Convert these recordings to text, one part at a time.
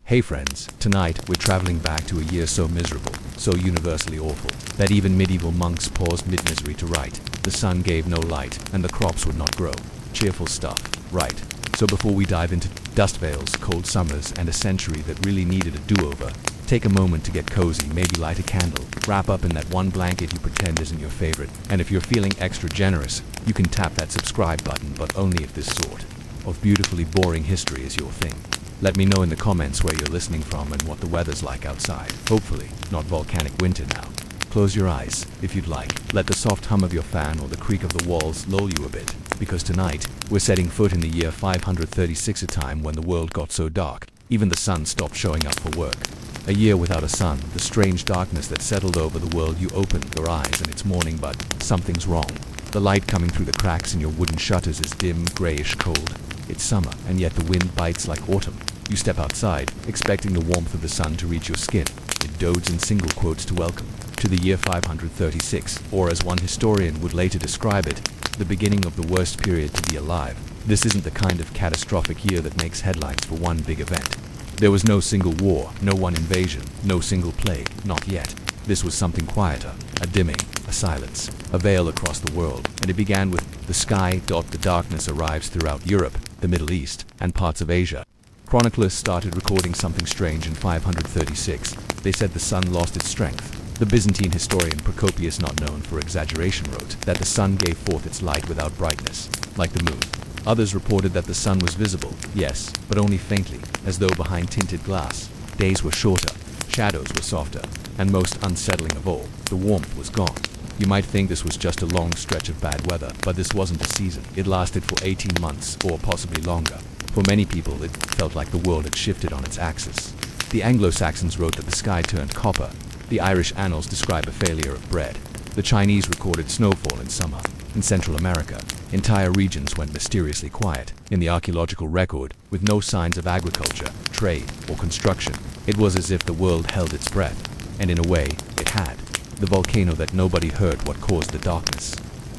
Hey friends, tonight we're traveling back to a year so miserable, so universally awful, that even medieval monks paused mid-misery to write. The sun gave no light, and the crops would not grow. Cheerful stuff, right? So before we dive into dust veils, cold summers, and a century that really needed a do-over, take a moment to get cozy, maybe light a candle, wrap up in that one blanket you pretend isn't your favorite, and if you're feeling extra generous, you can tap that subscribe button, but only if this sort of beautifully boring history is your thing. Let me know in the comments where you're listening from and what the weather's like outside. Hopefully, not volcanic winter now. Close your eyes, if you'd like. Let the soft hum of your fan or the creak of the walls lull you a bit. Because tonight, we're setting foot in the year 536, a time when the world got so dark, even the sun stopped showing up for work. A year without a sun, the strange darkness that settled over the world. You open your eyes and it's morning, but something's wrong. The light coming through the cracks in your wooden shutters is dim, grayish cold. It's summer, and yet the wind bites like autumn. You step outside, expecting the warmth of the sun to reach your skin. It dodes in single quotes to welcome to the year 536, or as one historian would later describe it, the beginning of the worst period to be alive. This isn't the kind of catastrophic year that makes headlines for one big event. There was no single war, no one invasion, no single plague, not yet. This was something quieter, a dimming, a silence, a veil across the world, and it began with the sky. The darkness arrives throughout Europe, the Middle East, and parts of Asia. Chroniclers started recording something strange in 536. They said the sun lost its strength. The Byzantine historian Procopius, not known for exaggeration, wrote that the sun gave forth its light without brightness, like the moon. Others reported that the sun was visible, yes, but only faintly, as though behind tinted glass. Days were shorter, shadows were softer, and most unsettling of all, the warmth was gone. You might think this was just a long stretch of bad weather, but this wasn't a season. It lasted for 18 months, or possibly longer. For many people, it felt like the world had shifted on its axis. The Anglo-Saxons wrote that the sky turned copper. The Irish annals describe a failure of bread. The Chinese recorded snowfall in summer. In Central America, entire regions went mysteriously quiet. In the archaeological record, with no signs of agriculture, trade, or construction, it was as if the world held its breath. And in a way, it had. The volcano that nobody heard what caused the darkness.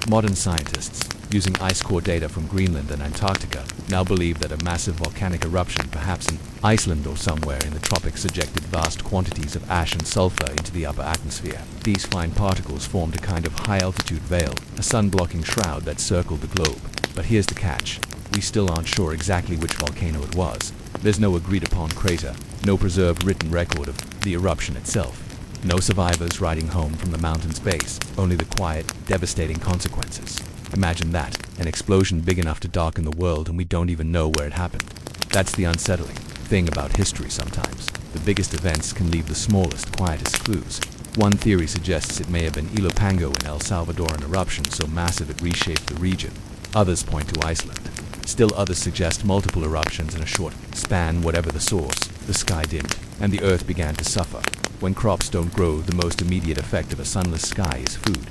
Modern scientists, using ice core data from Greenland and Antarctica, now believe that a massive volcanic eruption, perhaps in Iceland or somewhere in the tropics, ejected vast quantities of ash and sulfur into the upper atmosphere. These fine particles formed a kind of high-altitude veil, a sun-blocking shroud that circled the globe. But here's the catch. We still aren't sure exactly which volcano it was. There's no agreed-upon crater, no preserved written record of the eruption itself. No survivors riding home from the mountain's base, only the quiet, devastating consequences. Imagine that, an explosion big enough to darken the world and we don't even know where it happened. That's the unsettling thing about history sometimes. The biggest events can leave the smallest, quietest clues. One theory suggests it may have been Ilopango in El Salvador, an eruption so massive it reshaped the region. Others point to Iceland. Still others suggest multiple eruptions in a short span. Whatever the source, the sky dimmed, and the earth began to suffer. When crops don't grow, the most immediate effect of a sunless sky is food.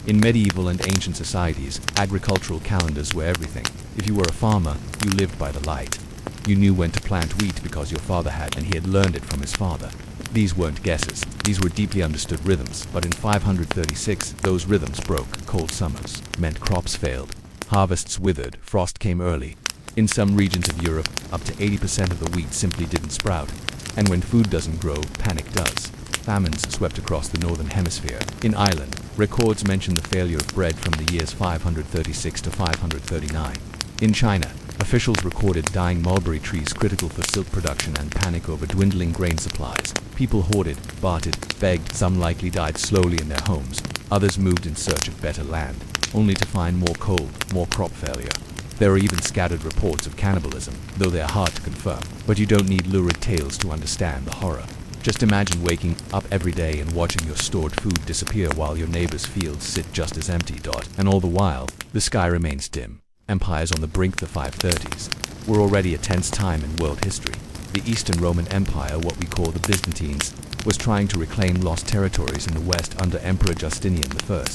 In medieval and ancient societies, agricultural calendars were everything. If you were a farmer, you lived by the light. You knew when to plant wheat because your father had, and he had learned it from his father. These weren't guesses, these were deeply understood rhythms, but in 536, those rhythms broke. Cold summers meant crops failed. Harvests withered, frost came early. In some regions of Europe, up to 80% of the wheat simply didn't sprout. And when food doesn't grow, panic does. Famines swept across the northern hemisphere. In Ireland, records mention the failure of bread from the years 536 to 539. In China, officials recorded dying mulberry trees critical for silk production and panic over dwindling grain supplies. People hoarded, bartered, begged. Some likely died slowly in their homes. Others moved in search of better land, only to find more cold, more crop failure. There are even scattered reports of cannibalism, though they are hard to confirm. But you don't need lurid tales to understand the horror. Just imagine waking up every day and watching your stored food disappear while your neighbor's fields sit just as empty. And all the while, the sky remains dim. Empires on the brink. The 530s were already a tense time in world history. The Eastern Roman Empire, what we call the Byzantines, was trying to reclaim lost territories in the West under Emperor Justinian I.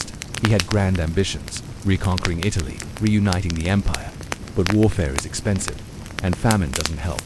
He had grand ambitions, reconquering Italy, reuniting the empire. But warfare is expensive, and famine doesn't help.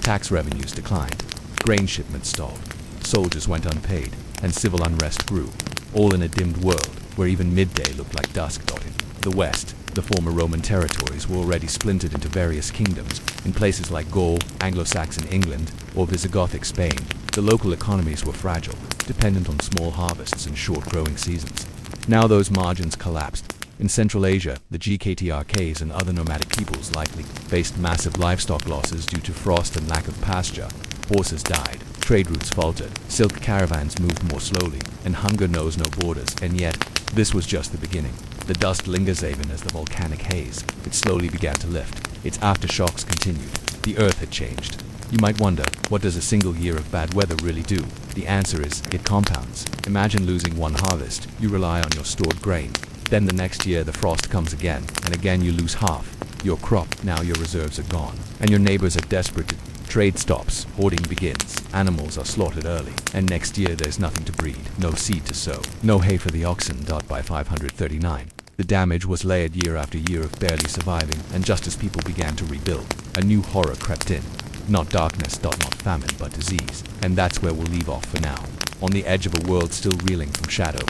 Tax revenues declined, grain shipments stalled, soldiers went unpaid, and civil unrest grew, all in a dimmed world where even midday looked like dusk. In the West, the former Roman territories were already splintered into various kingdoms in places like Gaul, Anglo-Saxon England, or Visigothic Spain, the local economies were fragile, dependent on small harvests and short growing seasons. Now those margins collapsed. In Central Asia, the GKTRKs and other nomadic peoples likely faced massive livestock losses due to frost and lack of pasture. Horses died, trade routes faltered, silk caravans moved more slowly, and hunger knows no borders. And yet, this was just the beginning. The dust lingers even as the volcanic haze. It slowly began to lift. Its aftershocks continued. The earth had changed. You might wonder, what does a single year of bad weather really do? The answer is, it compounds. Imagine losing one harvest. You rely on your stored grain. Then the next year the frost comes again, and again you lose half your crop. Now your reserves are gone, and your neighbors are desperate. Trade stops, hoarding begins, animals are slaughtered early, and next year there's nothing to breed, no seed to sow, no hay for the oxen. By 539, the damage was layered year after year of barely surviving, and just as people began to rebuild, a new horror crept in. Not darkness, not famine, but disease, and that's where we'll leave off for now, on the edge of a world still reeling from shadow.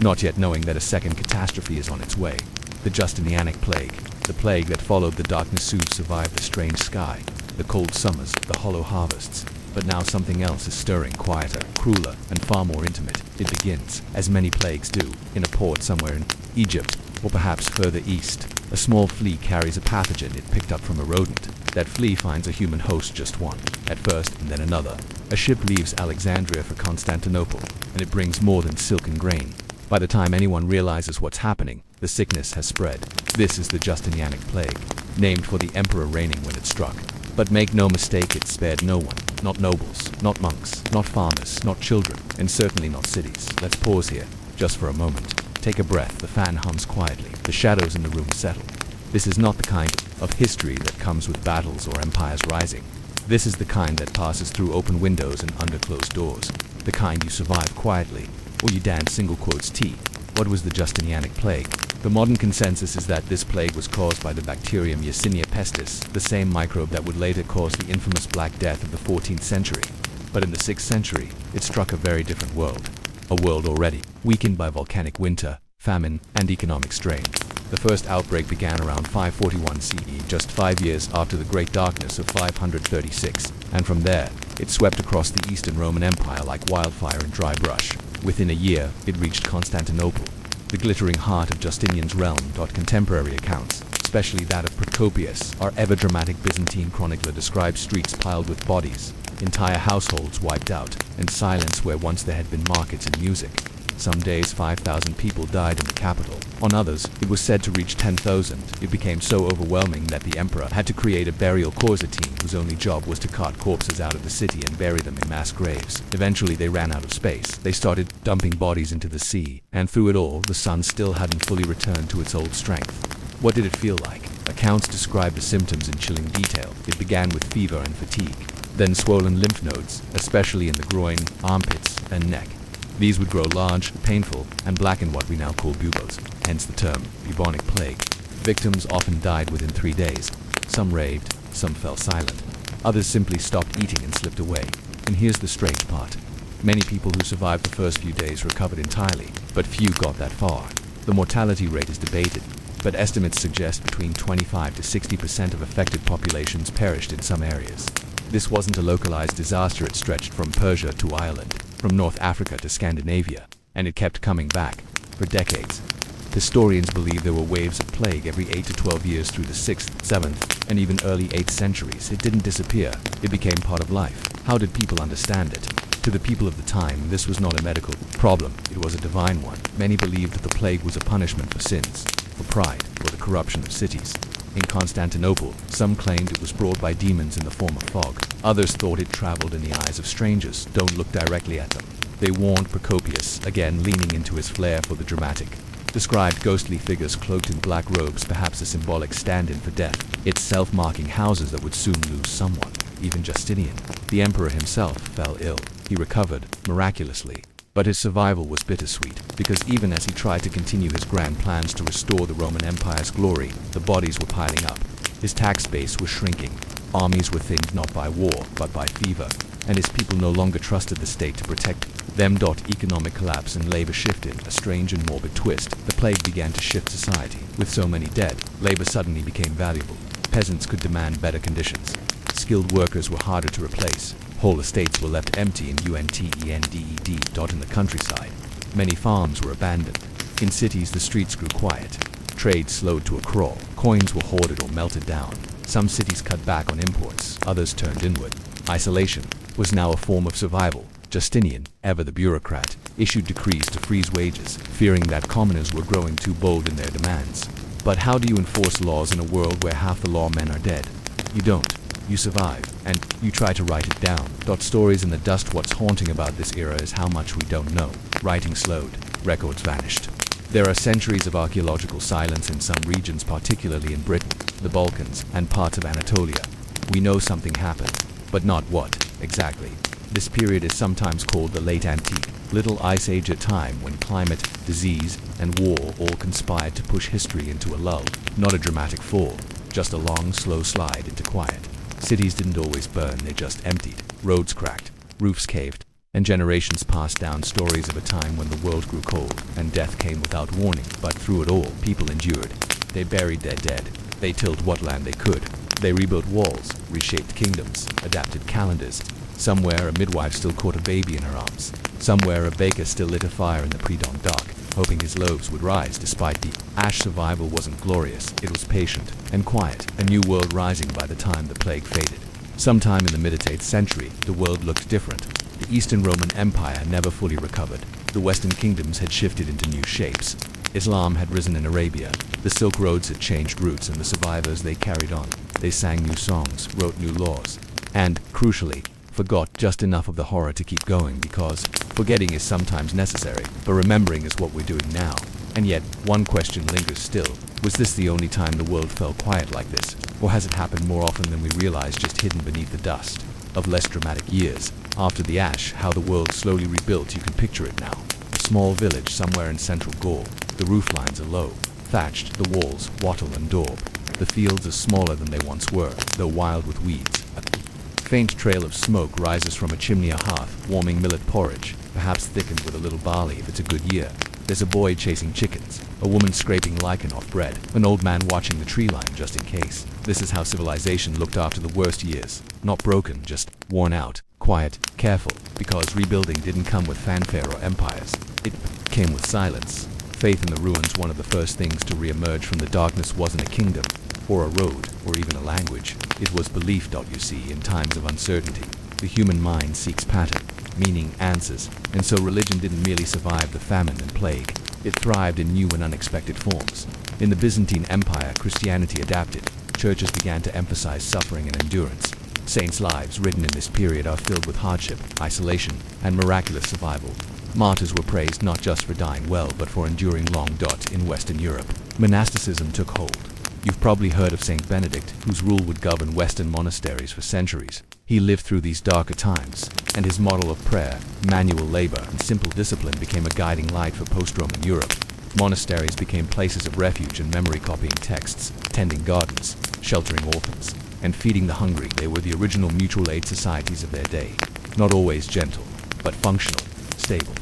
Not yet knowing that a second catastrophe is on its way. The Justinianic plague. The plague that followed the darkness soon survived the strange sky, the cold summers, the hollow harvests. But now something else is stirring, quieter, crueler, and far more intimate. It begins, as many plagues do, in a port somewhere in Egypt, or perhaps further east. A small flea carries a pathogen it picked up from a rodent. That flea finds a human host, just one, at first, and then another. A ship leaves Alexandria for Constantinople, and it brings more than silk and grain. By the time anyone realizes what's happening, the sickness has spread. This is the Justinianic plague, named for the emperor reigning when it struck. But make no mistake, it spared no one. Not nobles, not monks, not farmers, not children, and certainly not cities. Let's pause here, just for a moment. Take a breath, the fan hums quietly, the shadows in the room settle. This is not the kind of history that comes with battles or empires rising. This is the kind that passes through open windows and under closed doors. The kind you survive quietly, or you dance single quotes T. What was the Justinianic plague? The modern consensus is that this plague was caused by the bacterium Yersinia pestis, the same microbe that would later cause the infamous Black Death of the 14th century. But in the 6th century, it struck a very different world. A world already weakened by volcanic winter, famine, and economic strain. The first outbreak began around 541 CE, just 5 years after the Great Darkness of 536, and from there, it swept across the Eastern Roman Empire like wildfire and dry brush. Within a year, it reached Constantinople, the glittering heart of Justinian's realm. Contemporary accounts, especially that of Procopius, our ever-dramatic Byzantine chronicler, describes streets piled with bodies, entire households wiped out, and silence where once there had been markets and music. Some days 5,000 people died in the capital. On others, it was said to reach 10,000. It became so overwhelming that the emperor had to create a burial causa team whose only job was to cart corpses out of the city and bury them in mass graves. Eventually they ran out of space. They started dumping bodies into the sea, and through it all, the sun still hadn't fully returned to its old strength. What did it feel like? Accounts describe the symptoms in chilling detail. It began with fever and fatigue, then swollen lymph nodes, especially in the groin, armpits, and neck. These would grow large, painful, and blacken what we now call buboes, hence the term bubonic plague. Victims often died within 3 days. Some raved, some fell silent. Others simply stopped eating and slipped away. And here's the strange part. Many people who survived the first few days recovered entirely, but few got that far. The mortality rate is debated, but estimates suggest between 25 to 60% of affected populations perished in some areas. This wasn't a localized disaster. It stretched from Persia to Ireland, from North Africa to Scandinavia, and it kept coming back for decades. Historians believe there were waves of plague every 8 to 12 years through the 6th, 7th, and even early 8th centuries. It didn't disappear. It became part of life. How did people understand it? To the people of the time, this was not a medical problem. It was a divine one. Many believed that the plague was a punishment for sins, for pride, or the corruption of cities. In Constantinople, some claimed it was brought by demons in the form of fog. Others thought it traveled in the eyes of strangers. Don't look directly at them. They warned Procopius, again leaning into his flair for the dramatic. Described ghostly figures cloaked in black robes, perhaps a symbolic stand-in for death. Its self-marking houses that would soon lose someone. Even Justinian, the emperor himself, fell ill. He recovered, miraculously. But his survival was bittersweet, because even as he tried to continue his grand plans to restore the Roman Empire's glory, the bodies were piling up. His tax base was shrinking. Armies were thinned not by war, but by fever, and his people no longer trusted the state to protect them. Economic collapse and labor shifted, a strange and morbid twist. The plague began to shift society. With so many dead, labor suddenly became valuable. Peasants could demand better conditions. Skilled workers were harder to replace. Whole estates were left empty in in the countryside. Many farms were abandoned. In cities, the streets grew quiet. Trade slowed to a crawl. Coins were hoarded or melted down. Some cities cut back on imports, others turned inward. Isolation was now a form of survival. Justinian, ever the bureaucrat, issued decrees to freeze wages, fearing that commoners were growing too bold in their demands. But how do you enforce laws in a world where half the lawmen are dead? You don't. You survive, and you try to write it down. Stories in the dust. What's haunting about this era is how much we don't know. Writing slowed. Records vanished. There are centuries of archaeological silence in some regions, particularly in Britain, the Balkans, and parts of Anatolia. We know something happened, but not what, exactly. This period is sometimes called the Late Antique, Little Ice Age, a time when climate, disease, and war all conspired to push history into a lull. Not a dramatic fall, just a long, slow slide into quiet. Cities didn't always burn, they just emptied. Roads cracked, roofs caved, and generations passed down stories of a time when the world grew cold and death came without warning. But through it all, people endured. They buried their dead. They tilled what land they could. They rebuilt walls, reshaped kingdoms, adapted calendars. Somewhere a midwife still caught a baby in her arms. Somewhere a baker still lit a fire in the pre-dawn dark, hoping his loaves would rise despite the ash. Survival wasn't glorious, it was patient and quiet, a new world rising by the time the plague faded. Sometime in the mid-8th century, the world looked different. The Eastern Roman Empire had never fully recovered. The Western kingdoms had shifted into new shapes. Islam had risen in Arabia. The Silk Roads had changed routes, and the survivors, they carried on. They sang new songs, wrote new laws, and, crucially, forgot just enough of the horror to keep going, because forgetting is sometimes necessary, but remembering is what we're doing now. And yet, one question lingers still. Was this the only time the world fell quiet like this? Or has it happened more often than we realize, just hidden beneath the dust of less dramatic years? After the ash, how the world slowly rebuilt, you can picture it now. A small village somewhere in central Gaul. The roof lines are low, thatched, the walls wattle and daub. The fields are smaller than they once were, though wild with weeds. A faint trail of smoke rises from a chimney, a hearth, warming millet porridge, perhaps thickened with a little barley if it's a good year. There's a boy chasing chickens, a woman scraping lichen off bread, an old man watching the tree line just in case. This is how civilization looked after the worst years. Not broken, just worn out, quiet, careful, because rebuilding didn't come with fanfare or empires. It came with silence. Faith in the ruins. One of the first things to re-emerge from the darkness wasn't a kingdom, or a road, or even a language. It was belief. You see, in times of uncertainty, the human mind seeks pattern, meaning, answers, and so religion didn't merely survive the famine and plague. It thrived in new and unexpected forms. In the Byzantine Empire, Christianity adapted. Churches began to emphasize suffering and endurance. Saints' lives written in this period are filled with hardship, isolation, and miraculous survival. Martyrs were praised not just for dying well, but for enduring long. In Western Europe, monasticism took hold. You've probably heard of Saint Benedict, whose rule would govern Western monasteries for centuries. He lived through these darker times, and his model of prayer, manual labor, and simple discipline became a guiding light for post-Roman Europe. Monasteries became places of refuge and memory, copying texts, tending gardens, sheltering orphans, and feeding the hungry. They were the original mutual aid societies of their day. Not always gentle, but functional, stable.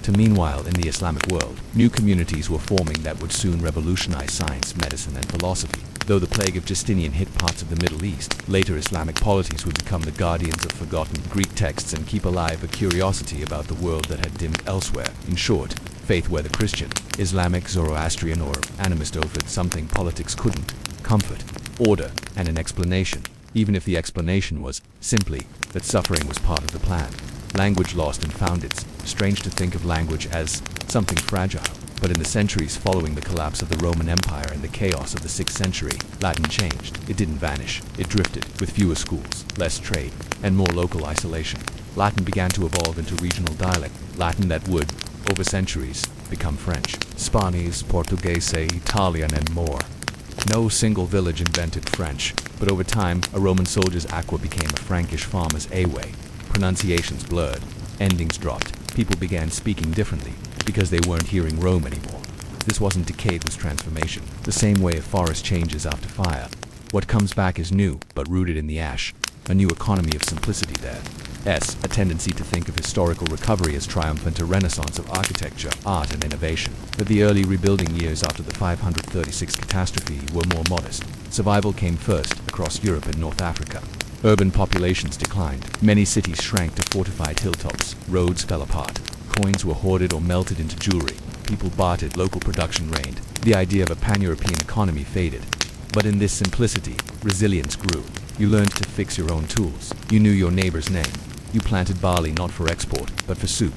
Meanwhile, in the Islamic world, new communities were forming that would soon revolutionize science, medicine, and philosophy. Though the plague of Justinian hit parts of the Middle East, later Islamic polities would become the guardians of forgotten Greek texts and keep alive a curiosity about the world that had dimmed elsewhere. In short, faith, whether Christian, Islamic, Zoroastrian, or animist, offered something politics couldn't: comfort, order, and an explanation, even if the explanation was simply that suffering was part of the plan. Language lost and found. It's strange to think of language as something fragile, but in the centuries following the collapse of the Roman Empire and the chaos of the 6th century, Latin changed. It didn't vanish. It drifted, with fewer schools, less trade, and more local isolation. Latin began to evolve into regional dialect, Latin that would, over centuries, become French, Spanish, Portuguese, Italian, and more. No single village invented French, but over time, a Roman soldier's aqua became a Frankish farmer's away. Pronunciations blurred, endings dropped. People began speaking differently because they weren't hearing Rome anymore. This wasn't decay, it was transformation. The same way a forest changes after fire. What comes back is new, but rooted in the ash. A new economy of simplicity there. A tendency to think of historical recovery as triumphant, a renaissance of architecture, art, and innovation. But the early rebuilding years after the 536 catastrophe were more modest. Survival came first across Europe and North Africa. Urban populations declined. Many cities shrank to fortified hilltops. Roads fell apart. Coins were hoarded or melted into jewelry. People bartered. Local production reigned. The idea of a pan-European economy faded. But in this simplicity, resilience grew. You learned to fix your own tools. You knew your neighbor's name. You planted barley not for export, but for soup.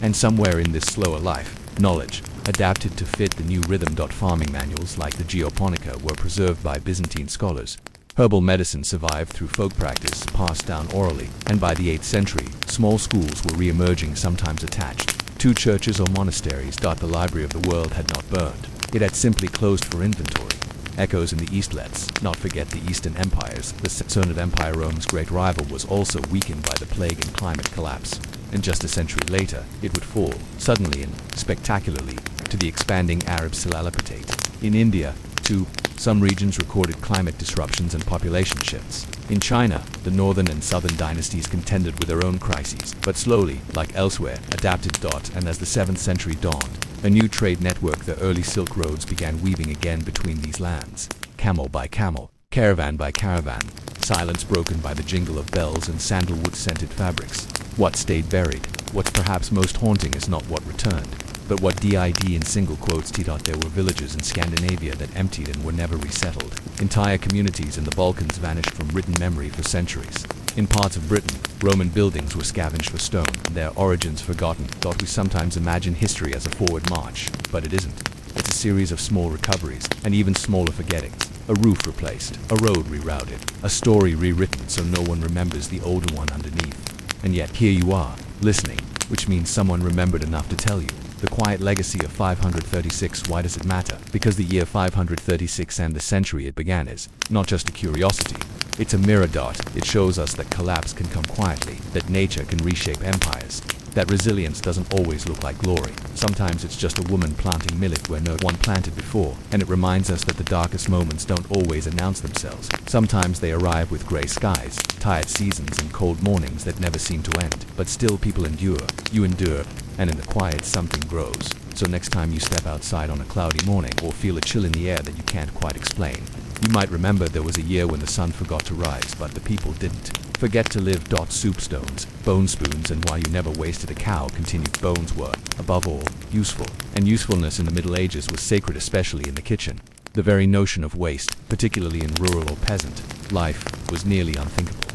And somewhere in this slower life, knowledge, adapted to fit the new rhythm. Farming manuals like the Geoponica were preserved by Byzantine scholars. Herbal medicine survived through folk practice, passed down orally, and by the 8th century, small schools were re-emerging, sometimes attached. 2 churches or monasteries. The library of the world had not burned. It had simply closed for inventory. Echoes in the East. Let's not forget the Eastern empires. The Sassanid Empire, Rome's great rival, was also weakened by the plague and climate collapse. And just a century later, it would fall, suddenly and spectacularly, to the expanding Arab Silalipatate. In India, too, some regions recorded climate disruptions and population shifts. In China, the northern and southern dynasties contended with their own crises, but slowly, like elsewhere, adapted. And as the 7th century dawned, a new trade network, the early Silk Roads, began weaving again between these lands. Camel by camel, caravan by caravan, silence broken by the jingle of bells and sandalwood-scented fabrics. What stayed buried, what's perhaps most haunting, is not what returned, but what did in single quotes. There were villages in Scandinavia that emptied and were never resettled. Entire communities in the Balkans vanished from written memory for centuries. In parts of Britain, Roman buildings were scavenged for stone, their origins forgotten. We sometimes imagine history as a forward march, but it isn't. It's a series of small recoveries, and even smaller forgettings. A roof replaced, a road rerouted, a story rewritten so no one remembers the older one underneath. And yet here you are, listening, which means someone remembered enough to tell you. The quiet legacy of 536. Why does it matter? Because the year 536 and the century it began is not just a curiosity. It's a mirror. It shows us that collapse can come quietly, that nature can reshape empires, that resilience doesn't always look like glory. Sometimes it's just a woman planting millet where no one planted before, and it reminds us that the darkest moments don't always announce themselves. Sometimes they arrive with gray skies, tired seasons, and cold mornings that never seem to end. But still, people endure. You endure. And in the quiet, something grows. So next time you step outside on a cloudy morning or feel a chill in the air that you can't quite explain, you might remember there was a year when the sun forgot to rise, but the people didn't. Forget to live. Soup stones, bone spoons, and while you never wasted a cow, continued. Bones were, above all, useful. And usefulness in the Middle Ages was sacred, especially in the kitchen. The very notion of waste, particularly in rural or peasant life, was nearly unthinkable.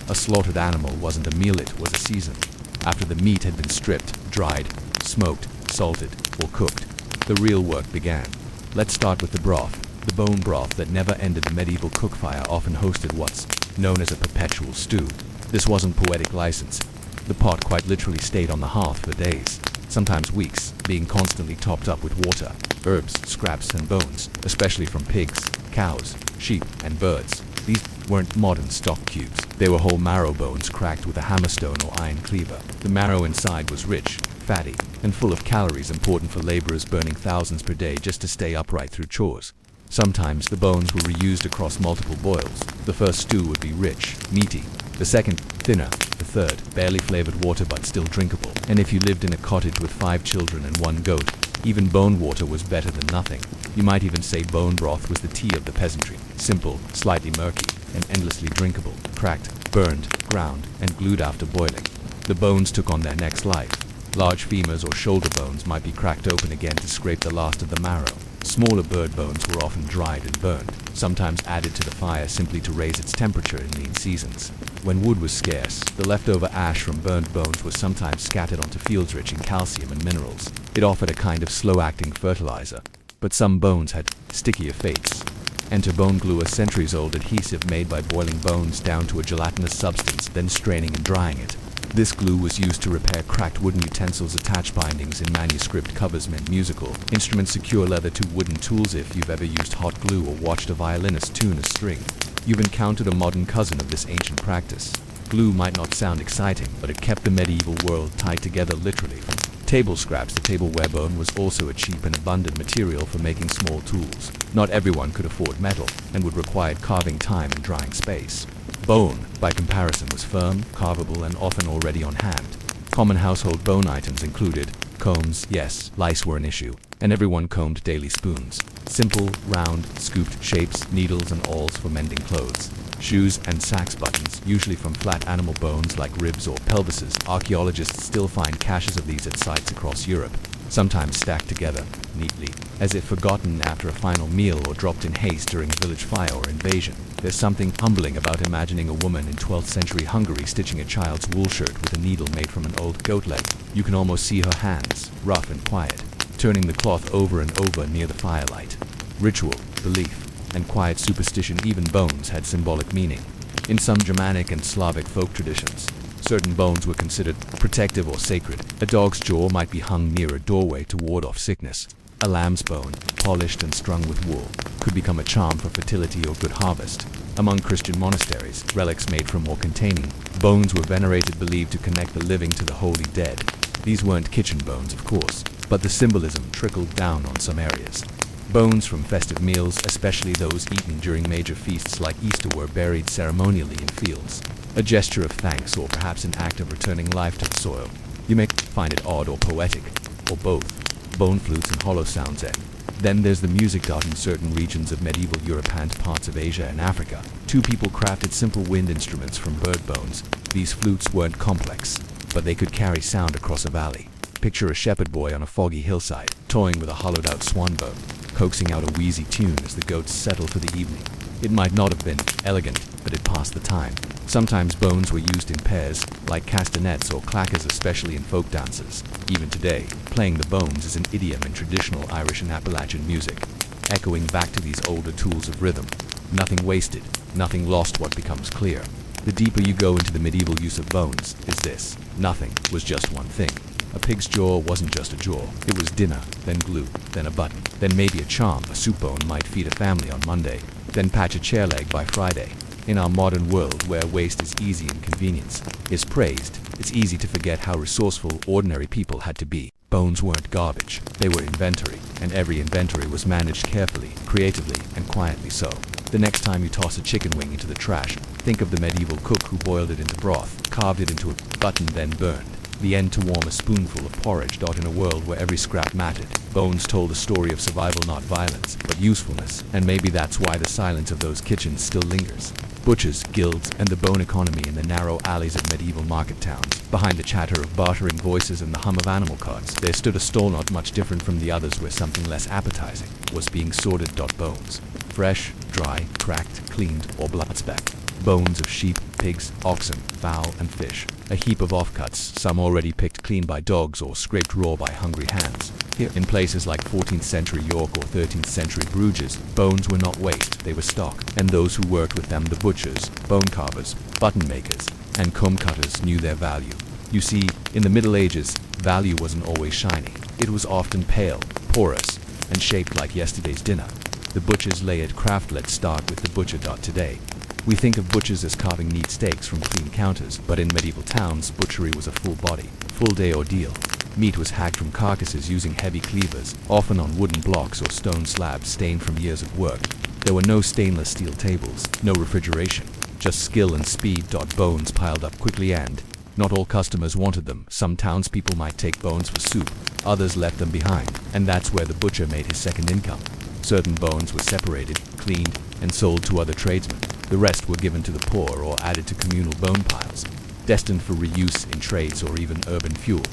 A slaughtered animal wasn't a meal, it was a season. After the meat had been stripped, dried, smoked, salted, or cooked, the real work began. Let's start with the broth. The bone broth that never ended. The medieval cookfire often hosted what's known as a perpetual stew. This wasn't poetic license. The pot quite literally stayed on the hearth for days, sometimes weeks, being constantly topped up with water, herbs, scraps, and bones, especially from pigs, cows, sheep, and birds. These weren't modern stock cubes. They were whole marrow bones cracked with a hammerstone or iron cleaver. The marrow inside was rich, fatty, and full of calories, important for laborers burning thousands per day just to stay upright through chores. Sometimes the bones were reused across multiple boils. The first stew would be rich, meaty. The second, thinner. The third, barely flavored water but still drinkable. And if you lived in a cottage with 5 children and 1 goat, even bone water was better than nothing. You might even say bone broth was the tea of the peasantry. Simple, slightly murky, and endlessly drinkable. Cracked, burned, ground, and glued after boiling. The bones took on their next life. Large femurs or shoulder bones might be cracked open again to scrape the last of the marrow. Smaller bird bones were often dried and burned, sometimes added to the fire simply to raise its temperature in lean seasons. When wood was scarce, the leftover ash from burned bones was sometimes scattered onto fields rich in calcium and minerals. It offered a kind of slow-acting fertilizer. But some bones had stickier fates. Enter bone glue, a centuries-old adhesive made by boiling bones down to a gelatinous substance, then straining and drying it. This glue was used to repair cracked wooden utensils, attach bindings in manuscript covers meant musical instruments, secure leather to wooden tools. If you've ever used hot glue or watched a violinist tune a string, you've encountered a modern cousin of this ancient practice. Glue might not sound exciting, but it kept the medieval world tied together literally. From table scraps to tableware, bone was also a cheap and abundant material for making small tools. Not everyone could afford metal, and would require carving time and drying space. Bone, by comparison, was firm, carvable, and often already on hand. Common household bone items included combs. Yes, lice were an issue, and everyone combed daily. Spoons, simple, round, scooped shapes, needles and awls for mending clothes. shoes, and sax buttons, usually from flat animal bones like ribs or pelvises. Archaeologists still find caches of these at sites across Europe, sometimes stacked together neatly, as if forgotten after a final meal or dropped in haste during a village fire or invasion. There's something humbling about imagining a woman in 12th century Hungary stitching a child's wool shirt with a needle made from an old goat leg. You can almost see her hands, rough and quiet, turning the cloth over and over near the firelight. Ritual, belief, and quiet superstition. Even bones had symbolic meaning. In some Germanic and Slavic folk traditions, certain bones were considered protective or sacred. A dog's jaw might be hung near a doorway to ward off sickness. A lamb's bone, polished and strung with wool, could become a charm for fertility or good harvest. Among Christian monasteries, relics made from or containing bones were venerated, believed to connect the living to the holy dead. These weren't kitchen bones, of course, but the symbolism trickled down on some areas. Bones from festive meals, especially those eaten during major feasts like Easter, were buried ceremonially in fields, a gesture of thanks or perhaps an act of returning life to the soil. You may find it odd or poetic, or both. Bone flutes and hollow sounds end. Then there's the music. In certain regions of medieval Europe and parts of Asia and Africa, two people crafted simple wind instruments from bird bones. These flutes weren't complex, but they could carry sound across a valley. Picture a shepherd boy on a foggy hillside, toying with a hollowed-out swan bone, coaxing out a wheezy tune as the goats settled for the evening. It might not have been elegant, but it passed the time. Sometimes bones were used in pairs, like castanets or clackers, especially in folk dances. Even today, playing the bones is an idiom in traditional Irish and Appalachian music, echoing back to these older tools of rhythm. Nothing wasted, nothing lost. What becomes clear, the deeper you go into the medieval use of bones, is this: nothing was just one thing. A pig's jaw wasn't just a jaw. It was dinner, then glue, then a button, then maybe a charm. A soup bone might feed a family on Monday, then patch a chair leg by Friday. In our modern world, where waste is easy and convenience is praised, it's easy to forget how resourceful ordinary people had to be. Bones weren't garbage, they were inventory, and every inventory was managed carefully, creatively, and quietly so. The next time you toss a chicken wing into the trash, think of the medieval cook who boiled it into broth, carved it into a button, then burned the end to warm a spoonful of porridge. In a world where every scrap mattered, bones told a story of survival, not violence, but usefulness, and maybe that's why the silence of those kitchens still lingers. Butchers, guilds, and the bone economy in the narrow alleys of medieval market towns. Behind the chatter of bartering voices and the hum of animal carts, there stood a stall not much different from the others, where something less appetizing was being sorted. Bones. Fresh, dry, cracked, cleaned, or bloodspeck. Bones of sheep, pigs, oxen, fowl, and fish. A heap of offcuts, some already picked clean by dogs or scraped raw by hungry hands. Here, in places like 14th century York or 13th century Bruges, bones were not waste, they were stock, and those who worked with them, the butchers, bone carvers, button makers, and comb cutters, knew their value. You see, in the Middle Ages, value wasn't always shiny. It was often pale, porous, and shaped like yesterday's dinner. The butcher's layered craft. Let's start with the butcher. Today, we think of butchers as carving neat steaks from clean counters, but in medieval towns, butchery was a full-body, full-day ordeal. Meat was hacked from carcasses using heavy cleavers, often on wooden blocks or stone slabs stained from years of work. There were no stainless steel tables, no refrigeration, just skill and speed. Bones piled up quickly, and not all customers wanted them. Some townspeople might take bones for soup, others left them behind, and that's where the butcher made his second income. Certain bones were separated, cleaned, and sold to other tradesmen. The rest were given to the poor or added to communal bone piles, destined for reuse in trades or even urban fuel.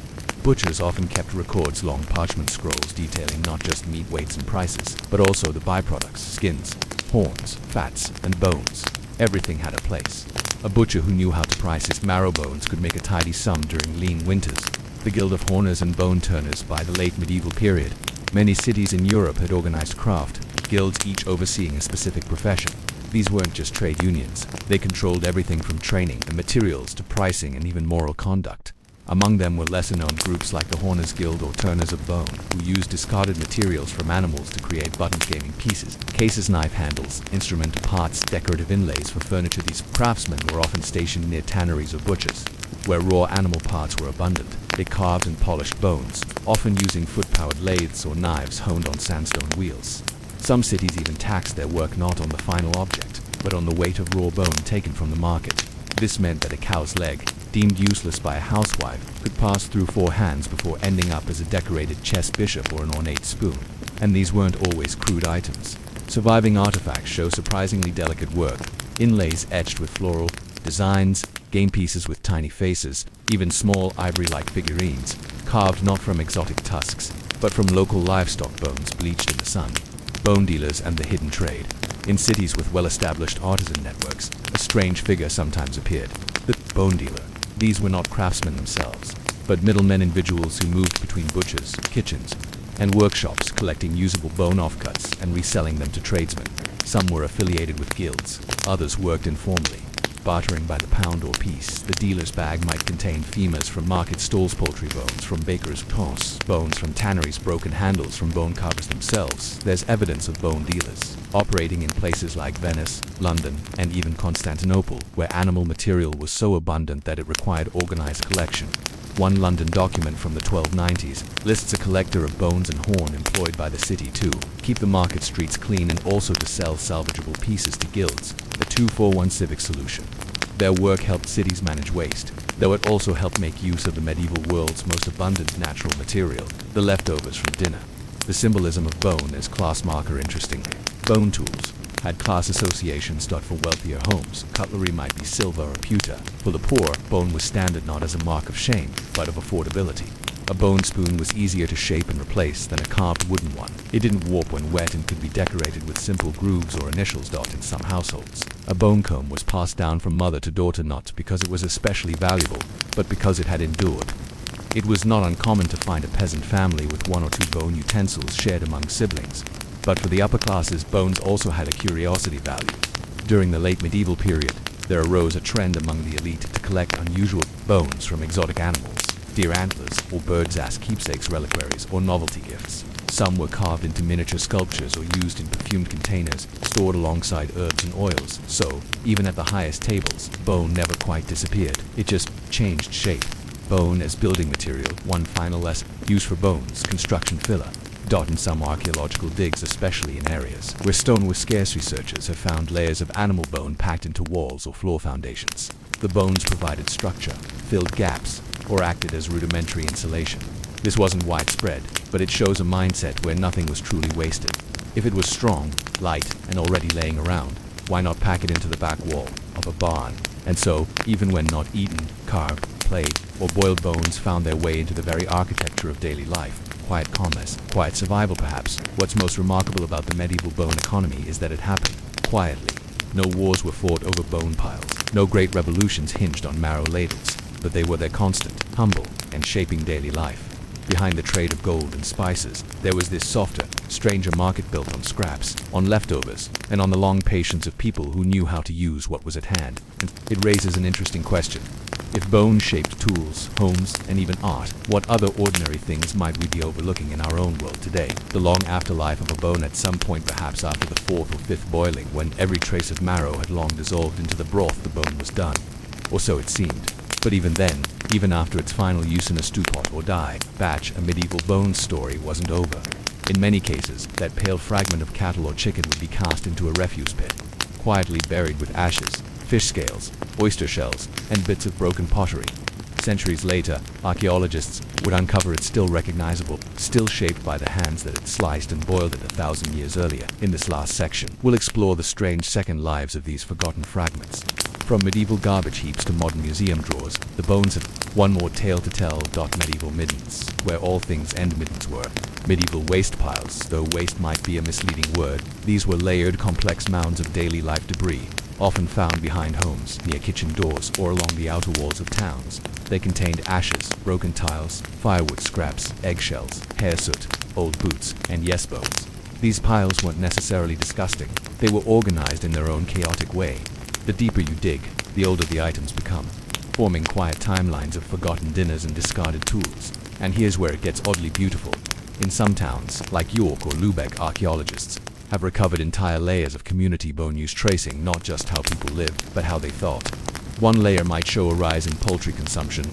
Butchers often kept records, long parchment scrolls detailing not just meat weights and prices, but also the byproducts: skins, horns, fats, and bones. Everything had a place. A butcher who knew how to price his marrow bones could make a tidy sum during lean winters. The Guild of Horners and Bone Turners. By the late medieval period, many cities in Europe had organized craft guilds, each overseeing a specific profession. These weren't just trade unions. They controlled everything from training and materials to pricing and even moral conduct. Among them were lesser-known groups like the Horners Guild or Turners of Bone, who used discarded materials from animals to create buttons, gaming pieces, cases, knife handles, instrumental parts, decorative inlays for furniture. These craftsmen were often stationed near tanneries or butchers, where raw animal parts were abundant. They carved and polished bones, often using foot-powered lathes or knives honed on sandstone wheels. Some cities even taxed their work not on the final object, but on the weight of raw bone taken from the market. This meant that a cow's leg, deemed useless by a housewife, could pass through 4 hands before ending up as a decorated chess bishop or an ornate spoon. And these weren't always crude items. Surviving artifacts show surprisingly delicate work, inlays etched with floral designs, game pieces with tiny faces, even small ivory-like figurines, carved not from exotic tusks, but from local livestock bones bleached in the sun. Bone dealers and the hidden trade. In cities with well-established artisan networks, a strange figure sometimes appeared. The bone dealer. These were not craftsmen themselves, but middlemen, individuals who moved between butchers, kitchens, and workshops, collecting usable bone offcuts and reselling them to tradesmen. Some were affiliated with guilds, others worked informally, bartering by the pound or piece. The dealer's bag might contain femurs from market stalls, poultry bones from bakers' toss, bones from tanneries, broken handles from bone carvers themselves. There's evidence of bone dealers operating in places like Venice, London, and even Constantinople, where animal material was so abundant that it required organized collection. One London document from the 1290s lists a collector of bones and horn employed by the city to keep the market streets clean and also to sell salvageable pieces to guilds, a 2-for-1 civic solution. Their work helped cities manage waste, though it also helped make use of the medieval world's most abundant natural material, the leftovers from dinner. The symbolism of bone as class marker. Interestingly, bone tools had class associations. For wealthier homes, cutlery might be silver or pewter. For the poor, bone was standard not as a mark of shame, but of affordability. A bone spoon was easier to shape and replace than a carved wooden one. It didn't warp when wet and could be decorated with simple grooves or initials. In some households, a bone comb was passed down from mother to daughter not because it was especially valuable, but because it had endured. It was not uncommon to find a peasant family with 1 or 2 bone utensils shared among siblings. But for the upper classes, bones also had a curiosity value. During the late medieval period, there arose a trend among the elite to collect unusual bones from exotic animals, deer antlers or bird's ass keepsakes, reliquaries, or novelty gifts. Some were carved into miniature sculptures or used in perfumed containers, stored alongside herbs and oils. So, even at the highest tables, bone never quite disappeared. It just changed shape. Bone as building material. One final lesson. Used for bones, construction filler. In some archaeological digs, especially in areas where stone was scarce, researchers have found layers of animal bone packed into walls or floor foundations. The bones provided structure, filled gaps, or acted as rudimentary insulation. This wasn't widespread, but it shows a mindset where nothing was truly wasted. If it was strong, light, and already laying around, why not pack it into the back wall of a barn? And so, even when not eaten, carved, played, or boiled, bones found their way into the very architecture of daily life. Quiet commerce, quiet survival perhaps. What's most remarkable about the medieval bone economy is that it happened quietly. No wars were fought over bone piles. No great revolutions hinged on marrow ladles, but they were their constant, humble, and shaping daily life. Behind the trade of gold and spices, there was this softer, stranger market built on scraps, on leftovers, and on the long patience of people who knew how to use what was at hand. And it raises an interesting question. If bone shaped tools, homes, and even art, what other ordinary things might we be overlooking in our own world today? The long afterlife of a bone, at some point perhaps after the 4th or 5th boiling, when every trace of marrow had long dissolved into the broth, the bone was done. Or so it seemed. But even then, even after its final use in a stew pot or dye batch, a medieval bone story wasn't over. In many cases, that pale fragment of cattle or chicken would be cast into a refuse pit, quietly buried with ashes, fish scales, oyster shells, and bits of broken pottery. Centuries later, archaeologists would uncover it still recognizable, still shaped by the hands that had sliced and boiled it 1,000 years earlier. In this last section, we'll explore the strange second lives of these forgotten fragments. From medieval garbage heaps to modern museum drawers, the bones have one more tale to tell. Medieval middens, where all things end. Middens were medieval waste piles, though waste might be a misleading word. These were layered, complex mounds of daily life debris, often found behind homes, near kitchen doors, or along the outer walls of towns. They contained ashes, broken tiles, firewood scraps, eggshells, hair soot, old boots, and yes, bones. These piles weren't necessarily disgusting. They were organized in their own chaotic way. The deeper you dig, the older the items become, forming quiet timelines of forgotten dinners and discarded tools. And here's where it gets oddly beautiful. In some towns, like York or Lubeck, archaeologists have recovered entire layers of community bone use, tracing not just how people lived, but how they thought. One layer might show a rise in poultry consumption.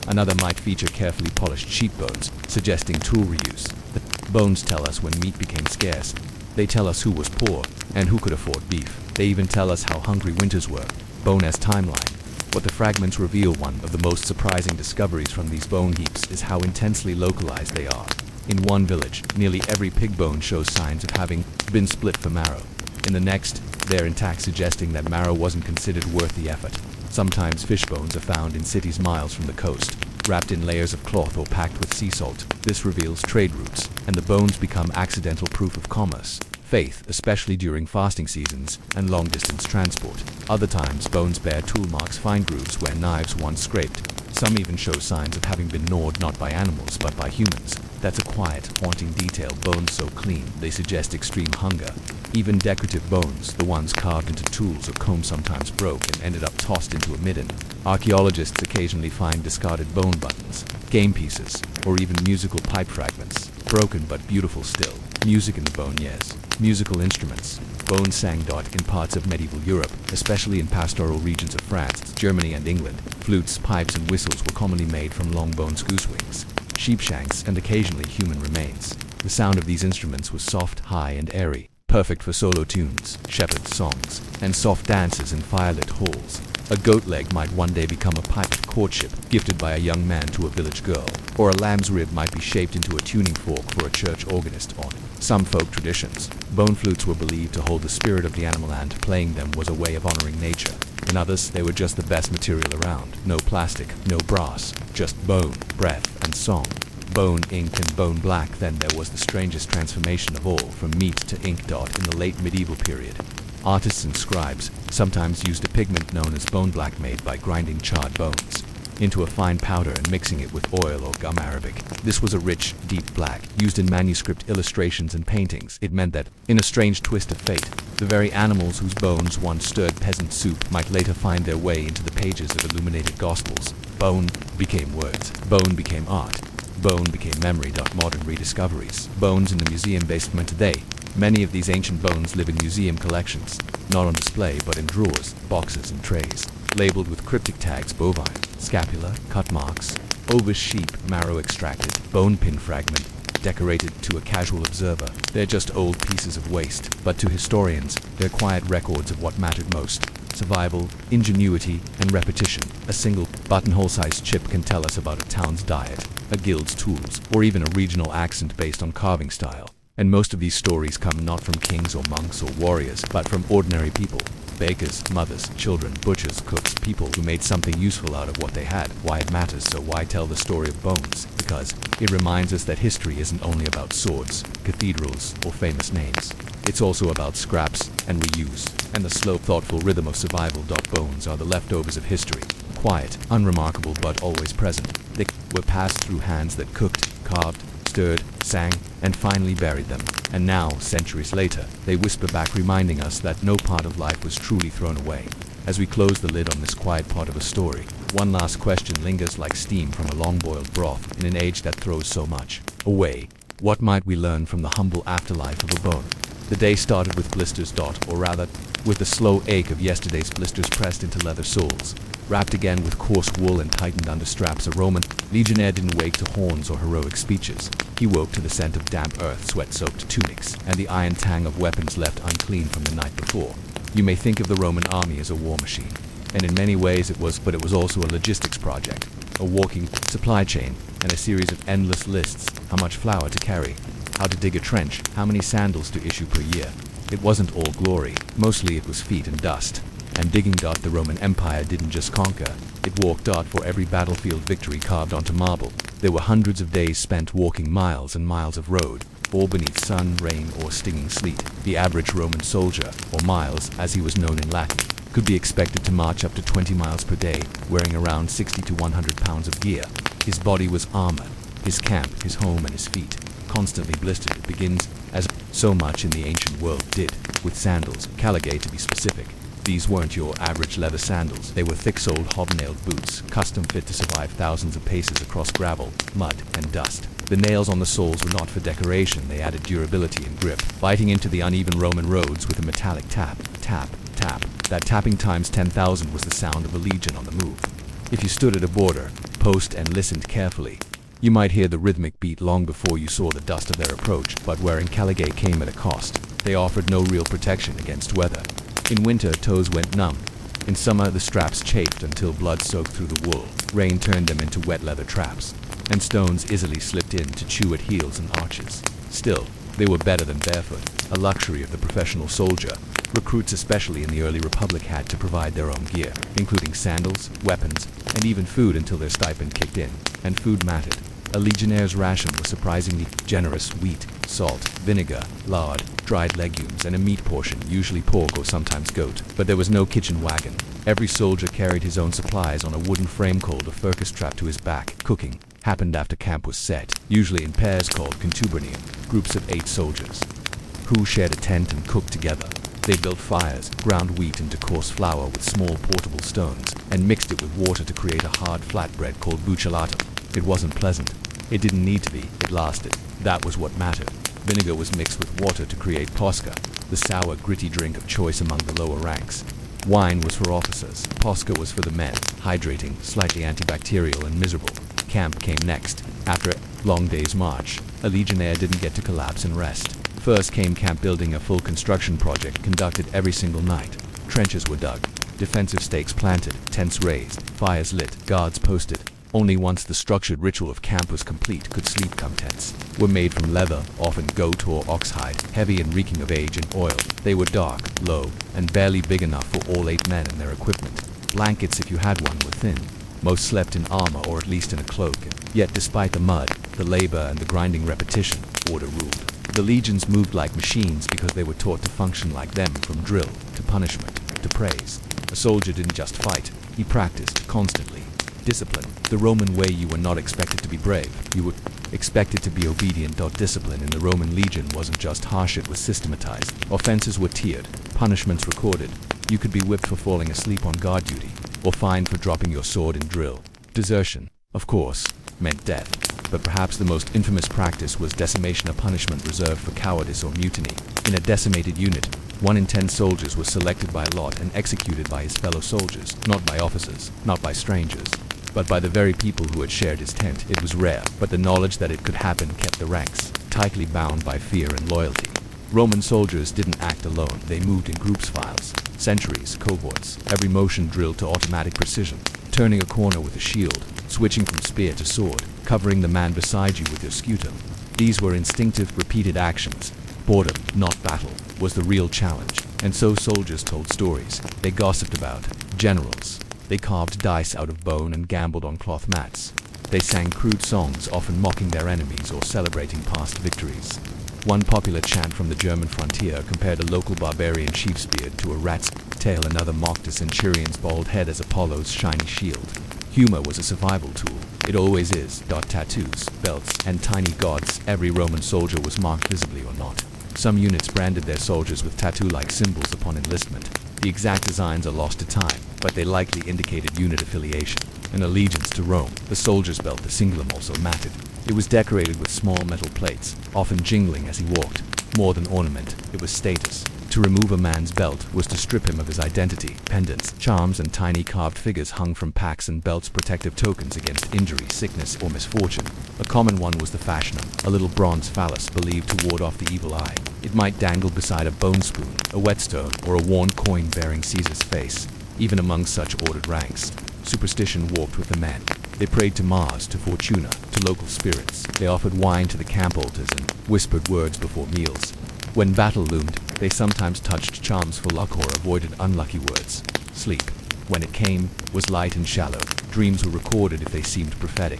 Another might feature carefully polished sheep bones, suggesting tool reuse. The bones tell us when meat became scarce. They tell us who was poor and who could afford beef. They even tell us how hungry winters were. Bone as timeline. What the fragments reveal, one of the most surprising discoveries from these bone heaps, is how intensely localized they are. In one village, nearly every pig bone shows signs of having been split for marrow. In the next, they're intact, suggesting that marrow wasn't considered worth the effort. Sometimes fish bones are found in cities miles from the coast, wrapped in layers of cloth or packed with sea salt. This reveals trade routes, and the bones become accidental proof of commerce. Faith, especially during fasting seasons and long-distance transport. Other times, bones bear tool marks, find grooves where knives once scraped. Some even show signs of having been gnawed not by animals but by humans. That's a quiet, haunting detail. Bones so clean, they suggest extreme hunger. Even decorative bones, the ones carved into tools or combs, sometimes broke and ended up tossed into a midden. Archaeologists occasionally find discarded bone buttons, game pieces, or even musical pipe fragments. Broken but beautiful still. Music in the bone, yes. Musical instruments. Bones sang in parts of medieval Europe, especially in pastoral regions of France, Germany and England. Flutes, pipes and whistles were commonly made from long bones, goose wings, sheep shanks and occasionally human remains. The sound of these instruments was soft, high and airy, perfect for solo tunes, shepherd songs, and soft dances in firelit halls. A goat leg might one day become a pipe of courtship, gifted by a young man to a village girl, or a lamb's rib might be shaped into a tuning fork for a church organist. On some folk traditions, bone flutes were believed to hold the spirit of the animal, and playing them was a way of honoring nature. In others, they were just the best material around. No plastic, no brass, just bone, breath, and song. Bone ink and bone black. Then there was the strangest transformation of all, from meat to ink. In the late medieval period, artists and scribes sometimes used a pigment known as bone black, made by grinding charred bones into a fine powder and mixing it with oil or gum arabic. This was a rich, deep black, used in manuscript illustrations and paintings. It meant that, in a strange twist of fate, the very animals whose bones once stirred peasant soup might later find their way into the pages of illuminated gospels. Bone became words. Bone became art. Bone became memory. Modern rediscoveries. Bones in the museum basement today. Many of these ancient bones live in museum collections, not on display but in drawers, boxes and trays, labeled with cryptic tags: bovine, scapula, cut marks, ovis sheep, marrow extracted, bone pin fragment, decorated. To a casual observer, they're just old pieces of waste, but to historians, they're quiet records of what mattered most: survival, ingenuity, and repetition. A single buttonhole-sized chip can tell us about a town's diet, a guild's tools, or even a regional accent based on carving style. And most of these stories come not from kings or monks or warriors, but from ordinary people. Bakers, mothers, children, butchers, cooks, people who made something useful out of what they had. Why it matters. So why tell the story of bones? Because it reminds us that history isn't only about swords, cathedrals, or famous names. It's also about scraps and reuse, and the slow, thoughtful rhythm of survival. Bones are the leftovers of history. Quiet, unremarkable, but always present. They were passed through hands that cooked, carved, stirred, sang, and finally buried them. And now, centuries later, they whisper back, reminding us that no part of life was truly thrown away. As we close the lid on this quiet part of a story, one last question lingers like steam from a long-boiled broth in an age that throws so much away. What might we learn from the humble afterlife of a bone? The day started with blisters. Or rather, with the slow ache of yesterday's blisters pressed into leather soles. Wrapped again with coarse wool and tightened under straps. A Roman legionnaire didn't wake to horns or heroic speeches. He woke to the scent of damp earth, sweat-soaked tunics, and the iron tang of weapons left unclean from the night before. You may think of the Roman army as a war machine, and in many ways it was, but it was also a logistics project, a walking supply chain, and a series of endless lists: how much flour to carry, how to dig a trench, how many sandals to issue per year. It wasn't all glory. Mostly it was feet and dust. And digging. The Roman Empire didn't just conquer, it walked. For every battlefield victory carved onto marble, there were hundreds of days spent walking miles and miles of road, all beneath sun, rain, or stinging sleet. The average Roman soldier, or miles as he was known in Latin, could be expected to march up to 20 miles per day, wearing around 60 to 100 pounds of gear. His body was armor, his camp, his home, and his feet, constantly blistered. It begins, as so much in the ancient world did, with sandals, caligae to be specific. These weren't your average leather sandals. They were thick-soled, hobnailed boots, custom-fit to survive thousands of paces across gravel, mud, and dust. The nails on the soles were not for decoration. They added durability and grip, biting into the uneven Roman roads with a metallic tap, tap, tap. That tapping times 10,000 was the sound of a legion on the move. If you stood at a border post and listened carefully, you might hear the rhythmic beat long before you saw the dust of their approach. But wearing caligae came at a cost. They offered no real protection against weather. In winter, toes went numb. In summer, the straps chafed until blood soaked through the wool. Rain turned them into wet leather traps. and stones easily slipped in to chew at heels and arches. Still, they were better than barefoot, a luxury of the professional soldier. Recruits, especially in the early Republic, had to provide their own gear, including sandals, weapons, and even food until their stipend kicked in. And food mattered. A legionnaire's ration was surprisingly generous: wheat, salt, vinegar, lard, dried legumes, and a meat portion, usually pork or sometimes goat. But there was no kitchen wagon. Every soldier carried his own supplies on a wooden frame called a furca strapped to his back. Cooking happened after camp was set, usually in pairs called contubernium, groups of 8 soldiers, who shared a tent and cooked together. They built fires, ground wheat into coarse flour with small portable stones, and mixed it with water to create a hard flatbread called buccellatum. It wasn't pleasant. It didn't need to be. It lasted. That was what mattered. Vinegar was mixed with water to create posca, the sour, gritty drink of choice among the lower ranks. Wine was for officers. Posca was for the men, hydrating, slightly antibacterial, and miserable. Camp came next. After a long day's march, a legionnaire didn't get to collapse and rest. First came camp building, a full construction project conducted every single night. Trenches were dug, defensive stakes planted, tents raised, fires lit, guards posted. Only once the structured ritual of camp was complete could sleep come. Tents were made from leather, often goat or ox hide, heavy and reeking of age and oil. They were dark, low, and barely big enough for all 8 men and their equipment. Blankets, if you had one, were thin. Most slept in armor or at least in a cloak. Yet despite the mud, the labor, and the grinding repetition, order ruled. The legions moved like machines because they were taught to function like them, from drill to punishment to praise. A soldier didn't just fight, he practiced constantly. Discipline. The Roman way: you were not expected to be brave, you were expected to be obedient. Discipline in the Roman legion wasn't just harsh, it was systematized. Offenses were tiered, punishments recorded. You could be whipped for falling asleep on guard duty, or fined for dropping your sword in drill. Desertion, of course, meant death. But perhaps the most infamous practice was decimation, a punishment reserved for cowardice or mutiny. In a decimated unit, 1 in 10 soldiers was selected by lot and executed by his fellow soldiers, not by officers, not by strangers, but by the very people who had shared his tent. It was rare, but the knowledge that it could happen kept the ranks tightly bound by fear and loyalty. Roman soldiers didn't act alone. They moved in groups, files, centuries, cohorts, every motion drilled to automatic precision, turning a corner with a shield, switching from spear to sword, covering the man beside you with your scutum. These were instinctive, repeated actions. Boredom, not battle, was the real challenge. And so soldiers told stories. They gossiped about generals. They carved dice out of bone and gambled on cloth mats. They sang crude songs, often mocking their enemies or celebrating past victories. One popular chant from the German frontier compared a local barbarian sheep's beard to a rat's tail. Another mocked a centurion's bald head as Apollo's shiny shield. Humor was a survival tool. It always is. Tattoos, belts, and tiny gods. Every Roman soldier was marked visibly or not. Some units branded their soldiers with tattoo-like symbols upon enlistment. The exact designs are lost to time, but they likely indicated unit affiliation. An allegiance to Rome. The soldier's belt, the cingulum, also mattered. It was decorated with small metal plates, often jingling as he walked. More than ornament, it was status. To remove a man's belt was to strip him of his identity. Pendants, charms, and tiny carved figures hung from packs and belts, protective tokens against injury, sickness, or misfortune. A common one was the fascinum, a little bronze phallus believed to ward off the evil eye. It might dangle beside a bone spoon, a whetstone, or a worn coin bearing Caesar's face. Even among such ordered ranks, superstition walked with the men. They prayed to Mars, to Fortuna, to local spirits. They offered wine to the camp altars and whispered words before meals. When battle loomed, they sometimes touched charms for luck or avoided unlucky words. Sleep, when it came, was light and shallow. Dreams were recorded if they seemed prophetic.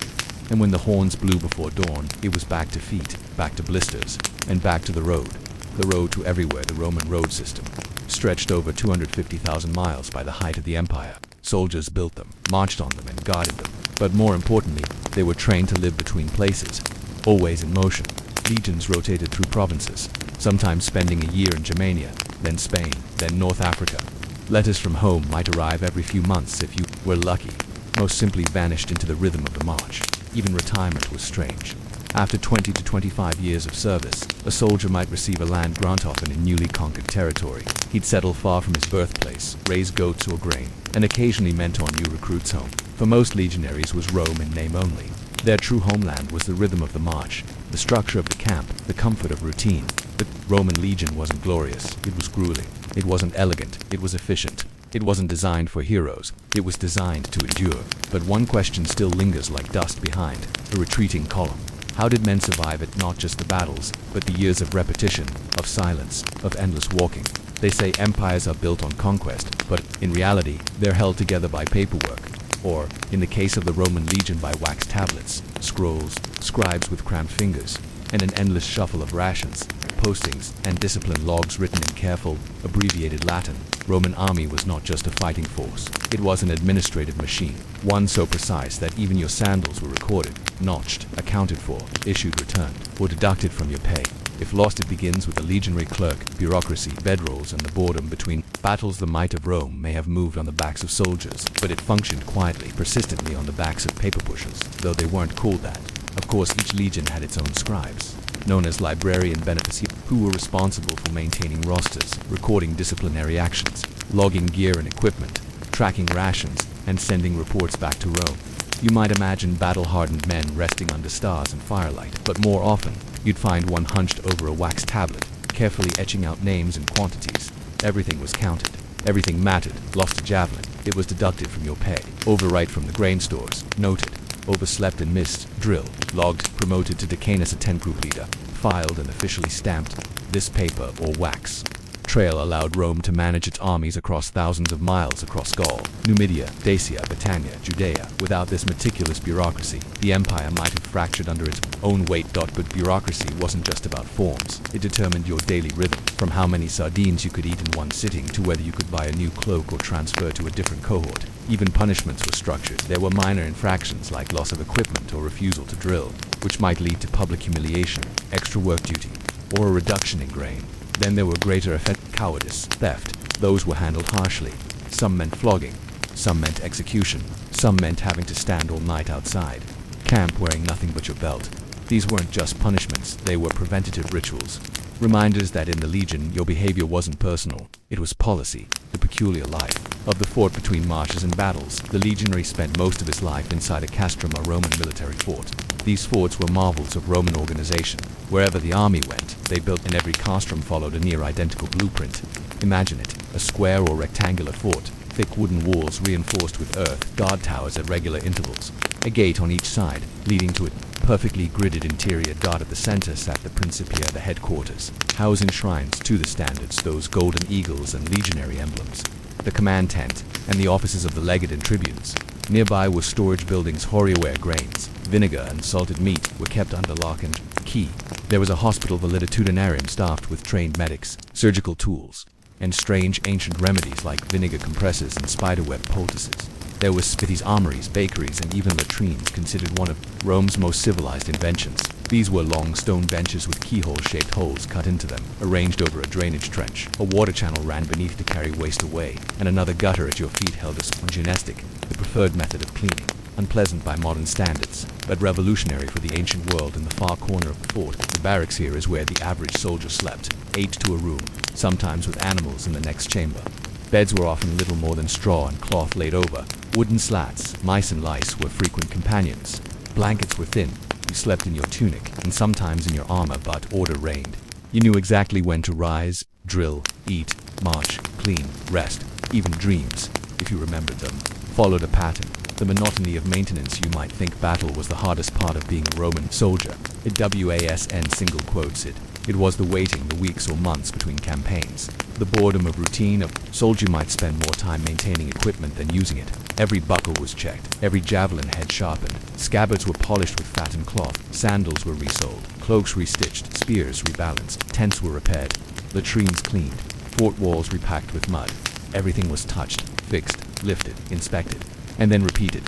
And when the horns blew before dawn, it was back to feet, back to blisters, and back to the road. The road to everywhere. The Roman road system stretched over 250,000 miles by the height of the empire. Soldiers built them, marched on them, and guarded them. But more importantly, they were trained to live between places, always in motion. Legions rotated through provinces, sometimes spending a year in Germania, then Spain, then North Africa. Letters from home might arrive every few months if you were lucky. Most simply vanished into the rhythm of the march. Even retirement was strange. After 20 to 25 years of service, a soldier might receive a land grant, often in newly conquered territory. He'd settle far from his birthplace, raise goats or grain, and occasionally mentor new recruits home. For most legionaries was Rome in name only. Their true homeland was the rhythm of the march, the structure of the camp, the comfort of routine. The Roman legion wasn't glorious, it was grueling. It wasn't elegant, it was efficient. It wasn't designed for heroes, it was designed to endure. But one question still lingers like dust behind a retreating column. How did men survive it? Not just the battles, but the years of repetition, of silence, of endless walking. They say empires are built on conquest, but in reality, they're held together by paperwork. Or, in the case of the Roman legion, by wax tablets, scrolls, scribes with cramped fingers, and an endless shuffle of rations, postings, and discipline logs written in careful, abbreviated Latin. Roman army was not just a fighting force. It was an administrative machine, one so precise that even your sandals were recorded, notched, accounted for, issued, returned, or deducted from your pay. If lost, it begins with the legionary clerk, bureaucracy, bedrolls, and the boredom between battles. The might of Rome may have moved on the backs of soldiers, but it functioned quietly, persistently on the backs of paper pushers, though they weren't called that. Of course, each legion had its own scribes, known as librarian beneficiaries, who were responsible for maintaining rosters, recording disciplinary actions, logging gear and equipment, tracking rations, and sending reports back to Rome. You might imagine battle-hardened men resting under stars and firelight, but more often, you'd find one hunched over a wax tablet, carefully etching out names and quantities. Everything was counted. Everything mattered. Lost a javelin, it was deducted from your pay. Overwrite from the grain stores, noted. Overslept and missed, drill, logged, promoted to Decanus, a 10-group leader, filed and officially stamped. This paper, or wax trail, allowed Rome to manage its armies across thousands of miles across Gaul, Numidia, Dacia, Britannia, Judea. Without this meticulous bureaucracy, the empire might have fractured under its own weight. But bureaucracy wasn't just about forms. It determined your daily rhythm, from how many sardines you could eat in one sitting to whether you could buy a new cloak or transfer to a different cohort. Even punishments were structured. There were minor infractions like loss of equipment or refusal to drill, which might lead to public humiliation, extra work duty, or a reduction in grain. Then there were greater offenses: cowardice, theft. Those were handled harshly. Some meant flogging, some meant execution, some meant having to stand all night outside camp wearing nothing but your belt. These weren't just punishments, they were preventative rituals. Reminders that in the legion, your behavior wasn't personal, it was policy, the peculiar life of the fort between marches and battles. The legionary spent most of his life inside a castrum, a Roman military fort. These forts were marvels of Roman organization. Wherever the army went, they built, and every castrum followed a near-identical blueprint. Imagine it, a square or rectangular fort, thick wooden walls reinforced with earth, guard towers at regular intervals, a gate on each side, leading to a perfectly gridded interior. Guard at the center sat the Principia, the headquarters, housing shrines to the standards, those golden eagles and legionary emblems, the command tent, and the offices of the legate and tribunes. Nearby were storage buildings, where grains, vinegar, and salted meat were kept under lock and key. There was a hospital, valetudinarium, staffed with trained medics, surgical tools, and strange ancient remedies like vinegar compressors and spiderweb poultices. There were smithies, armories, bakeries, and even latrines, considered one of Rome's most civilized inventions. These were long stone benches with keyhole-shaped holes cut into them, arranged over a drainage trench. A water channel ran beneath to carry waste away, and another gutter at your feet held a sponginestic, the preferred method of cleaning. Unpleasant by modern standards, but revolutionary for the ancient world. In the far corner of the fort, the barracks here is where the average soldier slept, 8 to a room, sometimes with animals in the next chamber. Beds were often little more than straw and cloth laid over. Wooden slats, mice and lice were frequent companions. Blankets were thin. You slept in your tunic, and sometimes in your armor, but order reigned. You knew exactly when to rise, drill, eat, march, clean, rest. Even dreams, if you remembered them, followed a pattern. The monotony of maintenance. You might think battle was the hardest part of being a Roman soldier. WASN single quotes it. It was the waiting, the weeks or months between campaigns. The boredom of routine. A soldier might spend more time maintaining equipment than using it. Every buckle was checked, every javelin head sharpened. Scabbards were polished with fat and cloth. Sandals were resoled, cloaks restitched, spears rebalanced, tents were repaired, latrines cleaned, fort walls repacked with mud. Everything was touched, fixed, lifted, inspected, and then repeated.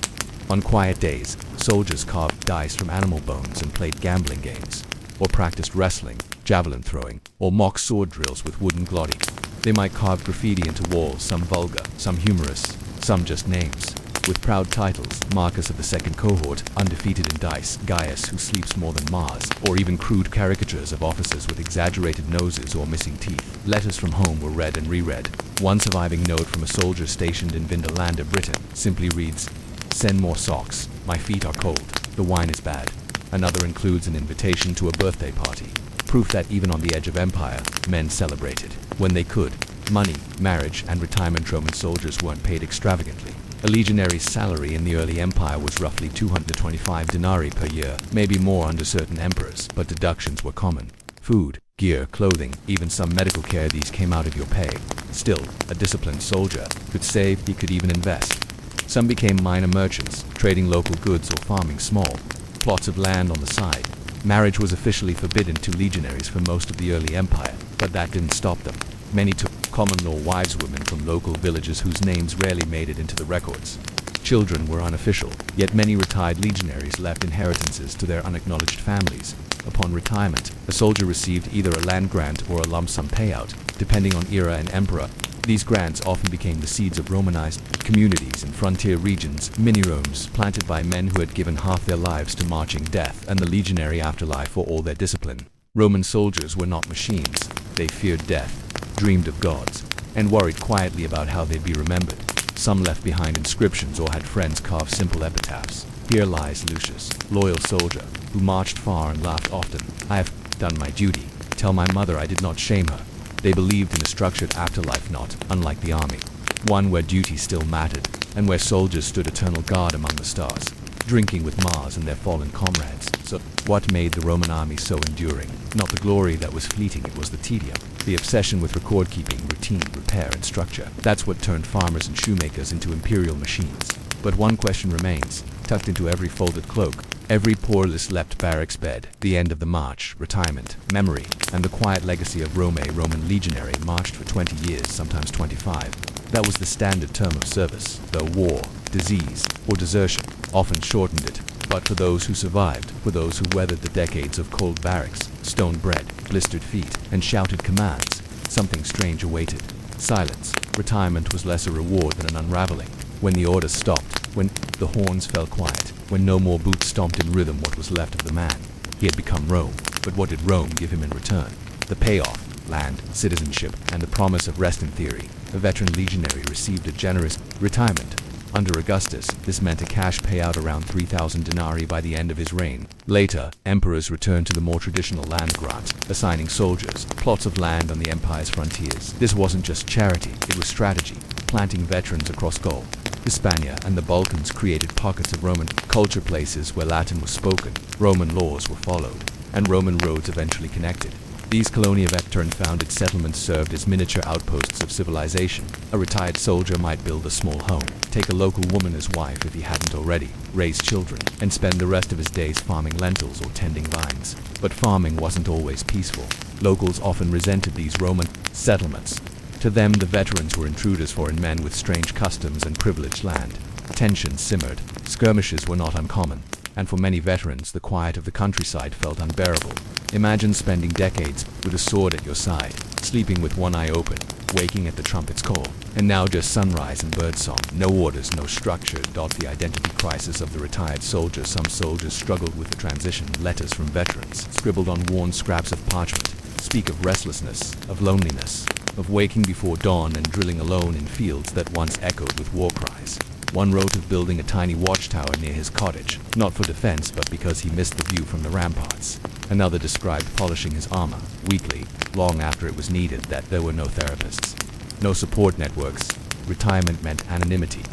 On quiet days, soldiers carved dice from animal bones and played gambling games, or practiced wrestling, javelin throwing, or mock sword drills with wooden glodi. They might carve graffiti into walls, some vulgar, some humorous, some just names, with proud titles: Marcus of the second cohort, undefeated in dice, Gaius who sleeps more than Mars, or even crude caricatures of officers with exaggerated noses or missing teeth. Letters from home were read and reread. One surviving note from a soldier stationed in Vindolanda, Britain, simply reads, "Send more socks, my feet are cold, the wine is bad." Another includes an invitation to a birthday party, proof that even on the edge of empire, men celebrated, when they could, Money, marriage, and retirement. Roman soldiers weren't paid extravagantly. A legionary's salary in the early empire was roughly 225 denarii per year, maybe more under certain emperors, but deductions were common. Food, gear, clothing, even some medical care, these came out of your pay. Still, a disciplined soldier could save, he could even invest. Some became minor merchants, trading local goods or farming small plots of land on the side. Marriage was officially forbidden to legionaries for most of the early empire, but that didn't stop them. Many took common-law wives, women from local villages whose names rarely made it into the records. Children were unofficial, yet many retired legionaries left inheritances to their unacknowledged families. Upon retirement, a soldier received either a land grant or a lump sum payout, depending on era and emperor. These grants often became the seeds of Romanized communities in frontier regions, mini-Romes planted by men who had given half their lives to marching, death, and the legionary afterlife for all their discipline. Roman soldiers were not machines. They feared death, dreamed of gods, and worried quietly about how they'd be remembered. Some left behind inscriptions or had friends carve simple epitaphs. Here lies Lucius, loyal soldier, who marched far and laughed often. I have done my duty. Tell my mother I did not shame her. They believed in a structured afterlife, not unlike the army. One where duty still mattered, and where soldiers stood eternal guard among the stars, drinking with Mars and their fallen comrades. So, what made the Roman army so enduring? Not the glory that was fleeting, it was the tedium. The obsession with record-keeping, routine, repair, and structure. That's what turned farmers and shoemakers into imperial machines. But one question remains, tucked into every folded cloak, every poreless leapt barracks bed, the end of the march, retirement, memory, and the quiet legacy of Rome. A Roman legionary marched for 20 years, sometimes 25. That was the standard term of service, though war, disease, or desertion often shortened it. But for those who survived, for those who weathered the decades of cold barracks, stone bread, blistered feet, and shouted commands, something strange awaited. Silence. Retirement was less a reward than an unraveling. When the orders stopped, when the horns fell quiet, when no more boots stomped in rhythm what was left of the man. He had become Rome, but what did Rome give him in return? The payoff, land, citizenship, and the promise of rest. In theory, a veteran legionary received a generous retirement. Under Augustus, this meant a cash payout around 3,000 denarii by the end of his reign. Later, emperors returned to the more traditional land grant, assigning soldiers plots of land on the empire's frontiers. This wasn't just charity, it was strategy, planting veterans across Gaul, Hispania, and the Balkans created pockets of Roman culture, places where Latin was spoken, Roman laws were followed, and Roman roads eventually connected. These colonia veteran-founded settlements served as miniature outposts of civilization. A retired soldier might build a small home, take a local woman as wife if he hadn't already, raise children, and spend the rest of his days farming lentils or tending vines. But farming wasn't always peaceful. Locals often resented these Roman settlements. To them, the veterans were intruders, foreign men with strange customs and privileged land. Tensions simmered. Skirmishes were not uncommon, and for many veterans, the quiet of the countryside felt unbearable. Imagine spending decades with a sword at your side, sleeping with one eye open, waking at the trumpet's call, and now just sunrise and birdsong. No orders, no structure. The identity crisis of the retired soldier. Some soldiers struggled with the transition. Letters from veterans, scribbled on worn scraps of parchment, speak of restlessness, of loneliness, of waking before dawn and drilling alone in fields that once echoed with war cries. One wrote of building a tiny watchtower near his cottage, not for defense but because he missed the view from the ramparts. Another described polishing his armor, weekly, long after it was needed. That there were no therapists, no support networks. Retirement meant anonymity.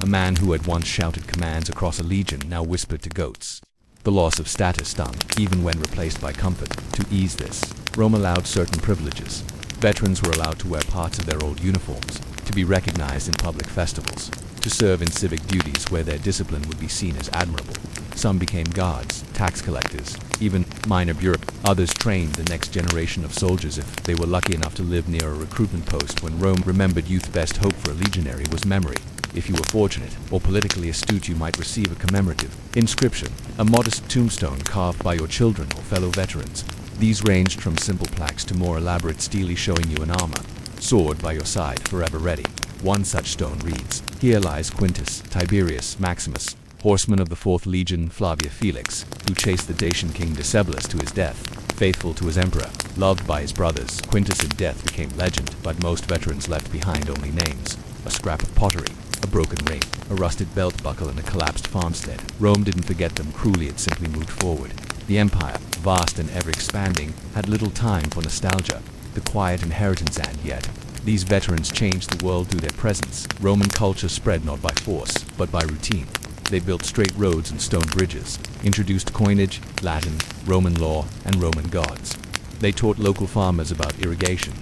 A man who had once shouted commands across a legion now whispered to goats. The loss of status stung, even when replaced by comfort. To ease this, Rome allowed certain privileges. Veterans were allowed to wear parts of their old uniforms, to be recognized in public festivals, to serve in civic duties where their discipline would be seen as admirable. Some became guards, tax collectors, even minor bureaucrats. Others trained the next generation of soldiers if they were lucky enough to live near a recruitment post. When Rome remembered youth, best hope for a legionary was memory. If you were fortunate or politically astute, you might receive a commemorative inscription, a modest tombstone carved by your children or fellow veterans. These ranged from simple plaques to more elaborate stelae showing you an armor, sword by your side, forever ready. One such stone reads, "Here lies Quintus Tiberius Maximus, horseman of the 4th Legion, Flavia Felix, who chased the Dacian king Decebalus to his death, faithful to his emperor, loved by his brothers." Quintus in death became legend, but most veterans left behind only names, a scrap of pottery, a broken ring, a rusted belt buckle, and a collapsed farmstead. Rome didn't forget them cruelly, it simply moved forward. The empire, vast and ever-expanding, had little time for nostalgia, the quiet inheritance, and yet, These veterans changed the world through their presence. Roman culture spread not by force, but by routine. They built straight roads and stone bridges, introduced coinage, Latin, Roman law, and Roman gods. They taught local farmers about irrigation.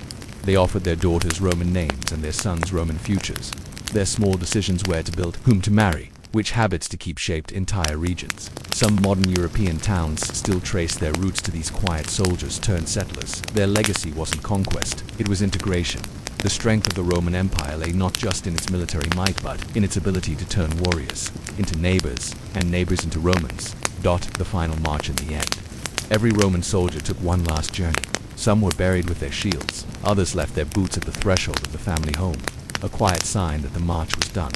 They offered their daughters Roman names and their sons Roman futures. Their small decisions where to build, whom to marry, which habits to keep shaped entire regions. Some modern European towns still trace their roots to these quiet soldiers turned settlers. Their legacy wasn't conquest, it was integration. The strength of the Roman Empire lay not just in its military might but in its ability to turn warriors into neighbors and neighbors into Romans. The final march in the end. Every Roman soldier took one last journey. Some were buried with their shields, others left their boots at the threshold of the family home, a quiet sign that the march was done.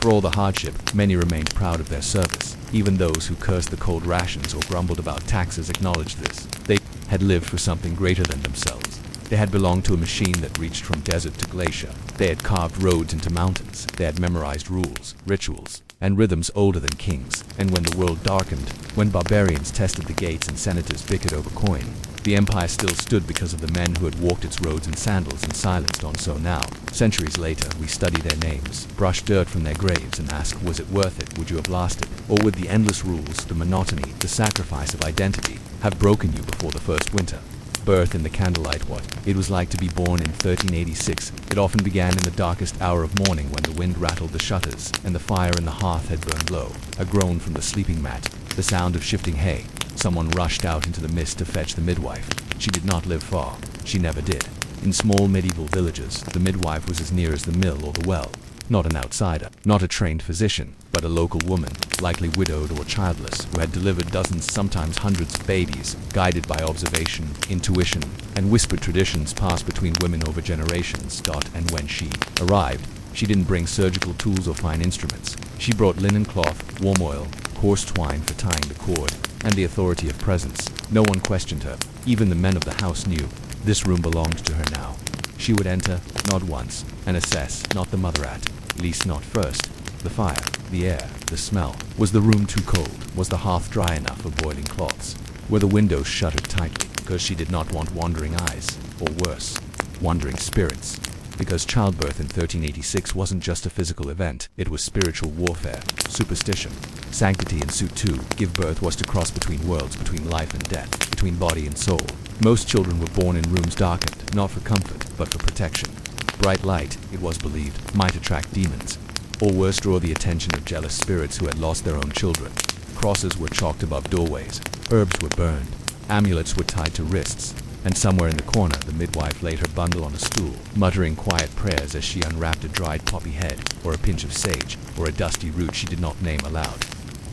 For all the hardship, many remained proud of their service. Even those who cursed the cold rations or grumbled about taxes acknowledged this. They had lived for something greater than themselves. They had belonged to a machine that reached from desert to glacier. They had carved roads into mountains. They had memorized rules, rituals, and rhythms older than kings. And when the world darkened, when barbarians tested the gates and senators bickered over coin, the empire still stood because of the men who had walked its roads in sandals and silenced on. So now, centuries later, we study their names, brush dirt from their graves and ask, was it worth it? Would you have lasted? Or would the endless rules, the monotony, the sacrifice of identity have broken you before the first winter? Birth in the candlelight. What it was like to be born in 1386. It often began in the darkest hour of morning when the wind rattled the shutters and the fire in the hearth had burned low. A groan from the sleeping mat, the sound of shifting hay. Someone rushed out into the mist to fetch the midwife. She did not live far. She never did. In small medieval villages, the midwife was as near as the mill or the well. Not an outsider, not a trained physician, but a local woman, likely widowed or childless, who had delivered dozens, sometimes hundreds of babies, guided by observation, intuition, and whispered traditions passed between women over generations. And when she arrived, she didn't bring surgical tools or fine instruments. She brought linen cloth, warm oil, coarse twine for tying the cord, and the authority of presence. No one questioned her. Even the men of the house knew this room belonged to her now. She would enter, not once, and assess, not the mother at least not first. The fire, the air, the smell. Was the room too cold? Was the hearth dry enough for boiling cloths? Were the windows shuttered tightly? Because she did not want wandering eyes, or worse, wandering spirits. Because childbirth in 1386 wasn't just a physical event, it was spiritual warfare, superstition, sanctity in suit too. Give birth was to cross between worlds, between life and death, between body and soul. Most children were born in rooms darkened, not for comfort, but for protection. Bright light, it was believed, might attract demons, or worse, draw the attention of jealous spirits who had lost their own children. Crosses were chalked above doorways, herbs were burned, amulets were tied to wrists, and somewhere in the corner the midwife laid her bundle on a stool, muttering quiet prayers as she unwrapped a dried poppy head, or a pinch of sage, or a dusty root she did not name aloud.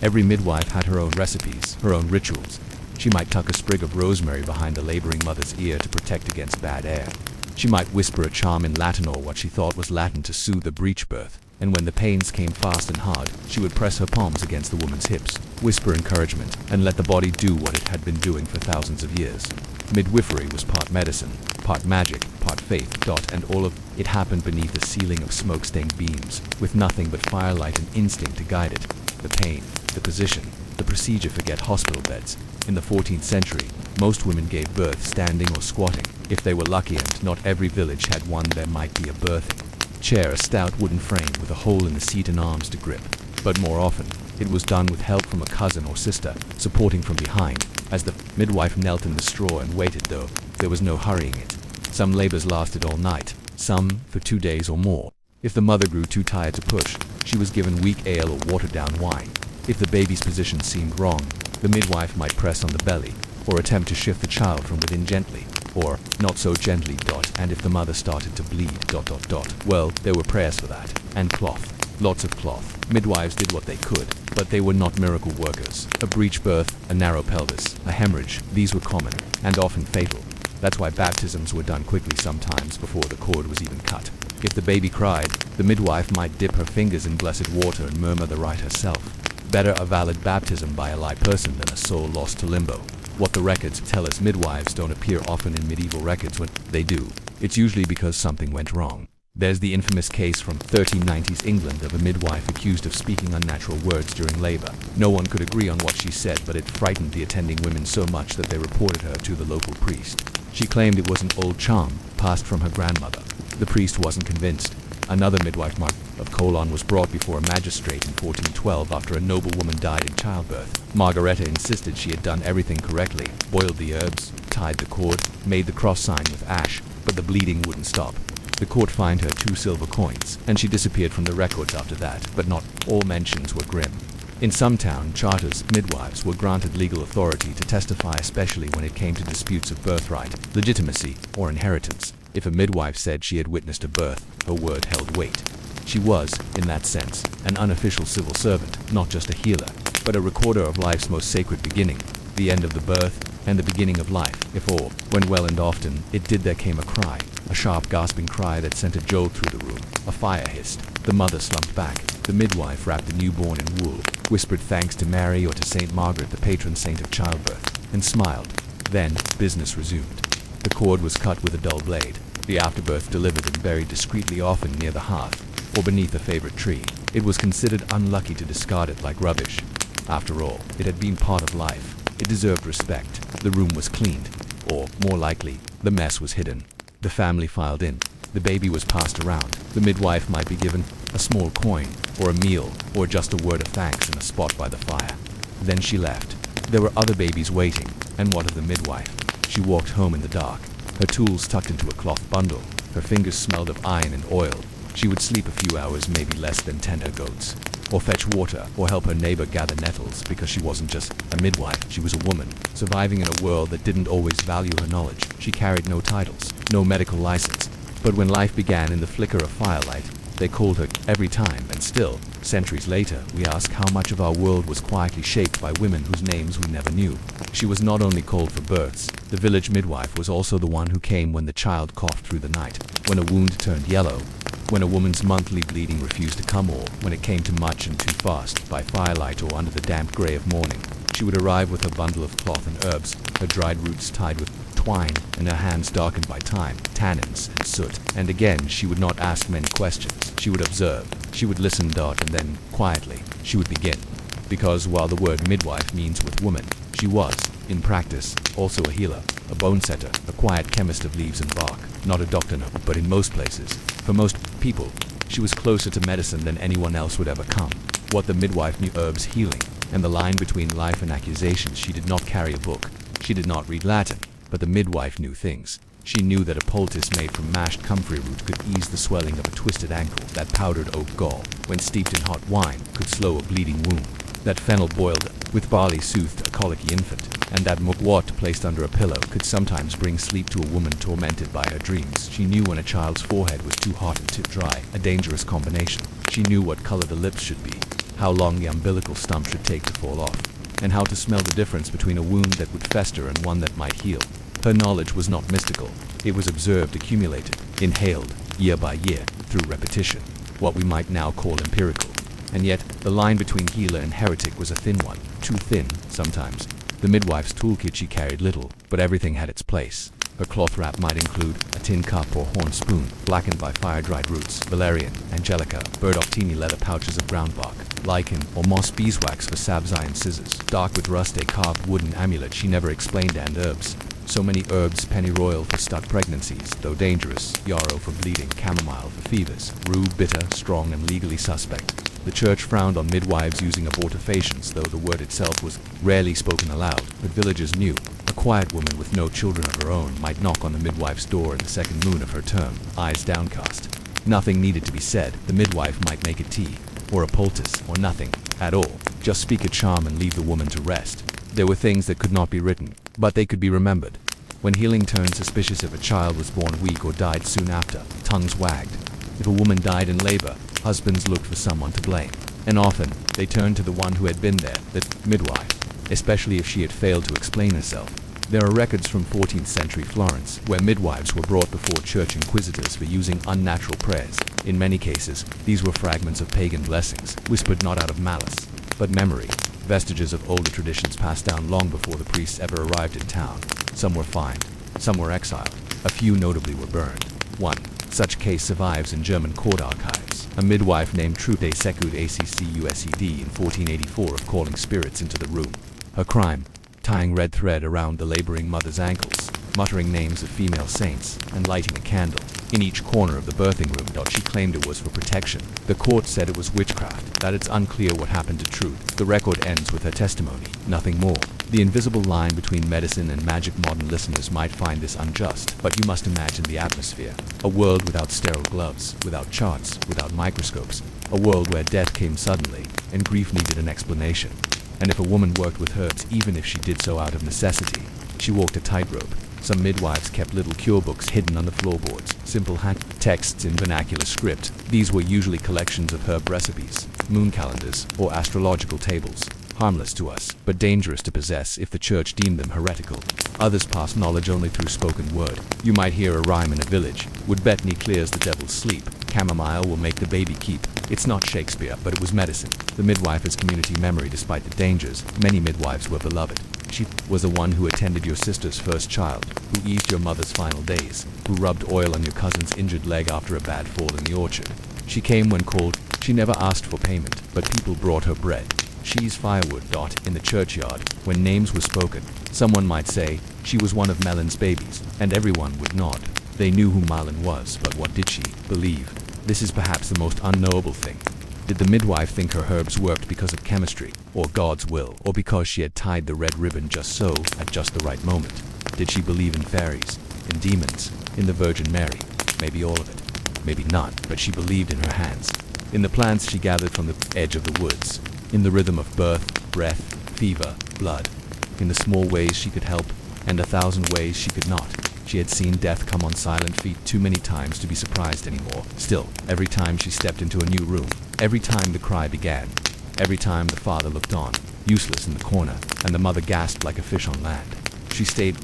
Every midwife had her own recipes, her own rituals. She might tuck a sprig of rosemary behind the laboring mother's ear to protect against bad air. She might whisper a charm in Latin or what she thought was Latin to soothe the breech birth, and when the pains came fast and hard, she would press her palms against the woman's hips, whisper encouragement, and let the body do what it had been doing for thousands of years. Midwifery was part medicine, part magic, part faith. And all of it happened beneath a ceiling of smoke-stained beams, with nothing but firelight and instinct to guide it. The pain, the position, the procedure. Forget hospital beds. In the 14th century, most women gave birth standing or squatting. If they were lucky, and not every village had one, there might be a birthing chair, a stout wooden frame with a hole in the seat and arms to grip. But more often, it was done with help from a cousin or sister, supporting from behind, as the midwife knelt in the straw and waited, though there was no hurrying it. Some labors lasted all night, some for 2 days or more. If the mother grew too tired to push, she was given weak ale or watered-down wine. If the baby's position seemed wrong, the midwife might press on the belly, or attempt to shift the child from within gently, or not so gently. And if the mother started to bleed, well, there were prayers for that. And cloth. Lots of cloth. Midwives did what they could, but they were not miracle workers. A breech birth, a narrow pelvis, a hemorrhage, these were common, and often fatal. That's why baptisms were done quickly, sometimes before the cord was even cut. If the baby cried, the midwife might dip her fingers in blessed water and murmur the rite herself. Better a valid baptism by a live person than a soul lost to limbo. What the records tell us: midwives don't appear often in medieval records. When they do, it's usually because something went wrong. There's the infamous case from 1390s England of a midwife accused of speaking unnatural words during labor. No one could agree on what she said, but it frightened the attending women so much that they reported her to the local priest. She claimed it was an old charm, passed from her grandmother. The priest wasn't convinced. Another midwife, Mark of Colon, was brought before a magistrate in 1412 after a noblewoman died in childbirth. Margareta insisted she had done everything correctly, boiled the herbs, tied the cord, made the cross sign with ash, but the bleeding wouldn't stop. The court fined her 2 silver coins, and she disappeared from the records after that, but not all mentions were grim. In some town charters, midwives were granted legal authority to testify, especially when it came to disputes of birthright, legitimacy, or inheritance. If a midwife said she had witnessed a birth, her word held weight. She was, in that sense, an unofficial civil servant, not just a healer, but a recorder of life's most sacred beginning, the end of the birth, and the beginning of life. If all went well, and often it did, there came a cry, a sharp gasping cry that sent a jolt through the room. A fire hissed. The mother slumped back. The midwife wrapped the newborn in wool, whispered thanks to Mary or to Saint Margaret, the patron saint of childbirth, and smiled. Then business resumed. The cord was cut with a dull blade, the afterbirth delivered and buried discreetly, often near the hearth or beneath a favorite tree. It was considered unlucky to discard it like rubbish. After all, it had been part of life. It deserved respect. The room was cleaned, or, more likely, the mess was hidden. The family filed in. The baby was passed around. The midwife might be given a small coin, or a meal, or just a word of thanks in a spot by the fire. Then she left. There were other babies waiting, and what of the midwife? She walked home in the dark, her tools tucked into a cloth bundle. Her fingers smelled of iron and oil. She would sleep a few hours, maybe less, than tend her goats, or fetch water, or help her neighbor gather nettles, because she wasn't just a midwife, she was a woman, surviving in a world that didn't always value her knowledge. She carried no titles, no medical license, but when life began in the flicker of firelight, they called her every time, and still, centuries later, we ask how much of our world was quietly shaped by women whose names we never knew. She was not only called for births, the village midwife was also the one who came when the child coughed through the night, when a wound turned yellow, when a woman's monthly bleeding refused to come, or when it came too much and too fast, by firelight or under the damp gray of morning. She would arrive with her bundle of cloth and herbs, her dried roots tied with twine, and her hands darkened by time, tannins, and soot. And again, she would not ask many questions. She would observe. She would listen, and then, quietly, she would begin. Because while the word midwife means with woman, she was, in practice, also a healer, a bone setter, a quiet chemist of leaves and bark. Not a doctor, no, but in most places, for most people, she was closer to medicine than anyone else would ever come. What the midwife knew: herbs, healing, and the line between life and accusations. She did not carry a book. She did not read Latin, but the midwife knew things. She knew that a poultice made from mashed comfrey root could ease the swelling of a twisted ankle, that powdered oak gall, when steeped in hot wine, could slow a bleeding wound, that fennel boiled with barley soothed a colicky infant, and that mugwort placed under a pillow could sometimes bring sleep to a woman tormented by her dreams. She knew when a child's forehead was too hot and too dry, a dangerous combination. She knew what color the lips should be, how long the umbilical stump should take to fall off, and how to smell the difference between a wound that would fester and one that might heal. Her knowledge was not mystical. It was observed, accumulated, inhaled, year by year, through repetition, what we might now call empirical. And yet, the line between healer and heretic was a thin one, too thin, sometimes. The midwife's toolkit, she carried little, but everything had its place. Her cloth wrap might include a tin cup or horn spoon, blackened by fire-dried roots, valerian, angelica, burdock-teeny leather pouches of ground bark, lichen or moss beeswax for sabzi and scissors, dark with rust, a carved wooden amulet she never explained, and herbs. So many herbs: pennyroyal for stuck pregnancies, though dangerous, yarrow for bleeding, chamomile for fevers, rue bitter, strong and legally suspect. The church frowned on midwives using abortifacients, though the word itself was rarely spoken aloud, but villagers knew. A quiet woman with no children of her own might knock on the midwife's door in the second moon of her term, eyes downcast. Nothing needed to be said. The midwife might make a tea, or a poultice, or nothing at all. Just speak a charm and leave the woman to rest. There were things that could not be written, but they could be remembered. When healing turned suspicious if a child was born weak or died soon after, tongues wagged. If a woman died in labor, husbands looked for someone to blame. And often, they turned to the one who had been there, the midwife, especially if she had failed to explain herself. There are records from 14th century Florence, where midwives were brought before church inquisitors for using unnatural prayers. In many cases, these were fragments of pagan blessings, whispered not out of malice, but memory, vestiges of older traditions passed down long before the priests ever arrived in town. Some were fined, some were exiled, a few notably were burned. One such case survives in German court archives. A midwife named Trude Sekud Accused in 1484 of calling spirits into the room. Her crime: tying red thread around the laboring mother's ankles. muttering names of female saints, and lighting a candle in each corner of the birthing room. She claimed it was for protection. The court said it was witchcraft, that it's unclear what happened to truth. The record ends with her testimony, nothing more. The invisible line between medicine and magic. Modern listeners might find this unjust, but you must imagine the atmosphere. A world without sterile gloves, without charts, without microscopes. A world where death came suddenly, and grief needed an explanation. And if a woman worked with herbs, even if she did so out of necessity, she walked a tightrope. Some midwives kept little cure books hidden under floorboards, simple hand texts in vernacular script. These were usually collections of herb recipes, moon calendars, or astrological tables. Harmless to us, but dangerous to possess if the church deemed them heretical. Others passed knowledge only through spoken word. You might hear a rhyme in a village. Wood Bethany clears the devil's sleep. Chamomile will make the baby keep. It's not Shakespeare, but it was medicine. The midwife is community memory despite the dangers. Many midwives were beloved. She was the one who attended your sister's first child, who eased your mother's final days, who rubbed oil on your cousin's injured leg after a bad fall in the orchard. She came when called. She never asked for payment, but people brought her bread. She's firewood. In the churchyard, when names were spoken, someone might say, she was one of Melon's babies, and everyone would nod. They knew who Malin was, but what did she believe? This is perhaps the most unknowable thing. Did the midwife think her herbs worked because of chemistry, or God's will, or because she had tied the red ribbon just so, at just the right moment? Did she believe in fairies, in demons, in the Virgin Mary? Maybe all of it. Maybe not, but she believed in her hands. In the plants she gathered from the edge of the woods. In the rhythm of birth, breath, fever, blood. In the small ways she could help, and 1,000 ways she could not. She had seen death come on silent feet too many times to be surprised anymore. Still, every time she stepped into a new room, every time the cry began, every time the father looked on, useless in the corner, and the mother gasped like a fish on land, she stayed,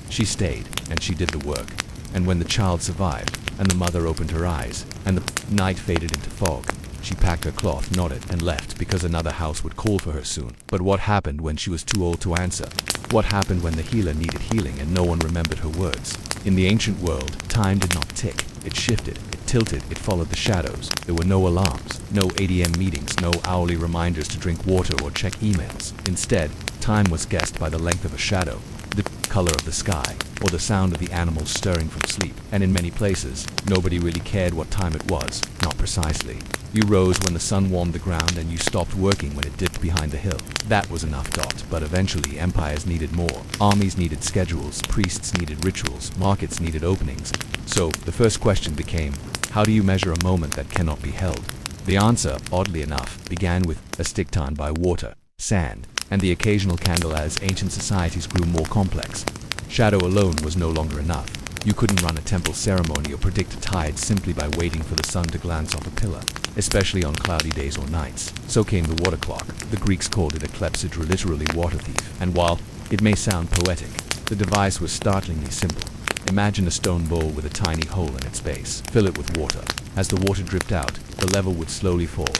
and she did the work. And when the child survived, and the mother opened her eyes, and the night faded into fog, she packed her cloth, nodded, and left because another house would call for her soon. But what happened when she was too old to answer? What happened when the healer needed healing and no one remembered her words? In the ancient world, time did not tick. It shifted, it tilted, it followed the shadows. There were no alarms, no ADM meetings, no hourly reminders to drink water or check emails. Instead, time was guessed by the length of a shadow, the color of the sky, or the sound of the animals stirring from sleep. And in many places, nobody really cared what time it was, not precisely. You rose when the sun warmed the ground and you stopped working when it dipped behind the hill. That was enough. But eventually empires needed more. Armies needed schedules, priests needed rituals, markets needed openings. So the first question became, how do you measure a moment that cannot be held? The answer, oddly enough, began with a stickton by water, sand, and the occasional candle as ancient societies grew more complex. Shadow alone was no longer enough. You couldn't run a temple ceremony or predict a tide simply by waiting for the sun to glance off a pillar, especially on cloudy days or nights. So came the water clock. The Greeks called it a klepsydra, literally water thief. And while it may sound poetic, the device was startlingly simple. Imagine a stone bowl with a tiny hole in its base. Fill it with water. As the water dripped out, the level would slowly fall.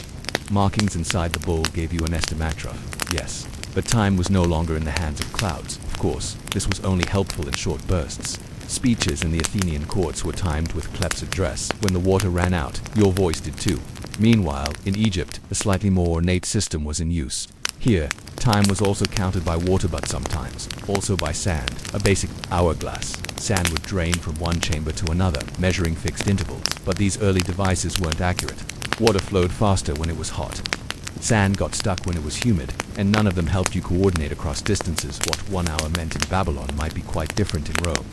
Markings inside the bowl gave you an estimator. Yes, but time was no longer in the hands of clouds. Of course, this was only helpful in short bursts. Speeches in the Athenian courts were timed with klepsydras. When the water ran out, your voice did too. Meanwhile, in Egypt, a slightly more ornate system was in use. Here, time was also counted by water, but sometimes also by sand, a basic hourglass. Sand would drain from one chamber to another, measuring fixed intervals, but these early devices weren't accurate. Water flowed faster when it was hot. Sand got stuck when it was humid, and none of them helped you coordinate across distances. What 1 hour meant in Babylon might be quite different in Rome.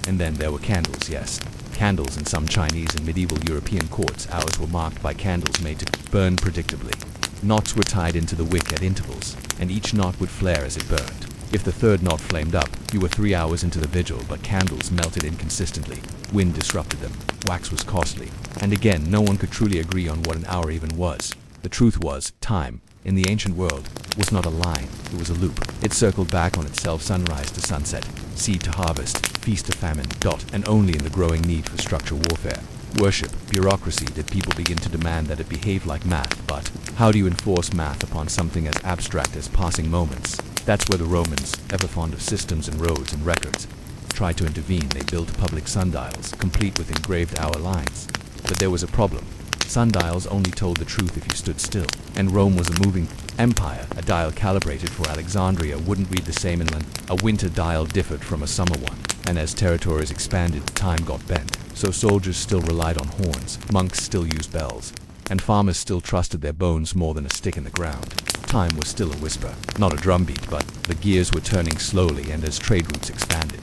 And then there were candles, yes. Candles in some Chinese and medieval European courts. Hours were marked by candles made to burn predictably. Knots were tied into the wick at intervals, and each knot would flare as it burned. If the third knot flamed up, you were 3 hours into the vigil, but candles melted inconsistently. Wind disrupted them. Wax was costly. And again, no one could truly agree on what an hour even was. The truth was, time, in the ancient world, was not a line, it was a loop. It circled back on itself, sunrise to sunset, seed to harvest, feast to famine, and only in the growing need for structural warfare, worship, bureaucracy did people begin to demand that it behave like math. But how do you enforce math upon something as abstract as passing moments? That's where the Romans, ever fond of systems and roads and records, tried to intervene. They built public sundials, complete with engraved hour lines. But there was a problem. Sundials only told the truth if you stood still, and Rome was a moving empire. A dial calibrated for Alexandria wouldn't read the same inland. A winter dial differed from a summer one. and as territories expanded, time got bent. So soldiers still relied on horns, monks still used bells, and farmers still trusted their bones more than a stick in the ground. Time was still a whisper, not a drumbeat, but the gears were turning slowly, and as trade routes expanded,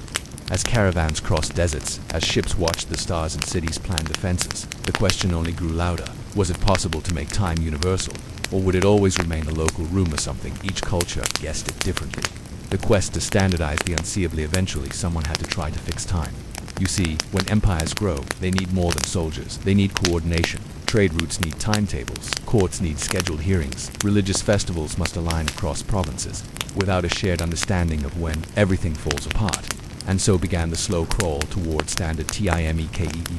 as caravans crossed deserts, as ships watched the stars and cities plan defenses, the question only grew louder. Was it possible to make time universal? Or would it always remain a local rumor, something each culture guessed it differently? The quest to standardize the unseeably, eventually someone had to try to fix time. You see, when empires grow, they need more than soldiers. They need coordination. Trade routes need timetables. Courts need scheduled hearings. Religious festivals must align across provinces. Without a shared understanding of when, everything falls apart. And so began the slow crawl toward standard timekeeping.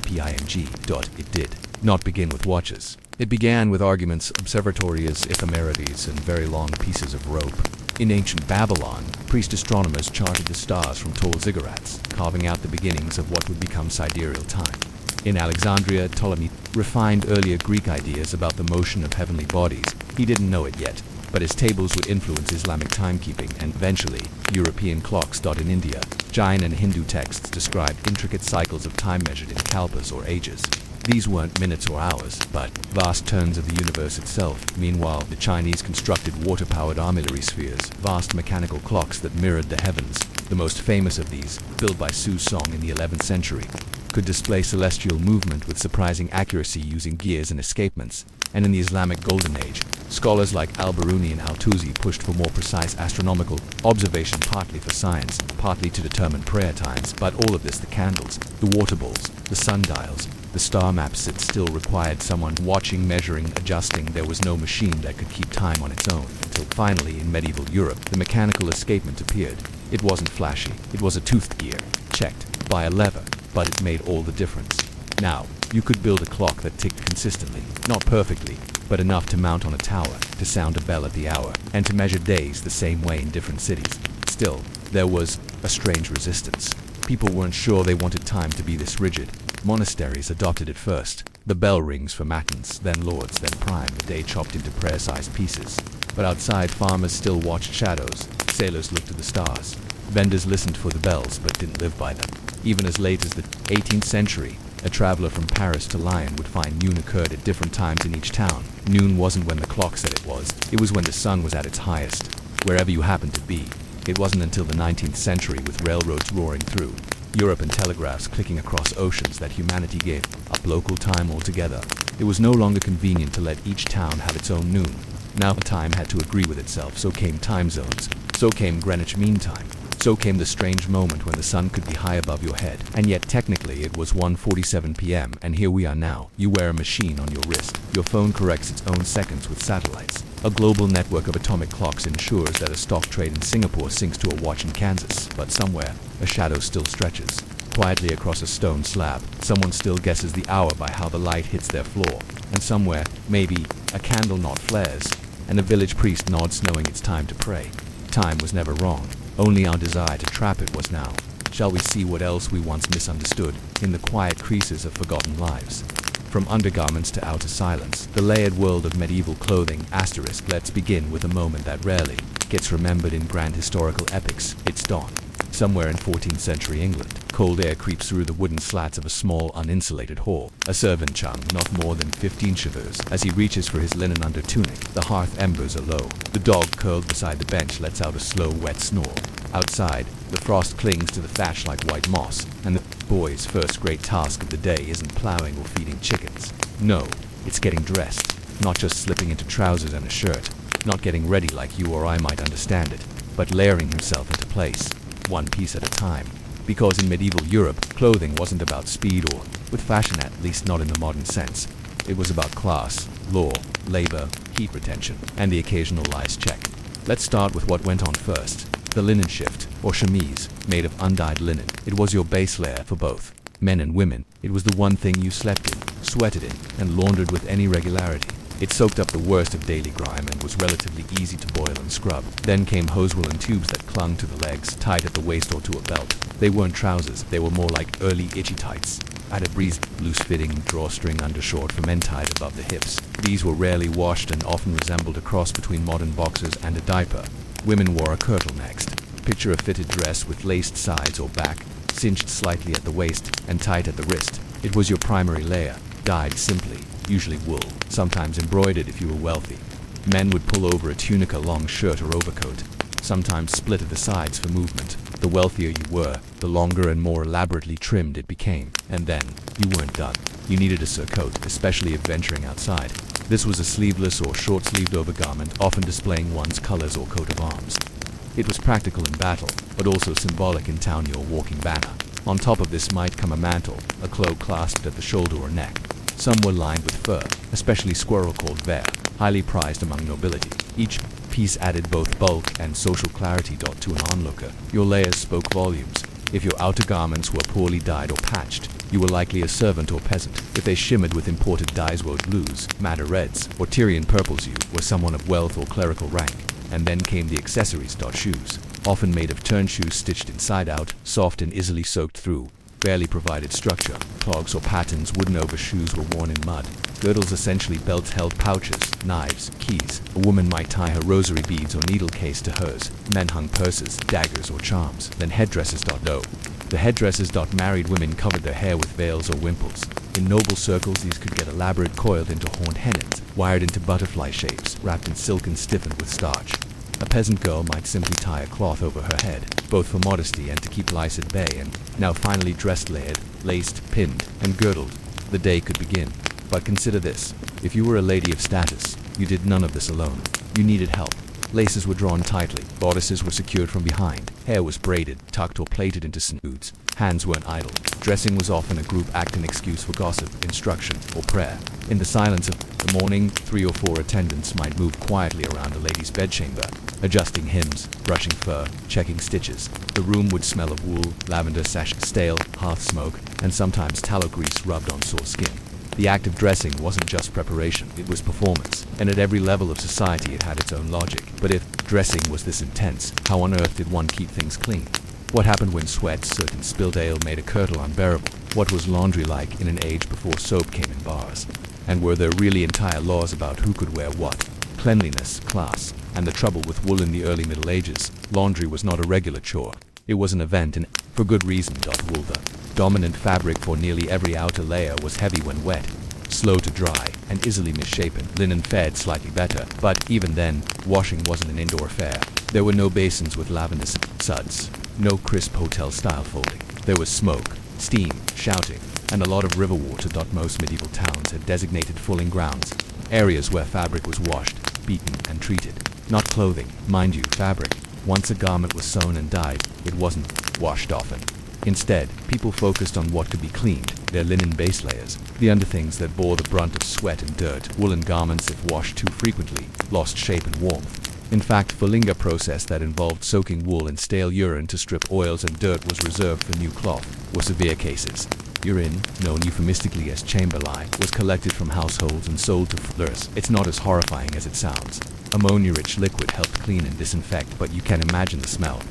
It did not begin with watches. It began with arguments, observatories, ephemerides, and very long pieces of rope. In ancient Babylon, priest astronomers charted the stars from tall ziggurats, carving out the beginnings of what would become sidereal time. In Alexandria, Ptolemy refined earlier Greek ideas about the motion of heavenly bodies. He didn't know it yet, but his tables would influence Islamic timekeeping, and eventually, European clocks. In India, Jain and Hindu texts described intricate cycles of time measured in kalpas or ages. These weren't minutes or hours, but vast turns of the universe itself. Meanwhile, the Chinese constructed water-powered armillary spheres, vast mechanical clocks that mirrored the heavens. The most famous of these, built by Su Song in the 11th century, could display celestial movement with surprising accuracy using gears and escapements. And in the Islamic Golden Age, scholars like al-Biruni and al-Tusi pushed for more precise astronomical observation, partly for science, partly to determine prayer times. But all of this, the candles, the water bowls, the sundials, the star maps, it still required someone watching, measuring, adjusting. There was no machine that could keep time on its own, until finally in medieval Europe, the mechanical escapement appeared. It wasn't flashy. It was a toothed gear, checked by a lever, but it made all the difference. Now, you could build a clock that ticked consistently, not perfectly, but enough to mount on a tower, to sound a bell at the hour, and to measure days the same way in different cities. Still, there was a strange resistance. People weren't sure they wanted time to be this rigid. Monasteries adopted it first. The bell rings for matins, then lords, then prime, the day chopped into prayer-sized pieces. But outside, farmers still watched shadows. Sailors looked to the stars. Vendors listened for the bells, but didn't live by them. Even as late as the 18th century, a traveler from Paris to Lyon would find noon occurred at different times in each town. Noon wasn't when the clock said it was when the sun was at its highest, wherever you happened to be. It wasn't until the 19th century, with railroads roaring through Europe and telegraphs clicking across oceans, that humanity gave up local time altogether. It was no longer convenient to let each town have its own noon. Now time had to agree with itself. So came time zones. So came Greenwich Mean Time. So came the strange moment when the sun could be high above your head. And yet technically it was 1:47 p.m. and here we are now. You wear a machine on your wrist. Your phone corrects its own seconds with satellites. A global network of atomic clocks ensures that a stock trade in Singapore syncs to a watch in Kansas. But somewhere, a shadow still stretches. Quietly across a stone slab, someone still guesses the hour by how the light hits their floor. And somewhere, maybe, a candle knot flares, and a village priest nods knowing it's time to pray. Time was never wrong. Only our desire to trap it was now. Shall we see what else we once misunderstood in the quiet creases of forgotten lives? From undergarments to outer silence, the layered world of medieval clothing. Let's begin with a moment that rarely gets remembered in grand historical epics. It's dawn. Somewhere in 14th century England, cold air creeps through the wooden slats of a small, uninsulated hall. A servant Chung, not more than 15 shivers, as he reaches for his linen under tunic. The hearth embers are low. The dog curled beside the bench lets out a slow, wet snore. Outside, the frost clings to the thatch like white moss, and the boy's first great task of the day isn't plowing or feeding chickens. No, it's getting dressed. Not just slipping into trousers and a shirt. Not getting ready like you or I might understand it, but layering himself into place, one piece at a time. Because in medieval Europe, clothing wasn't about speed or with fashion, at least not in the modern sense. It was about class, law, labor, heat retention, and the occasional lice check. Let's start with what went on first. The linen shift, or chemise, made of undyed linen. It was your base layer for both men and women. It was the one thing you slept in, sweated in, and laundered with any regularity. It soaked up the worst of daily grime and was relatively easy to boil and scrub. Then came hosewoolen tubes that clung to the legs, tied at the waist or to a belt. They weren't trousers, they were more like early itchy tights. At a breeze, loose-fitting drawstring undershort for men tied above the hips. These were rarely washed and often resembled a cross between modern boxers and a diaper. Women wore a kirtle next. Picture a fitted dress with laced sides or back, cinched slightly at the waist and tight at the wrist. It was your primary layer, dyed simply, usually wool, sometimes embroidered if you were wealthy. Men would pull over a tunic, a long shirt or overcoat, sometimes split at the sides for movement. The wealthier you were, the longer and more elaborately trimmed it became. And then, you weren't done. You needed a surcoat, especially if venturing outside. This was a sleeveless or short-sleeved overgarment, often displaying one's colors or coat of arms. It was practical in battle, but also symbolic in town, your walking banner. On top of this might come a mantle, a cloak clasped at the shoulder or neck. Some were lined with fur, especially squirrel called vair, highly prized among nobility. Each piece added both bulk and social clarity. To an onlooker, your layers spoke volumes. If your outer garments were poorly dyed or patched, you were likely a servant or peasant. If they shimmered with imported dyes, woad blues, madder reds, or Tyrian purples, you were someone of wealth or clerical rank. And then came the accessories. Shoes, often made of turned shoes stitched inside out, soft and easily soaked through, barely provided structure. Clogs or pattens, wooden overshoes were worn in mud. Girdles, essentially belts, held pouches, knives, keys. A woman might tie her rosary beads or needle case to hers. Men hung purses, daggers, or charms. Then headdresses. The headdresses. Married women covered their hair with veils or wimples. In noble circles, these could get elaborate, coiled into horned hennons, wired into butterfly shapes, wrapped in silk and stiffened with starch. A peasant girl might simply tie a cloth over her head, both for modesty and to keep lice at bay, and now finally dressed, layered, laced, pinned, and girdled. The day could begin. But consider this. If you were a lady of status, you did none of this alone. You needed help. Laces were drawn tightly, bodices were secured from behind, hair was braided, tucked or plaited into snoods. Hands weren't idle. Dressing was often a group act, an excuse for gossip, instruction, or prayer. In the silence of the morning, 3 or 4 attendants might move quietly around a lady's bedchamber, adjusting hymns, brushing fur, checking stitches. The room would smell of wool, lavender sash, stale, hearth smoke, and sometimes tallow grease rubbed on sore skin. The act of dressing wasn't just preparation, it was performance, and at every level of society it had its own logic. But if dressing was this intense, how on earth did one keep things clean? What happened when sweat, soot, and spilled ale made a kirtle unbearable? What was laundry like in an age before soap came in bars? And were there really entire laws about who could wear what? Cleanliness, class, and the trouble with wool in the early Middle Ages, laundry was not a regular chore. It was an event, and for good reason. Wool, the dominant fabric for nearly every outer layer, was heavy when wet, slow to dry, and easily misshapen. Linen fared slightly better, but even then, washing wasn't an indoor affair. There were no basins with lavender suds, no crisp hotel-style folding. There was smoke, steam, shouting, and a lot of river water. Most medieval towns had designated fulling grounds, areas where fabric was washed, beaten, and treated. Not clothing, mind you, fabric. Once a garment was sewn and dyed, it wasn't washed often. Instead, people focused on what could be cleaned, their linen base layers, the underthings that bore the brunt of sweat and dirt. Woolen garments, if washed too frequently, lost shape and warmth. In fact, fullinga process that involved soaking wool in stale urine to strip oils and dirt was reserved for new cloth. Were severe cases. Urine, known euphemistically as chamber lye, was collected from households and sold to fullers. It's not as horrifying as it sounds. Ammonia-rich liquid helped clean and disinfect, but you can imagine the smell.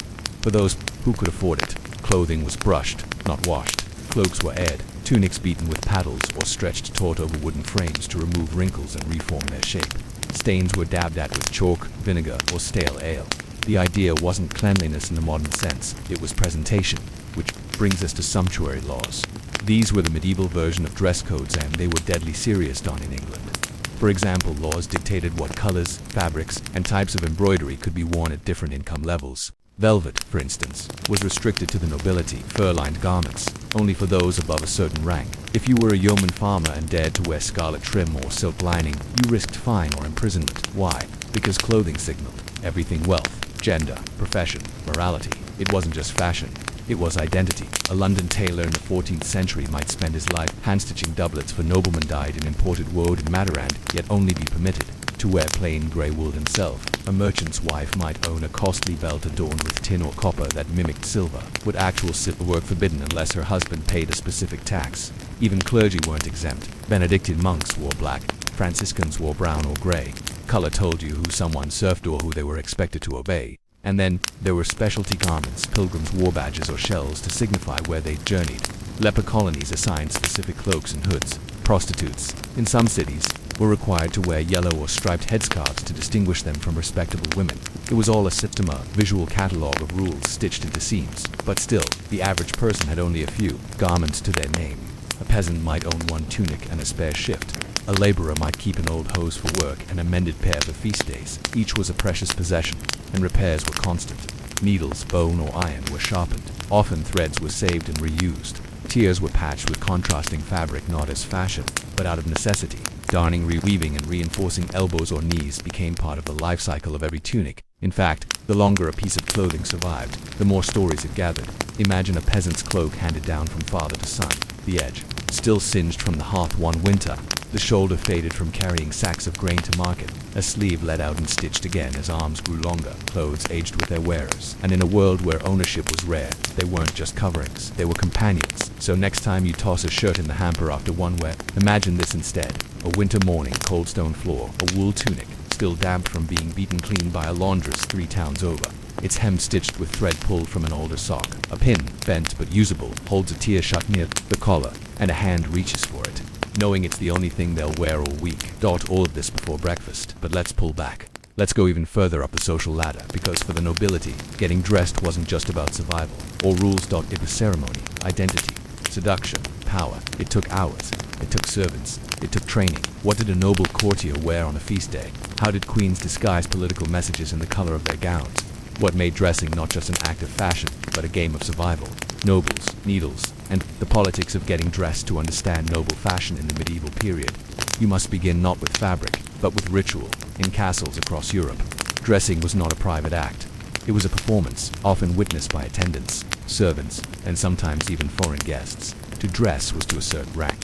For those who could afford it, clothing was brushed, not washed. Cloaks were aired, tunics beaten with paddles or stretched taut over wooden frames to remove wrinkles and reform their shape. Stains were dabbed at with chalk, vinegar, or stale ale. The idea wasn't cleanliness in the modern sense, it was presentation, which brings us to sumptuary laws. These were the medieval version of dress codes, and they were deadly serious in England. For example, laws dictated what colors, fabrics, and types of embroidery could be worn at different income levels. Velvet, for instance, was restricted to the nobility. Fur-lined garments, only for those above a certain rank. If you were a yeoman farmer and dared to wear scarlet trim or silk lining, you risked fine or imprisonment. Why? Because clothing signaled everything: wealth, gender, profession, morality. It wasn't just fashion, it was identity. A London tailor in the 14th century might spend his life hand-stitching doublets for noblemen dyed in imported woad and Madarand, yet only be permitted to wear plain grey wool himself. A merchant's wife might own a costly belt adorned with tin or copper that mimicked silver. With actual silver work forbidden unless her husband paid a specific tax. Even clergy weren't exempt. Benedictine monks wore black, Franciscans wore brown or grey. Color told you who someone served or who they were expected to obey. And then there were specialty garments. Pilgrims wore badges or shells to signify where they'd journeyed. Leper colonies assigned specific cloaks and hoods. Prostitutes, in some cities, were required to wear yellow or striped headscarves to distinguish them from respectable women. It was all a system, a visual catalogue of rules stitched into seams. But still, the average person had only a few garments to their name. A peasant might own one tunic and a spare shift. A laborer might keep an old hose for work and a mended pair for feast days. Each was a precious possession, and repairs were constant. Needles, bone, or iron were sharpened. Often threads were saved and reused. Tiers were patched with contrasting fabric not as fashion, but out of necessity. Darning, reweaving, and reinforcing elbows or knees became part of the life cycle of every tunic. In fact, the longer a piece of clothing survived, the more stories it gathered. Imagine a peasant's cloak handed down from father to son. The edge, still singed from the hearth one winter. The shoulder faded from carrying sacks of grain to market. A sleeve let out and stitched again as arms grew longer. Clothes aged with their wearers. And in a world where ownership was rare, they weren't just coverings, they were companions. So next time you toss a shirt in the hamper after one wear, imagine this instead. A winter morning, cold stone floor, a wool tunic, still damp from being beaten clean by a laundress 3 towns over. Its hem stitched with thread pulled from an older sock. A pin, bent but usable, holds a tear shut near the collar, and a hand reaches for it, knowing it's the only thing they'll wear all week. All of this before breakfast. But let's pull back. Let's go even further up the social ladder, because for the nobility, getting dressed wasn't just about survival or rules. It was ceremony, identity, seduction, power. It took hours. It took servants. It took training. What did a noble courtier wear on a feast day? How did queens disguise political messages in the color of their gowns? What made dressing not just an act of fashion, but a game of survival? Nobles, needles, and the politics of getting dressed. To understand noble fashion in the medieval period, you must begin not with fabric, but with ritual. In castles across Europe, dressing was not a private act. It was a performance, often witnessed by attendants, servants, and sometimes even foreign guests. To dress was to assert rank.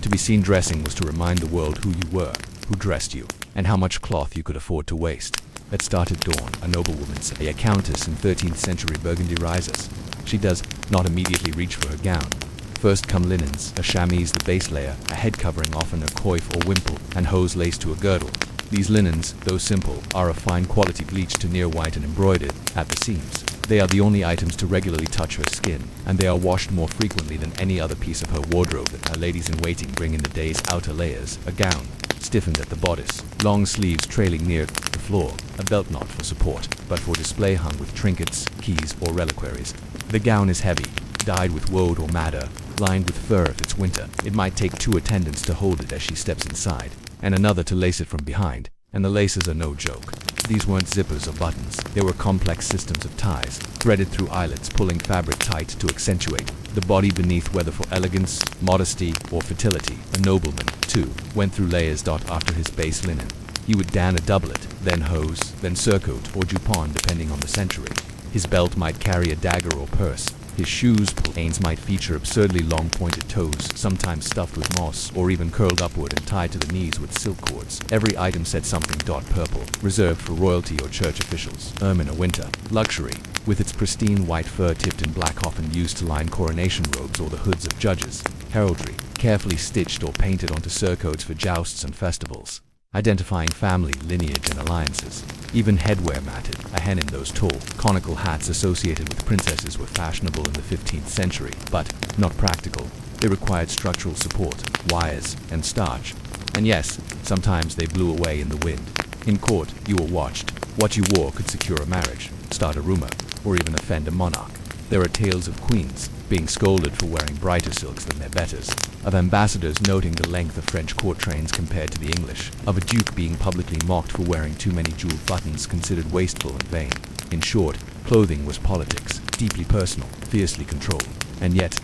To be seen dressing was to remind the world who you were, who dressed you, and how much cloth you could afford to waste. Let's start at dawn. A noblewoman, say a countess in 13th century Burgundy, rises. She does not immediately reach for her gown. First come linens, a chemise, the base layer, a head covering, often a coif or wimple, and hose laced to a girdle. These linens, though simple, are of fine quality, bleached to near white and embroidered at the seams. They are the only items to regularly touch her skin, and they are washed more frequently than any other piece of her wardrobe. Her ladies-in-waiting bring in the day's outer layers, a gown, stiffened at the bodice, long sleeves trailing near the floor, a belt not for support, but for display, hung with trinkets, keys, or reliquaries. The gown is heavy, dyed with woad or madder, lined with fur if it's winter. It might take 2 attendants to hold it as she steps inside, and another to lace it from behind. And the laces are no joke. These weren't zippers or buttons. They were complex systems of ties, threaded through eyelets, pulling fabric tight to accentuate the body beneath, whether for elegance, modesty, or fertility. A nobleman, too, went through layers. After his base linen, he would don a doublet, then hose, then surcoat or jupon, depending on the century. His belt might carry a dagger or purse. His shoes might feature absurdly long pointed toes, sometimes stuffed with moss, or even curled upward and tied to the knees with silk cords. Every item said something. Purple, reserved for royalty or church officials. Ermine, a winter luxury, with its pristine white fur tipped in black, often used to line coronation robes or the hoods of judges. Heraldry, carefully stitched or painted onto surcoats for jousts and festivals, identifying family, lineage, and alliances. Even headwear mattered. A hen in those tall, conical hats associated with princesses were fashionable in the 15th century, but not practical. They required structural support, wires, and starch. And yes, sometimes they blew away in the wind. In court, you were watched. What you wore could secure a marriage, start a rumor, or even offend a monarch. There are tales of queens being scolded for wearing brighter silks than their betters, of ambassadors noting the length of French court trains compared to the English, of a duke being publicly mocked for wearing too many jeweled buttons, considered wasteful and vain. In short, clothing was politics, deeply personal, fiercely controlled, and yet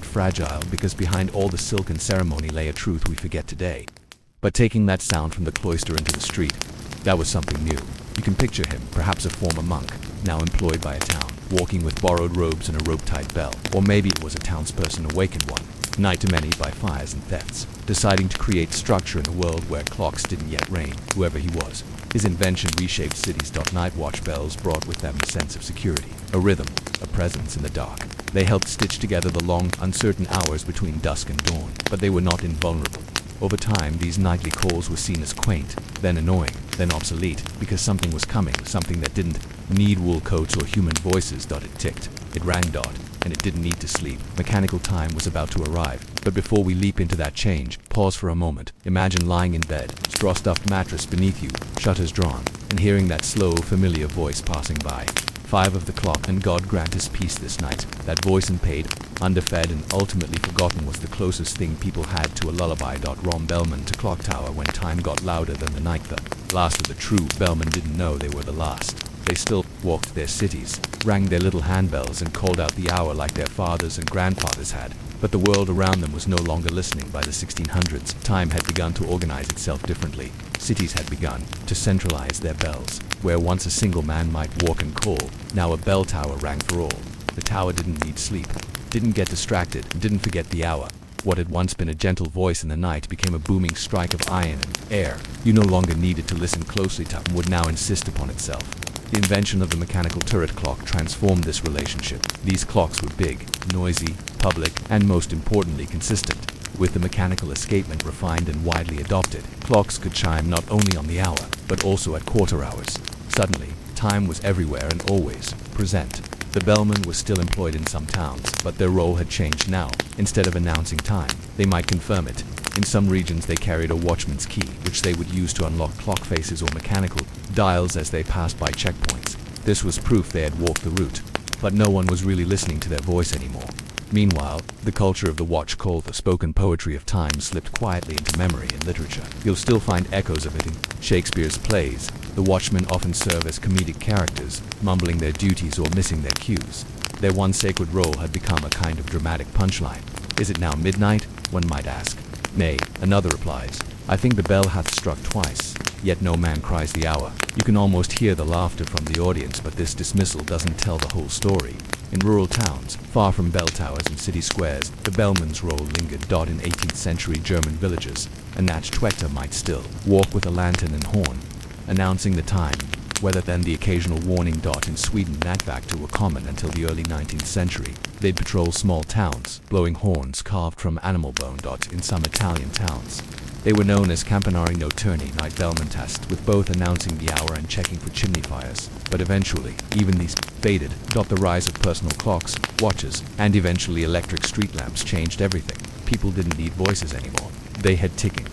fragile, because behind all the silk and ceremony lay a truth we forget today. But taking that sound from the cloister into the street, that was something new. You can picture him, perhaps a former monk, now employed by a town, walking with borrowed robes and a rope-tied bell. Or maybe it was a townsperson, awakened one, night to many by fires and thefts, deciding to create structure in a world where clocks didn't yet reign. Whoever he was, his invention reshaped cities. Night watch bells brought with them a sense of security, a rhythm, a presence in the dark. They helped stitch together the long, uncertain hours between dusk and dawn, but they were not invulnerable. Over time, these nightly calls were seen as quaint, then annoying, then obsolete, because something was coming, something that didn't need wool coats or human voices. It ticked, it rang. and it didn't need to sleep. Mechanical time was about to arrive. But before we leap into that change, pause for a moment. Imagine lying in bed, straw-stuffed mattress beneath you, shutters drawn, and hearing that slow, familiar voice passing by. 5 of the clock, and God grant us peace this night. That voice unpaid, underfed, and ultimately forgotten was the closest thing people had to a lullaby. Rom bellman to clock tower when time got louder than the night. The last of the true bellmen didn't know they were the last. They still walked their cities, rang their little handbells, and called out the hour like their fathers and grandfathers had. But the world around them was no longer listening. By the 1600s, time had begun to organize itself differently. Cities had begun to centralize their bells. Where once a single man might walk and call, now a bell tower rang for all. The tower didn't need sleep, didn't get distracted, and didn't forget the hour. What had once been a gentle voice in the night became a booming strike of iron and air. You no longer needed to listen closely to and would now insist upon itself. The invention of the mechanical turret clock transformed this relationship. These clocks were big, noisy, public, and most importantly consistent. With the mechanical escapement refined and widely adopted, clocks could chime not only on the hour, but also at quarter hours. Suddenly, time was everywhere and always present. The bellman was still employed in some towns, but their role had changed now. Instead of announcing time, they might confirm it. In some regions they carried a watchman's key, which they would use to unlock clock faces or mechanical dials as they passed by checkpoints. This was proof they had walked the route, but no one was really listening to their voice anymore. Meanwhile, the culture of the watch, called the spoken poetry of time, slipped quietly into memory and literature. You'll still find echoes of it in Shakespeare's plays. The watchmen often serve as comedic characters, mumbling their duties or missing their cues. Their one sacred role had become a kind of dramatic punchline. Is it now midnight? One might ask. Nay, another replies. I think the bell hath struck twice, yet no man cries the hour. You can almost hear the laughter from the audience, but this dismissal doesn't tell the whole story. In rural towns, far from bell towers and city squares, the bellman's role lingered. In 18th century German villages, a Nachtwächter might still walk with a lantern and horn, announcing the time, whether then the occasional warning. In Sweden, Nattwächter were common until the early 19th century. They'd patrol small towns, blowing horns carved from animal bone. In some Italian towns, they were known as campanari notturni, night bellmen, tasked with both announcing the hour and checking for chimney fires. But eventually, even these faded. The rise of personal clocks, watches, and eventually electric street lamps changed everything. People didn't need voices anymore. They had ticking,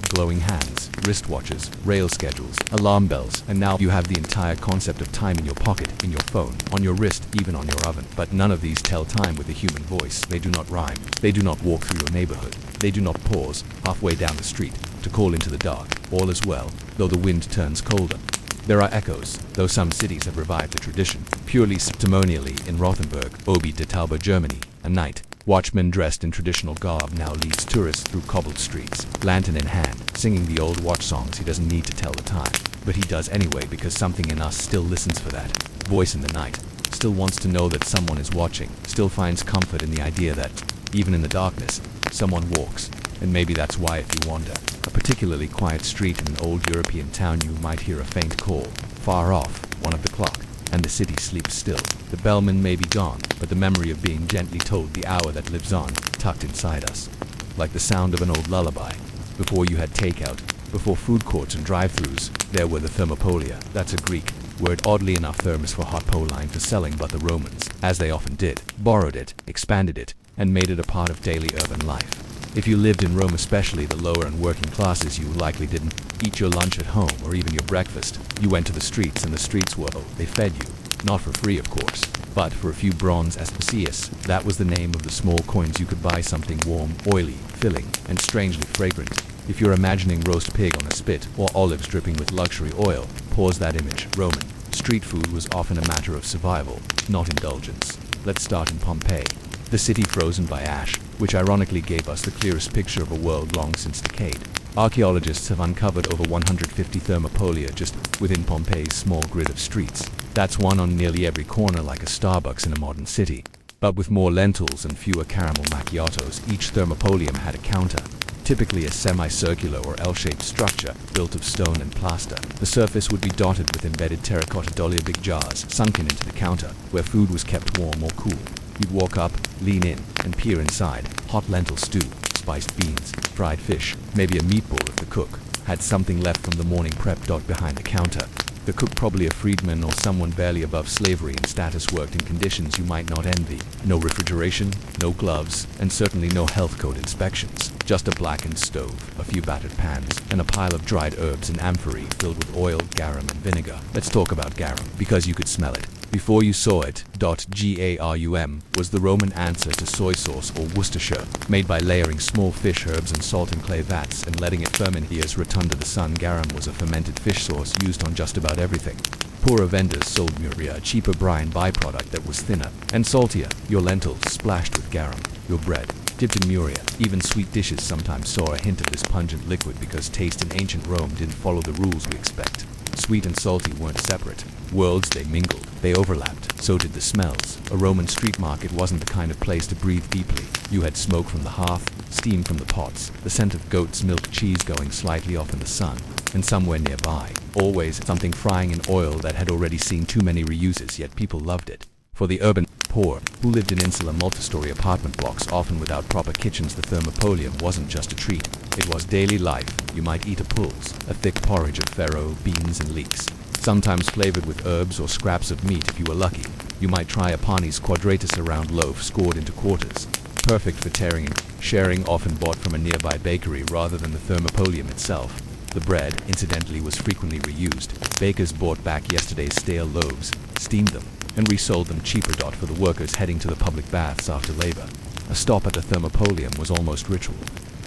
glowing hands, wristwatches, rail schedules, alarm bells, and now you have the entire concept of time in your pocket, in your phone, on your wrist, even on your oven. But none of these tell time with a human voice. They do not rhyme. They do not walk through your neighborhood. They do not pause halfway down the street to call into the dark. All is well, though the wind turns colder. There are echoes, though some cities have revived the tradition. Purely ceremonially, in Rothenburg, Obi de Tauber, Germany, a night watchman dressed in traditional garb now leads tourists through cobbled streets, lantern in hand, singing the old watch songs. He doesn't need to tell the time, but he does anyway, because something in us still listens for that voice in the night, still wants to know that someone is watching, still finds comfort in the idea that, even in the darkness, someone walks. And maybe that's why, if you wander a particularly quiet street in an old European town, you might hear a faint call, far off, 1 of the clock, and the city sleeps still. The bellman may be gone, but the memory of being gently told the hour that lives on, tucked inside us. Like the sound of an old lullaby. Before you had takeout, before food courts and drive-thrus, there were the thermopolia. That's a Greek word, oddly enough, thermos for hot poline for selling, but the Romans, as they often did, borrowed it, expanded it, and made it a part of daily urban life. If you lived in Rome, especially the lower and working classes, you likely didn't eat your lunch at home or even your breakfast. You went to the streets, and the streets were, they fed you. Not for free, of course, but for a few bronze aspicius. That was the name of the small coins you could buy something warm, oily, filling, and strangely fragrant. If you're imagining roast pig on a spit or olives dripping with luxury oil, pause that image. Roman street food was often a matter of survival, not indulgence. Let's start in Pompeii, the city frozen by ash, which ironically gave us the clearest picture of a world long since decayed. Archaeologists have uncovered over 150 thermopolia just within Pompeii's small grid of streets. That's one on nearly every corner, like a Starbucks in a modern city. But with more lentils and fewer caramel macchiatos, each thermopolium had a counter, typically a semicircular or L-shaped structure built of stone and plaster. The surface would be dotted with embedded terracotta dolly big jars sunken into the counter, where food was kept warm or cool. You'd walk up, lean in, and peer inside. Hot lentil stew, spiced beans, fried fish, maybe a meatball if the cook had something left from the morning prep. Behind the counter, The cook, probably a freedman or someone barely above slavery in status, worked in conditions you might not envy. No refrigeration, no gloves, and certainly no health code inspections. Just a blackened stove, a few battered pans, and a pile of dried herbs in amphorae filled with oil, garum, and vinegar. Let's talk about garum, because you could smell it before you saw it. Garum was the Roman answer to soy sauce or Worcestershire, made by layering small fish, herbs, and salt in clay vats and letting it ferment years rotunda the sun. Garum was a fermented fish sauce used on just about everything. Poorer vendors sold muria, a cheaper brine byproduct that was thinner and saltier. Your lentils splashed with garum, your bread dipped in muria. Even sweet dishes sometimes saw a hint of this pungent liquid because taste in ancient Rome didn't follow the rules we expect. Sweet and salty weren't separate worlds, they mingled, they overlapped. So did the smells. A Roman street market wasn't the kind of place to breathe deeply. You had smoke from the hearth, steam from the pots, the scent of goat's milk cheese going slightly off in the sun, and somewhere nearby, always something frying in oil that had already seen too many reuses, yet people loved it. For the urban poor, who lived in insular multi-story apartment blocks, often without proper kitchens, the thermopolium wasn't just a treat. It was daily life. You might eat a pulse, a thick porridge of farro, beans, and leeks, sometimes flavored with herbs or scraps of meat if you were lucky. You might try a Panis quadratus, a round loaf scored into quarters, perfect for tearing and sharing, often bought from a nearby bakery rather than the thermopolium itself. The bread, incidentally, was frequently reused. Bakers bought back yesterday's stale loaves, steamed them, and resold them cheaper. For the workers heading to the public baths after labor, a stop at the thermopolium was almost ritual.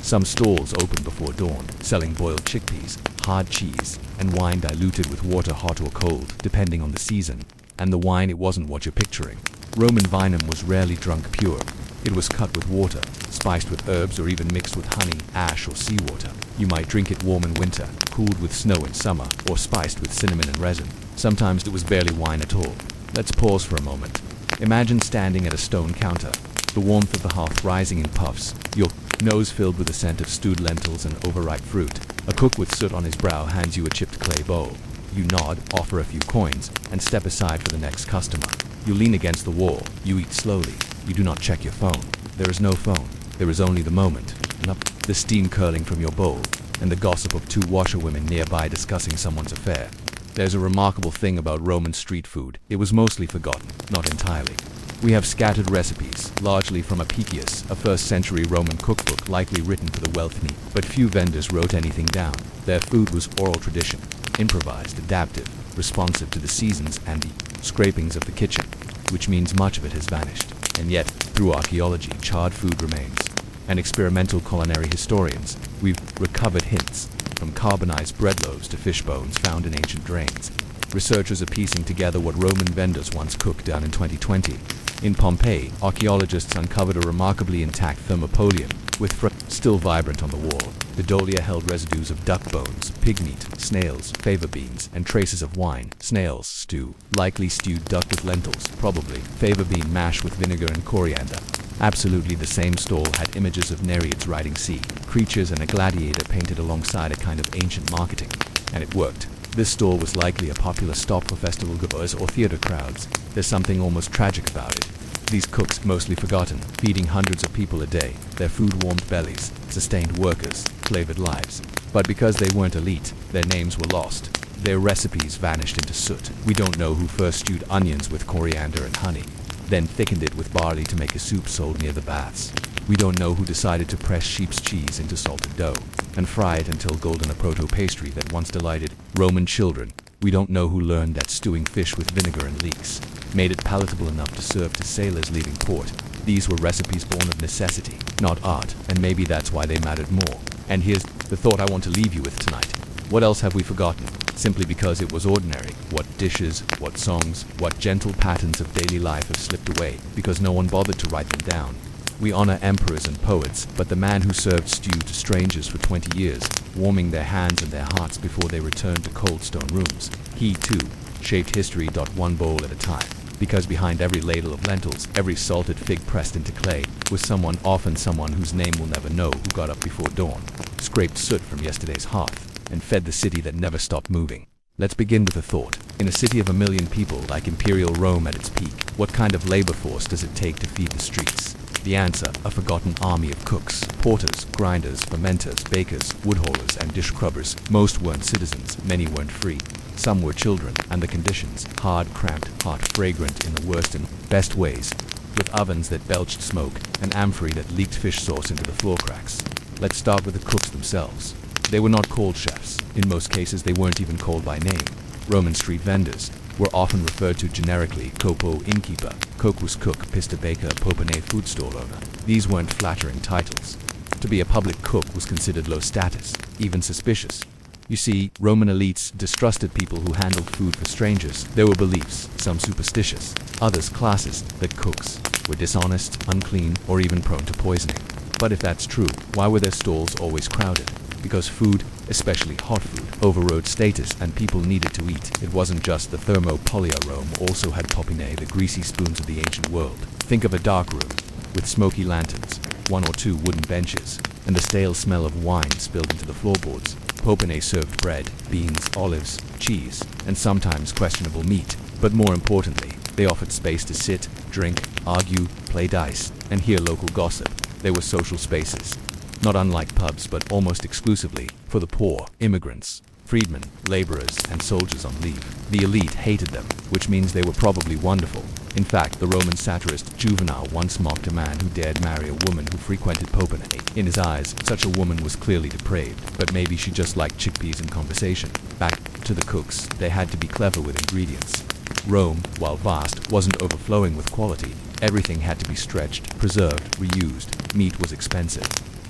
Some stalls opened before dawn, selling boiled chickpeas, hard cheese, and wine diluted with water, hot or cold, depending on the season. And the wine, it wasn't what you're picturing. Roman vinum was rarely drunk pure. It was cut with water, spiced with herbs, or even mixed with honey, ash, or seawater. You might drink it warm in winter, cooled with snow in summer, or spiced with cinnamon and resin. Sometimes it was barely wine at all. Let's pause for a moment. Imagine standing at a stone counter, the warmth of the hearth rising in puffs, your nose filled with the scent of stewed lentils and overripe fruit. A cook with soot on his brow hands you a chipped clay bowl. You nod, offer a few coins, and step aside for the next customer. You lean against the wall. You eat slowly. You do not check your phone. There is no phone. There is only the moment, and up the steam curling from your bowl, and the gossip of two washerwomen nearby discussing someone's affair. There's a remarkable thing about Roman street food. It was mostly forgotten, not entirely. We have scattered recipes, largely from Apicius, a 1st century Roman cookbook likely written for the wealthy, but few vendors wrote anything down. Their food was oral tradition, improvised, adaptive, responsive to the seasons and the scrapings of the kitchen, which means much of it has vanished. And yet, through archaeology, charred food remains. And experimental culinary historians, we've recovered hints, from carbonized bread loaves to fish bones found in ancient drains. Researchers are piecing together what Roman vendors once cooked down in 2020. In Pompeii, archaeologists uncovered a remarkably intact thermopolium, with still vibrant on the wall. The dolia held residues of duck bones, pig meat, snails, fava beans, and traces of wine. Snails stew, likely stewed duck with lentils, probably fava bean mash with vinegar and coriander. Absolutely the same stall had images of Nereids riding sea creatures and a gladiator painted alongside a kind of ancient marketing. And it worked. This stall was likely a popular stop for festival goers or theater crowds. There's something almost tragic about it. These cooks, mostly forgotten, feeding hundreds of people a day. Their food warmed bellies, sustained workers, flavored lives. But because they weren't elite, their names were lost. Their recipes vanished into soot. We don't know who first stewed onions with coriander and honey, then thickened it with barley to make a soup sold near the baths. We don't know who decided to press sheep's cheese into salted dough and fry it until golden, a proto-pastry that once delighted Roman children. We don't know who learned that stewing fish with vinegar and leeks made it palatable enough to serve to sailors leaving port. These were recipes born of necessity, not art, and maybe that's why they mattered more. And here's the thought I want to leave you with tonight. What else have we forgotten? Simply because it was ordinary. What dishes, what songs, what gentle patterns of daily life have slipped away because no one bothered to write them down. We honor emperors and poets, but the man who served stew to strangers for 20 years, warming their hands and their hearts before they returned to cold stone rooms, he too shaped history one bowl at a time. Because behind every ladle of lentils, every salted fig pressed into clay, was someone, often someone whose name we'll never know, who got up before dawn, scraped soot from yesterday's hearth, and fed the city that never stopped moving. Let's begin with a thought. In a city of 1 million people like Imperial Rome at its peak, what kind of labor force does it take to feed the streets? The answer, a forgotten army of cooks, porters, grinders, fermenters, bakers, wood haulers, and dish scrubbers. Most weren't citizens, many weren't free. Some were children, and the conditions, hard, cramped, hot, fragrant in the worst and best ways, with ovens that belched smoke, and amphorae that leaked fish sauce into the floor cracks. Let's start with the cooks themselves. They were not called chefs. In most cases, they weren't even called by name. Roman street vendors were often referred to generically: copo innkeeper, cocus cook, pista baker, popane food stall owner. These weren't flattering titles. To be a public cook was considered low status, even suspicious. You see, Roman elites distrusted people who handled food for strangers. There were beliefs, some superstitious, others classist, that cooks were dishonest, unclean, or even prone to poisoning. But if that's true, why were their stalls always crowded? Because food, especially hot food, overrode status and people needed to eat. It wasn't just the thermopolia. Rome also had popinae, the greasy spoons of the ancient world. Think of a dark room with smoky lanterns, one or two wooden benches, and the stale smell of wine spilled into the floorboards. Popinae served bread, beans, olives, cheese, and sometimes questionable meat. But more importantly, they offered space to sit, drink, argue, play dice, and hear local gossip. They were social spaces, not unlike pubs, but almost exclusively for the poor, immigrants, freedmen, laborers, and soldiers on leave. The elite hated them, which means they were probably wonderful. In fact, the Roman satirist Juvenal once mocked a man who dared marry a woman who frequented popinae. In his eyes, such a woman was clearly depraved, but maybe she just liked chickpeas and conversation. Back to the cooks, they had to be clever with ingredients. Rome, while vast, wasn't overflowing with quality. Everything had to be stretched, preserved, reused. Meat was expensive.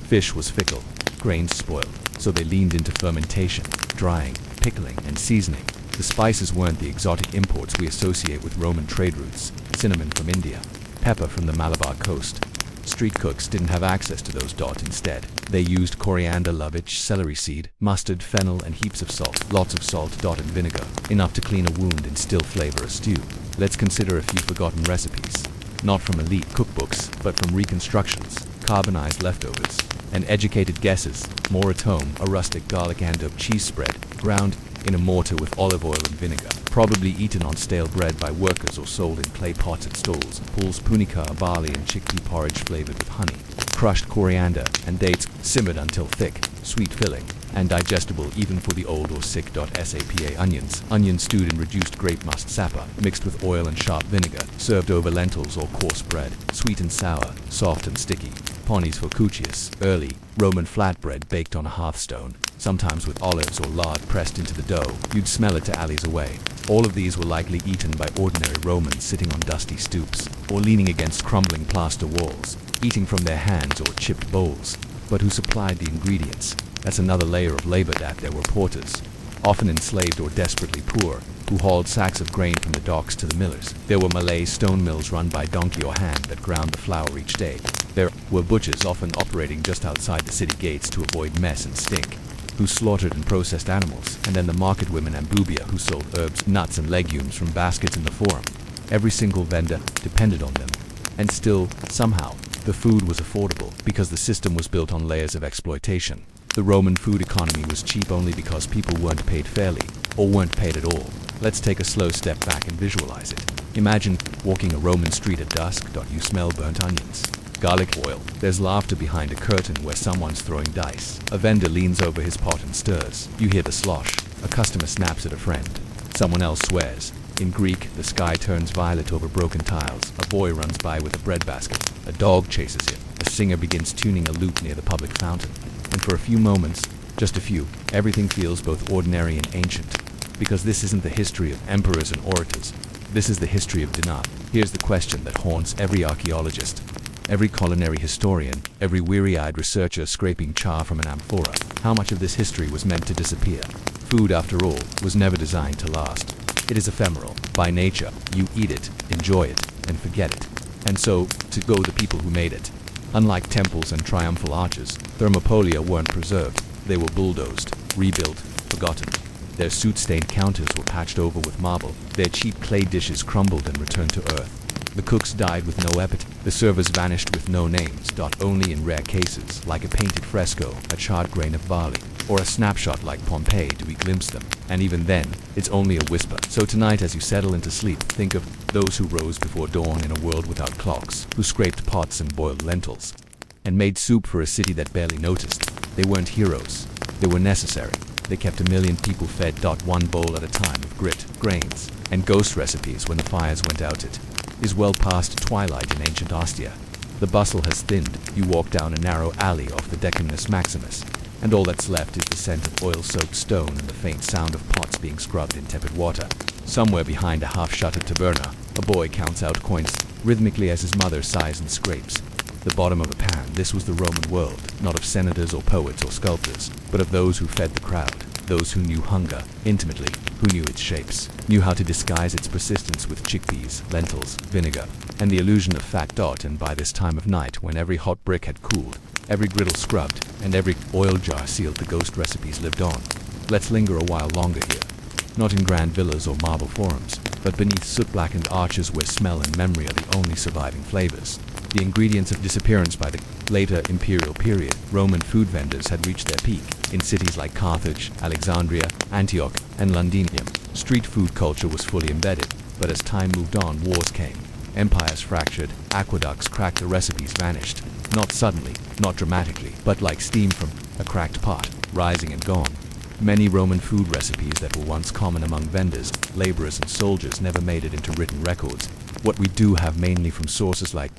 Fish was fickle, grains spoiled, so they leaned into fermentation, drying, pickling, and seasoning. The spices weren't the exotic imports we associate with Roman trade routes: cinnamon from India, pepper from the Malabar coast. Street cooks didn't have access to those. Instead, they used coriander, lovage, celery seed, mustard, fennel, and heaps of salt. Lots of salt, and vinegar, enough to clean a wound and still flavor a stew. Let's consider a few forgotten recipes. Not from elite cookbooks, but from reconstructions, carbonized leftovers, and educated guesses. More at home, a rustic garlic and cheese spread, ground in a mortar with olive oil and vinegar, probably eaten on stale bread by workers or sold in clay pots at stalls. Pulse, punica, barley and chickpea porridge flavored with honey, crushed coriander and dates, simmered until thick, sweet filling, and digestible even for the old or sick. Sapa onions, onions stewed in reduced grape must sapa, mixed with oil and sharp vinegar, served over lentils or coarse bread, sweet and sour, soft and sticky. Ponies for cucius, early Roman flatbread baked on a hearthstone, sometimes with olives or lard pressed into the dough. You'd smell it to alleys away. All of these were likely eaten by ordinary Romans sitting on dusty stoops, or leaning against crumbling plaster walls, eating from their hands or chipped bowls. But who supplied the ingredients? That's another layer of labor. There were porters, often enslaved or desperately poor, who hauled sacks of grain from the docks to the millers. There were Malay stone mills run by donkey or hand that ground the flour each day. There were butchers often operating just outside the city gates to avoid mess and stink, who slaughtered and processed animals, and then the market women and bubia who sold herbs, nuts, and legumes from baskets in the forum. Every single vendor depended on them, and still, somehow, the food was affordable because the system was built on layers of exploitation. The Roman food economy was cheap only because people weren't paid fairly, or weren't paid at all. Let's take a slow step back and visualize it. Imagine walking a Roman street at dusk. You smell burnt onions, garlic oil. There's laughter behind a curtain where someone's throwing dice. A vendor leans over his pot and stirs. You hear the slosh. A customer snaps at a friend. Someone else swears. In Greek, the sky turns violet over broken tiles. A boy runs by with a bread basket. A dog chases him. A singer begins tuning a lute near the public fountain. And for a few moments, just a few, everything feels both ordinary and ancient. Because this isn't the history of emperors and orators. This is the history of dinner. Here's the question that haunts every archaeologist, every culinary historian, every weary-eyed researcher scraping char from an amphora. How much of this history was meant to disappear? Food, after all, was never designed to last. It is ephemeral. By nature, you eat it, enjoy it, and forget it. And so, to go the people who made it. Unlike temples and triumphal arches, thermopolia weren't preserved. They were bulldozed, rebuilt, forgotten. Their soot-stained counters were patched over with marble. Their cheap clay dishes crumbled and returned to earth. The cooks died with no epithet. The servers vanished with no names. Only in rare cases, like a painted fresco, a charred grain of barley, or a snapshot like Pompeii, do we glimpse them. And even then, it's only a whisper. So tonight, as you settle into sleep, think of those who rose before dawn in a world without clocks, who scraped pots and boiled lentils, and made soup for a city that barely noticed. They weren't heroes. They were necessary. They kept a million people fed. One bowl at a time of grit, grains, and ghost recipes when the fires went out. It is well past twilight in ancient Ostia. The bustle has thinned. You walk down a narrow alley off the Decimnus Maximus, and all that's left is the scent of oil-soaked stone and the faint sound of pots being scrubbed in tepid water. Somewhere behind a half-shuttered taberna, a boy counts out coins rhythmically as his mother sighs and scrapes the bottom of a pan. This was the Roman world, not of senators or poets or sculptors, but of those who fed the crowd, those who knew hunger intimately, who knew its shapes, knew how to disguise its persistence with chickpeas, lentils, vinegar, and the illusion of fat. And by this time of night, when every hot brick had cooled, every griddle scrubbed, and every oil jar sealed, the ghost recipes lived on. Let's linger a while longer here. Not in grand villas or marble forums, but beneath soot-blackened arches where smell and memory are the only surviving flavors. The ingredients of disappearance by the later imperial period. Roman food vendors had reached their peak in cities like Carthage, Alexandria, Antioch, and Londinium. Street food culture was fully embedded, but as time moved on, wars came. Empires fractured, aqueducts cracked, the recipes vanished. Not suddenly, not dramatically, but like steam from a cracked pot, rising and gone. Many Roman food recipes that were once common among vendors, laborers, and soldiers never made it into written records. What we do have, mainly from sources like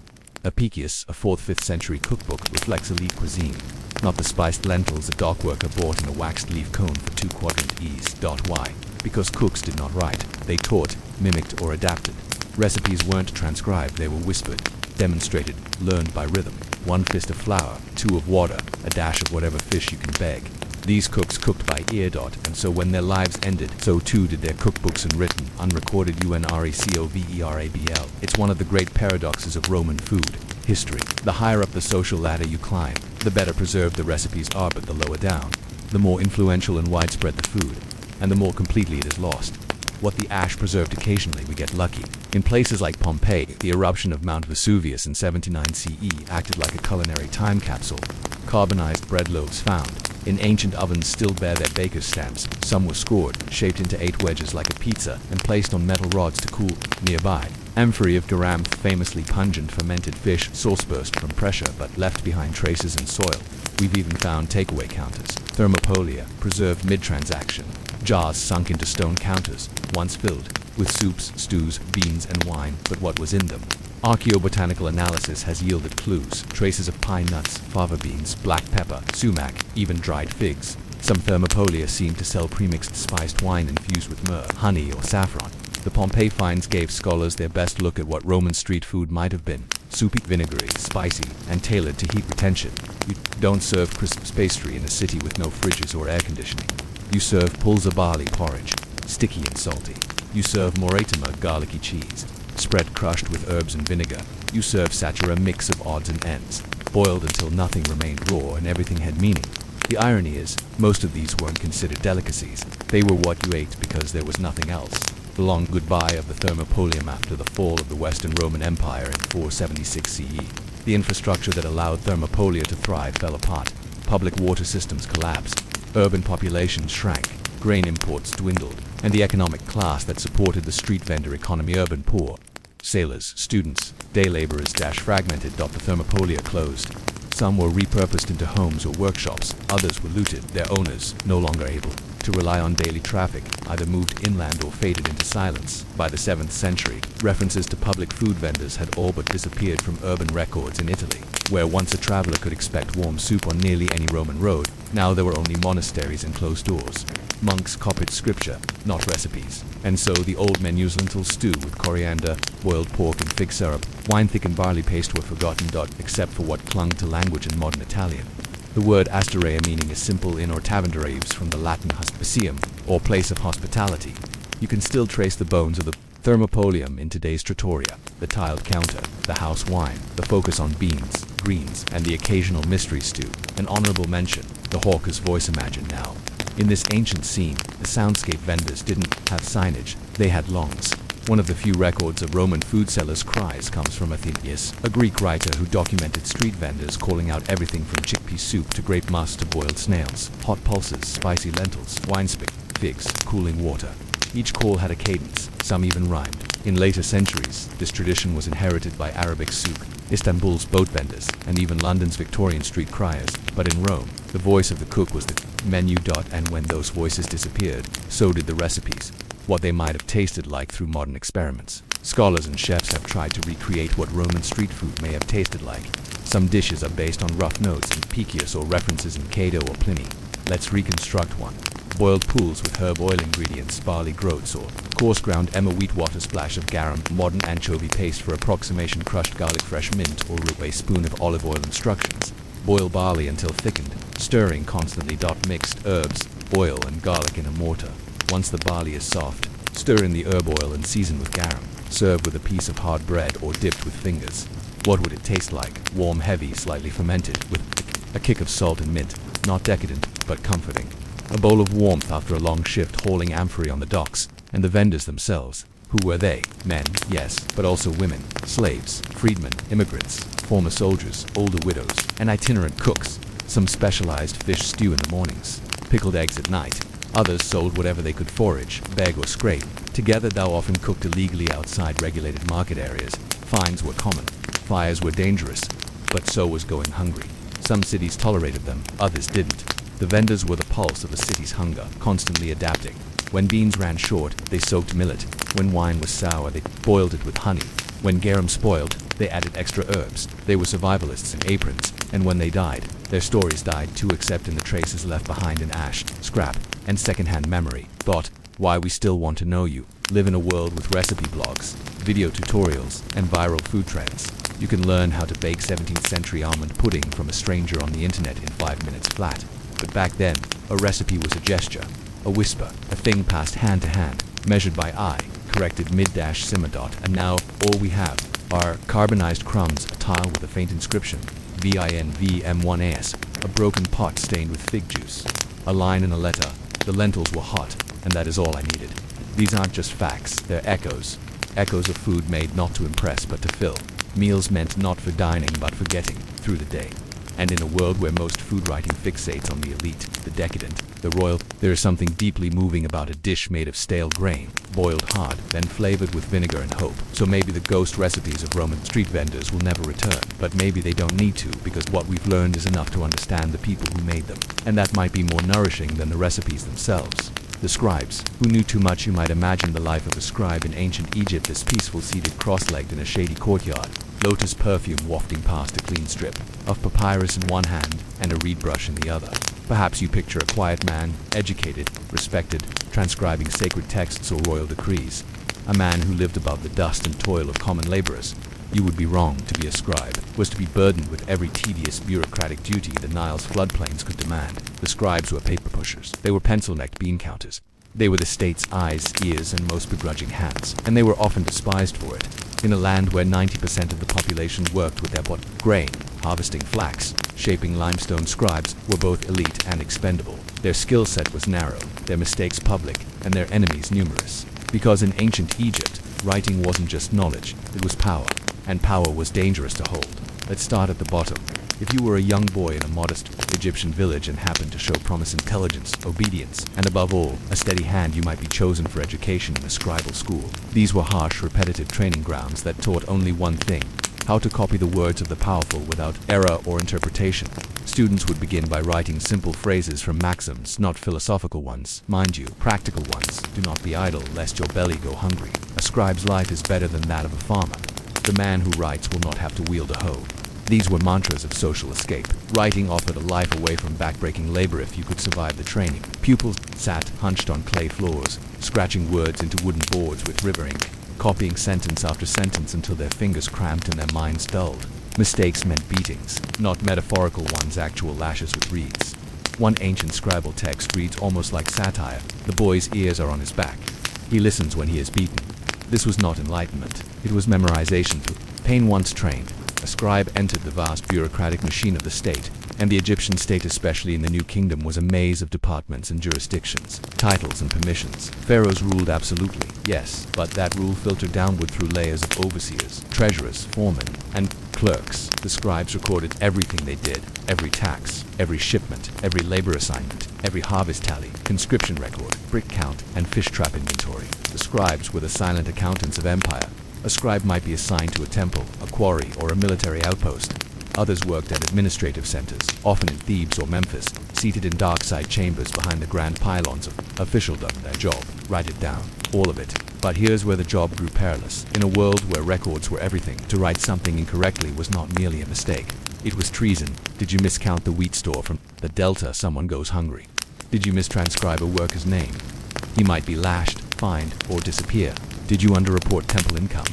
Apicius, a 4th-5th century cookbook, reflects elite cuisine, not the spiced lentils a dockworker bought in a waxed leaf cone for 2-quadrant ease. Why? Because cooks did not write. They taught, mimicked, or adapted. Recipes weren't transcribed, they were whispered, demonstrated, learned by rhythm. 1 fist of flour, 2 of water, a dash of whatever fish you can beg. These cooks cooked by ear. And so when their lives ended, so too did their cookbooks and written, unrecorded unrecoverable. It's one of the great paradoxes of Roman food history. The higher up the social ladder you climb, the better preserved the recipes are, but the lower down, the more influential and widespread the food, and the more completely it is lost. What the ash preserved, occasionally we get lucky. In places like Pompeii, the eruption of Mount Vesuvius in 79 CE acted like a culinary time capsule. Carbonized bread loaves found in ancient ovens still bear their baker's stamps. Some were scored, shaped into 8 wedges like a pizza, and placed on metal rods to cool. Nearby, amphorae of garam, famously pungent fermented fish, sauce burst from pressure but left behind traces in soil. We've even found takeaway counters, thermopolia, preserved mid-transaction, jars sunk into stone counters, once filled with soups, stews, beans, and wine, but what was in them? Archaeobotanical analysis has yielded clues, traces of pine nuts, fava beans, black pepper, sumac, even dried figs. Some thermopolia seem to sell premixed spiced wine infused with myrrh, honey, or saffron. The Pompeii finds gave scholars their best look at what Roman street food might have been. Soupy, vinegary, spicy, and tailored to heat retention. You don't serve crisp pastry in a city with no fridges or air conditioning. You serve pulza barley porridge, sticky and salty. You serve moretama, garlicky cheese, spread crushed with herbs and vinegar. You serve satura, mix of odds and ends, boiled until nothing remained raw and everything had meaning. The irony is, most of these weren't considered delicacies. They were what you ate because there was nothing else. The long goodbye of the thermopolium after the fall of the Western Roman Empire in 476 CE. The infrastructure that allowed thermopolia to thrive fell apart. Public water systems collapsed. Urban populations shrank. Grain imports dwindled. And the economic class that supported the street vendor economy, urban poor, sailors, students, day laborers, fragmented. The thermopolia closed. Some were repurposed into homes or workshops. Others were looted. Their owners, no longer able to rely on daily traffic, either moved inland or faded into silence. By the 7th century, references to public food vendors had all but disappeared from urban records in Italy, where once a traveler could expect warm soup on nearly any Roman road. Now there were only monasteries and closed doors. Monks copied scripture, not recipes. And so the old menus, lentil stew with coriander, boiled pork and fig syrup, wine-thickened barley paste, were forgotten. Except for what clung to language in modern Italian. The word asterea, meaning a simple inn or tavern, derives from the Latin hospicium, or place of hospitality. You can still trace the bones of the thermopolium in today's trattoria, the tiled counter, the house wine, the focus on beans, greens, and the occasional mystery stew. An honorable mention, the hawker's voice. Imagine now. In this ancient scene, the soundscape vendors didn't have signage, they had longs. One of the few records of Roman food sellers' cries comes from Athenaeus, a Greek writer who documented street vendors calling out everything from chickpea soup to grape must to boiled snails, hot pulses, spicy lentils, wine spigot, figs, cooling water. Each call had a cadence, some even rhymed. In later centuries, this tradition was inherited by Arabic souk, Istanbul's boat vendors, and even London's Victorian street criers. But in Rome, the voice of the cook was the menu. And when those voices disappeared, so did the recipes, what they might have tasted like through modern experiments. Scholars and chefs have tried to recreate what Roman street food may have tasted like. Some dishes are based on rough notes in Picius or references in Cato or Pliny. Let's reconstruct one. Boiled pools with herb oil ingredients, barley groats, or coarse ground emmer wheat water, splash of garum, modern anchovy paste for approximation, crushed garlic, fresh mint, or roux, a spoon of olive oil. Instructions: boil barley until thickened, stirring constantly. Mixed herbs, oil, and garlic in a mortar. Once the barley is soft, stir in the herb oil and season with garum. Serve with a piece of hard bread or dipped with fingers. What would it taste like? Warm, heavy, slightly fermented, with a kick of salt and mint. Not decadent, but comforting. A bowl of warmth after a long shift hauling amphorae on the docks. And the vendors themselves. Who were they? Men, yes, but also women, slaves, freedmen, immigrants, former soldiers, older widows, and itinerant cooks. Some specialized fish stew in the mornings, pickled eggs at night. Others sold whatever they could forage, beg, or scrape. Together, thou often cooked illegally outside regulated market areas. Fines were common. Fires were dangerous, but so was going hungry. Some cities tolerated them, others didn't. The vendors were the pulse of a city's hunger, constantly adapting. When beans ran short, they soaked millet. When wine was sour, they boiled it with honey. When garum spoiled, they added extra herbs. They were survivalists in aprons, and when they died, their stories died too, except in the traces left behind in ash, scrap, and secondhand memory. Thought, why we still want to know you. Live in a world with recipe blogs, video tutorials, and viral food trends. You can learn how to bake 17th century almond pudding from a stranger on the internet in 5 minutes flat. But back then, a recipe was a gesture, a whisper, a thing passed hand to hand, measured by eye, corrected mid-simmer. And now, all we have are carbonized crumbs, a tile with a faint inscription, VINVM1AS, a broken pot stained with fig juice, a line in a letter. The lentils were hot, and that is all I needed. These aren't just facts, they're echoes. Echoes of food made not to impress but to fill. Meals meant not for dining but for getting through the day. And in a world where most food writing fixates on the elite, the decadent, the royal, there is something deeply moving about a dish made of stale grain, boiled hard, then flavored with vinegar and hope. So maybe the ghost recipes of Roman street vendors will never return, but maybe they don't need to, because what we've learned is enough to understand the people who made them. And that might be more nourishing than the recipes themselves. The scribes, who knew too much. You might imagine the life of a scribe in ancient Egypt as peaceful, seated cross-legged in a shady courtyard, lotus perfume wafting past a clean strip of papyrus in one hand and a reed brush in the other. Perhaps you picture a quiet man, educated, respected, transcribing sacred texts or royal decrees. A man who lived above the dust and toil of common laborers. You would be wrong. To be a scribe was to be burdened with every tedious bureaucratic duty the Nile's floodplains could demand. The scribes were paper pushers. They were pencil-necked bean counters. They were the state's eyes, ears, and most begrudging hands, and they were often despised for it. In a land where 90% of the population worked with their grain, harvesting flax, shaping limestone, scribes were both elite and expendable. Their skill set was narrow, their mistakes public, and their enemies numerous. Because in ancient Egypt, writing wasn't just knowledge, it was power. And power was dangerous to hold. Let's start at the bottom. If you were a young boy in a modest Egyptian village and happened to show promise, intelligence, obedience, and above all, a steady hand, you might be chosen for education in a scribal school. These were harsh, repetitive training grounds that taught only one thing: how to copy the words of the powerful without error or interpretation. Students would begin by writing simple phrases from maxims, not philosophical ones, mind you, practical ones. Do not be idle, lest your belly go hungry. A scribe's life is better than that of a farmer. The man who writes will not have to wield a hoe. These were mantras of social escape. Writing offered a life away from backbreaking labor if you could survive the training. Pupils sat hunched on clay floors, scratching words into wooden boards with river ink, copying sentence after sentence until their fingers cramped and their minds dulled. Mistakes meant beatings, not metaphorical ones, actual lashes with reeds. One ancient scribal text reads almost like satire. The boy's ears are on his back. He listens when he is beaten. This was not enlightenment. It was memorization through pain. Once trained, A scribe entered the vast bureaucratic machine of the state, and the Egyptian state, especially in the New Kingdom, was a maze of departments and jurisdictions, titles and permissions. Pharaohs ruled absolutely, yes, but that rule filtered downward through layers of overseers, treasurers, foremen, and clerks. The scribes recorded everything they did, every tax, every shipment, every labor assignment, every harvest tally, conscription record, brick count, and fish trap inventory. The scribes were the silent accountants of empire. A scribe might be assigned to a temple, a quarry, or a military outpost. Others worked at administrative centers, often in Thebes or Memphis, seated in dark side chambers behind the grand pylons of officialdom. Their job, write it down, all of it. But here's where the job grew perilous. In a world where records were everything, to write something incorrectly was not merely a mistake. It was treason. Did you miscount the wheat store from the delta? Someone goes hungry. Did you mistranscribe a worker's name? He might be lashed, fined, or disappear. Did you underreport temple income?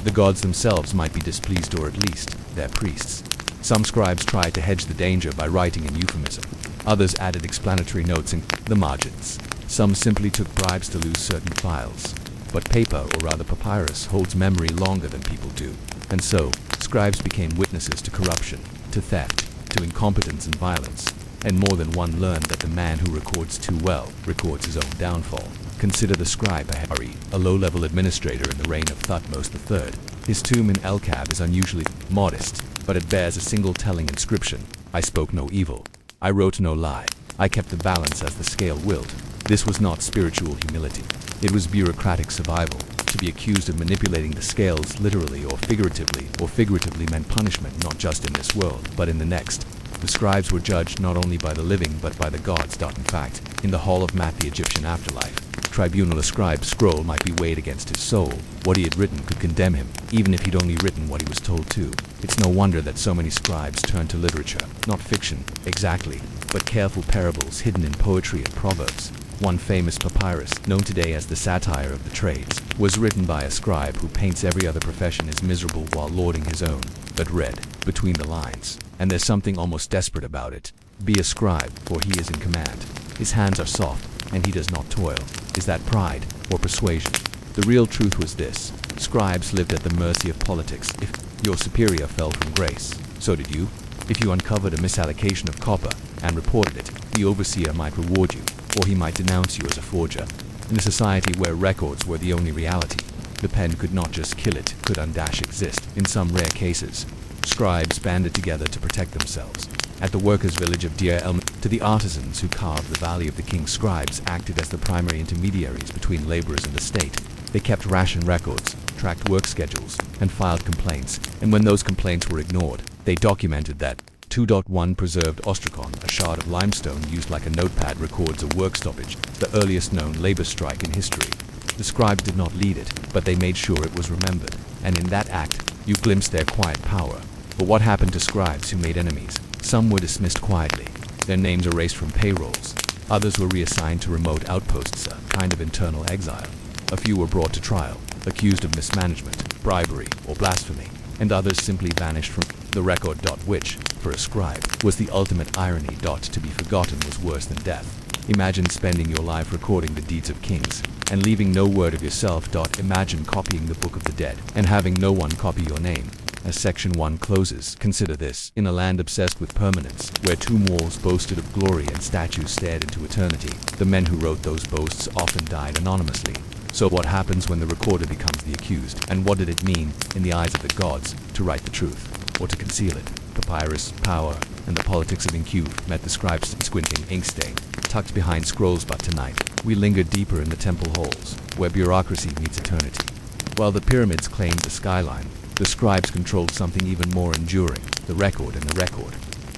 The gods themselves might be displeased, or at least their priests. Some scribes tried to hedge the danger by writing in euphemism. Others added explanatory notes in the margins. Some simply took bribes to lose certain files. But paper, or rather papyrus, holds memory longer than people do. And so, scribes became witnesses to corruption, to theft, to incompetence and violence. And more than one learned that the man who records too well records his own downfall. Consider the scribe a low-level administrator in the reign of Thutmose III. His tomb in El-Kab is unusually modest, but it bears a single telling inscription: I spoke no evil. I wrote no lie. I kept the balance as the scale willed. This was not spiritual humility. It was bureaucratic survival. To be accused of manipulating the scales literally or figuratively meant punishment not just in this world, but in the next. The scribes were judged not only by the living but by the gods. In fact, in the hall of Mat, the Egyptian afterlife tribunal, a scribe's scroll might be weighed against his soul. What he had written could condemn him, even if he'd only written what he was told to. It's no wonder that so many scribes turned to literature, not fiction, exactly, but careful parables hidden in poetry and proverbs. One famous papyrus, known today as the Satire of the Trades, was written by a scribe who paints every other profession as miserable while lauding his own, but read between the lines. And there's something almost desperate about it. Be a scribe, for he is in command. His hands are soft, and he does not toil. Is that pride or persuasion? The real truth was this: scribes lived at the mercy of politics. If your superior fell from grace, so did you. If you uncovered a misallocation of copper and reported it, the overseer might reward you, or he might denounce you as a forger. In a society where records were the only reality, the pen could not just kill it, could undash exist. In some rare cases, scribes banded together to protect themselves. At the workers' village of Deir el to the artisans who carved the Valley of the King, scribes acted as the primary intermediaries between laborers and the state. They kept ration records, tracked work schedules, and filed complaints, and when those complaints were ignored, they documented that. 2.1 Preserved ostrakhan, a shard of limestone used like a notepad, records a work stoppage, the earliest known labor strike in history. The scribes did not lead it, but they made sure it was remembered, and in that act, you glimpsed their quiet power. But what happened to scribes who made enemies? Some were dismissed quietly, their names erased from payrolls. Others were reassigned to remote outposts, a kind of internal exile. A few were brought to trial, accused of mismanagement, bribery, or blasphemy, and others simply vanished from the record. Which, for a scribe, was the ultimate irony. To be forgotten was worse than death. Imagine spending your life recording the deeds of kings, and leaving no word of yourself. Imagine copying the Book of the Dead, and having no one copy your name. As Section 1 closes, consider this: in a land obsessed with permanence, where tomb walls boasted of glory and statues stared into eternity, the men who wrote those boasts often died anonymously. So what happens when the recorder becomes the accused? And what did it mean, in the eyes of the gods, to write the truth, or to conceal it? Papyrus, power, and the politics of ink met the scribe's squinting ink stain, tucked behind scrolls. But tonight, we linger deeper in the temple halls, where bureaucracy meets eternity. While the pyramids claimed the skyline, the scribes controlled something even more enduring: the record. And the record,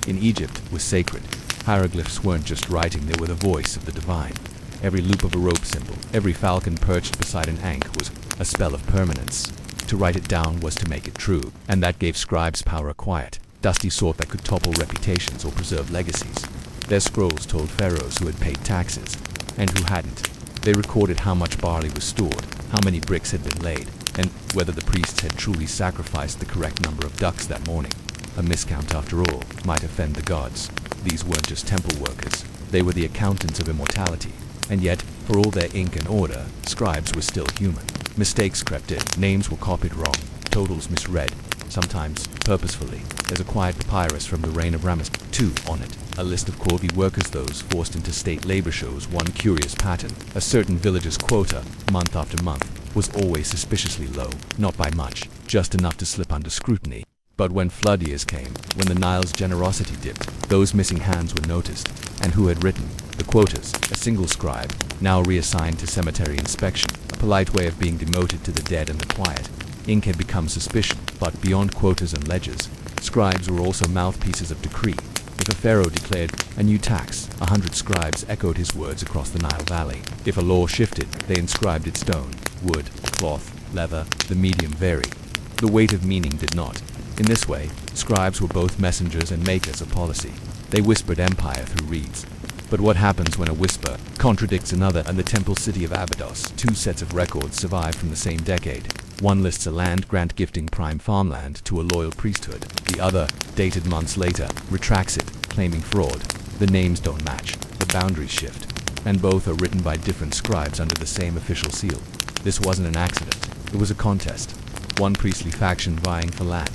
in Egypt, was sacred. Hieroglyphs weren't just writing, they were the voice of the divine. Every loop of a rope symbol, every falcon perched beside an ankh was a spell of permanence. To write it down was to make it true, and that gave scribes power, a quiet, dusty sort that could topple reputations or preserve legacies. Their scrolls told pharaohs who had paid taxes, and who hadn't. They recorded how much barley was stored, how many bricks had been laid, and whether the priests had truly sacrificed the correct number of ducks that morning. A miscount, after all, might offend the gods. These weren't just temple workers, they were the accountants of immortality. And yet, for all their ink and order, scribes were still human. Mistakes crept in, names were copied wrong, totals misread, sometimes purposefully. There's a quiet papyrus from the reign of Ramesses II on it. A list of quality workers, those forced into state labor, shows one curious pattern. A certain village's quota, month after month, was always suspiciously low, not by much, just enough to slip under scrutiny. But when flood years came, when the Nile's generosity dipped, those missing hands were noticed. And who had written the quotas? A single scribe, now reassigned to cemetery inspection, a polite way of being demoted to the dead and the quiet. Ink had become suspicion, but beyond quotas and ledgers, scribes were also mouthpieces of decree. If a pharaoh declared a new tax, 100 scribes echoed his words across the Nile Valley. If a law shifted, they inscribed it: stone, wood, cloth, leather. The medium varied. The weight of meaning did not. In this way, scribes were both messengers and makers of policy. They whispered empire through reeds. But what happens when a whisper contradicts another? And the temple city of Abydos, two sets of records survive from the same decade. One lists a land grant gifting prime farmland to a loyal priesthood. The other, dated months later, retracts it, claiming fraud. The names don't match, the boundaries shift, and both are written by different scribes under the same official seal. This wasn't an accident. It was a contest. One priestly faction vying for land,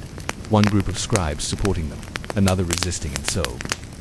one group of scribes supporting them, another resisting, and so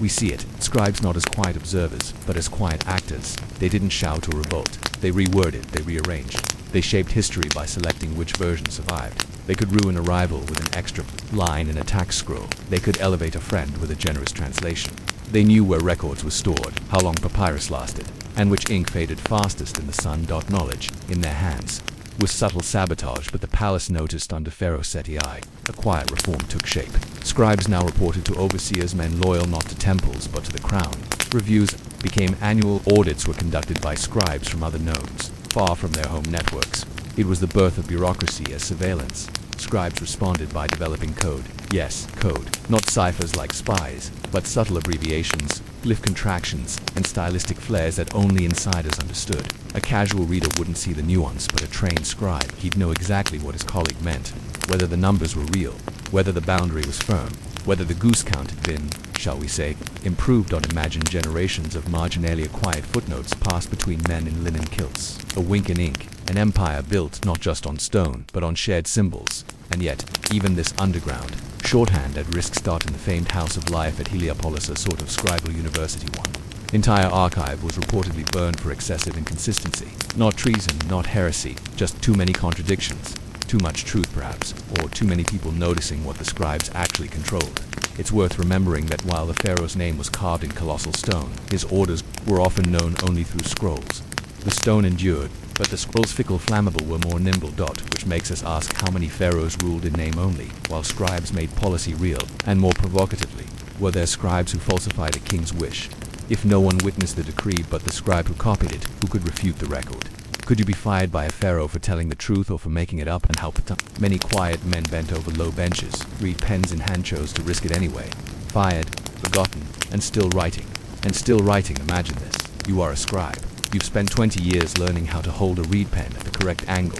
we see it. Scribes not as quiet observers, but as quiet actors. They didn't shout or revolt. They reworded, they rearranged. They shaped history by selecting which version survived. They could ruin a rival with an extra line in a tax scroll. They could elevate a friend with a generous translation. They knew where records were stored, how long papyrus lasted, and which ink faded fastest in the sun. Knowledge, in their hands, was subtle sabotage, but the palace noticed under Pharaoh Seti I. A quiet reform took shape. Scribes now reported to overseers, men loyal not to temples but to the crown. Reviews became annual. Audits were conducted by scribes from other nodes, far from their home networks. It was the birth of bureaucracy as surveillance. Scribes responded by developing code. Yes, code. Not ciphers like spies, but subtle abbreviations, glyph contractions, and stylistic flares that only insiders understood. A casual reader wouldn't see the nuance, but a trained scribe, he'd know exactly what his colleague meant. Whether the numbers were real, whether the boundary was firm, whether the goose count had been, shall we say, improved on. Imagined generations of marginalia. Quiet footnotes passed between men in linen kilts. A wink in ink. An empire built not just on stone, but on shared symbols. And yet, even this underground shorthand at risk start in the famed House of Life at Heliopolis, a sort of scribal university. One entire archive was reportedly burned for excessive inconsistency. Not treason, not heresy, just too many contradictions. Too much truth perhaps, or too many people noticing what the scribes actually controlled. It's worth remembering that while the pharaoh's name was carved in colossal stone, his orders were often known only through scrolls. The stone endured, but the scrolls, fickle, flammable, were more nimble. Which makes us ask how many pharaohs ruled in name only, while scribes made policy real. And more provocatively, were there scribes who falsified a king's wish? If no one witnessed the decree but the scribe who copied it, who could refute the record? Could you be fired by a pharaoh for telling the truth or for making it up? And how many quiet men bent over low benches, reed pens in hand, chose to risk it anyway? Fired, forgotten, and still writing. And still writing. Imagine this. You are a scribe. You've spent 20 years learning how to hold a reed pen at the correct angle,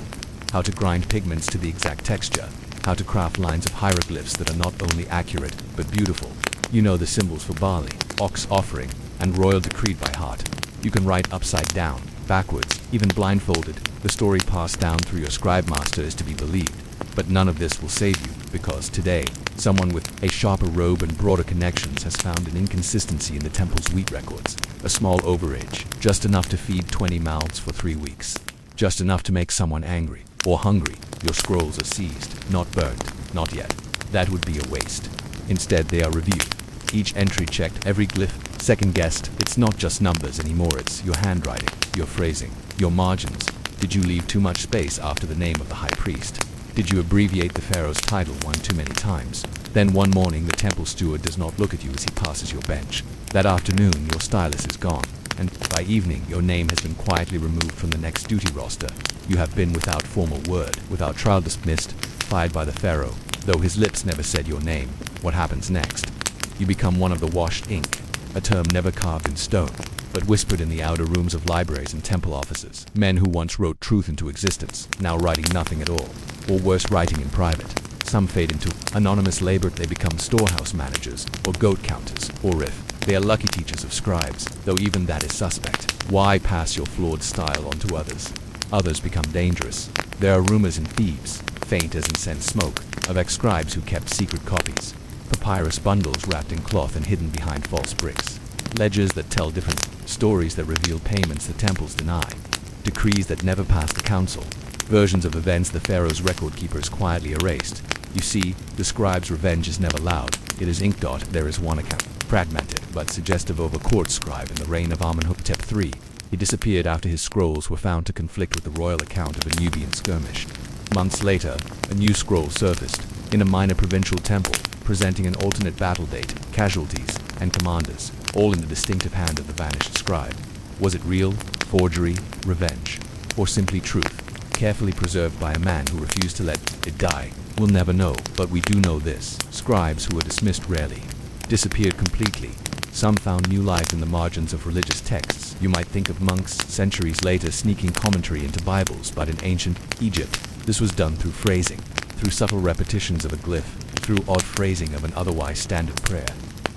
how to grind pigments to the exact texture, how to craft lines of hieroglyphs that are not only accurate, but beautiful. You know the symbols for barley, ox offering, and royal decree by heart. You can write upside down, backwards, even blindfolded. The story passed down through your scribe master is to be believed. But none of this will save you, because today, someone with a sharper robe and broader connections has found an inconsistency in the temple's wheat records. A small overage, just enough to feed 20 mouths for 3 weeks. Just enough to make someone angry, or hungry. Your scrolls are seized, not burnt, not yet. That would be a waste. Instead, they are reviewed. Each entry checked, every glyph second-guessed. It's not just numbers anymore, it's your handwriting, your phrasing, your margins. Did you leave too much space after the name of the high priest? Did you abbreviate the pharaoh's title one too many times? Then one morning the temple steward does not look at you as he passes your bench. That afternoon your stylus is gone, and by evening your name has been quietly removed from the next duty roster. You have been, without formal word, without trial, dismissed, fired by the pharaoh, though his lips never said your name. What happens next? You become one of the washed ink, a term never carved in stone, but whispered in the outer rooms of libraries and temple offices. Men who once wrote truth into existence, now writing nothing at all, or worse, writing in private. Some fade into anonymous labor. They become storehouse managers, or goat counters, or if they are lucky, teachers of scribes, though even that is suspect. Why pass your flawed style on to others? Others become dangerous. There are rumors in Thebes, faint as incense smoke, of ex-scribes who kept secret copies. Papyrus bundles wrapped in cloth and hidden behind false bricks. Ledgers that tell different stories that reveal payments the temples deny. Decrees that never passed the council. Versions of events the pharaoh's record keepers quietly erased. You see, the scribe's revenge is never loud. It is ink. There is one account, fragmented but suggestive of a court scribe in the reign of Amenhotep III. He disappeared after his scrolls were found to conflict with the royal account of a Nubian skirmish. Months later, a new scroll surfaced in a minor provincial temple, presenting an alternate battle date, casualties, and commanders, all in the distinctive hand of the vanished scribe. Was it real, forgery, revenge, or simply truth, carefully preserved by a man who refused to let it die? We'll never know, but we do know this. Scribes who were dismissed rarely disappeared completely. Some found new life in the margins of religious texts. You might think of monks centuries later sneaking commentary into Bibles, but in ancient Egypt, this was done through phrasing, through subtle repetitions of a glyph, through odd phrasing of an otherwise standard prayer.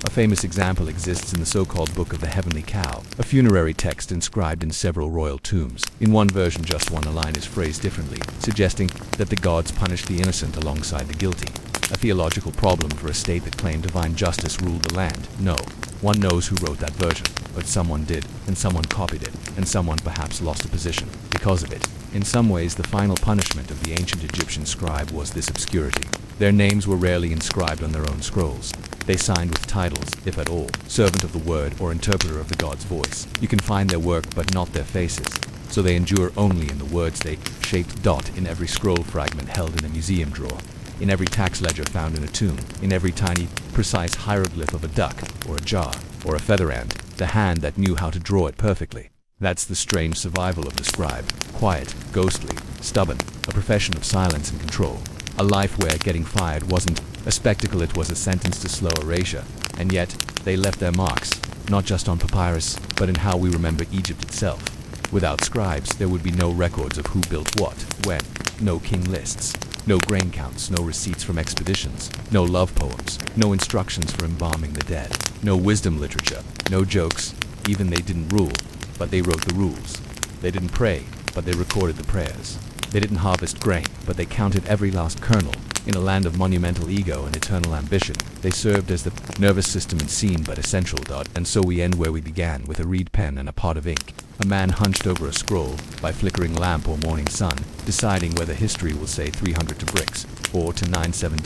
A famous example exists in the so-called Book of the Heavenly Cow, a funerary text inscribed in several royal tombs. In one version, just one line is phrased differently, suggesting that the gods punished the innocent alongside the guilty. A theological problem for a state that claimed divine justice ruled the land. No one knows who wrote that version, but someone did, and someone copied it, and someone perhaps lost a position because of it. In some ways, the final punishment of the ancient Egyptian scribe was this obscurity. Their names were rarely inscribed on their own scrolls. They signed with titles, if at all, servant of the word or interpreter of the god's voice. You can find their work but not their faces, so they endure only in the words they shaped. In every scroll fragment held in a museum drawer, in every tax ledger found in a tomb, in every tiny, precise hieroglyph of a duck, or a jar, or a feather ant, the hand that knew how to draw it perfectly. That's the strange survival of the scribe. Quiet, ghostly, stubborn, a profession of silence and control. A life where getting fired wasn't a spectacle, it was a sentence to slow erasure. And yet, they left their marks, not just on papyrus, but in how we remember Egypt itself. Without scribes, there would be no records of who built what, when, no king lists, no grain counts, no receipts from expeditions, no love poems, no instructions for embalming the dead, no wisdom literature, no jokes. Even they didn't rule, but they wrote the rules. They didn't pray, but they recorded the prayers. They didn't harvest grain, but they counted every last kernel. In a land of monumental ego and eternal ambition, they served as the nervous system unseen but essential. And so we end where we began, with a reed pen and a pot of ink. A man hunched over a scroll, by flickering lamp or morning sun, deciding whether history will say 300 to bricks, or to 97.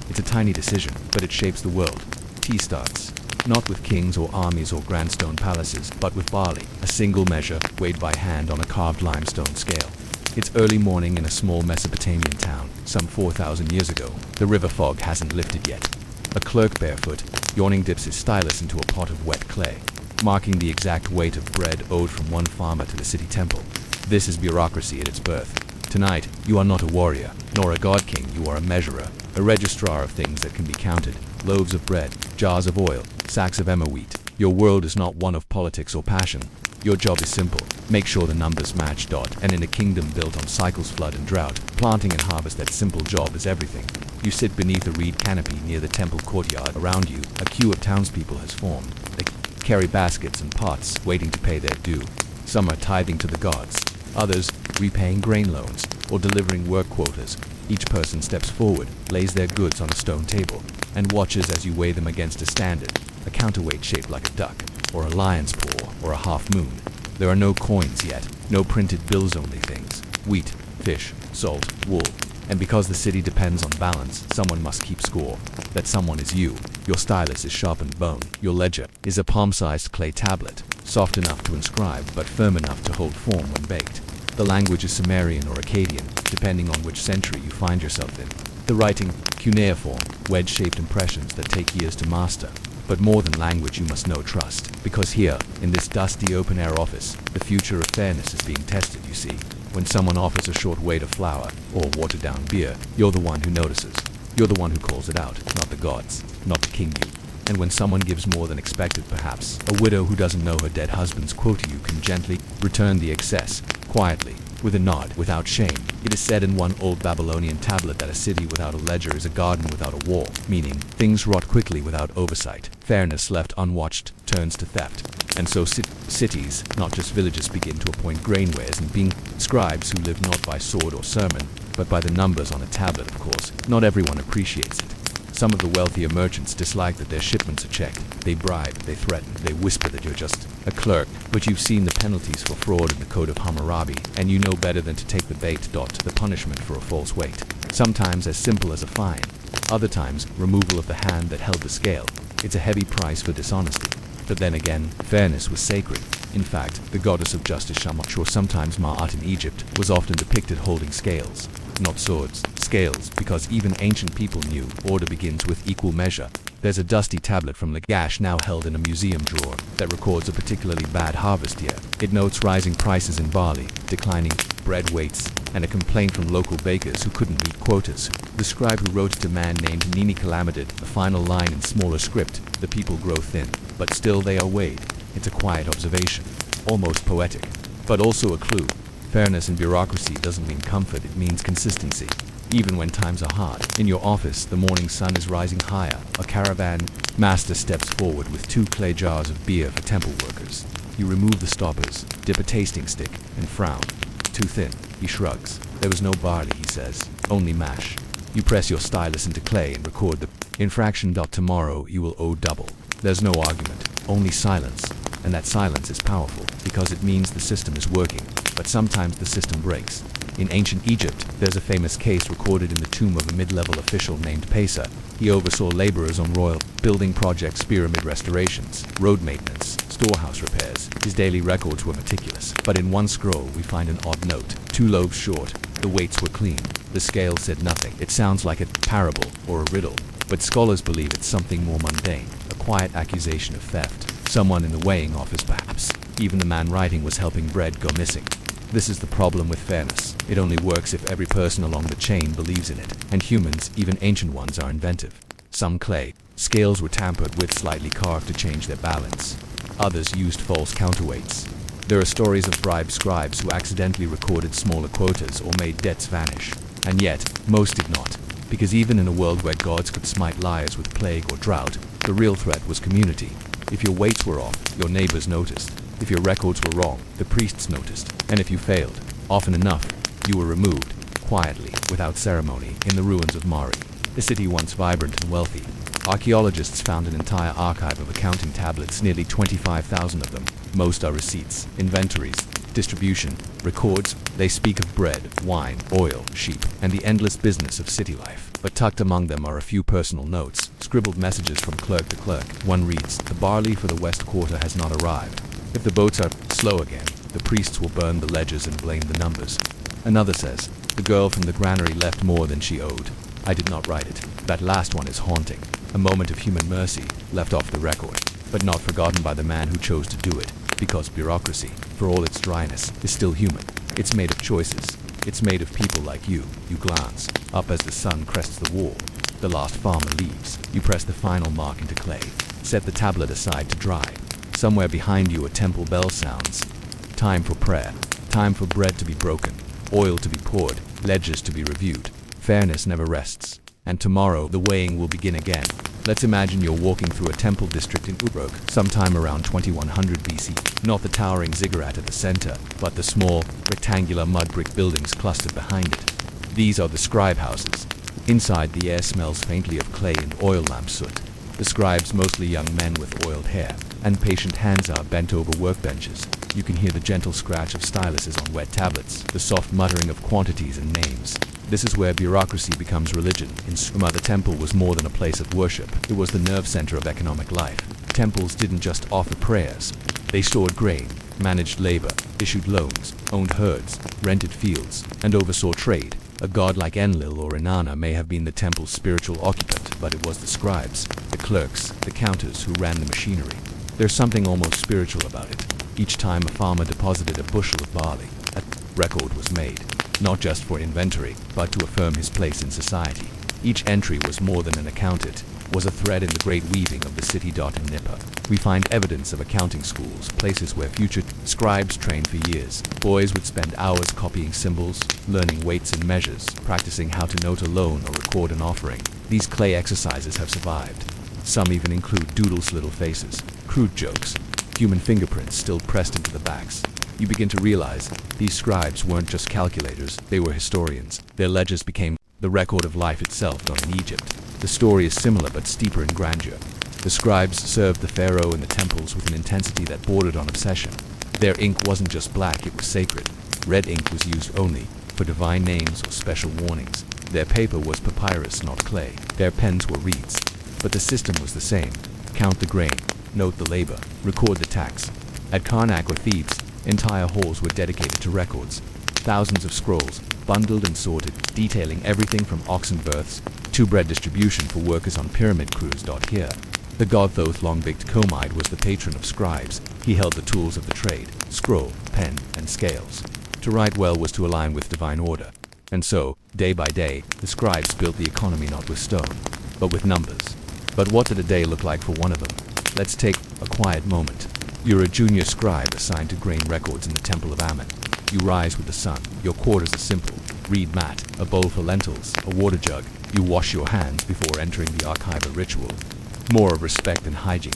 It's a tiny decision, but it shapes the world. Tea starts, not with kings or armies or grand stone palaces, but with barley, a single measure, weighed by hand on a carved limestone scale. It's early morning in a small Mesopotamian town, some 4,000 years ago. The river fog hasn't lifted yet. A clerk barefoot, yawning, dips his stylus into a pot of wet clay, marking the exact weight of bread owed from one farmer to the city temple. This is bureaucracy at its birth. Tonight, you are not a warrior, nor a god king, you are a measurer, a registrar of things that can be counted, loaves of bread, jars of oil, sacks of emmer wheat. Your world is not one of politics or passion. Your job is simple. Make sure the numbers match. And in a kingdom built on cycles, flood and drought, planting and harvest, that simple job is everything. You sit beneath a reed canopy near the temple courtyard. Around you, a queue of townspeople has formed. They carry baskets and pots, waiting to pay their due. Some are tithing to the gods, others repaying grain loans or delivering work quotas. Each person steps forward, lays their goods on a stone table, and watches as you weigh them against a standard, a counterweight shaped like a duck, or a lion's paw, or a half moon. There are no coins yet, no printed bills, only things: wheat, fish, salt, wool. And because the city depends on balance, someone must keep score. That someone is you. Your stylus is sharpened bone. Your ledger is a palm-sized clay tablet, soft enough to inscribe, but firm enough to hold form when baked. The language is Sumerian or Akkadian, depending on which century you find yourself in. The writing, cuneiform, wedge-shaped impressions that take years to master. But more than language, you must know trust. Because here, in this dusty open-air office, the future of fairness is being tested, you see. When someone offers a short weight of flour, or watered-down beer, you're the one who notices. You're the one who calls it out, not the gods, not the king you. And when someone gives more than expected, perhaps, a widow who doesn't know her dead husband's quota, you can gently return the excess, quietly, with a nod, without shame. It is said in one old Babylonian tablet that a city without a ledger is a garden without a wall, meaning things rot quickly without oversight. Fairness left unwatched turns to theft. And so cities, not just villages, begin to appoint grain weighers and being scribes who live not by sword or sermon, but by the numbers on a tablet, of course. Not everyone appreciates it. Some of the wealthier merchants dislike that their shipments are checked. They bribe, they threaten, they whisper that you're just a clerk. But you've seen the penalties for fraud in the Code of Hammurabi, and you know better than to take the bait. The punishment for a false weight. Sometimes as simple as a fine. Other times, removal of the hand that held the scale. It's a heavy price for dishonesty. But then again, fairness was sacred. In fact, the goddess of justice Shamash, or sometimes Ma'at in Egypt, was often depicted holding scales. Not swords, scales, because even ancient people knew order begins with equal measure. There's a dusty tablet from Lagash now held in a museum drawer that records a particularly bad harvest year. It notes rising prices in barley, declining bread weights, and a complaint from local bakers who couldn't meet quotas. The scribe who wrote it, a man named Nini Calamidid, the final line in smaller script: the people grow thin, but still they are weighed. It's a quiet observation, almost poetic, but also a clue. Fairness in bureaucracy doesn't mean comfort, it means consistency. Even when times are hard. In your office, the morning sun is rising higher. A caravan master steps forward with 2 clay jars of beer for temple workers. You remove the stoppers, dip a tasting stick, and frown. Too thin, he shrugs. There was no barley, he says, only mash. You press your stylus into clay and record the infraction. Tomorrow you will owe double. There's no argument, only silence. And that silence is powerful, because it means the system is working. But sometimes the system breaks. In ancient Egypt, there's a famous case recorded in the tomb of a mid-level official named Pesa. He oversaw laborers on royal building projects, pyramid restorations, road maintenance, storehouse repairs. His daily records were meticulous. But in one scroll we find an odd note: 2 loaves short. The weights were clean. The scale said nothing. It sounds like a parable or a riddle, but scholars believe it's something more mundane, a quiet accusation of theft. Someone in the weighing office, perhaps. Even the man writing was helping bread go missing. This is the problem with fairness. It only works if every person along the chain believes in it. And humans, even ancient ones, are inventive. Some clay scales were tampered with, slightly carved to change their balance. Others used false counterweights. There are stories of bribed scribes who accidentally recorded smaller quotas or made debts vanish. And yet, most did not. Because even in a world where gods could smite liars with plague or drought, the real threat was community. If your weights were off, your neighbors noticed. If your records were wrong, the priests noticed. And if you failed, often enough, you were removed, quietly, without ceremony, in the ruins of Mari, a city once vibrant and wealthy. Archaeologists found an entire archive of accounting tablets, nearly 25,000 of them. Most are receipts, inventories, distribution, records. They speak of bread, wine, oil, sheep, and the endless business of city life. But tucked among them are a few personal notes, scribbled messages from clerk to clerk. One reads: "The barley for the west quarter has not arrived. If the boats are slow again, the priests will burn the ledgers and blame the numbers." Another says: "The girl from the granary left more than she owed. I did not write it." That last one is haunting. A moment of human mercy, left off the record, but not forgotten by the man who chose to do it. Because bureaucracy, for all its dryness, is still human. It's made of choices. It's made of people like you. You glance up as the sun crests the wall. The last farmer leaves. You press the final mark into clay. Set the tablet aside to dry. Somewhere behind you a temple bell sounds. Time for prayer. Time for bread to be broken. Oil to be poured. Ledgers to be reviewed. Fairness never rests. And tomorrow the weighing will begin again. Let's imagine you're walking through a temple district in Uruk, sometime around 2100 BC. Not the towering ziggurat at the center, but the small, rectangular mud brick buildings clustered behind it. These are the scribe houses. Inside, the air smells faintly of clay and oil lamp soot. The scribes, mostly young men with oiled hair, and patient hands, are bent over workbenches. You can hear the gentle scratch of styluses on wet tablets, the soft muttering of quantities and names. This is where bureaucracy becomes religion. In Sumer, the temple was more than a place of worship. It was the nerve center of economic life. Temples didn't just offer prayers. They stored grain, managed labor, issued loans, owned herds, rented fields, and oversaw trade. A god like Enlil or Inanna may have been the temple's spiritual occupant, but it was the scribes, the clerks, the counters who ran the machinery. There's something almost spiritual about it. Each time a farmer deposited a bushel of barley, a record was made. Not just for inventory, but to affirm his place in society. Each entry was more than an account, it was a thread in the great weaving of the city. In Nipper, we find evidence of accounting schools, places where future scribes trained for years. Boys would spend hours copying symbols, learning weights and measures, practicing how to note a loan or record an offering. These clay exercises have survived. Some even include Doodle's little faces, crude jokes, human fingerprints still pressed into the backs. You begin to realize these scribes weren't just calculators, they were historians. Their ledgers became the record of life itself done in Egypt. The story is similar but steeper in grandeur. The scribes served the pharaoh and the temples with an intensity that bordered on obsession. Their ink wasn't just black, it was sacred. Red ink was used only for divine names or special warnings. Their paper was papyrus, not clay. Their pens were reeds. But the system was the same. Count the grain, note the labor, record the tax. At Karnak or Thebes, entire halls were dedicated to records. Thousands of scrolls, bundled and sorted, detailing everything from oxen births to bread distribution for workers on pyramid crews. Here, the god Thoth long-beaked Comide was the patron of scribes. He held the tools of the trade, scroll, pen, and scales. To write well was to align with divine order. And so, day by day, the scribes built the economy not with stone, but with numbers. But what did a day look like for one of them? Let's take a quiet moment. You're a junior scribe assigned to grain records in the Temple of Ammon. You rise with the sun. Your quarters are simple. Reed mat, a bowl for lentils, a water jug. You wash your hands before entering the archival ritual. More of respect than hygiene.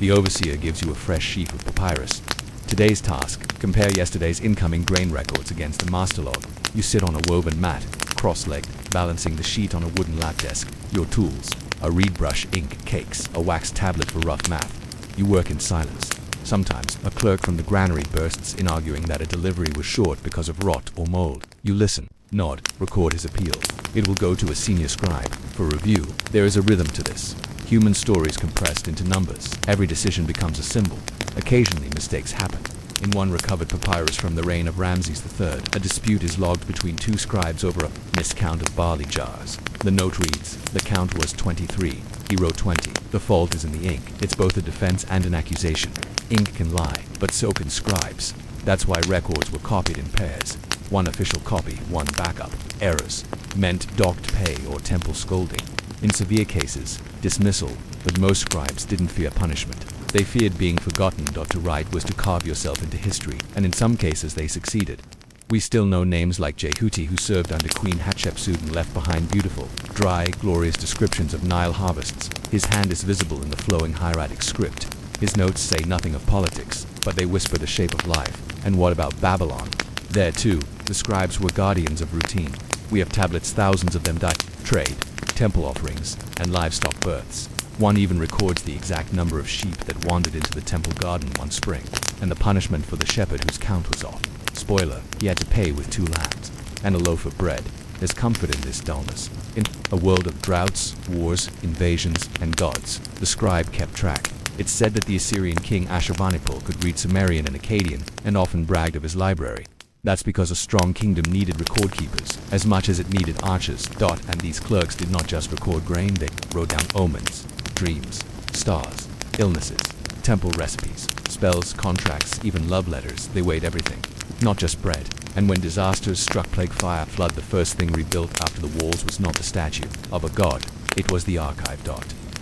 The overseer gives you a fresh sheaf of papyrus. Today's task, compare yesterday's incoming grain records against the master log. You sit on a woven mat, cross-legged, balancing the sheet on a wooden lap desk. Your tools, a reed brush, ink, cakes, a wax tablet for rough math. You work in silence. Sometimes, a clerk from the granary bursts in arguing that a delivery was short because of rot or mold. You listen, nod, record his appeal. It will go to a senior scribe. For review, there is a rhythm to this. Human stories compressed into numbers. Every decision becomes a symbol. Occasionally, mistakes happen. In one recovered papyrus from the reign of Ramses III, a dispute is logged between two scribes over a miscount of barley jars. The note reads, "The count was 23. He wrote 20. The fault is in the ink." It's both a defense and an accusation. Ink can lie, but so can scribes. That's why records were copied in pairs. One official copy, one backup. Errors meant docked pay or temple scolding. In severe cases, dismissal, but most scribes didn't fear punishment. They feared being forgotten. To write was to carve yourself into history, and in some cases they succeeded. We still know names like Jehuti, who served under Queen Hatshepsut and left behind beautiful, dry, glorious descriptions of Nile harvests. His hand is visible in the flowing hieratic script. His notes say nothing of politics, but they whisper the shape of life. And what about Babylon? There too, the scribes were guardians of routine. We have tablets, thousands of them, trade, temple offerings, and livestock births. One even records the exact number of sheep that wandered into the temple garden one spring, and the punishment for the shepherd whose count was off. Spoiler, he had to pay with 2 lambs and a loaf of bread. There's comfort in this dullness. In a world of droughts, wars, invasions, and gods, the scribe kept track. It's said that the Assyrian king Ashurbanipal could read Sumerian and Akkadian, and often bragged of his library. That's because a strong kingdom needed record keepers as much as it needed archers. And these clerks did not just record grain, they wrote down omens, dreams, stars, illnesses, temple recipes, spells, contracts, even love letters. They weighed everything, not just bread. And when disasters struck, plague, fire, flood, the first thing rebuilt after the walls was not the statue of a god, it was the archive.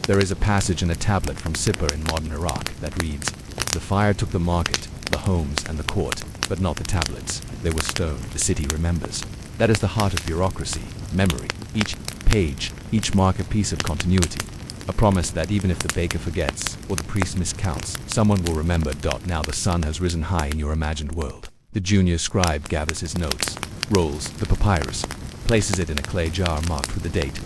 There is a passage in a tablet from Sippar in modern Iraq that reads, "The fire took the market, the homes, and the court, but not the tablets. They were stone. The city remembers." That is the heart of bureaucracy, memory. Each page, each mark a piece of continuity. A promise that even if the baker forgets, or the priest miscounts, someone will remember. Now the sun has risen high in your imagined world. The junior scribe gathers his notes, rolls the papyrus, places it in a clay jar marked with the date.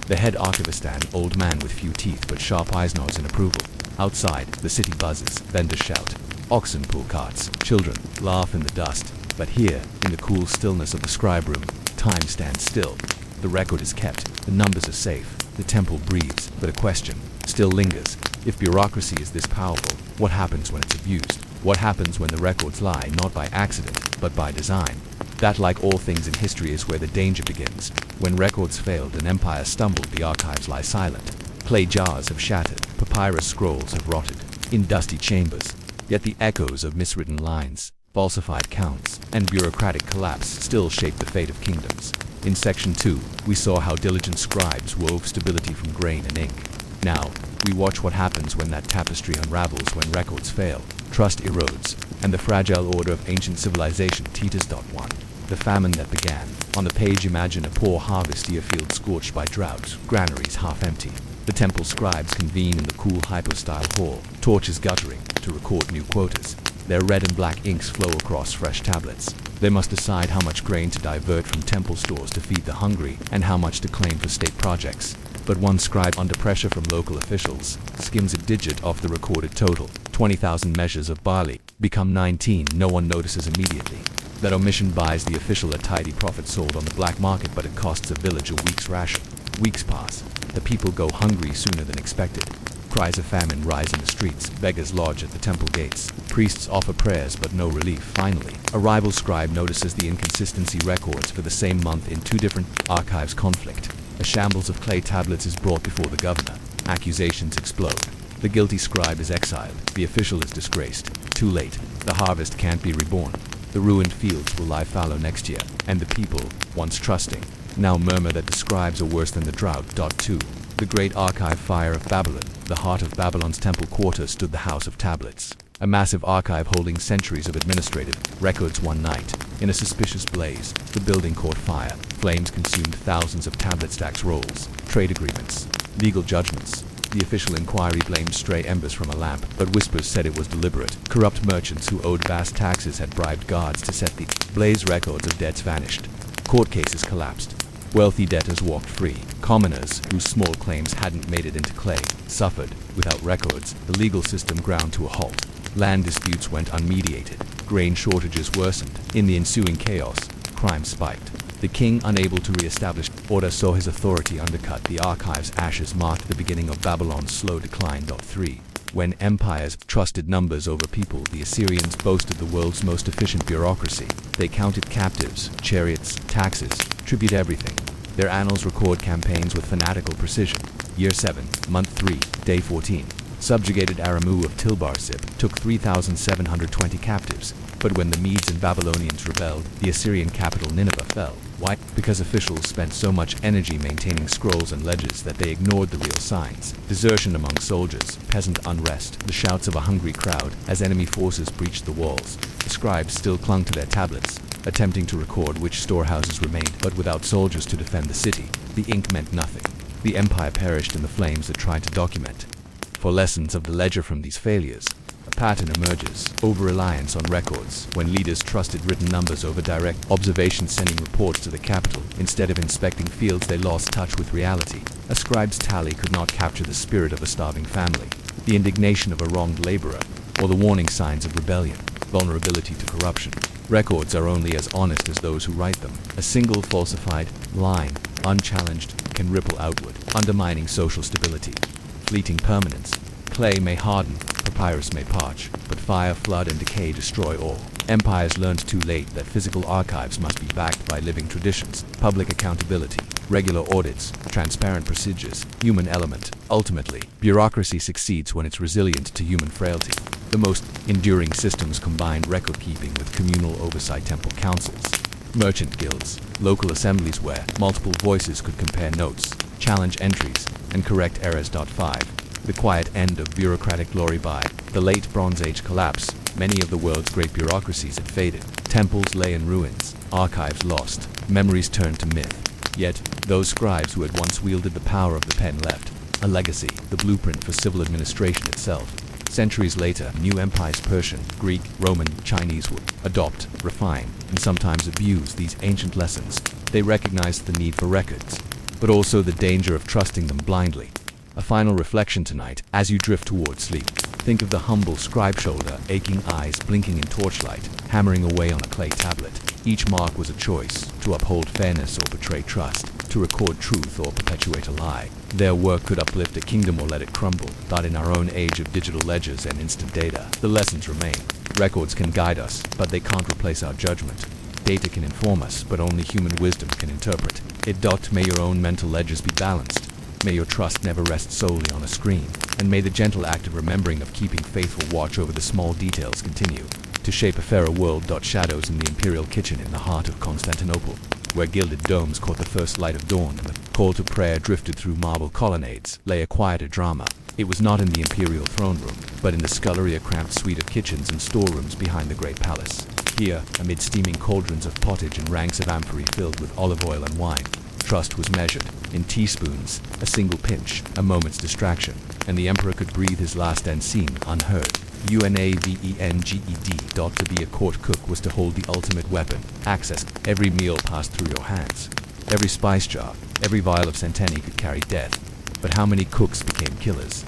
The head archivist, an old man with few teeth but sharp eyes, nods in approval. Outside, the city buzzes, vendors shout, oxen pull carts, children laugh in the dust. But here, in the cool stillness of the scribe room, time stands still. The record is kept, the numbers are safe, the temple breathes, but a question still lingers. If bureaucracy is this powerful, what happens when it's abused? What happens when the records lie not by accident, but by design? That, like all things in history, is where the danger begins. When records failed, an empire stumbled, the archives lie silent. Clay jars have shattered, papyrus scrolls have rotted in dusty chambers. Yet the echoes of miswritten lines, falsified counts, and bureaucratic collapse still shape the fate of kingdoms. In Section 2, we saw how diligent scribes wove stability from grain and ink. Now, we watch what happens when that tapestry unravels, when records fail, trust erodes, and the fragile order of ancient civilization teeters. 1. The famine that began. On the page, imagine a poor harvest year, field scorched by drought, granaries half empty. The temple scribes convene in the cool hypostyle hall, torches guttering, to record new quotas. Their red and black inks flow across fresh tablets. They must decide how much grain to divert from temple stores to feed the hungry and how much to claim for state projects. But one scribe, under pressure from local officials, skims a digit off the recorded total. 20,000 measures of barley become 19. No one notices immediately. That omission buys the official a tidy profit sold on the black market, but it costs a village a week's ration. Weeks pass. The people go hungry sooner than expected. Cries of famine rise in the streets. Beggars lodge at the temple gates. Priests offer prayers, but no relief. Finally, a rival scribe notices the inconsistency. Records for the same month in two different archives conflict. A shambles of clay tablets is brought before the governor. Accusations explode. The guilty scribe is exiled. The official is disgraced. Too late. The harvest can't be reborn. The ruined fields will lie fallow next year, and the people, once trusting, now murmur that the scribes are worse than the drought. 2. The great archive fire of Babylon. The heart of Babylon's temple quarter stood the House of Tablets, a massive archive holding centuries of administrative records. One night, in a suspicious blaze, the building caught fire. Flames consumed thousands of tablet stacks, rolls, trade agreements, legal judgments. The official inquiry blamed stray embers from a lamp, but whispers said it was deliberate. Corrupt merchants who owed vast taxes had bribed guards to set the blaze. Records of debts vanished. Court cases collapsed. Wealthy debtors walked free. Commoners, whose small claims hadn't made it into clay, suffered. Without records, the legal system ground to a halt. Land disputes went unmediated. Grain shortages worsened. In the ensuing chaos, crime spiked. The king, unable to re-establish order, saw his authority undercut. The archive's ashes marked the beginning of Babylon's slow decline. 3. When empires trusted numbers over people, the Assyrians boasted the world's most efficient bureaucracy. They counted captives, chariots, taxes, tribute, everything. Their annals record campaigns with fanatical precision. Year 7, month 3, day 14. Subjugated Aramu of Tilbarsib took 3,720 captives. But when the Medes and Babylonians rebelled, the Assyrian capital Nineveh fell. Why? Because officials spent so much energy maintaining scrolls and ledgers that they ignored the real signs. Desertion among soldiers, peasant unrest, the shouts of a hungry crowd as enemy forces breached the walls. The scribes still clung to their tablets, attempting to record which storehouses remained, but without soldiers to defend the city, the ink meant nothing. The empire perished in the flames that tried to document. For lessons of the ledger from these failures, a pattern emerges. Over-reliance on records. When leaders trusted written numbers over direct observation, sending reports to the capital instead of inspecting fields, they lost touch with reality. A scribe's tally could not capture the spirit of a starving family, the indignation of a wronged laborer, or the warning signs of rebellion, vulnerability to corruption. Records are only as honest as those who write them. A single falsified line, unchallenged, can ripple outward, undermining social stability. Fleeting permanence. Clay may harden, papyrus may parch, but fire, flood, and decay destroy all. Empires learned too late that physical archives must be backed by living traditions, public accountability, regular audits, transparent procedures, human element. Ultimately, bureaucracy succeeds when it's resilient to human frailty. The most enduring systems combined record-keeping with communal oversight. Temple councils, merchant guilds, local assemblies where multiple voices could compare notes, challenge entries, and correct errors. 5. The quiet end of bureaucratic glory. By the late Bronze Age collapse, many of the world's great bureaucracies had faded. Temples lay in ruins, archives lost, memories turned to myth. Yet, those scribes who had once wielded the power of the pen left a legacy, the blueprint for civil administration itself. Centuries later, new empires, Persian, Greek, Roman, Chinese, would adopt, refine, and sometimes abuse these ancient lessons. They recognized the need for records, but also the danger of trusting them blindly. A final reflection tonight, as you drift towards sleep. Think of the humble scribe, shoulder, aching eyes blinking in torchlight, hammering away on a clay tablet. Each mark was a choice, to uphold fairness or betray trust, to record truth or perpetuate a lie. Their work could uplift a kingdom or let it crumble. But in our own age of digital ledgers and instant data, the lessons remain. Records can guide us, but they can't replace our judgment. Data can inform us, but only human wisdom can interpret it. May your own mental ledgers be balanced. May your trust never rest solely on a screen, and may the gentle act of remembering, of keeping faithful watch over the small details continue to shape a fairer world. Shadows in the imperial kitchen in the heart of Constantinople, where gilded domes caught the first light of dawn and the call to prayer drifted through marble colonnades, lay a quieter drama. It was not in the imperial throne room, but in the scullery, a cramped suite of kitchens and storerooms behind the great palace. Here, amid steaming cauldrons of pottage and ranks of amphorae filled with olive oil and wine, trust was measured in teaspoons, a single pinch, a moment's distraction, and the emperor could breathe his last end scene unheard. UNAVENGED. To be a court cook was to hold the ultimate weapon, access. Every meal passed through your hands. Every spice jar, every vial of centenny could carry death. But how many cooks became killers?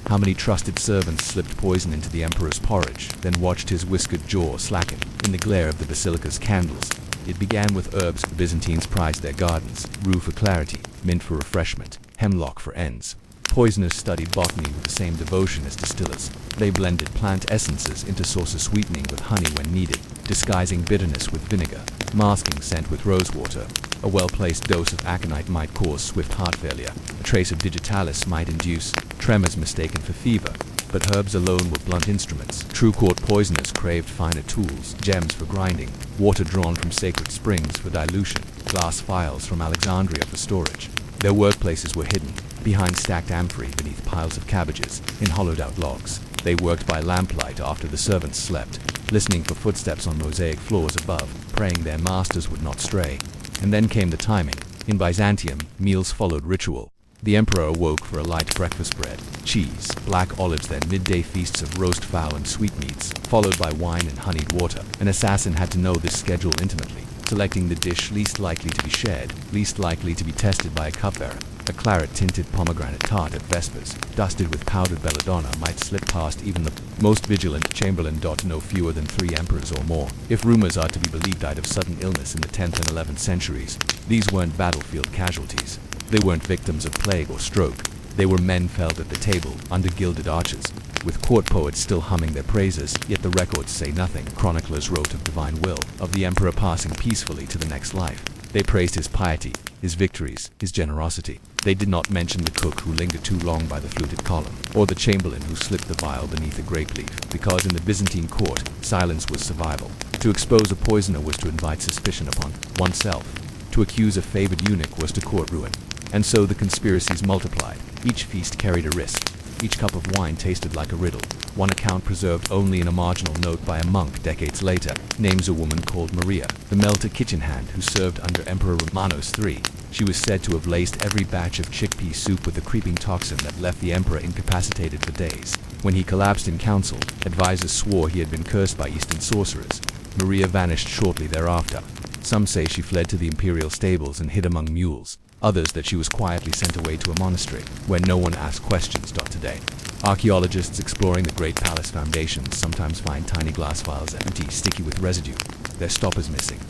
How many trusted servants slipped poison into the emperor's porridge, then watched his whiskered jaw slacken in the glare of the basilica's candles? It began with herbs. The Byzantines prized their gardens, rue for clarity, mint for refreshment, hemlock for ends. Poisoners studied botany with the same devotion as distillers. They blended plant essences into sauces, sweetening with honey when needed, disguising bitterness with vinegar, masking scent with rosewater. A well-placed dose of aconite might cause swift heart failure. A trace of digitalis might induce tremors mistaken for fever. But herbs alone were blunt instruments. True court poisoners craved finer tools, gems for grinding, water drawn from sacred springs for dilution, glass vials from Alexandria for storage. Their workplaces were hidden, behind stacked amphorae, beneath piles of cabbages, in hollowed-out logs. They worked by lamplight after the servants slept, listening for footsteps on mosaic floors above, praying their masters would not stray. And then came the timing. In Byzantium, meals followed ritual. The emperor awoke for a light breakfast: bread, cheese, black olives, then midday feasts of roast fowl and sweetmeats, followed by wine and honeyed water. An assassin had to know this schedule intimately, selecting the dish least likely to be shared, least likely to be tested by a cupbearer. A claret-tinted pomegranate tart at Vespers, dusted with powdered belladonna, might slip past even the most vigilant chamberlain. No fewer than 3 emperors or more, if rumors are to be believed, died of sudden illness in the 10th and 11th centuries. These weren't battlefield casualties. They weren't victims of plague or stroke. They were men felled at the table, under gilded arches, with court poets still humming their praises, yet the records say nothing. Chroniclers wrote of divine will, of the emperor passing peacefully to the next life. They praised his piety, his victories, his generosity. They did not mention the cook who lingered too long by the fluted column, or the chamberlain who slipped the vial beneath a grape leaf, because in the Byzantine court, silence was survival. To expose a poisoner was to invite suspicion upon oneself. To accuse a favored eunuch was to court ruin. And so the conspiracies multiplied. Each feast carried a risk. Each cup of wine tasted like a riddle. One account, preserved only in a marginal note by a monk decades later, names a woman called Maria, the Melter kitchen hand who served under Emperor Romanos III. She was said to have laced every batch of chickpea soup with a creeping toxin that left the emperor incapacitated for days. When he collapsed in council, advisors swore he had been cursed by Eastern sorcerers. Maria vanished shortly thereafter. Some say she fled to the imperial stables and hid among mules. Others that she was quietly sent away to a monastery, where no one asked questions. Today, archaeologists exploring the great palace foundations sometimes find tiny glass vials empty, sticky with residue. Their stoppers missing.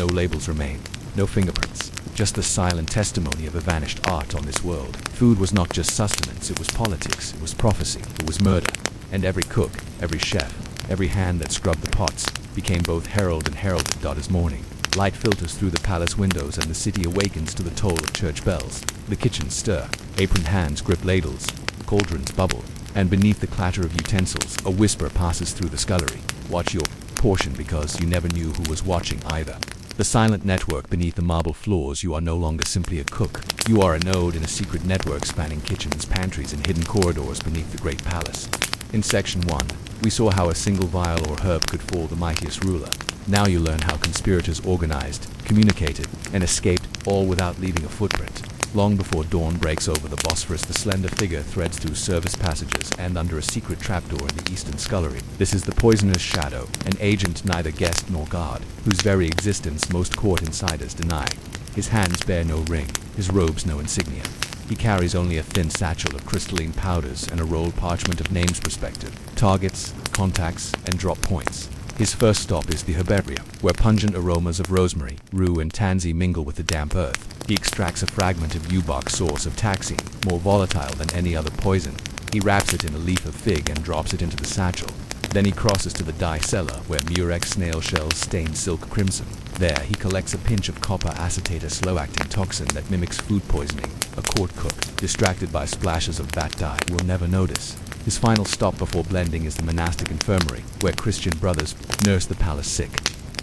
No labels remain. No fingerprints. Just the silent testimony of a vanished art on this world. Food was not just sustenance, it was politics, it was prophecy, it was murder. And every cook, every chef, every hand that scrubbed the pots, became both herald and heralded. As morning light filters through the palace windows and the city awakens to the toll of church bells. The kitchens stir, aproned hands grip ladles, cauldrons bubble, and beneath the clatter of utensils, a whisper passes through the scullery. Watch your portion, because you never knew who was watching either. The silent network beneath the marble floors. You are no longer simply a cook. You are a node in a secret network spanning kitchens, pantries, and hidden corridors beneath the great palace. In section 1, we saw how a single vial or herb could fall the mightiest ruler. Now you learn how conspirators organized, communicated, and escaped, all without leaving a footprint. Long before dawn breaks over the Bosphorus, the slender figure threads through service passages and under a secret trapdoor in the eastern scullery. This is the poisoner's shadow, an agent neither guest nor guard, whose very existence most court insiders deny. His hands bear no ring, his robes no insignia. He carries only a thin satchel of crystalline powders and a rolled parchment of names, perspective, targets, contacts, and drop points. His first stop is the herbarium, where pungent aromas of rosemary, rue, and tansy mingle with the damp earth. He extracts a fragment of yew-bark, source of taxine, more volatile than any other poison. He wraps it in a leaf of fig and drops it into the satchel. Then he crosses to the dye cellar, where murex snail shells stain silk crimson. There, he collects a pinch of copper acetate, a slow-acting toxin that mimics food poisoning. A court cook, distracted by splashes of that dye, will never notice. His final stop before blending is the monastic infirmary, where Christian brothers nurse the palace sick.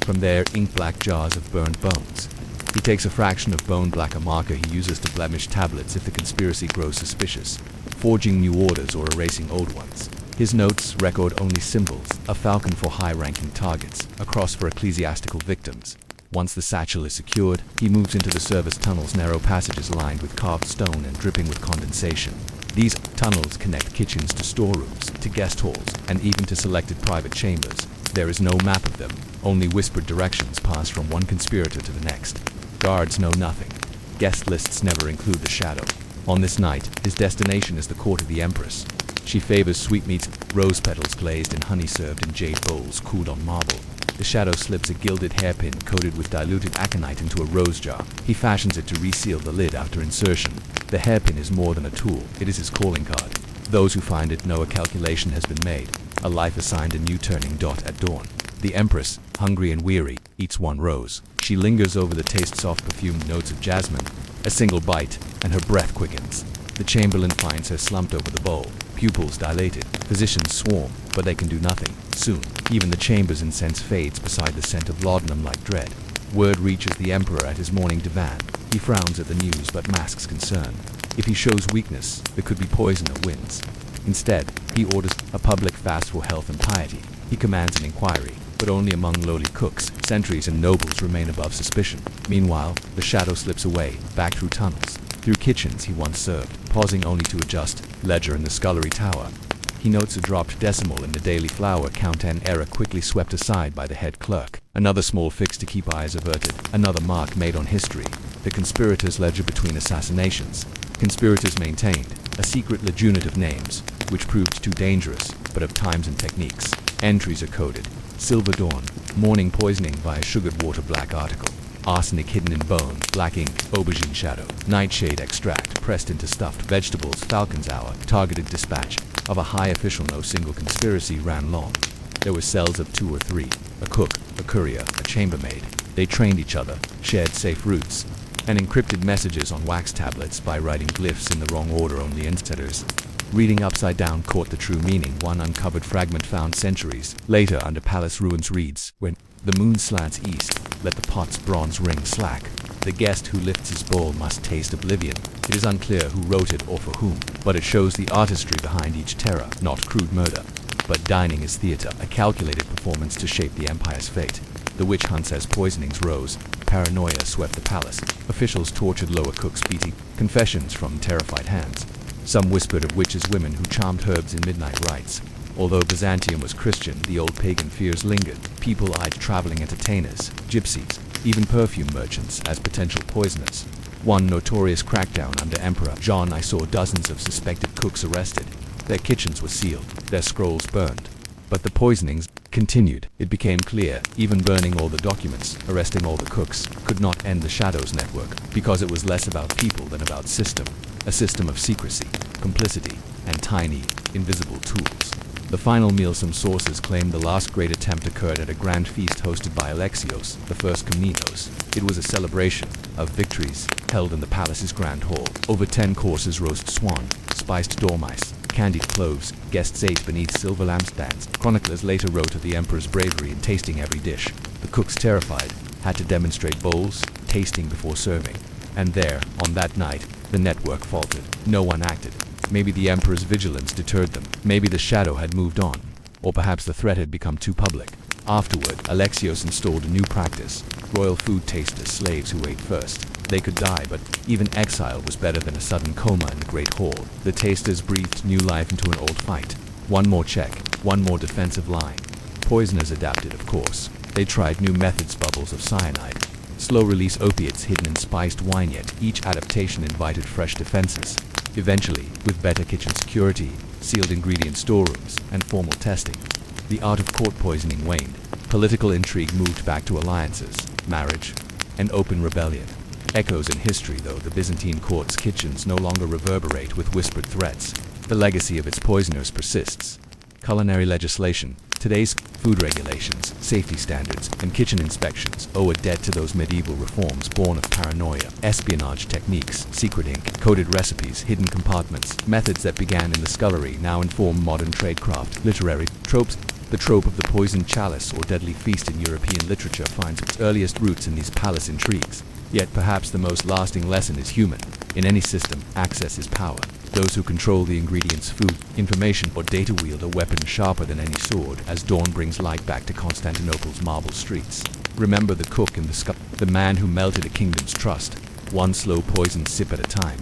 From there, ink-black jars of burned bones. He takes a fraction of bone black, a marker he uses to blemish tablets if the conspiracy grows suspicious, forging new orders or erasing old ones. His notes record only symbols: a falcon for high-ranking targets, a cross for ecclesiastical victims. Once the satchel is secured, he moves into the service tunnels, narrow passages lined with carved stone and dripping with condensation. These tunnels connect kitchens to storerooms, to guest halls, and even to selected private chambers. There is no map of them, only whispered directions pass from one conspirator to the next. Guards know nothing. Guest lists never include the shadow. On this night, his destination is the court of the Empress. She favors sweetmeats, rose petals glazed in honey served in jade bowls cooled on marble. The shadow slips a gilded hairpin coated with diluted aconite into a rose jar. He fashions it to reseal the lid after insertion. The hairpin is more than a tool, it is his calling card. Those who find it know a calculation has been made. A life assigned a new turning dot at dawn. The Empress, hungry and weary, eats one rose. She lingers over the taste-soft perfumed notes of jasmine. A single bite, and her breath quickens. The Chamberlain finds her slumped over the bowl, pupils dilated. Physicians swarm, but they can do nothing. Soon, even the chamber's incense fades beside the scent of laudanum like dread. Word reaches the Emperor at his morning divan. He frowns at the news but masks concern. If he shows weakness, there could be poison that wins. Instead, he orders a public fast for health and piety. He commands an inquiry, but only among lowly cooks. Sentries and nobles remain above suspicion. Meanwhile, the shadow slips away, back through tunnels, through kitchens he once served, pausing only to adjust ledger in the scullery tower. He notes a dropped decimal in the daily flour count, an error quickly swept aside by the head clerk. Another small fix to keep eyes averted, another mark made on history. The conspirators' ledger between assassinations. Conspirators maintained a secret legiunate of names, which proved too dangerous, but of times and techniques. Entries are coded. Silver dawn, morning poisoning via sugared water black article. Arsenic hidden in bone, black ink, aubergine shadow. Nightshade extract, pressed into stuffed vegetables, falcon's hour, targeted dispatch. Of a high official, no single conspiracy ran long. There were cells of 2 or 3, a cook, a courier, a chambermaid. They trained each other, shared safe routes, and encrypted messages on wax tablets by writing glyphs in the wrong order only insiders. Reading upside down caught the true meaning. One uncovered fragment found centuries later under palace ruins reads, "When the moon slants east, let the pot's bronze ring slack. The guest who lifts his bowl must taste oblivion." It is unclear who wrote it or for whom, but it shows the artistry behind each terror, not crude murder. But dining is theater, a calculated performance to shape the empire's fate. The witch hunts as poisonings rose. Paranoia swept the palace. Officials tortured lower cooks, beating confessions from terrified hands. Some whispered of witches, women who charmed herbs in midnight rites. Although Byzantium was Christian, the old pagan fears lingered. People eyed traveling entertainers, gypsies, even perfume merchants as potential poisoners. One notorious crackdown under Emperor John, I saw dozens of suspected cooks arrested. Their kitchens were sealed, their scrolls burned. But the poisonings continued. It became clear, even burning all the documents, arresting all the cooks, could not end the Shadows network, because it was less about people than about system. A system of secrecy, complicity, and tiny, invisible tools. The final meal, some sources claim the last great attempt occurred at a grand feast hosted by Alexios, the first Komnenos. It was a celebration of victories held in the palace's grand hall. Over 10 courses: roast swan, spiced dormice, candied cloves. Guests ate beneath silver lampstands. Chroniclers later wrote of the emperor's bravery in tasting every dish. The cooks, terrified, had to demonstrate bowls, tasting before serving. And there, on that night, the network faltered. No one acted. Maybe the emperor's vigilance deterred them. Maybe the shadow had moved on. Or perhaps the threat had become too public. Afterward, Alexios installed a new practice. Royal food tasters, slaves who ate first. They could die, but even exile was better than a sudden coma in the great hall. The tasters breathed new life into an old fight. One more check, one more defensive line. Poisoners adapted, of course. They tried new methods, bubbles of cyanide, slow-release opiates hidden in spiced wine, yet each adaptation invited fresh defenses. Eventually, with better kitchen security, sealed ingredient storerooms, and formal testing, the art of court poisoning waned. Political intrigue moved back to alliances, marriage, and open rebellion. Echoes in history, though, the Byzantine court's kitchens no longer reverberate with whispered threats. The legacy of its poisoners persists. Culinary legislation, today's food regulations, safety standards, and kitchen inspections owe a debt to those medieval reforms born of paranoia. Espionage techniques, secret ink, coded recipes, hidden compartments, methods that began in the scullery now inform modern tradecraft. Literary tropes. The trope of the poisoned chalice or deadly feast in European literature finds its earliest roots in these palace intrigues. Yet perhaps the most lasting lesson is human. In any system, access is power. Those who control the ingredients, food, information, or data wield a weapon sharper than any sword as dawn brings light back to Constantinople's marble streets. Remember the cook in the sky, the man who melted a kingdom's trust. one slow poisoned sip at a time.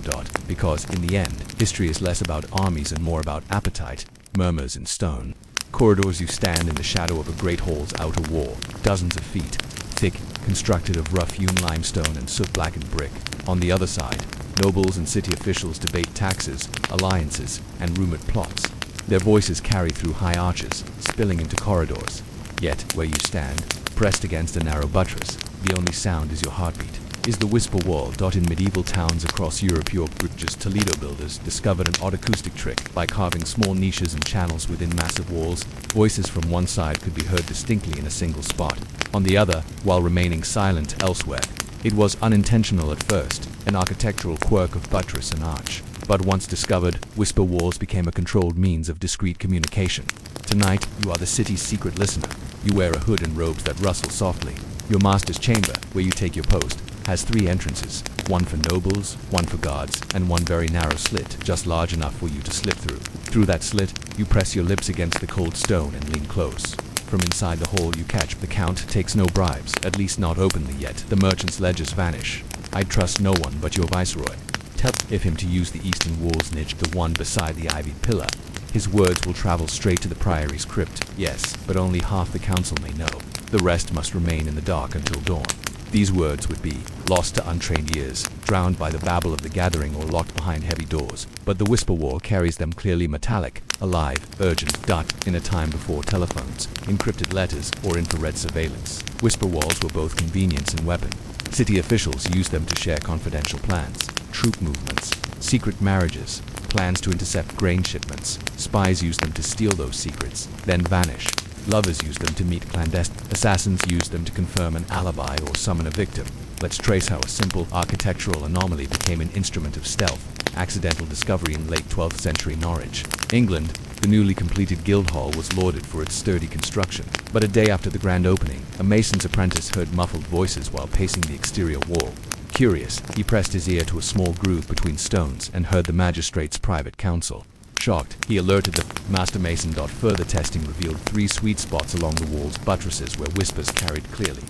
Because, in the end, history is less about armies and more about appetite. Murmurs in stone. Corridors. You stand in the shadow of a great hall's outer wall, dozens of feet thick, constructed of rough-hewn limestone and soot-blackened brick. On the other side, nobles and city officials debate taxes, alliances, and rumored plots. Their voices carry through high arches, spilling into corridors. Yet, where you stand, pressed against a narrow buttress, the only sound is your heartbeat. Is the whisper wall. In medieval towns across Europe, York Bridges Toledo builders discovered an odd acoustic trick by carving small niches and channels within massive walls. Voices from one side could be heard distinctly in a single spot, on the other, while remaining silent elsewhere. It was unintentional at first, an architectural quirk of buttress and arch. But once discovered, whisper walls became a controlled means of discreet communication. Tonight, you are the city's secret listener. You wear a hood and robes that rustle softly. Your master's chamber, where you take your post, has 3 entrances, one for nobles, one for guards, and one very narrow slit, just large enough for you to slip through. Through that slit, you press your lips against the cold stone and lean close. From inside the hall you catch. The count takes no bribes, at least not openly yet. The merchant's ledgers vanish. I trust no one but your viceroy. Tell him to use the eastern wall's niche, the one beside the ivied pillar. His words will travel straight to the priory's crypt. Yes, but only half the council may know. The rest must remain in the dark until dawn. These words would be lost to untrained ears, drowned by the babble of the gathering, or locked behind heavy doors. But the whisper wall carries them clearly, metallic, alive, urgent. In a time before telephones, encrypted letters, or infrared surveillance, whisper walls were both convenience and weapon. City officials used them to share confidential plans, troop movements, secret marriages, plans to intercept grain shipments. Spies used them to steal those secrets, then vanish. Lovers used them to meet clandestine. Assassins used them to confirm an alibi or summon a victim. Let's trace how a simple architectural anomaly became an instrument of stealth. Accidental discovery in late 12th century Norwich, England. The newly completed Guildhall was lauded for its sturdy construction. But a day after the grand opening, a mason's apprentice heard muffled voices while pacing the exterior wall. Curious, he pressed his ear to a small groove between stones and heard the magistrate's private counsel. Shocked, he alerted the master mason. Further testing revealed 3 sweet spots along the wall's buttresses where whispers carried clearly.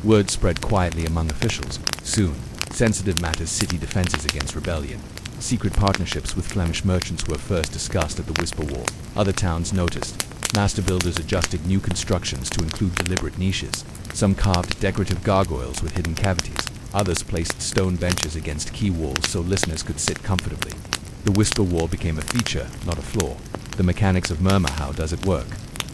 Word spread quietly among officials. Soon, sensitive matters, city defenses against rebellion, secret partnerships with Flemish merchants were first discussed at the whisper wall. Other towns noticed. Master builders adjusted new constructions to include deliberate niches. Some carved decorative gargoyles with hidden cavities. Others placed stone benches against key walls so listeners could sit comfortably. The whisper wall became a feature, not a flaw. The mechanics of murmur. How does it work?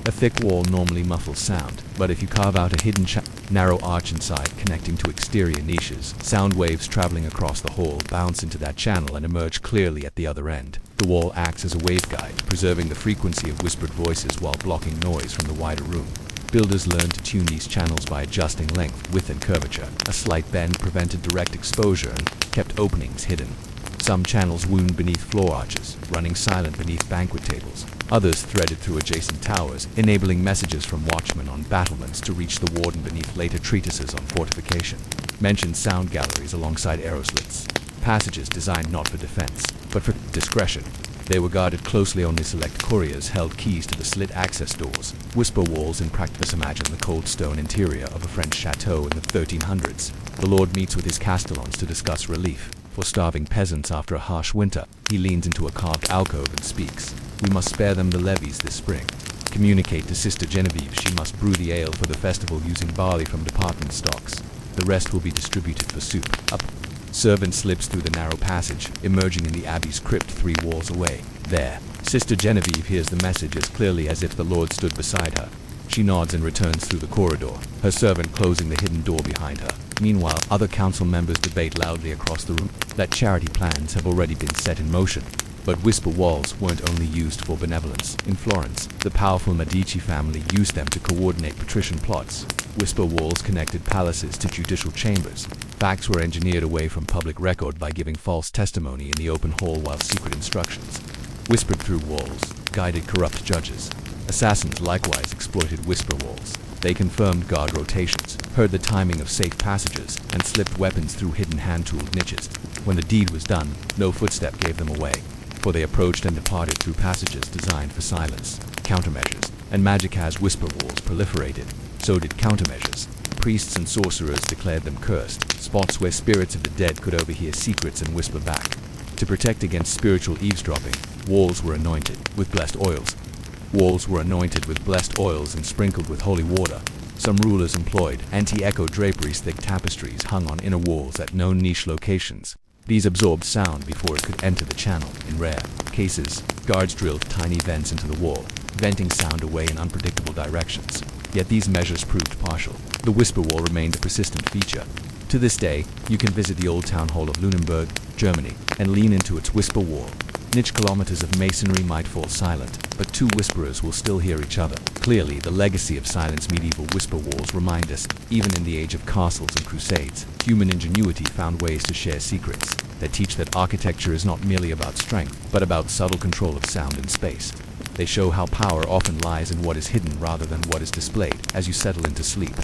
A thick wall normally muffles sound, but if you carve out a hidden narrow arch inside connecting to exterior niches, sound waves traveling across the hall bounce into that channel and emerge clearly at the other end. The wall acts as a waveguide, preserving the frequency of whispered voices while blocking noise from the wider room. Builders learned to tune these channels by adjusting length, width, and curvature. A slight bend prevented direct exposure and kept openings hidden. Some channels wound beneath floor arches, running silent beneath banquet tables. Others threaded through adjacent towers, enabling messages from watchmen on battlements to reach the warden beneath later treatises on fortification. Mentioned sound galleries alongside arrow slits. Passages designed not for defense, but for discretion. They were guarded closely. Only select couriers held keys to the slit access doors. Whisper walls in practice. Imagine the cold stone interior of a French chateau in the 1300s. The lord meets with his castellans to discuss relief for starving peasants after a harsh winter. He leans into a carved alcove and speaks. We must spare them the levies this spring. Communicate to Sister Genevieve she must brew the ale for the festival using barley from department stocks. The rest will be distributed for soup. Up. Servant slips through the narrow passage, emerging in the abbey's crypt 3 walls away. There, Sister Genevieve hears the message as clearly as if the Lord stood beside her. She nods and returns through the corridor, her servant closing the hidden door behind her. Meanwhile, other council members debate loudly across the room that charity plans have already been set in motion. But whisper walls weren't only used for benevolence. In Florence, the powerful Medici family used them to coordinate patrician plots. Whisper walls connected palaces to judicial chambers. Facts were engineered away from public record by giving false testimony in the open hall while secret instructions whispered through walls, guided corrupt judges. Assassins likewise exploited whisper walls. They confirmed guard rotations, heard the timing of safe passages, and slipped weapons through hidden hand-tooled niches. When the deed was done, no footstep gave them away, for they approached and departed through passages designed for silence. Countermeasures. And magic as whisper walls proliferated, so did countermeasures. Priests and sorcerers declared them cursed, spots where spirits of the dead could overhear secrets and whisper back. To protect against spiritual eavesdropping, walls were anointed with blessed oils. Walls were anointed with blessed oils and sprinkled with holy water. Some rulers employed anti-echo draperies, thick tapestries hung on inner walls at known niche locations. These absorbed sound before it could enter the channel. In rare cases, guards drilled tiny vents into the wall, venting sound away in unpredictable directions. Yet these measures proved partial. The whisper wall remained a persistent feature. To this day, you can visit the old town hall of Lunenburg, Germany, and lean into its whisper wall. Niche kilometers of masonry might fall silent, but two whisperers will still hear each other. Clearly, the legacy of silence medieval whisper walls remind us, even in the age of castles and crusades, human ingenuity found ways to share secrets that teach that architecture is not merely about strength, but about subtle control of sound and space. They show how power often lies in what is hidden rather than what is displayed as you settle into sleep.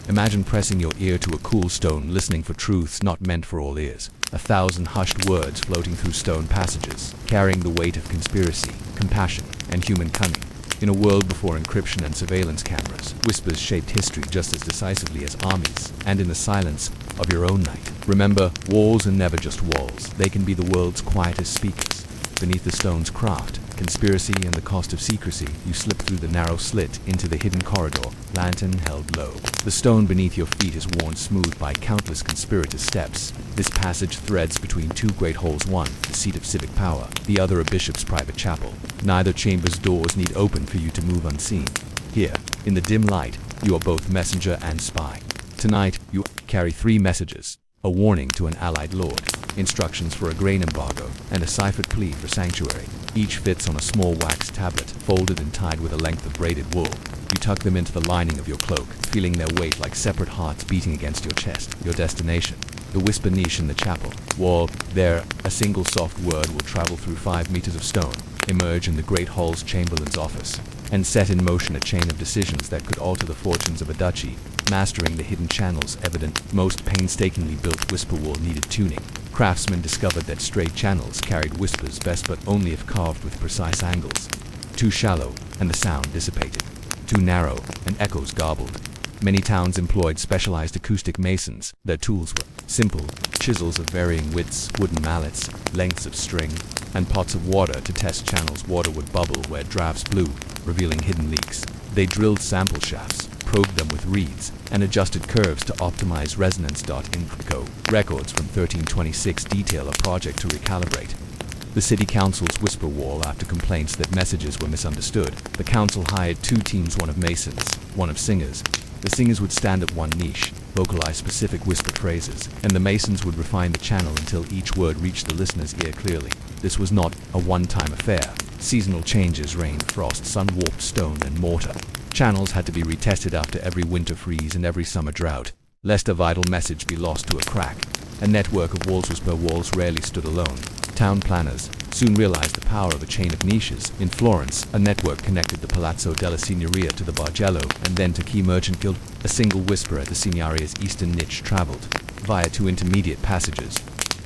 Imagine pressing your ear to a cool stone, listening for truths not meant for all ears. 1,000 hushed words floating through stone passages, carrying the weight of conspiracy, compassion, and human cunning. In a world before encryption and surveillance cameras, whispers shaped history just as decisively as armies, and in the silence of your own night. Remember, walls are never just walls. They can be the world's quietest speakers. Beneath the stone's craft, conspiracy, and the cost of secrecy, you slip through the narrow slit into the hidden corridor, lantern held low. The stone beneath your feet is worn smooth by countless conspirators' steps. This passage threads between two great halls, one the seat of civic power, the other a bishop's private chapel. Neither chamber's doors need open for you to move unseen. Here, in the dim light, you are both messenger and spy. Tonight, you carry 3 messages: a warning to an allied lord, instructions for a grain embargo, and a ciphered plea for sanctuary. Each fits on a small wax tablet, folded and tied with a length of braided wool. You tuck them into the lining of your cloak, feeling their weight like separate hearts beating against your chest. Your destination: the whisper niche in the chapel wall. There, a single soft word will travel through 5 meters of stone, emerge in the great hall's chamberlain's office, and set in motion a chain of decisions that could alter the fortunes of a duchy. Mastering the hidden channels evident, most painstakingly built whisper wall needed tuning. Craftsmen discovered that straight channels carried whispers best, but only if carved with precise angles. Too shallow, and the sound dissipated. Too narrow, and echoes garbled. Many towns employed specialized acoustic masons. Their tools were simple chisels of varying widths, wooden mallets, lengths of string, and pots of water to test channels. Water would bubble where drafts blew, revealing hidden leaks. They drilled sample shafts, probed them with reeds, and adjusted curves to optimize resonance. Inco records from 1326 detail a project to recalibrate the city council's whisper wall after complaints that messages were misunderstood. The council hired 2 teams, one of masons, one of singers. The singers would stand at one niche, vocalize specific whispered phrases, and the masons would refine the channel until each word reached the listener's ear clearly. This was not a one-time affair. Seasonal changes reigned: frost, sun-warped stone, and mortar. Channels had to be retested after every winter freeze and every summer drought, lest a vital message be lost to a crack. A network of whisper walls rarely stood alone. Town planners soon realized the power of a chain of niches. In Florence, a network connected the Palazzo della Signoria to the Bargello and then to key merchant guild. A single whisper at the Signoria's eastern niche traveled, via 2 intermediate passages,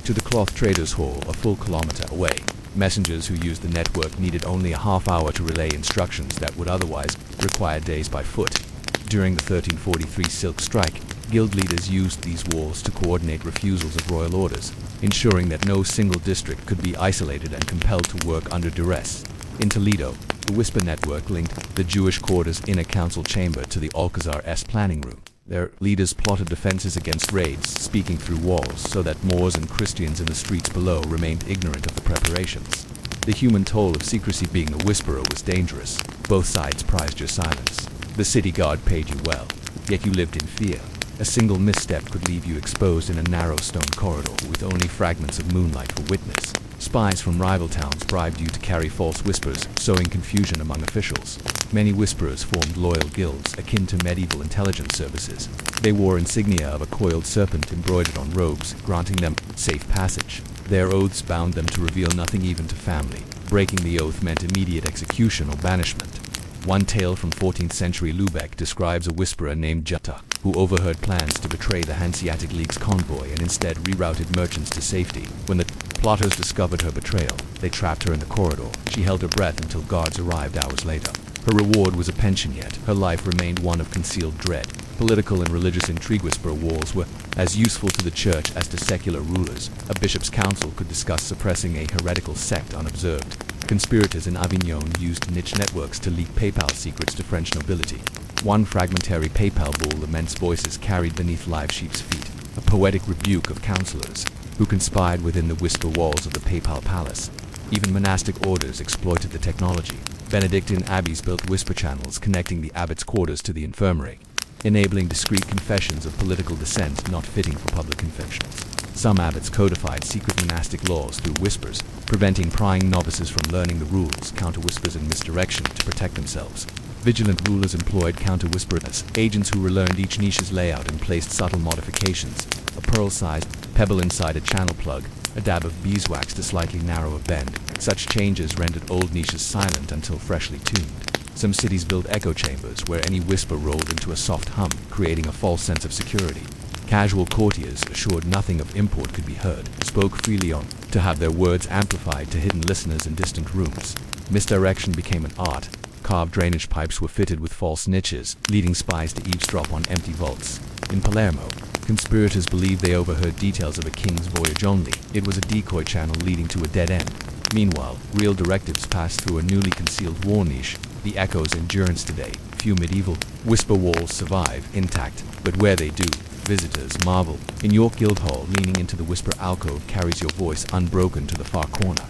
to the cloth traders' hall a full kilometer away. Messengers who used the network needed only a half hour to relay instructions that would otherwise require days by foot. During the 1343 Silk Strike, guild leaders used these walls to coordinate refusals of royal orders, ensuring that no single district could be isolated and compelled to work under duress. In Toledo, the whisper network linked the Jewish quarter's inner council chamber to the Alcazar's planning room. Their leaders plotted defenses against raids, speaking through walls so that Moors and Christians in the streets below remained ignorant of the preparations. The human toll of secrecy being a whisperer was dangerous. Both sides prized your silence. The city guard paid you well, yet you lived in fear. A single misstep could leave you exposed in a narrow stone corridor with only fragments of moonlight for witness. Spies from rival towns bribed you to carry false whispers, sowing confusion among officials. Many whisperers formed loyal guilds akin to medieval intelligence services. They wore insignia of a coiled serpent embroidered on robes, granting them safe passage. Their oaths bound them to reveal nothing even to family. Breaking the oath meant immediate execution or banishment. One tale from 14th century Lubeck describes a whisperer named Jutta, who overheard plans to betray the Hanseatic League's convoy and instead rerouted merchants to safety. When the plotters discovered her betrayal, they trapped her in the corridor. She held her breath until guards arrived hours later. Her reward was a pension, yet her life remained one of concealed dread. Political and religious intrigue. Whisper walls were as useful to the church as to secular rulers. A bishop's council could discuss suppressing a heretical sect unobserved. Conspirators in Avignon used niche networks to leak papal secrets to French nobility. One fragmentary papal bull laments voices carried beneath live sheep's feet, a poetic rebuke of counselors who conspired within the whisper walls of the papal palace. Even monastic orders exploited the technology. Benedictine abbeys built whisper channels connecting the abbot's quarters to the infirmary, enabling discreet confessions of political dissent not fitting for public confessions. Some abbots codified secret monastic laws through whispers, preventing prying novices from learning the rules, counter-whispers and misdirection to protect themselves. Vigilant rulers employed counter-whisperers, agents who relearned each niche's layout and placed subtle modifications. A pearl-sized pebble inside a channel plug, a dab of beeswax to slightly narrow a bend. Such changes rendered old niches silent until freshly tuned. Some cities built echo chambers where any whisper rolled into a soft hum, creating a false sense of security. Casual courtiers, assured nothing of import could be heard, spoke freely on to have their words amplified to hidden listeners in distant rooms. Misdirection became an art. Carved drainage pipes were fitted with false niches, leading spies to eavesdrop on empty vaults. In Palermo, conspirators believed they overheard details of a king's voyage only. It was a decoy channel leading to a dead end. Meanwhile, real directives passed through a newly concealed war niche. The echoes endurance today. Few medieval whisper walls survive intact, but where they do, visitors marvel. In York Guildhall, leaning into the whisper alcove carries your voice unbroken to the far corner.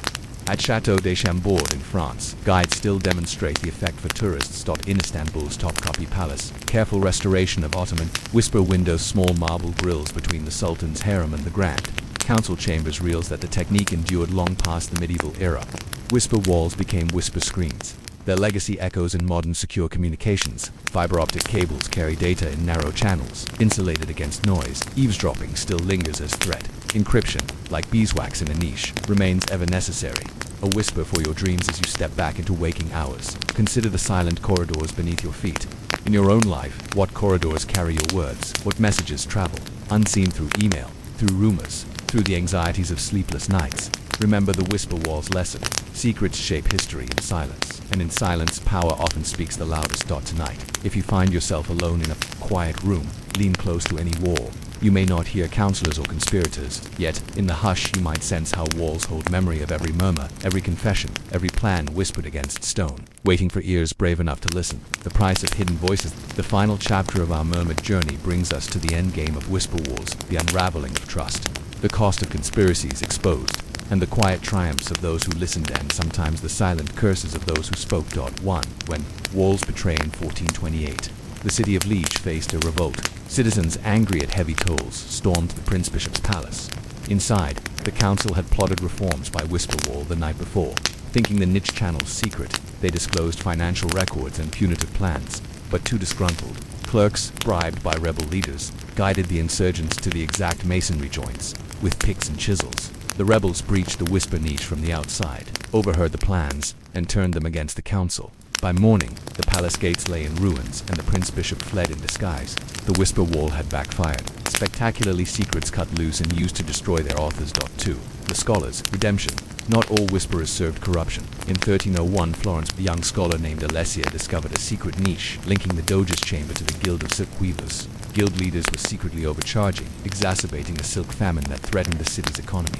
At Château de Chambord in France, guides still demonstrate the effect for tourists. In Istanbul's Topkapi Palace, careful restoration of Ottoman whisper windows, small marble grills between the Sultan's harem and the Grand Council chambers reveals that the technique endured long past the medieval era. Whisper walls became whisper screens. Their legacy echoes in modern secure communications. Fiber optic cables carry data in narrow channels, insulated against noise. Eavesdropping still lingers as threat. Encryption, like beeswax in a niche, remains ever necessary. A whisper for your dreams as you step back into waking hours. Consider the silent corridors beneath your feet. In your own life, what corridors carry your words? What messages travel? Unseen through email, through rumors, through the anxieties of sleepless nights. Remember the whisper wall's lesson. Secrets shape history in silence, and in silence, power often speaks the loudest. Tonight, if you find yourself alone in a quiet room, lean close to any wall. You may not hear counselors or conspirators, yet, in the hush you might sense how walls hold memory of every murmur, every confession, every plan whispered against stone, waiting for ears brave enough to listen. The price of hidden voices. The final chapter of our murmured journey brings us to the end game of whisper walls, the unraveling of trust, the cost of conspiracies exposed, and the quiet triumphs of those who listened, and sometimes the silent curses of those who spoke. 1. When walls betray in 1428, the city of Liege faced a revolt. Citizens, angry at heavy tolls, stormed the Prince Bishop's palace. Inside, the council had plotted reforms by whisper wall the night before. Thinking the niche channels secret, they disclosed financial records and punitive plans. But too disgruntled, clerks, bribed by rebel leaders, guided the insurgents to the exact masonry joints, with picks and chisels. The rebels breached the whisper niche from the outside, overheard the plans, and turned them against the council. By morning, the palace gates lay in ruins, and the Prince Bishop fled in disguise. The whisper wall had backfired. Spectacularly, secrets cut loose and used to destroy their authors. 2. The scholars. Redemption. Not all whisperers served corruption. In 1301, Florence, a young scholar named Alessia discovered a secret niche linking the Doge's chamber to the Guild of Silk Weavers. Guild leaders were secretly overcharging, exacerbating a silk famine that threatened the city's economy.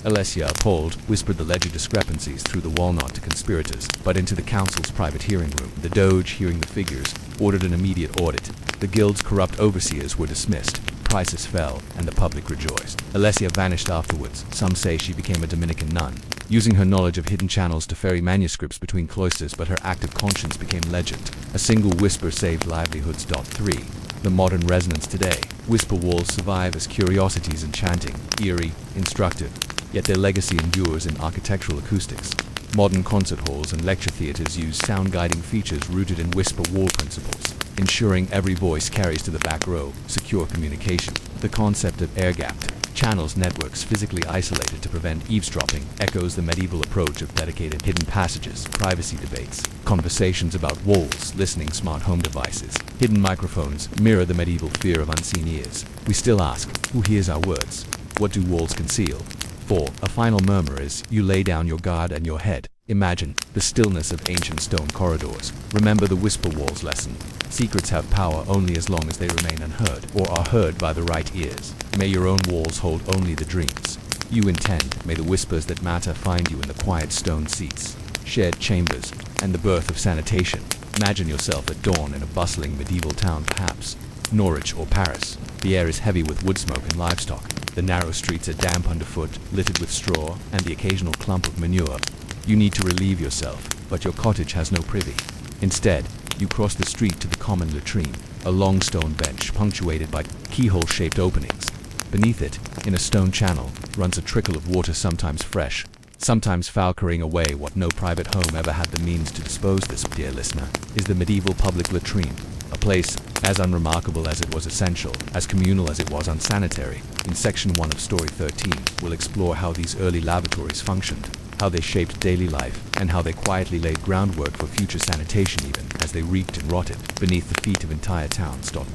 Alessia, appalled, whispered the ledger discrepancies through the walnut to conspirators, but into the council's private hearing room. The Doge, hearing the figures, ordered an immediate audit. The guild's corrupt overseers were dismissed. Prices fell, and the public rejoiced. Alessia vanished afterwards. Some say she became a Dominican nun, using her knowledge of hidden channels to ferry manuscripts between cloisters, but her active conscience became legend. A single whisper saved livelihoods. 3. The modern resonance today. Whisper walls survive as curiosities, enchanting, eerie, instructive, yet their legacy endures in architectural acoustics. Modern concert halls and lecture theaters use sound-guiding features rooted in whisper wall principles, ensuring every voice carries to the back row. Secure communication. The concept of air-gapped channels, networks physically isolated to prevent eavesdropping, echoes the medieval approach of dedicated hidden passages. Privacy debates. Conversations about walls, listening smart home devices, hidden microphones mirror the medieval fear of unseen ears. We still ask, who hears our words? What do walls conceal? 4. A final murmur is, you lay down your guard and your head. Imagine the stillness of ancient stone corridors. Remember the whisper walls lesson. Secrets have power only as long as they remain unheard or are heard by the right ears. May your own walls hold only the dreams you intend. May the whispers that matter find you in the quiet stone seats, shared chambers, and the birth of sanitation. Imagine yourself at dawn in a bustling medieval town, perhaps Norwich or Paris. The air is heavy with wood smoke and livestock. The narrow streets are damp underfoot, littered with straw and the occasional clump of manure. You need to relieve yourself, but your cottage has no privy. Instead, you cross the street to the common latrine, a long stone bench punctuated by keyhole-shaped openings. Beneath it, in a stone channel, runs a trickle of water, sometimes fresh, sometimes foul, carrying away what no private home ever had the means to dispose. This, dear listener, is the medieval public latrine, a place as unremarkable as it was essential, as communal as it was unsanitary. In Section 1 of Story 13, we'll explore how these early lavatories functioned, how they shaped daily life, and how they quietly laid groundwork for future sanitation even as they reeked and rotted beneath the feet of entire towns. 1.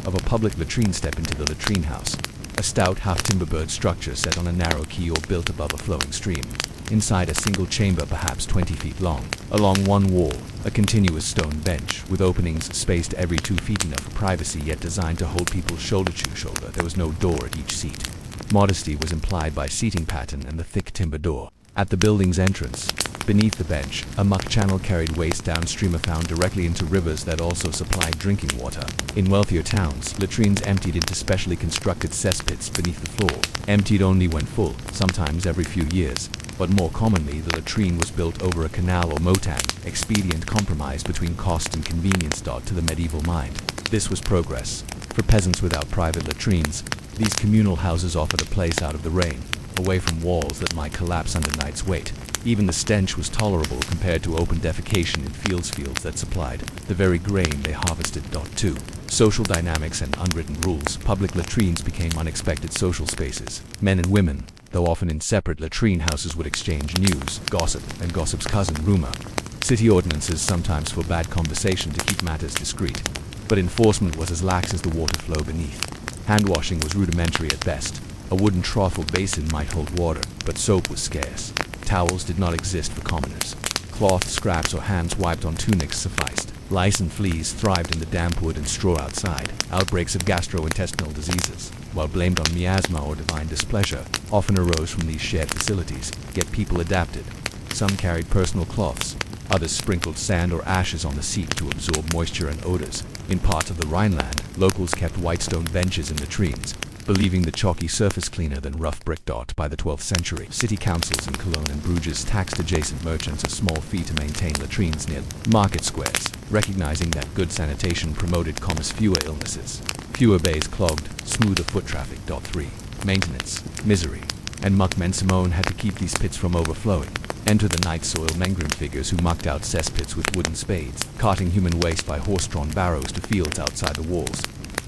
Of a public latrine. Step into the latrine house, a stout half-timber-bird structure set on a narrow quay or built above a flowing stream. Inside, a single chamber perhaps 20 feet long. Along one wall, a continuous stone bench with openings spaced every 2 feet, enough for privacy yet designed to hold people shoulder to shoulder. There was no door at each seat. Modesty was implied by seating pattern and the thick timber door. At the building's entrance, beneath the bench, a muck channel carried waste downstream, found directly into rivers that also supplied drinking water. In wealthier towns, latrines emptied into specially constructed cesspits beneath the floor, emptied only when full, sometimes every few years. But more commonly, the latrine was built over a canal or motan, expedient compromise between cost and convenience. To the medieval mind, this was progress. For peasants without private latrines, these communal houses offered a place out of the rain, away from walls that might collapse under night's weight. Even the stench was tolerable compared to open defecation in fields that supplied the very grain they harvested. 2. Social dynamics and unwritten rules. Public latrines became unexpected social spaces. Men and women, though often in separate latrine houses, would exchange news, gossip, and gossip's cousin, rumor. City ordinances sometimes forbade conversation to keep matters discreet, but enforcement was as lax as the water flow beneath. Hand washing was rudimentary at best. A wooden trough or basin might hold water, but soap was scarce. Towels did not exist for commoners. Cloth scraps or hands wiped on tunics sufficed. Lice and fleas thrived in the damp wood and straw outside. Outbreaks of gastrointestinal diseases, while blamed on miasma or divine displeasure, often arose from these shared facilities, yet people adapted. Some carried personal cloths, others sprinkled sand or ashes on the seat to absorb moisture and odors. In parts of the Rhineland, locals kept white stone benches in latrines, believing the chalky surface cleaner than rough brick. By the 12th century, city councils in Cologne and Bruges taxed adjacent merchants a small fee to maintain latrines near market squares, recognizing that good sanitation promoted fewer illnesses. Fewer bays clogged, smoother foot traffic. 3. Maintenance, misery, and muck. Men Simone had to keep these pits from overflowing. Enter the night soil mengrim figures who mucked out cesspits with wooden spades, carting human waste by horse-drawn barrows to fields outside the walls.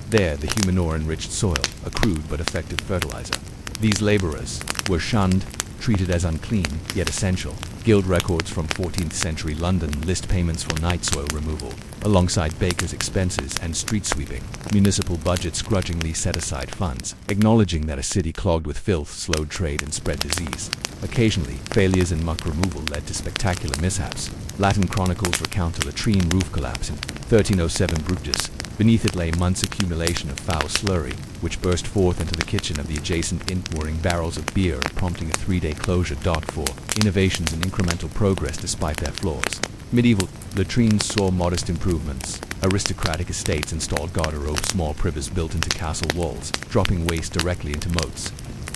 There, the humanure-enriched soil, a crude but effective fertilizer. These laborers were shunned, treated as unclean, yet essential. Guild records from 14th century London list payments for night soil removal, alongside bakers' expenses and street sweeping. Municipal budgets grudgingly set aside funds, acknowledging that a city clogged with filth slowed trade and spread disease. Occasionally, failures in muck removal led to spectacular mishaps. Latin chronicles recount a latrine roof collapse in 1307 Brutus. Beneath it lay months' accumulation of foul slurry, which burst forth into the kitchen of the adjacent inn, pouring barrels of beer, prompting a 3-day closure. 4. Innovations and incremental progress despite their flaws. Medieval latrines saw modest improvements. Aristocratic estates installed garderobe, small privets built into castle walls, dropping waste directly into moats.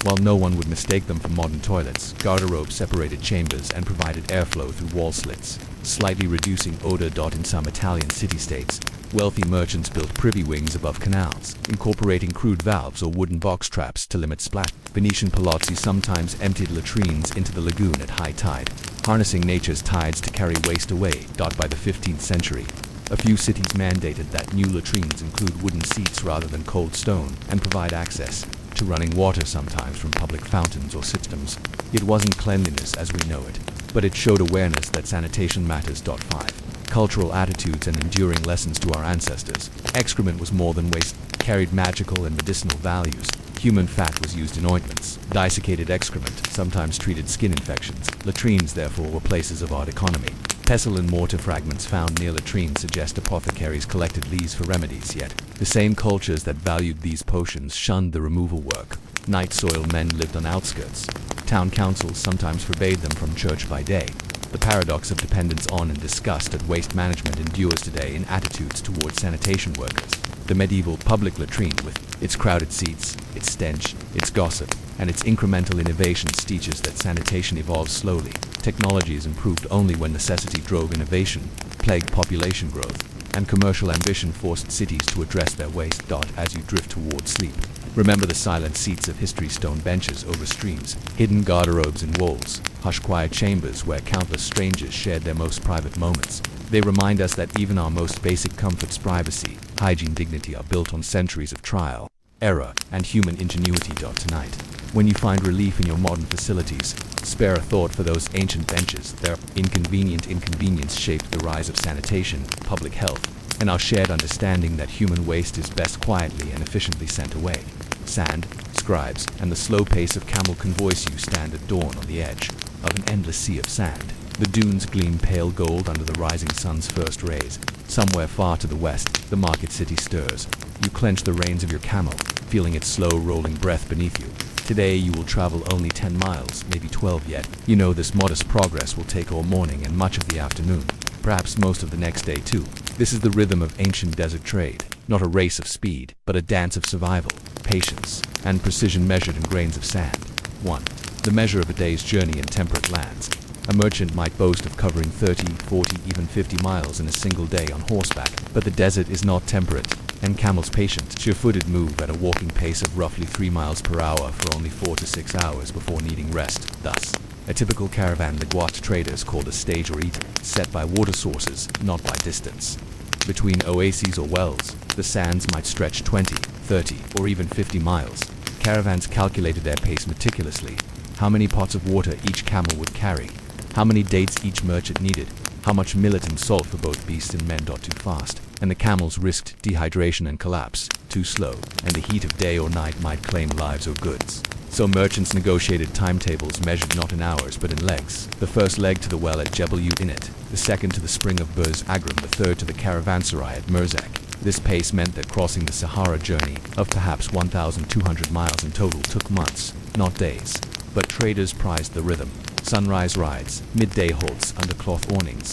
While no one would mistake them for modern toilets, garderobe separated chambers and provided airflow through wall slits, slightly reducing odor. In some Italian city-states, wealthy merchants built privy wings above canals, incorporating crude valves or wooden box traps to limit splash. Venetian palazzi sometimes emptied latrines into the lagoon at high tide, harnessing nature's tides to carry waste away. By the 15th century, a few cities mandated that new latrines include wooden seats rather than cold stone, and provide access to running water, sometimes from public fountains or systems. It wasn't cleanliness as we know it, but it showed awareness that sanitation matters. 5. Cultural attitudes and enduring lessons to our ancestors. Excrement was more than waste, carried magical and medicinal values. Human fat was used in ointments, desiccated excrement sometimes treated skin infections. Latrines, therefore, were places of odd economy. Pestle and mortar fragments found near latrines suggest apothecaries collected these for remedies, yet the same cultures that valued these potions shunned the removal work. Night soil men lived on outskirts. Town councils sometimes forbade them from church by day. The paradox of dependence on and disgust at waste management endures today in attitudes towards sanitation workers. The medieval public latrine, with its crowded seats, its stench, its gossip, and its incremental innovations, teaches that sanitation evolves slowly. Technology is improved only when necessity drove innovation, plagued population growth, and commercial ambition forced cities to address their waste. As you drift towards sleep, remember the silent seats of history, stone benches over streams, hidden garderobes in walls, hushed quiet chambers where countless strangers shared their most private moments. They remind us that even our most basic comforts, privacy, hygiene, dignity, are built on centuries of trial, error, and human ingenuity. Tonight, when you find relief in your modern facilities, spare a thought for those ancient benches. Their inconvenience shaped the rise of sanitation, public health, and our shared understanding that human waste is best quietly and efficiently sent away. Sand, scribes, and the slow pace of camel convoys. You stand at dawn on the edge of an endless sea of sand. The dunes gleam pale gold under the rising sun's first rays. Somewhere far to the west, the market city stirs. You clench the reins of your camel, feeling its slow rolling breath beneath you. Today you will travel only 10 miles, maybe 12 yet. You know this modest progress will take all morning and much of the afternoon, perhaps most of the next day too. This is the rhythm of ancient desert trade, not a race of speed, but a dance of survival, patience, and precision measured in grains of sand. 1. The measure of a day's journey in temperate lands. A merchant might boast of covering 30, 40, even 50 miles in a single day on horseback, but the desert is not temperate, and camels patient, sure-footed move at a walking pace of roughly 3 miles per hour for only 4 to 6 hours before needing rest. Thus, a typical caravan Leguat trader is called a stage or eater, set by water sources, not by distance. Between oases or wells, the sands might stretch 20, 30, or even 50 miles. Caravans calculated their pace meticulously, how many pots of water each camel would carry, how many dates each merchant needed, how much millet and salt for both beasts and men. Too fast, and the camels risked dehydration and collapse. Too slow, and the heat of day or night might claim lives or goods. So merchants negotiated timetables measured not in hours but in legs. The first leg to the well at Jebel Init, the second to the spring of Burz Agram, the third to the caravanserai at Merzak. This pace meant that crossing the Sahara journey of perhaps 1,200 miles in total took months, not days. But traders prized the rhythm. Sunrise rides, midday halts under cloth awnings,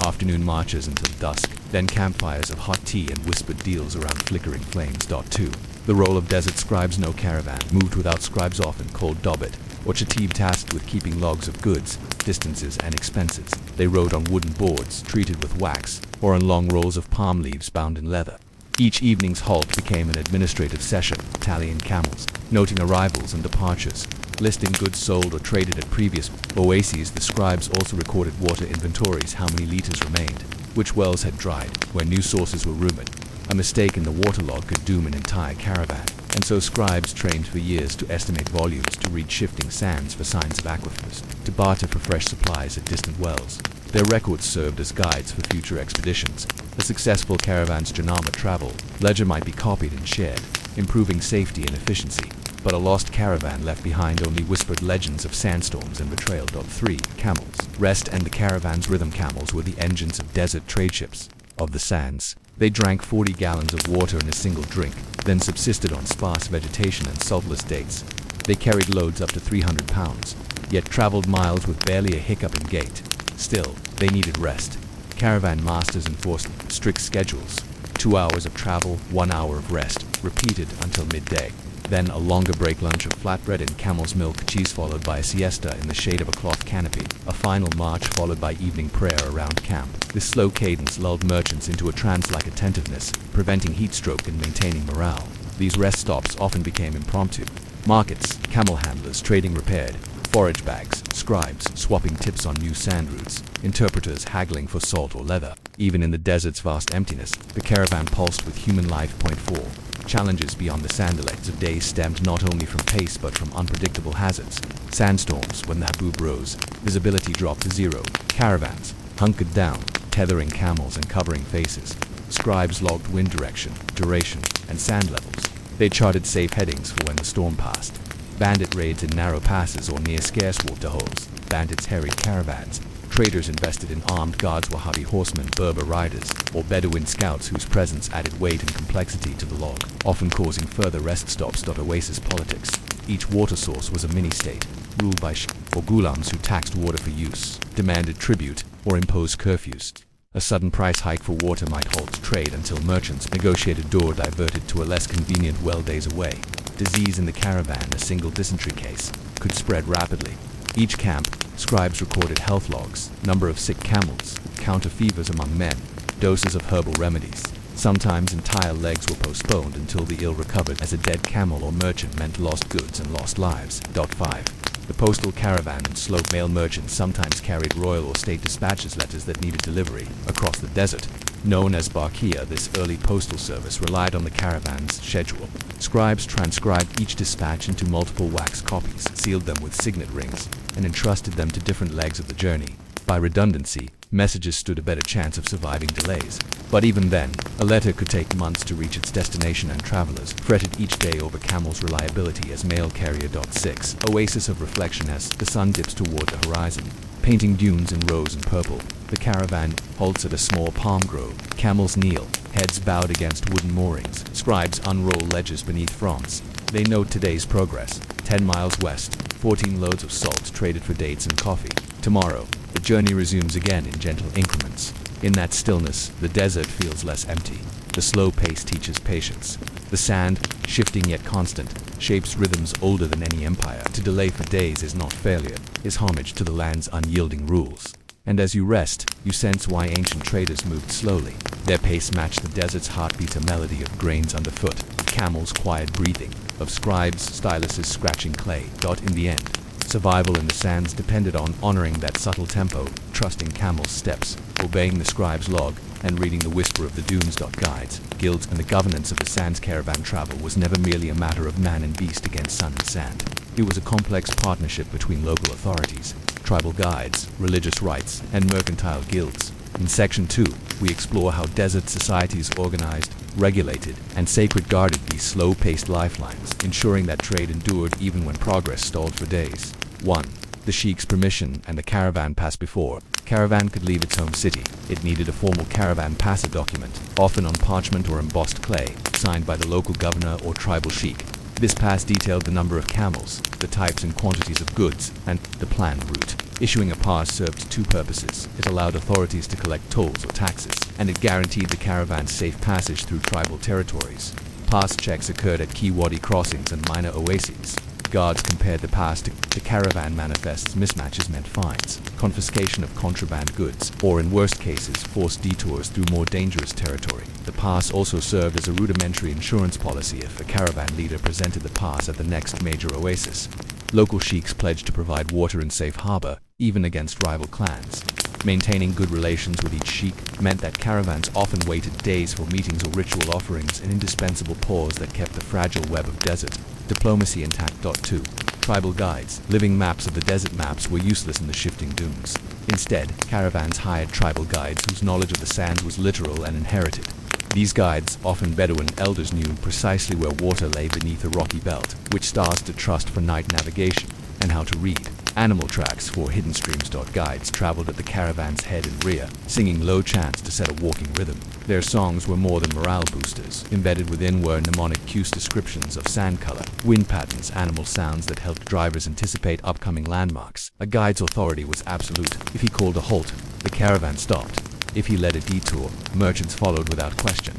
afternoon marches until dusk, then campfires of hot tea and whispered deals around flickering flames. 2. The role of desert scribes. No caravan moved without scribes, often called dobit, or chatib, tasked with keeping logs of goods, distances, and expenses. They rode on wooden boards treated with wax, or on long rolls of palm leaves bound in leather. Each evening's halt became an administrative session, tallying camels, noting arrivals and departures, listing goods sold or traded at previous oases. The scribes also recorded water inventories, how many liters remained, which wells had dried, where new sources were rumored. A mistake in the waterlog could doom an entire caravan, and so scribes trained for years to estimate volumes, to read shifting sands for signs of aquifers, to barter for fresh supplies at distant wells. Their records served as guides for future expeditions. A successful caravan's Janama travel ledger might be copied and shared, improving safety and efficiency. But a lost caravan left behind only whispered legends of sandstorms and betrayal. 3. Camels. Rest and the caravan's rhythm. Camels were the engines of desert trade ships. Of the sands, they drank 40 gallons of water in a single drink, then subsisted on sparse vegetation and saltless dates. They carried loads up to 300 pounds, yet traveled miles with barely a hiccup in gait. Still, they needed rest. Caravan masters enforced strict schedules. 2 hours of travel, 1 hour of rest, repeated until midday. Then a longer break, lunch of flatbread and camel's milk cheese, followed by a siesta in the shade of a cloth canopy. A final march followed by evening prayer around camp. This slow cadence lulled merchants into a trance-like attentiveness, preventing heat stroke and maintaining morale. These rest stops often became impromptu. Markets, camel handlers trading repaired, forage bags, scribes swapping tips on new sand routes, interpreters haggling for salt or leather. Even in the desert's vast emptiness, the caravan pulsed with human life. 4. Challenges beyond the sandalegs of days stemmed not only from pace but from unpredictable hazards. Sandstorms, when the haboob rose, visibility dropped to zero. Caravans hunkered down, tethering camels and covering faces. Scribes logged wind direction, duration, and sand levels. They charted safe headings for when the storm passed. Bandit raids in narrow passes or near scarce waterholes. Bandits harried caravans. Traders invested in armed guards, Wahhabi horsemen, Berber riders, or Bedouin scouts whose presence added weight and complexity to the log, often causing further rest stops. Oasis politics. Each water source was a mini-state, ruled by or gulams who taxed water for use, demanded tribute, or imposed curfews. A sudden price hike for water might halt trade until merchants negotiated or diverted to a less convenient well days away. Disease in the caravan, a single dysentery case, could spread rapidly. Each camp, scribes recorded health logs, number of sick camels, count of fevers among men, doses of herbal remedies. Sometimes entire legs were postponed until the ill recovered, as a dead camel or merchant meant lost goods and lost lives. 5. The postal caravan and slope mail merchants sometimes carried royal or state dispatches, letters that needed delivery, across the desert. Known as Barkia, this early postal service relied on the caravan's schedule. Scribes transcribed each dispatch into multiple wax copies, sealed them with signet rings, and entrusted them to different legs of the journey. By redundancy, messages stood a better chance of surviving delays. But even then, a letter could take months to reach its destination, and travelers fretted each day over camel's reliability as mail carrier. 6. Oasis of reflection. As the sun dips toward the horizon, painting dunes in rose and purple, the caravan halts at a small palm grove. Camels kneel, heads bowed against wooden moorings. Scribes unroll ledgers beneath fronds. They note today's progress. 10 miles west, 14 loads of salt traded for dates and coffee. Tomorrow, the journey resumes again in gentle increments. In that stillness, the desert feels less empty. The slow pace teaches patience. The sand, shifting yet constant, shapes rhythms older than any empire. To delay for days is not failure, is homage to the land's unyielding rules. And as you rest, you sense why ancient traders moved slowly. Their pace matched the desert's heartbeat, a melody of grains underfoot, of camels' quiet breathing, of scribes' styluses scratching clay. In the end, survival in the sands depended on honoring that subtle tempo, trusting camels' steps, obeying the scribe's log, and reading the whisper of the dunes. Guides, guilds, and the governance of the sands. Caravan travel was never merely a matter of man and beast against sun and sand. It was a complex partnership between local authorities, tribal guides, religious rites, and mercantile guilds. In Section 2, we explore how desert societies organized, regulated, and sacred guarded these slow-paced lifelines, ensuring that trade endured even when progress stalled for days. 1. The sheikh's permission and the caravan pass. Before caravan could leave its home city, it needed a formal caravan pass, a document, often on parchment or embossed clay, signed by the local governor or tribal sheikh. This pass detailed the number of camels, the types and quantities of goods, and the planned route. Issuing a pass served two purposes. It allowed authorities to collect tolls or taxes, and it guaranteed the caravan's safe passage through tribal territories. Pass checks occurred at key wadi crossings and minor oases. Guards compared the pass to the caravan manifests. Mismatches meant fines, confiscation of contraband goods, or in worst cases, forced detours through more dangerous territory. The pass also served as a rudimentary insurance policy if a caravan leader presented the pass at the next major oasis. Local sheikhs pledged to provide water and safe harbor, even against rival clans. Maintaining good relations with each sheikh meant that caravans often waited days for meetings or ritual offerings, an indispensable pause that kept the fragile web of desert diplomacy intact. 2. Tribal guides, living maps of the desert. Maps were useless in the shifting dunes. Instead, caravans hired tribal guides whose knowledge of the sands was literal and inherited. These guides, often Bedouin elders, knew precisely where water lay beneath a rocky belt, which stars to trust for night navigation, and how to read animal tracks for hidden streams. Guides traveled at the caravan's head and rear, singing low chants to set a walking rhythm. Their songs were more than morale boosters. Embedded within were mnemonic cues, descriptions of sand color, wind patterns, animal sounds that helped drivers anticipate upcoming landmarks. A guide's authority was absolute. If he called a halt, the caravan stopped. If he led a detour, merchants followed without question.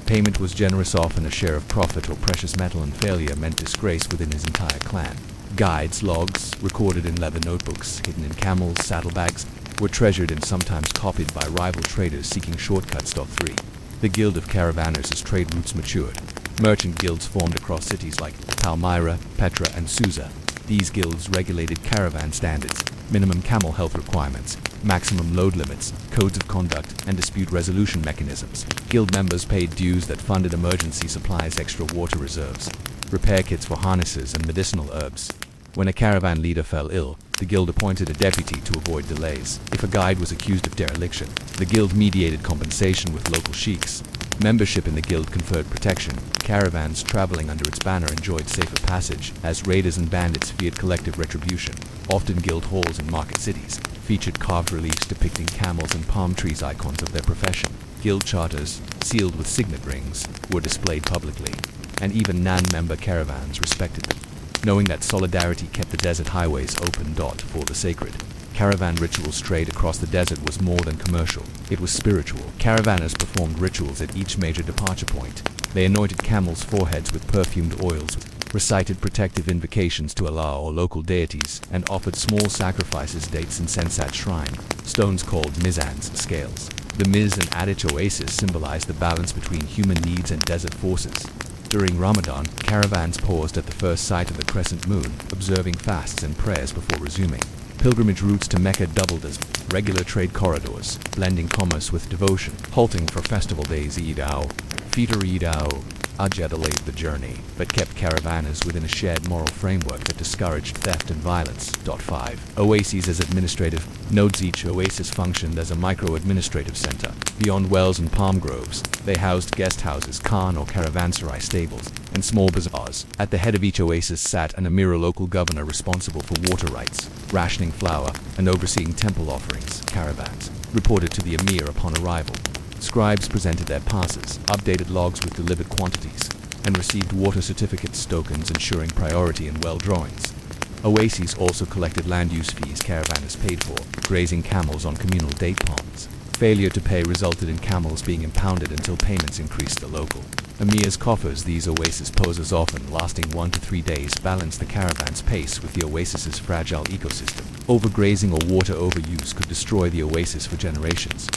Payment was generous, often a share of profit or precious metal, and failure meant disgrace within his entire clan. Guides' logs, recorded in leather notebooks, hidden in camels' saddlebags, were treasured and sometimes copied by rival traders seeking shortcuts. 3. The Guild of Caravanners. As trade routes matured, merchant guilds formed across cities like Palmyra, Petra, and Susa. These guilds regulated caravan standards, minimum camel health requirements, maximum load limits, codes of conduct, and dispute resolution mechanisms. Guild members paid dues that funded emergency supplies, extra water reserves, repair kits for harnesses, and medicinal herbs. When a caravan leader fell ill, the guild appointed a deputy to avoid delays. If a guide was accused of dereliction, the guild mediated compensation with local sheikhs. Membership in the guild conferred protection. Caravans traveling under its banner enjoyed safer passage, as raiders and bandits feared collective retribution. Often guild halls in market cities featured carved reliefs depicting camels and palm trees, icons of their profession. Guild charters, sealed with signet rings, were displayed publicly, and even non-member caravans respected them, knowing that solidarity kept the desert highways open. For the sacred. Caravan rituals. Trade across the desert was more than commercial, it was spiritual. Caravanners performed rituals at each major departure point. They anointed camels' foreheads with perfumed oils, recited protective invocations to Allah or local deities, and offered small sacrifices, dates, incense at shrine, stones called mizans, scales. The Miz and Adich oasis symbolized the balance between human needs and desert forces. During Ramadan, caravans paused at the first sight of the crescent moon, observing fasts and prayers before resuming. Pilgrimage routes to Mecca doubled as regular trade corridors, blending commerce with devotion. Halting for festival days. Eid al-Fitr, Eid al-Adha delayed the journey, but kept caravanners within a shared moral framework that discouraged theft and violence. 5. Oases as administrative nodes. Each oasis functioned as a micro-administrative center. Beyond wells and palm groves, they housed guest houses, khan or caravanserai stables, and small bazaars. At the head of each oasis sat an emir, a local governor responsible for water rights, rationing flour, and overseeing temple offerings. Caravans reported to the emir upon arrival. Scribes presented their passes, updated logs with delivered quantities, and received water certificates, tokens ensuring priority in well drawings. Oases also collected land use fees caravanners paid for, grazing camels on communal date palms. Failure to pay resulted in camels being impounded until payments increased the local emir's coffers. These oasis pauses, often lasting 1 to 3 days, balanced the caravan's pace with the oasis's fragile ecosystem. Overgrazing or water overuse could destroy the oasis for generations.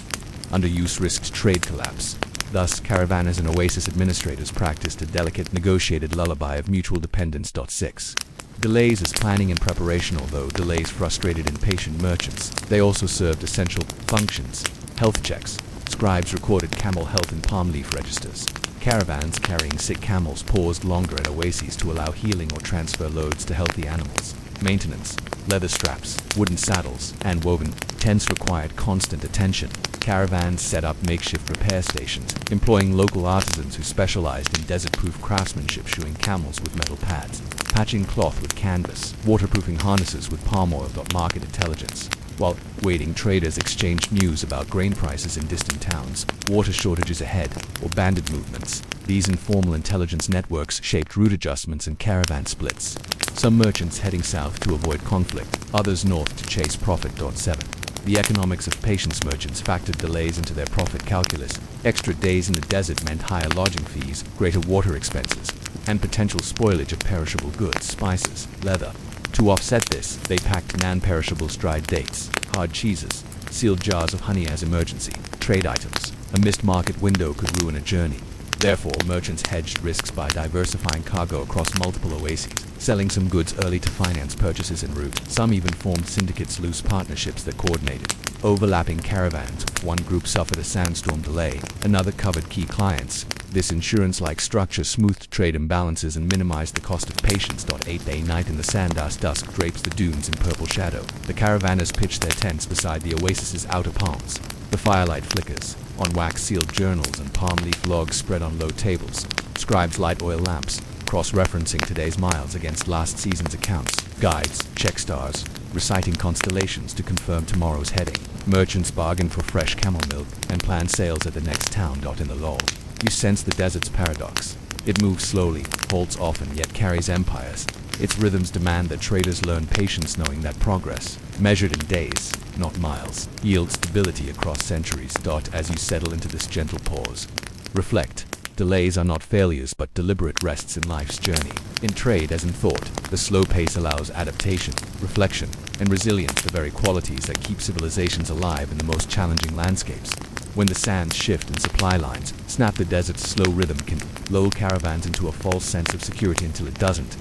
Underuse risked trade collapse. Thus, caravanners and oasis administrators practiced a delicate, negotiated lullaby of mutual dependence. 6. Delays as planning and preparation. Although delays frustrated impatient merchants, they also served essential functions. Health checks. Scribes recorded camel health in palm leaf registers. Caravans carrying sick camels paused longer at oases to allow healing or transfer loads to healthy animals. Maintenance. Leather straps, wooden saddles, and woven tents required constant attention. Caravans set up makeshift repair stations, employing local artisans who specialized in desert-proof craftsmanship, shoeing camels with metal pads, patching cloth with canvas, waterproofing harnesses with palm oil. Market intelligence. While waiting, traders exchanged news about grain prices in distant towns, water shortages ahead, or bandit movements. These informal intelligence networks shaped route adjustments and caravan splits. Some merchants heading south to avoid conflict, others north to chase profit. 7. The economics of patience. Merchants factored delays into their profit calculus. Extra days in the desert meant higher lodging fees, greater water expenses, and potential spoilage of perishable goods, spices, leather. To offset this, they packed non-perishables, dried dates, hard cheeses, sealed jars of honey as emergency trade items. A missed market window could ruin a journey. Therefore, merchants hedged risks by diversifying cargo across multiple oases, selling some goods early to finance purchases en route. Some even formed syndicates, loose partnerships that coordinated overlapping caravans. One group suffered a sandstorm delay, another covered key clients. This insurance-like structure smoothed trade imbalances and minimized the cost of patience. 8. A night in the sand. As dusk drapes the dunes in purple shadow, the caravanners pitch their tents beside the oasis's outer palms. The firelight flickers on wax-sealed journals and palm leaf logs spread on low tables. Scribes light oil lamps, cross-referencing today's miles against last season's accounts. Guides check stars, reciting constellations to confirm tomorrow's heading. Merchants bargain for fresh camel milk and plan sales at the next town. In the lull, you sense the desert's paradox. It moves slowly, halts often, yet carries empires. Its rhythms demand that traders learn patience, knowing that progress, measured in days, not miles, yields stability across centuries. As you settle into this gentle pause, reflect. Delays are not failures but deliberate rests in life's journey. In trade as in thought, the slow pace allows adaptation, reflection, and resilience, the very qualities that keep civilizations alive in the most challenging landscapes. When the sands shift and supply lines snap, the desert's slow rhythm can lull caravans into a false sense of security until it doesn't.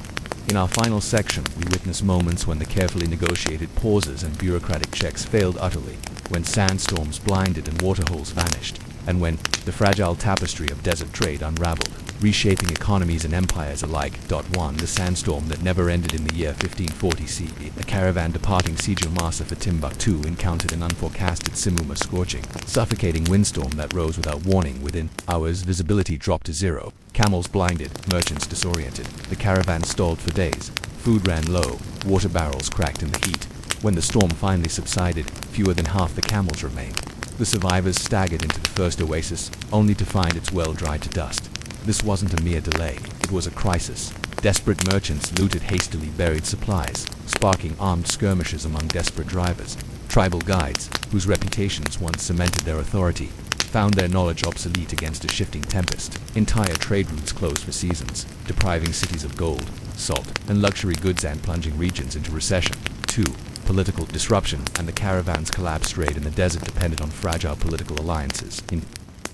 In our final section, we witness moments when the carefully negotiated pauses and bureaucratic checks failed utterly, when sandstorms blinded and waterholes vanished, and when the fragile tapestry of desert trade unraveled. reshaping economies and empires alike. 1. The sandstorm that never ended in the year 1540 CE. A caravan departing Sijil Masa for Timbuktu encountered an unforecasted Simuma scorching, suffocating windstorm that rose without warning. Within hours, visibility dropped to zero. Camels blinded, merchants disoriented. The caravan stalled for days. Food ran low, water barrels cracked in the heat. When the storm finally subsided, fewer than half the camels remained. The survivors staggered into the first oasis, only to find its well dried to dust. This wasn't a mere delay, it was a crisis. Desperate merchants looted hastily buried supplies, sparking armed skirmishes among desperate drivers. Tribal guides, whose reputations once cemented their authority, found their knowledge obsolete against a shifting tempest. Entire trade routes closed for seasons, depriving cities of gold, salt, and luxury goods and plunging regions into recession. 2. Political disruption, and the caravan's collapsed trade in the desert depended on fragile political alliances. In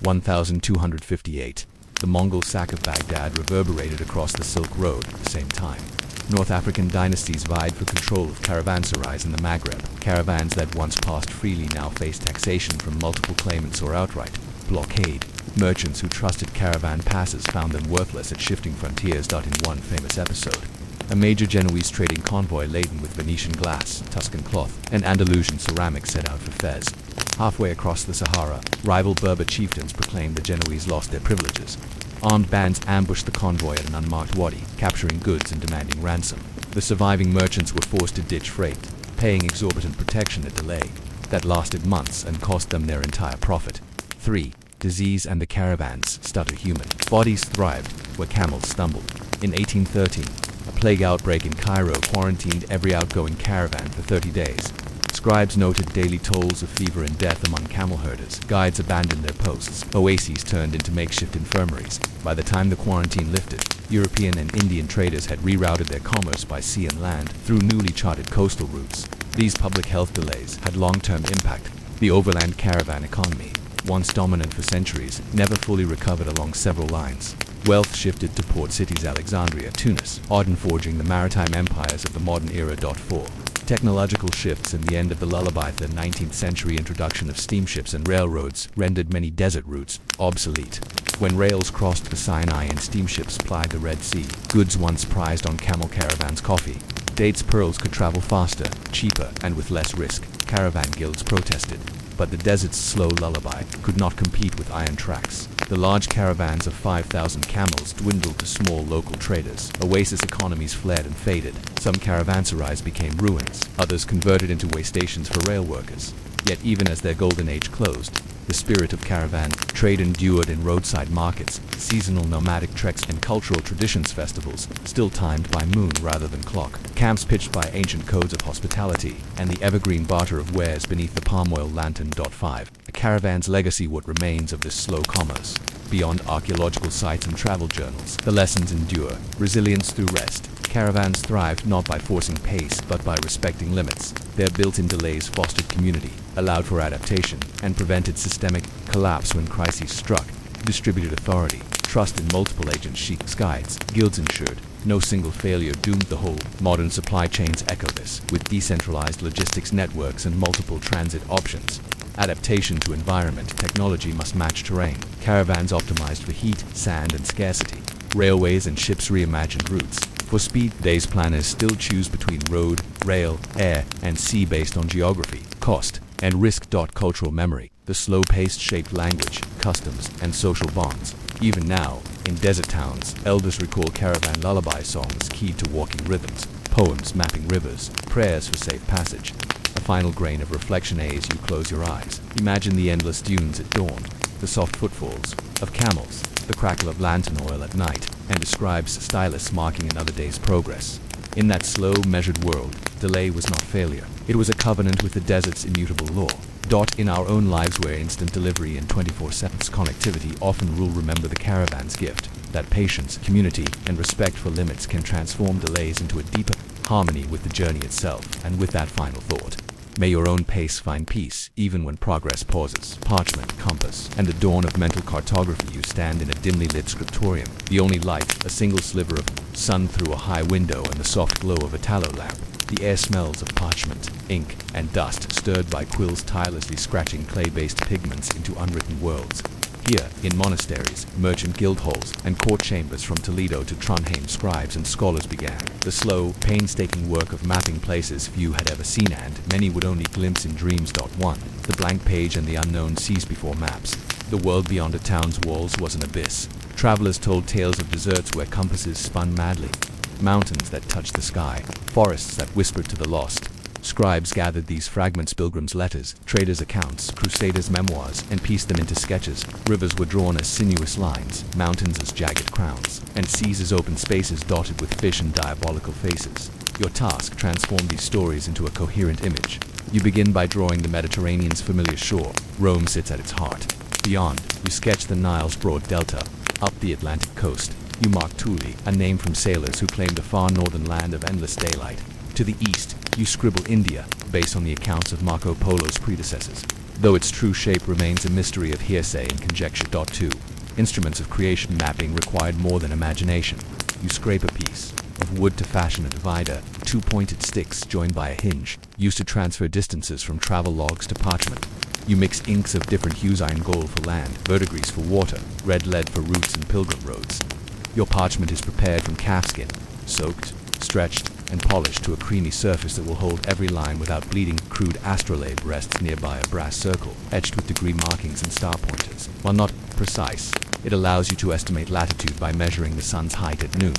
1258, the Mongol sack of Baghdad reverberated across the Silk Road at the same time. North African dynasties vied for control of caravanserais in the Maghreb. Caravans that once passed freely now faced taxation from multiple claimants or outright blockade. Merchants who trusted caravan passes found them worthless at shifting frontiers. In one famous episode, a major Genoese trading convoy laden with Venetian glass, Tuscan cloth, and Andalusian ceramics set out for Fez. Halfway across the Sahara, rival Berber chieftains proclaimed the Genoese lost their privileges. Armed bands ambushed the convoy at an unmarked wadi, capturing goods and demanding ransom. The surviving merchants were forced to ditch freight, paying exorbitant protection at delay that lasted months and cost them their entire profit. 3. Disease and the caravans stutter human. Bodies thrived where camels stumbled. In 1813, a plague outbreak in Cairo quarantined every outgoing caravan for 30 days. Scribes noted daily tolls of fever and death among camel herders. Guides abandoned their posts. Oases turned into makeshift infirmaries. By the time the quarantine lifted, European and Indian traders had rerouted their commerce by sea and land through newly charted coastal routes. These public health delays had long-term impact. The overland caravan economy, once dominant for centuries, never fully recovered along several lines. Wealth shifted to port cities Alexandria, Tunis, Aden, forging the maritime empires of the modern era. 4. Technological shifts and the end of the lullaby. The 19th century introduction of steamships and railroads rendered many desert routes obsolete. When rails crossed the Sinai and steamships plied the Red Sea, goods once prized on camel caravans, coffee, dates, pearls could travel faster, cheaper, and with less risk. Caravan guilds protested, but the desert's slow lullaby could not compete with iron tracks. The large caravans of 5,000 camels dwindled to small local traders. Oasis economies fled and faded. Some caravanserais became ruins, others converted into way stations for rail workers. Yet even as their golden age closed, the spirit of caravan trade endured in roadside markets, seasonal nomadic treks, and cultural traditions festivals, still timed by moon rather than clock, camps pitched by ancient codes of hospitality, and the evergreen barter of wares beneath the palm oil lantern. 5. A caravan's legacy. What remains of this slow commerce? Beyond archaeological sites and travel journals, the lessons endure. Resilience through rest. Caravans thrived not by forcing pace, but by respecting limits. Their built-in delays fostered community, allowed for adaptation, and prevented systemic collapse when crises struck. Distributed authority, trust in multiple agents, sheiks, guides, guilds ensured. No single failure doomed the whole. Modern supply chains echo this, with decentralized logistics networks and multiple transit options. Adaptation to environment. Technology must match terrain. Caravans optimized for heat, sand, and scarcity. Railways and ships reimagined routes. For speed, today's planners still choose between road, rail, air, and sea based on geography, cost, and risk. Cultural memory. The slow-paced shaped language, customs, and social bonds. Even now, in desert towns, elders recall caravan lullaby songs keyed to walking rhythms, poems mapping rivers, prayers for safe passage. A final grain of reflection as you close your eyes. Imagine the endless dunes at dawn, the soft footfalls of camels, the crackle of lantern oil at night, and describes stylus marking another day's progress. In that slow, measured world, delay was not failure. It was a covenant with the desert's immutable law. In our own lives where instant delivery and 24/7 connectivity often rule, remember the caravan's gift, that patience, community, and respect for limits can transform delays into a deeper harmony with the journey itself. And with that final thought, may your own pace find peace, even when progress pauses. Parchment, compass, and the dawn of mental cartography. You stand in a dimly lit scriptorium. The only light, a single sliver of sun through a high window and the soft glow of a tallow lamp. The air smells of parchment, ink, and dust, stirred by quills tirelessly scratching clay-based pigments into unwritten worlds. Here, in monasteries, merchant guild halls, and court chambers from Toledo to Trondheim, scribes and scholars began the slow, painstaking work of mapping places few had ever seen and many would only glimpse in dreams. 1. The blank page and the unknown ceased before maps. The world beyond a town's walls was an abyss. Travelers told tales of deserts where compasses spun madly, mountains that touched the sky, forests that whispered to the lost. Scribes gathered these fragments, pilgrims' letters, traders' accounts, crusaders' memoirs, and pieced them into sketches. Rivers were drawn as sinuous lines, mountains as jagged crowns, and seas as open spaces dotted with fish and diabolical faces. Your task transformed these stories into a coherent image. You begin by drawing the Mediterranean's familiar shore. Rome sits at its heart. Beyond, you sketch the Nile's broad delta. Up the Atlantic coast, you mark Thule, a name from sailors who claimed the far northern land of endless daylight. To the east, you scribble India, based on the accounts of Marco Polo's predecessors, though its true shape remains a mystery of hearsay and conjecture. 2. Instruments of creation. Mapping required more than imagination. You scrape a piece of wood to fashion a divider, two pointed sticks joined by a hinge, used to transfer distances from travel logs to parchment. You mix inks of different hues, iron gold for land, verdigris for water, red lead for routes and pilgrim roads. Your parchment is prepared from calfskin, soaked, stretched, and polished to a creamy surface that will hold every line without bleeding. Crude astrolabe rests nearby a brass circle, etched with degree markings and star pointers. While not precise, it allows you to estimate latitude by measuring the sun's height at noon.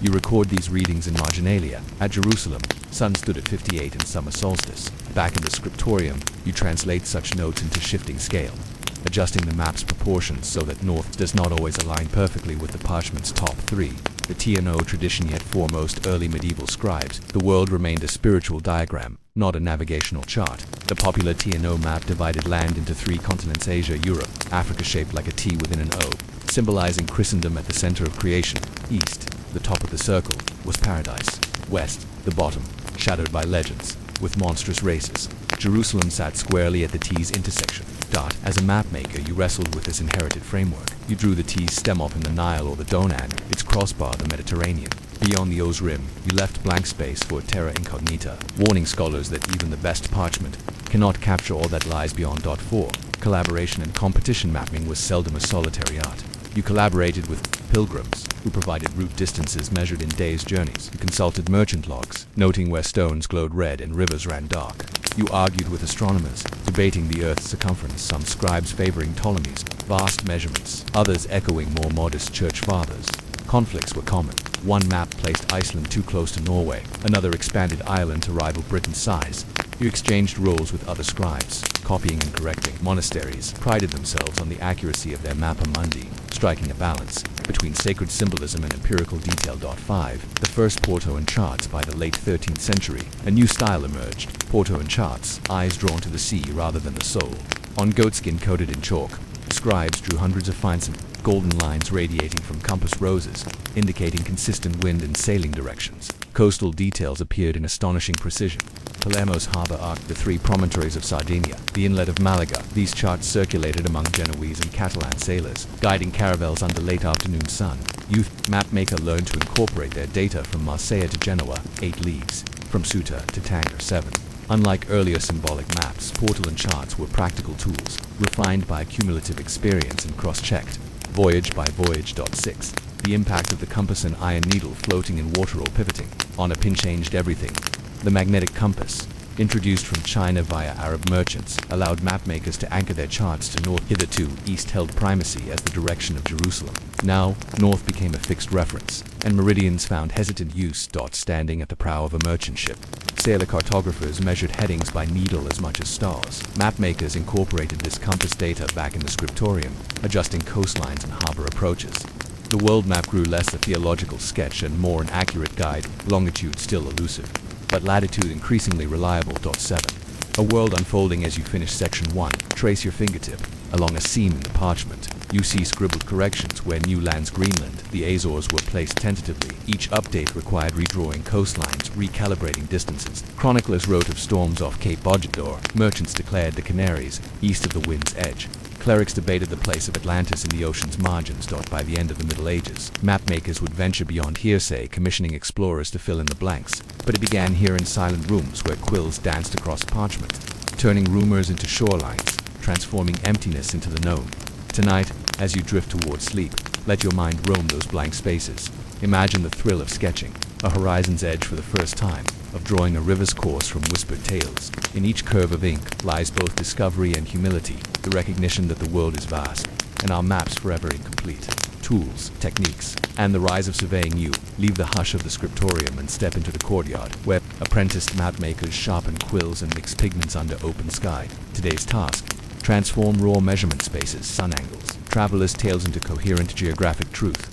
You record these readings in marginalia. At Jerusalem, sun stood at 58 in summer solstice. Back in the scriptorium, you translate such notes into shifting scale, adjusting the map's proportions so that north does not always align perfectly with the parchment's top 3. The TNO tradition. Yet for most early medieval scribes, the world remained a spiritual diagram, not a navigational chart. The popular TNO map divided land into 3 continents: Asia, Europe, Africa, shaped like a T within an O, symbolizing Christendom at the center of creation. East, the top of the circle, was paradise. West, the bottom, shadowed by legends, with monstrous races. Jerusalem sat squarely at the T's intersection. As a mapmaker, you wrestled with this inherited framework. You drew the T's stem off in the Nile or the Donan, its crossbar the Mediterranean. Beyond the O's rim, you left blank space for terra incognita, warning scholars that even the best parchment cannot capture all that lies beyond. 4. Collaboration and competition. Mapping was seldom a solitary art. You collaborated with pilgrims, who provided route distances measured in days' journeys. You consulted merchant logs, noting where stones glowed red and rivers ran dark. You argued with astronomers, debating the Earth's circumference, some scribes favoring Ptolemy's vast measurements, others echoing more modest church fathers. Conflicts were common. One map placed Iceland too close to Norway, another expanded Ireland to rival Britain's size. You exchanged roles with other scribes, copying and correcting. Monasteries prided themselves on the accuracy of their mappa mundi, striking a balance between sacred symbolism and empirical detail. 5. The first Porto and charts. By the late 13th century, a new style emerged. Porto and charts, eyes drawn to the sea rather than the soul. On goatskin coated in chalk, scribes drew hundreds of fine golden lines radiating from compass roses, indicating consistent wind and sailing directions. Coastal details appeared in astonishing precision. Palermo's harbor arc, the 3 promontories of Sardinia, the inlet of Malaga. These charts circulated among Genoese and Catalan sailors, guiding caravels under late afternoon sun. Youth mapmaker learned to incorporate their data from Marseille to Genoa, 8 leagues, from Ceuta to Tanger, 7. Unlike earlier symbolic maps, portal and charts were practical tools, refined by cumulative experience and cross-checked. Voyage by voyage. 6. The impact of the compass and iron needle floating in water or pivoting on a pin changed everything. The magnetic compass, introduced from China via Arab merchants, allowed mapmakers to anchor their charts to north. Hitherto, east held primacy as the direction of Jerusalem. Now, north became a fixed reference, and meridians found hesitant use. Standing at the prow of a merchant ship, sailor cartographers measured headings by needle as much as stars. Mapmakers incorporated this compass data back in the scriptorium, adjusting coastlines and harbor approaches. The world map grew less a theological sketch and more an accurate guide, longitude still elusive, but latitude increasingly reliable. 7. A world unfolding. As you finish section 1, trace your fingertip along a seam in the parchment. You see scribbled corrections where new lands Greenland, the Azores were placed tentatively. Each update required redrawing coastlines, recalibrating distances. Chroniclers wrote of storms off Cape Bojador. Merchants declared the Canaries east of the wind's edge. Clerics debated the place of Atlantis in the ocean's margins. By the end of the Middle Ages, mapmakers would venture beyond hearsay, commissioning explorers to fill in the blanks. But it began here in silent rooms where quills danced across parchment, turning rumors into shorelines, transforming emptiness into the known. Tonight, As you drift towards sleep, let your mind roam those blank spaces. Imagine the thrill of sketching, a horizon's edge for the first time, of drawing a river's course from whispered tales. In each curve of ink lies both discovery and humility, the recognition that the world is vast, and our maps forever incomplete. Tools, techniques, and the rise of surveying. You leave the hush of the scriptorium and step into the courtyard, where apprenticed mapmakers sharpen quills and mix pigments under open sky. Today's task: transform raw measurement spaces, sun angles, travelers' tales into coherent geographic truth.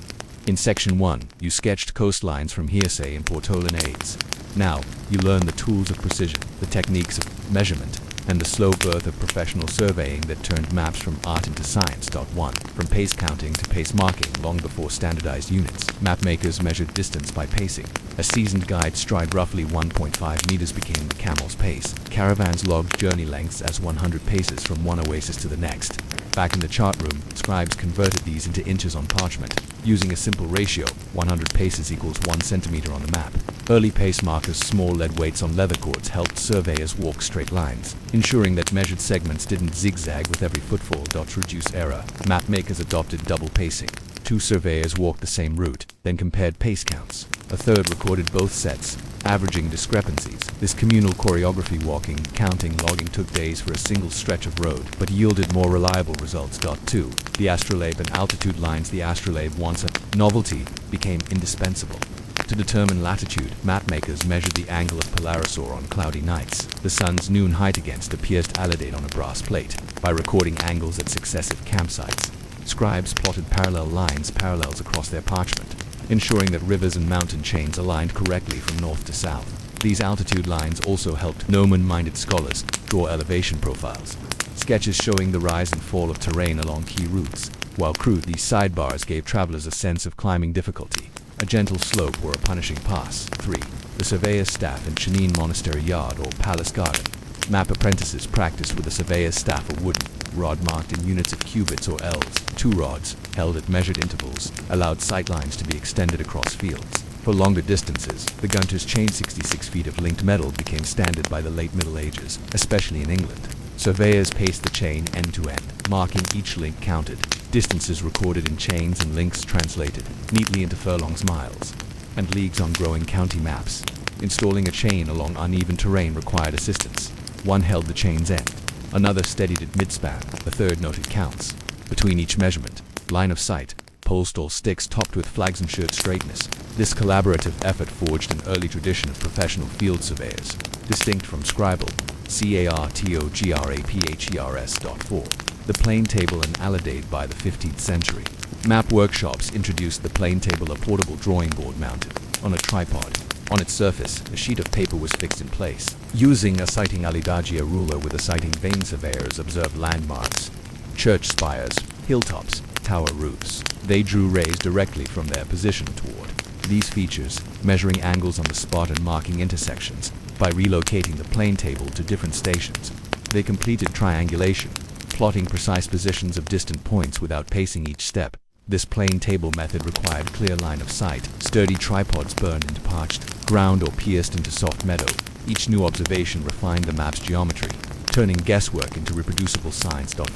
In Section 1, you sketched coastlines from hearsay and Portolan aids. Now, you learn the tools of precision, the techniques of measurement, and the slow birth of professional surveying that turned maps from art into science. 1. From pace counting to pace marking. Long before standardized units, mapmakers measured distance by pacing. A seasoned guide's stride, roughly 1.5 meters, became the camel's pace. Caravans logged journey lengths as 100 paces from one oasis to the next. Back in the chart room, scribes converted these into inches on parchment, using a simple ratio: 100 paces equals 1 centimeter on the map. Early pace markers, small lead weights on leather cords, helped surveyors walk straight lines, ensuring that measured segments didn't zigzag with every footfall. To reduce error, mapmakers adopted double pacing. 2 surveyors walked the same route, then compared pace counts. A third recorded both sets, averaging discrepancies. This communal choreography, walking, counting, logging, took days for a single stretch of road, but yielded more reliable results. 2. The astrolabe and altitude lines. The astrolabe, once a novelty, became indispensable. To determine latitude, mapmakers measured the angle of Polarisor on cloudy nights, the sun's noon height against a pierced alidate on a brass plate. By recording angles at successive campsites, scribes plotted parallels across their parchment, ensuring that rivers and mountain chains aligned correctly from north to south. These altitude lines also helped gnomon-minded scholars draw elevation profiles, sketches showing the rise and fall of terrain along key routes. While crude, these sidebars gave travelers a sense of climbing difficulty, a gentle slope or a punishing pass. 3. The surveyor's staff in Justinian monastery yard or palace garden. Map apprentices practiced with a surveyor's staff, a wooden rod marked in units of cubits or ells. 2 rods, held at measured intervals, allowed sightlines to be extended across fields. For longer distances, the gunter's chain, 66 feet of linked metal, became standard by the late Middle Ages, especially in England. Surveyors paced the chain end to end, marking each link counted, distances recorded in chains and links translated neatly into furlongs, miles, and leagues on growing county maps. Installing a chain along uneven terrain required assistance. One held the chain's end, another steadied it mid-span, a third noted counts. Between each measurement, line of sight, pole stall sticks topped with flags ensured straightness. This collaborative effort forged an early tradition of professional field surveyors, distinct from scribal, cartographers. 4. The plane table and alidade. By the 15th century, map workshops introduced the plane table, a portable drawing board mounted on a tripod. On its surface, a sheet of paper was fixed in place. Using a sighting alidagia ruler with a sighting vane, surveyors observed landmarks, church spires, hilltops, tower roofs. They drew rays directly from their position toward these features, measuring angles on the spot and marking intersections. By relocating the plane table to different stations, they completed triangulation, plotting precise positions of distant points without pacing each step. This plane table method required clear line of sight. Sturdy tripods burned into parched ground or pierced into soft meadow. Each new observation refined the map's geometry, turning guesswork into reproducible science. 5.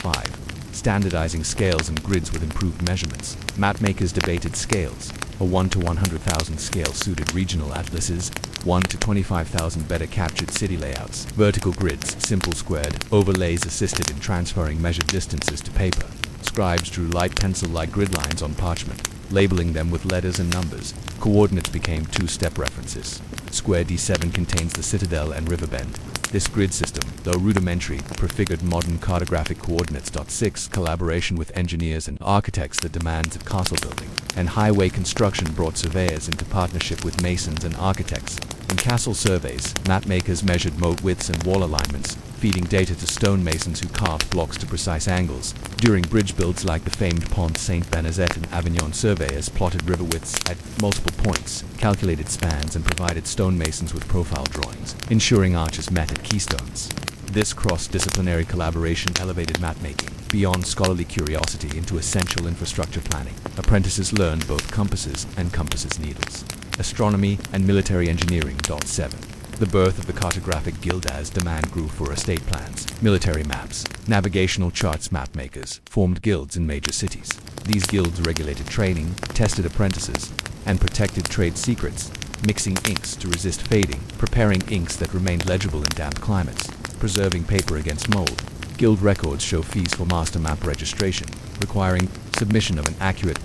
Standardizing scales and grids with improved measurements. Mapmakers debated scales. A 1 to 100,000 scale suited regional atlases, 1 to 25,000 better captured city layouts. Vertical grids, simple squared overlays, assisted in transferring measured distances to paper. Scribes drew light pencil-like grid lines on parchment, labeling them with letters and numbers. Coordinates became 2-step references. Square D7 contains the citadel and river bend. This grid system, though rudimentary, prefigured modern cartographic coordinates. 6. Collaboration with engineers and architects. The demands of castle building and highway construction brought surveyors into partnership with masons and architects. In castle surveys, mapmakers measured moat widths and wall alignments, feeding data to stonemasons who carved blocks to precise angles. During bridge builds like the famed Pont Saint-Benazet in Avignon, surveyors plotted river widths at multiple points, calculated spans, and provided stonemasons with profile drawings, ensuring arches met at keystones. This cross-disciplinary collaboration elevated mapmaking beyond scholarly curiosity into essential infrastructure planning. Apprentices learned both compasses and compasses needles, astronomy and military engineering. 7. The birth of the cartographic guild as demand grew for estate plans, military maps, navigational charts. Mapmakers formed guilds in major cities. These guilds regulated training, tested apprentices, and protected trade secrets, mixing inks to resist fading, preparing inks that remained legible in damp climates, preserving paper against mold. Guild records show fees for master map registration, requiring submission of an accurate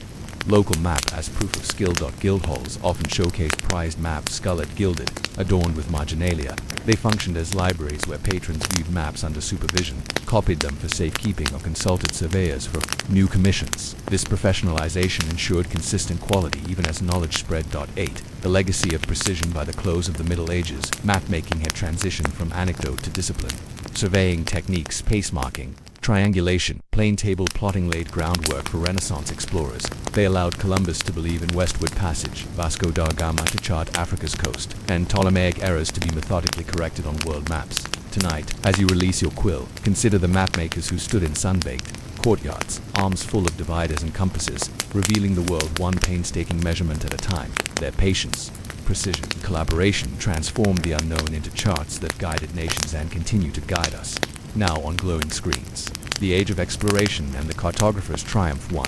local map as proof of skill. Guild halls often showcased prized maps, sculpted, gilded, adorned with marginalia. They functioned as libraries where patrons viewed maps under supervision, copied them for safekeeping, or consulted surveyors for new commissions. This professionalization ensured consistent quality even as knowledge spread. 8. The legacy of precision. By the close of the Middle Ages, mapmaking had transitioned from anecdote to discipline. Surveying techniques, pace marking, triangulation, plane table plotting laid groundwork for Renaissance explorers. They allowed Columbus to believe in westward passage, Vasco da Gama to chart Africa's coast, and Ptolemaic errors to be methodically corrected on world maps. Tonight, as you release your quill, consider the mapmakers who stood in sun-baked courtyards, arms full of dividers and compasses, revealing the world one painstaking measurement at a time. Their patience, precision, and collaboration transformed the unknown into charts that guided nations and continue to guide us. Now on glowing screens, the age of exploration and the cartographer's triumph. 1.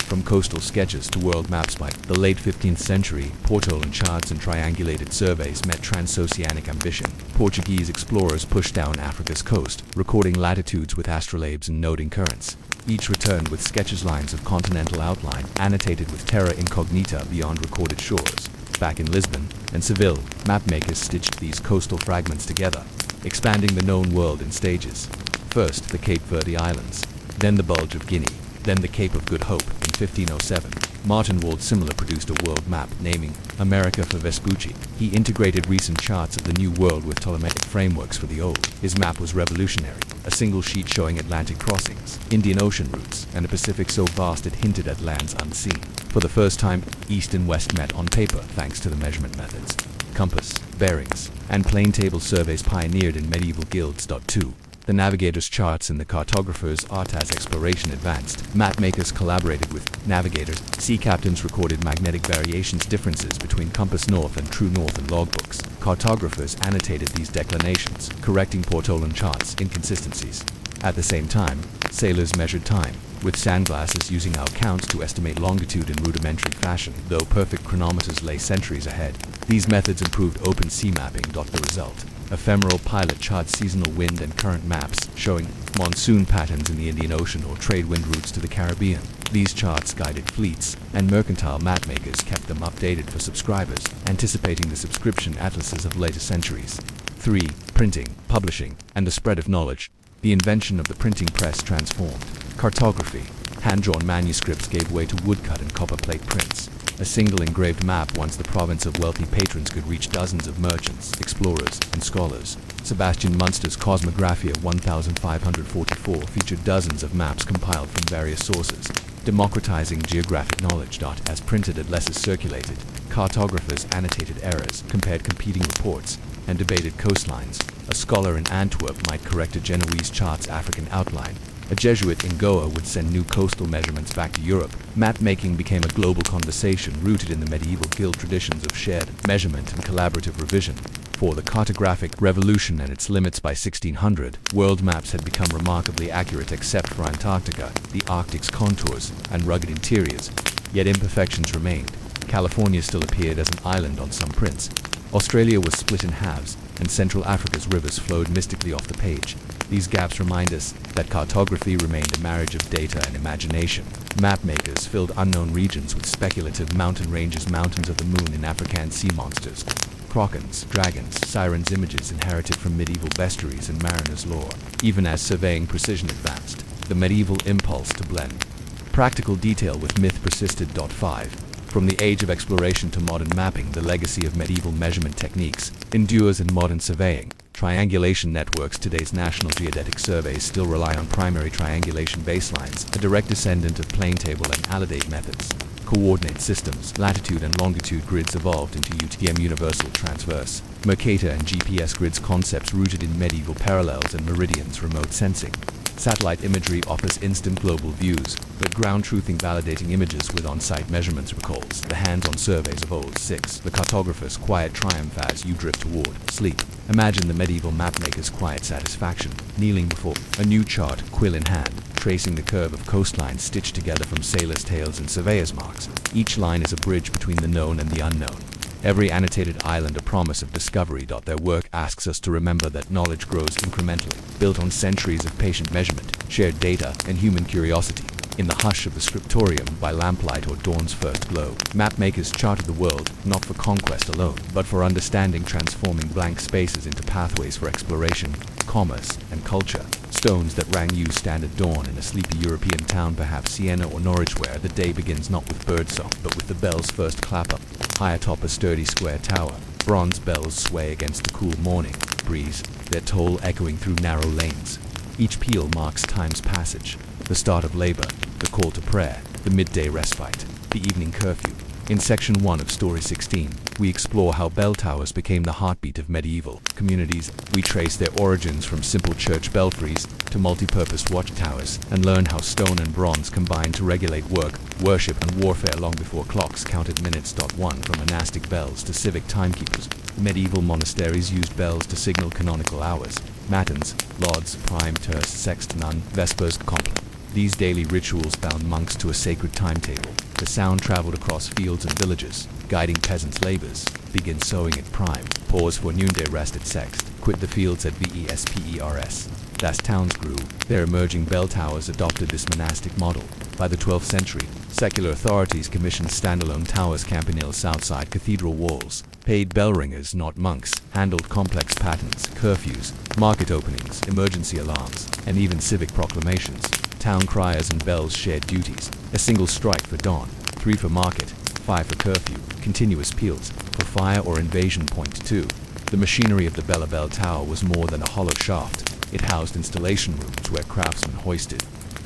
From coastal sketches to world maps. By the late 15th century, portolan charts and triangulated surveys met transoceanic ambition. Portuguese explorers pushed down Africa's coast, recording latitudes with astrolabes and noting currents. Each returned with sketches, lines of continental outline, annotated with terra incognita beyond recorded shores. Back in Lisbon and Seville, mapmakers stitched these coastal fragments together, expanding the known world in stages. First, the Cape Verde Islands, then the Bulge of Guinea, then the Cape of Good Hope. In 1507, Martin Wald-Simler produced a world map, naming America for Vespucci. He integrated recent charts of the New World with Ptolemaic frameworks for the Old. His map was revolutionary, a single sheet showing Atlantic crossings, Indian Ocean routes, and a Pacific so vast it hinted at lands unseen. For the first time, East and West met on paper thanks to the measurement methods. Compass, bearings, and plane table surveys pioneered in medieval guilds. 2. The navigator's charts and the cartographer's art. As exploration advanced, mapmakers collaborated with navigators. Sea captains recorded magnetic variations, differences between compass north and true north in logbooks. Cartographers annotated these declinations, correcting portolan charts' inconsistencies. At the same time, sailors measured time, with sandglasses, using our counts to estimate longitude in rudimentary fashion, though perfect chronometers lay centuries ahead. These methods improved open sea mapping. The result: ephemeral pilot charts, seasonal wind and current maps, showing monsoon patterns in the Indian Ocean or trade wind routes to the Caribbean. These charts guided fleets, and mercantile mapmakers kept them updated for subscribers, anticipating the subscription atlases of later centuries. 3. Printing, publishing, and the spread of knowledge. The invention of the printing press transformed cartography. Hand-drawn manuscripts gave way to woodcut and copperplate prints. A single engraved map, once the province of wealthy patrons, could reach dozens of merchants, explorers, and scholars. Sebastian Munster's Cosmographia 1544 featured dozens of maps compiled from various sources, democratizing geographic knowledge. As printed atlases circulated, cartographers annotated errors, compared competing reports, and debated coastlines. A scholar in Antwerp might correct a Genoese chart's African outline. A Jesuit in Goa would send new coastal measurements back to Europe. Map-making became a global conversation rooted in the medieval guild traditions of shared measurement and collaborative revision. For the cartographic revolution and its limits. By 1600, world maps had become remarkably accurate except for Antarctica, the Arctic's contours, and rugged interiors. Yet imperfections remained. California still appeared as an island on some prints. Australia was split in halves, and Central Africa's rivers flowed mystically off the page. These gaps remind us that cartography remained a marriage of data and imagination. Mapmakers filled unknown regions with speculative mountain ranges, mountains of the moon in African sea monsters, crocons, dragons, sirens, images inherited from medieval bestiaries and mariners' lore. Even as surveying precision advanced, the medieval impulse to blend practical detail with myth persisted. 5. From the age of exploration to modern mapping, the legacy of medieval measurement techniques endures in modern surveying. Triangulation networks. Today's National Geodetic surveys still rely on primary triangulation baselines, a direct descendant of plane table and alidade methods. Coordinate systems, latitude and longitude grids evolved into UTM universal transverse, Mercator and GPS grids, concepts rooted in medieval parallels and meridians, remote sensing. Satellite imagery offers instant global views, but ground-truthing validating images with on-site measurements recalls the hands-on surveys of old. 6. The cartographer's quiet triumph as you drift toward sleep. Imagine the medieval mapmaker's quiet satisfaction, kneeling before a new chart, quill in hand, tracing the curve of coastlines stitched together from sailors' tales and surveyors' marks. Each line is a bridge between the known and the unknown. Every annotated island a promise of discovery. Their work asks us to remember that knowledge grows incrementally, built on centuries of patient measurement, shared data, and human curiosity. In the hush of the scriptorium, by lamplight or dawn's first glow, mapmakers charted the world, not for conquest alone, but for understanding, transforming blank spaces into pathways for exploration, commerce, and culture. Stones that rang you stand at dawn in a sleepy European town, perhaps Siena or Norwich, where the day begins not with birdsong, but with the bell's first clap-up. High atop a sturdy square tower, bronze bells sway against the cool morning breeze, their toll echoing through narrow lanes. Each peal marks time's passage, the start of labor, the call to prayer, the midday respite, the evening curfew. In Section 1 of Story 16, we explore how bell towers became the heartbeat of medieval communities. We trace their origins from simple church belfries to multi-purpose watchtowers, and learn how stone and bronze combined to regulate work, worship, and warfare long before clocks counted minutes. 1. From monastic bells to civic timekeepers, medieval monasteries used bells to signal canonical hours: matins, lauds, prime, terce, sext, none, vespers, compline. These daily rituals bound monks to a sacred timetable. The sound traveled across fields and villages, guiding peasants' labors. Begin sowing at prime, pause for noonday rest at sext, quit the fields at vespers. As towns grew, their emerging bell towers adopted this monastic model. By the 12th century, secular authorities commissioned standalone towers campaniles outside cathedral walls. Paid bell ringers, not monks, handled complex patterns, curfews, market openings, emergency alarms, and even civic proclamations. Town criers and bells shared duties: a single strike for dawn, 3 for market, 5 for curfew, continuous peals for fire or invasion. 2. The machinery of the bell tower was more than a hollow shaft. It housed installation rooms where craftsmen hoisted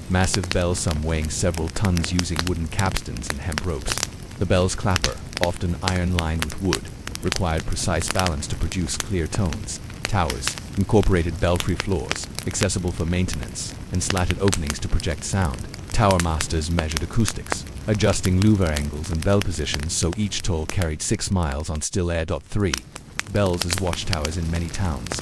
massive bells, some weighing several tons, using wooden capstans and hemp ropes. The bell's clapper, often iron-lined with wood, required precise balance to produce clear tones. Towers incorporated belfry floors, accessible for maintenance, and slatted openings to project sound. Tower masters measured acoustics, adjusting louver angles and bell positions so each toll carried 6 miles on still air. 3. Bells as watchtowers in many towns.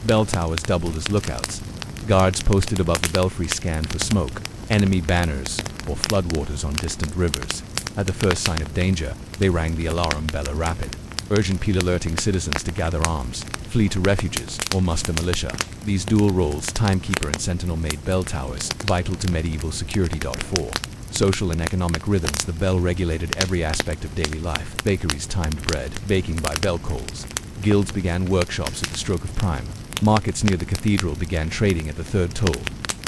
Bell towers doubled as lookouts. Guards posted above the belfry scanned for smoke, enemy banners, or floodwaters on distant rivers. At the first sign of danger, they rang the alarum bell rapid, urgent peal alerting citizens to gather arms, flee to refuges, or muster militia. These dual roles, timekeeper and sentinel, made bell towers vital to medieval security. 4. Social and economic rhythms. The bell regulated every aspect of daily life. Bakeries timed bread, baking by bell calls. Guilds began workshops at the stroke of prime. Markets near the cathedral began trading at the third toll.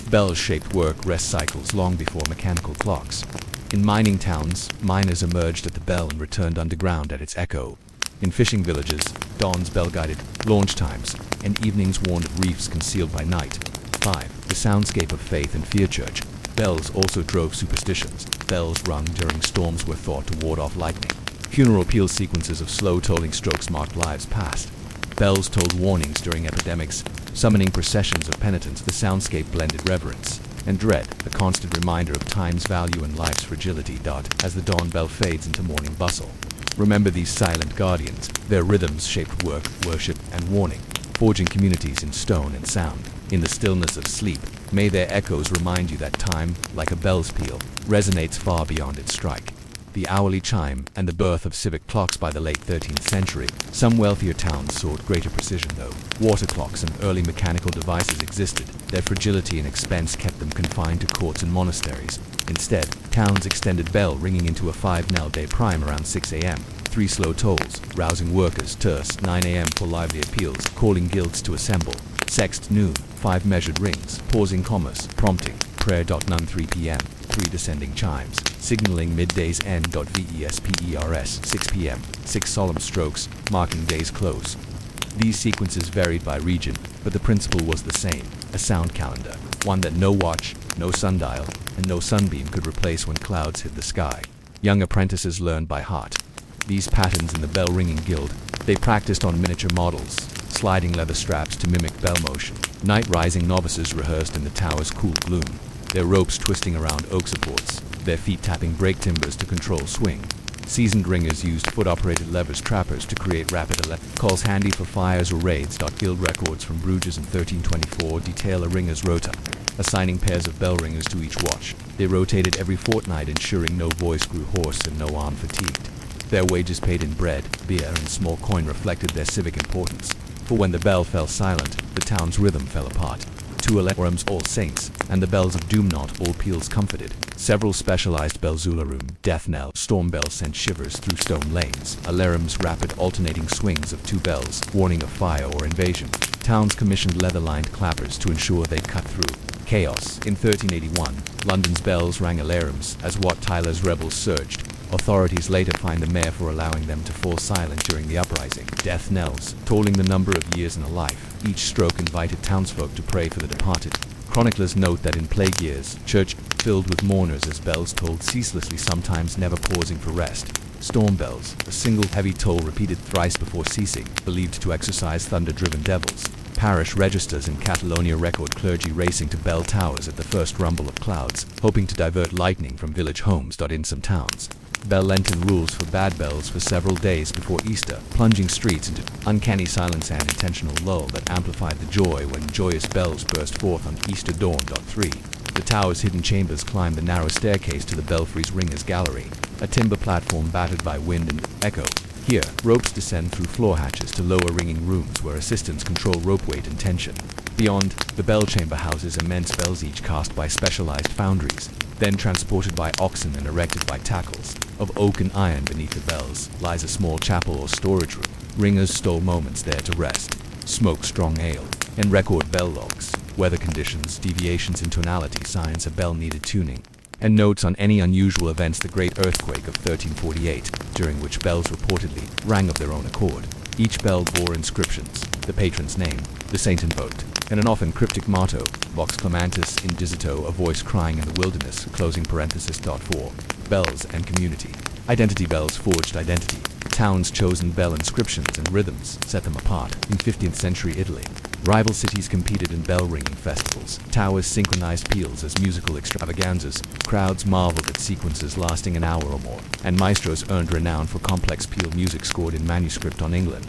Bells shaped work-rest cycles long before mechanical clocks. In mining towns, miners emerged at the bell and returned underground at its echo. In fishing villages, dawn's bell-guided launch times, and evenings warned of reefs concealed by night. 5. The soundscape of faith and fear. Church bells also drove superstitions. Bells rung during storms were thought to ward off lightning. Funeral peal sequences of slow tolling strokes marked lives past. Bells told warnings during epidemics, summoning processions of penitents. The soundscape blended reverence and dread, a constant reminder of time's value and life's fragility. As the dawn bell fades into morning bustle, remember these silent guardians. Their rhythms shaped work, worship, and warning, forging communities in stone and sound. In the stillness of sleep, may their echoes remind you that time, like a bell's peal, resonates far beyond its strike. The hourly chime and the birth of civic clocks. By the late 13th century, some wealthier towns sought greater precision, though water clocks and early mechanical devices existed. Their fragility and expense kept them confined to courts and monasteries. Instead, towns extended bell ringing into a 5-knell day prime around 6 a.m., 3 slow tolls, rousing workers, terce, 9 a.m. for lively appeals, calling guilds to assemble, sext noon, 5 measured rings, pausing commerce, prompting, prayer. None 3 p.m., 3 descending chimes, signaling midday's end. Vespers, 6 p.m., 6 solemn strokes, marking day's close. These sequences varied by region, but the principle was the same: a sound calendar, one that no watch, no sundial, and no sunbeam could replace when clouds hid the sky. Young apprentices learned by heart these patterns in the bell-ringing guild. They practiced on miniature models, sliding leather straps to mimic bell motion. Night-rising novices rehearsed in the tower's cool gloom. their ropes twisting around oak supports, their feet tapping brake timbers to control swing. Seasoned ringers used foot-operated levers trappers to create rapid calls handy for fires or raids. Guild records from Bruges in 1324 detail a ringer's rota, assigning pairs of bell ringers to each watch. They rotated every fortnight, ensuring no voice grew hoarse and no arm fatigued. Their wages paid in bread, beer, and small coin reflected their civic importance, for when the bell fell silent, the town's rhythm fell apart. Two alarums, All Saints, and the bells of doom not all peals comforted. Several specialized bellzularum, death knell, storm bells sent shivers through stone lanes. Alarums, rapid alternating swings of two bells, warning of fire or invasion. Towns commissioned leather-lined clappers to ensure they cut through. Chaos. In 1381, London's bells rang alarums as Wat Tyler's rebels surged. Authorities later fined the mayor for allowing them to fall silent during the uprising. Death knells, tolling the number of years in a life. Each stroke invited townsfolk to pray for the departed. Chroniclers note that in plague years, church filled with mourners as bells tolled ceaselessly, sometimes never pausing for rest. Storm bells, a single heavy toll repeated thrice before ceasing, believed to exorcise thunder-driven devils. Parish registers in Catalonia record clergy racing to bell towers at the first rumble of clouds, hoping to divert lightning from village homes. In some towns, bell Lenten rules for bad bells for several days before Easter, plunging streets into uncanny silence and intentional lull that amplified the joy when joyous bells burst forth on Easter dawn. 3. The tower's hidden chambers climb the narrow staircase to the belfry's ringer's gallery, a timber platform battered by wind and echo. Here, ropes descend through floor hatches to lower ringing rooms where assistants control rope weight and tension. Beyond, the bell chamber houses immense bells, each cast by specialized foundries, then transported by oxen and erected by tackles. Of oak and iron beneath the bells lies a small chapel or storage room. Ringers stole moments there to rest, smoke strong ale, and record bell logs, weather conditions, deviations in tonality, signs a bell needed tuning, and notes on any unusual events. The Great Earthquake of 1348, during which bells reportedly rang of their own accord. Each bell bore inscriptions, the patron's name, the saint invoked, and an often cryptic motto, Vox clamantis indicito, a voice crying in the wilderness, closing parenthesis. 4. Bells and community. Identity. Bells forged identity. Towns' chosen bell inscriptions and rhythms set them apart. In 15th century Italy, rival cities competed in bell-ringing festivals. Towers synchronized peals as musical extravaganzas. Crowds marveled at sequences lasting an hour or more, and maestros earned renown for complex peal music scored in manuscript on England.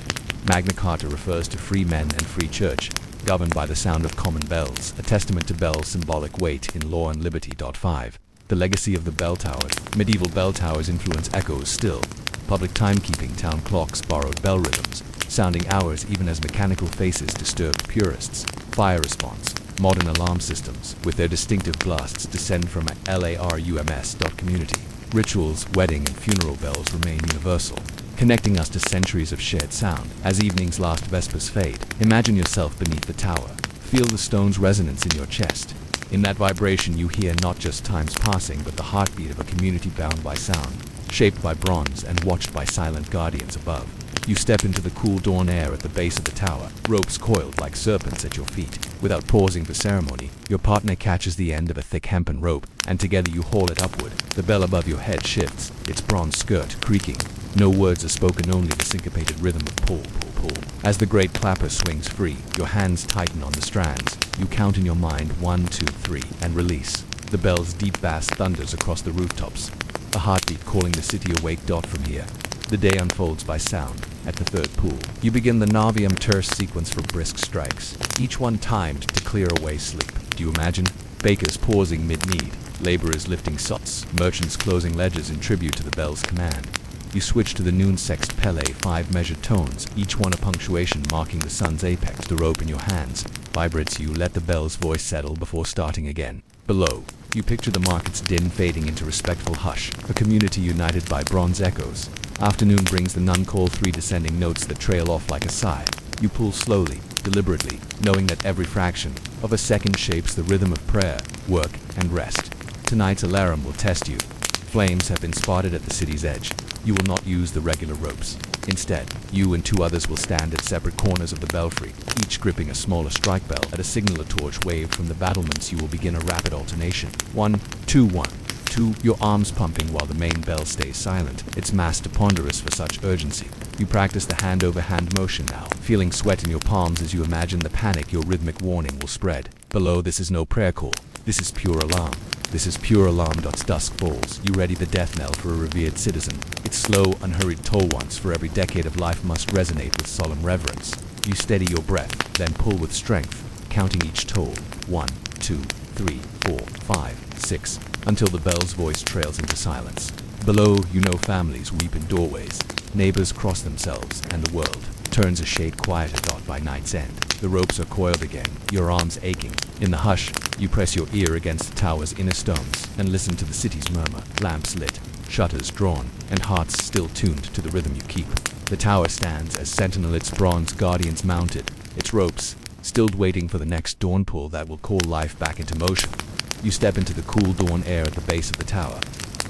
Magna Carta refers to free men and free church, governed by the sound of common bells, a testament to bells' symbolic weight in law and liberty. 5. The legacy of the bell towers. Medieval bell towers influence echoes still. Public timekeeping, town clocks borrowed bell rhythms, sounding hours even as mechanical faces disturbed purists. Fire response. Modern alarm systems, with their distinctive blasts, descend from LARUMS. Community. Rituals, wedding and funeral bells remain universal, connecting us to centuries of shared sound. As evening's last vespers fade, imagine yourself beneath the tower. Feel the stone's resonance in your chest. In that vibration you hear not just time's passing, but the heartbeat of a community bound by sound, shaped by bronze and watched by silent guardians above. You step into the cool dawn air at the base of the tower, ropes coiled like serpents at your feet. Without pausing for ceremony, your partner catches the end of a thick hempen rope, and together you haul it upward. The bell above your head shifts, its bronze skirt creaking. No words are spoken, only the syncopated rhythm of pull, pull, pull. As the great clapper swings free, your hands tighten on the strands. You count in your mind 1, 2, 3, and release. The bell's deep bass thunders across the rooftops, a heartbeat calling the city awake. From here, the day unfolds by sound. At the third pool, you begin the Navium terse sequence for brisk strikes, each one timed to clear away sleep. Do you imagine? Bakers pausing mid-need, laborers lifting sots, merchants closing ledgers in tribute to the bell's command. You switch to the noon sext Pele, 5 measured tones, each one a punctuation marking the sun's apex. The rope in your hands vibrates. You let the bell's voice settle before starting again. Below, you picture the market's din fading into respectful hush, a community united by bronze echoes. Afternoon brings the nun call, 3 descending notes that trail off like a sigh. You pull slowly, deliberately, knowing that every fraction of a second shapes the rhythm of prayer, work, and rest. Tonight's alarum will test you. Flames have been spotted at the city's edge. You will not use the regular ropes. Instead, you and 2 others will stand at separate corners of the belfry, each gripping a smaller strike bell. At a signal, a torch waved from the battlements, you will begin a rapid alternation. 1, 2, 1, 2, your arms pumping while the main bell stays silent, its master ponderous for such urgency. You practice the hand-over-hand motion now, feeling sweat in your palms as you imagine the panic your rhythmic warning will spread. Below, this is no prayer call. This is pure alarm. This is pure alarm. Dusk falls. You ready the death knell for a revered citizen. Its slow, unhurried toll once for every decade of life must resonate with solemn reverence. You steady your breath, then pull with strength, counting each toll. 1, 2, 3, 4, 5, 6, until the bell's voice trails into silence. Below, you know families weep in doorways. Neighbors cross themselves, and the world turns a shade quieter. By night's end, the ropes are coiled again, your arms aching. In the hush, you press your ear against the tower's inner stones and listen to the city's murmur. Lamps lit, shutters drawn, and hearts still tuned to the rhythm you keep. The tower stands as sentinel, its bronze guardians mounted, its ropes still waiting for the next dawn pull that will call life back into motion. You step into the cool dawn air at the base of the tower,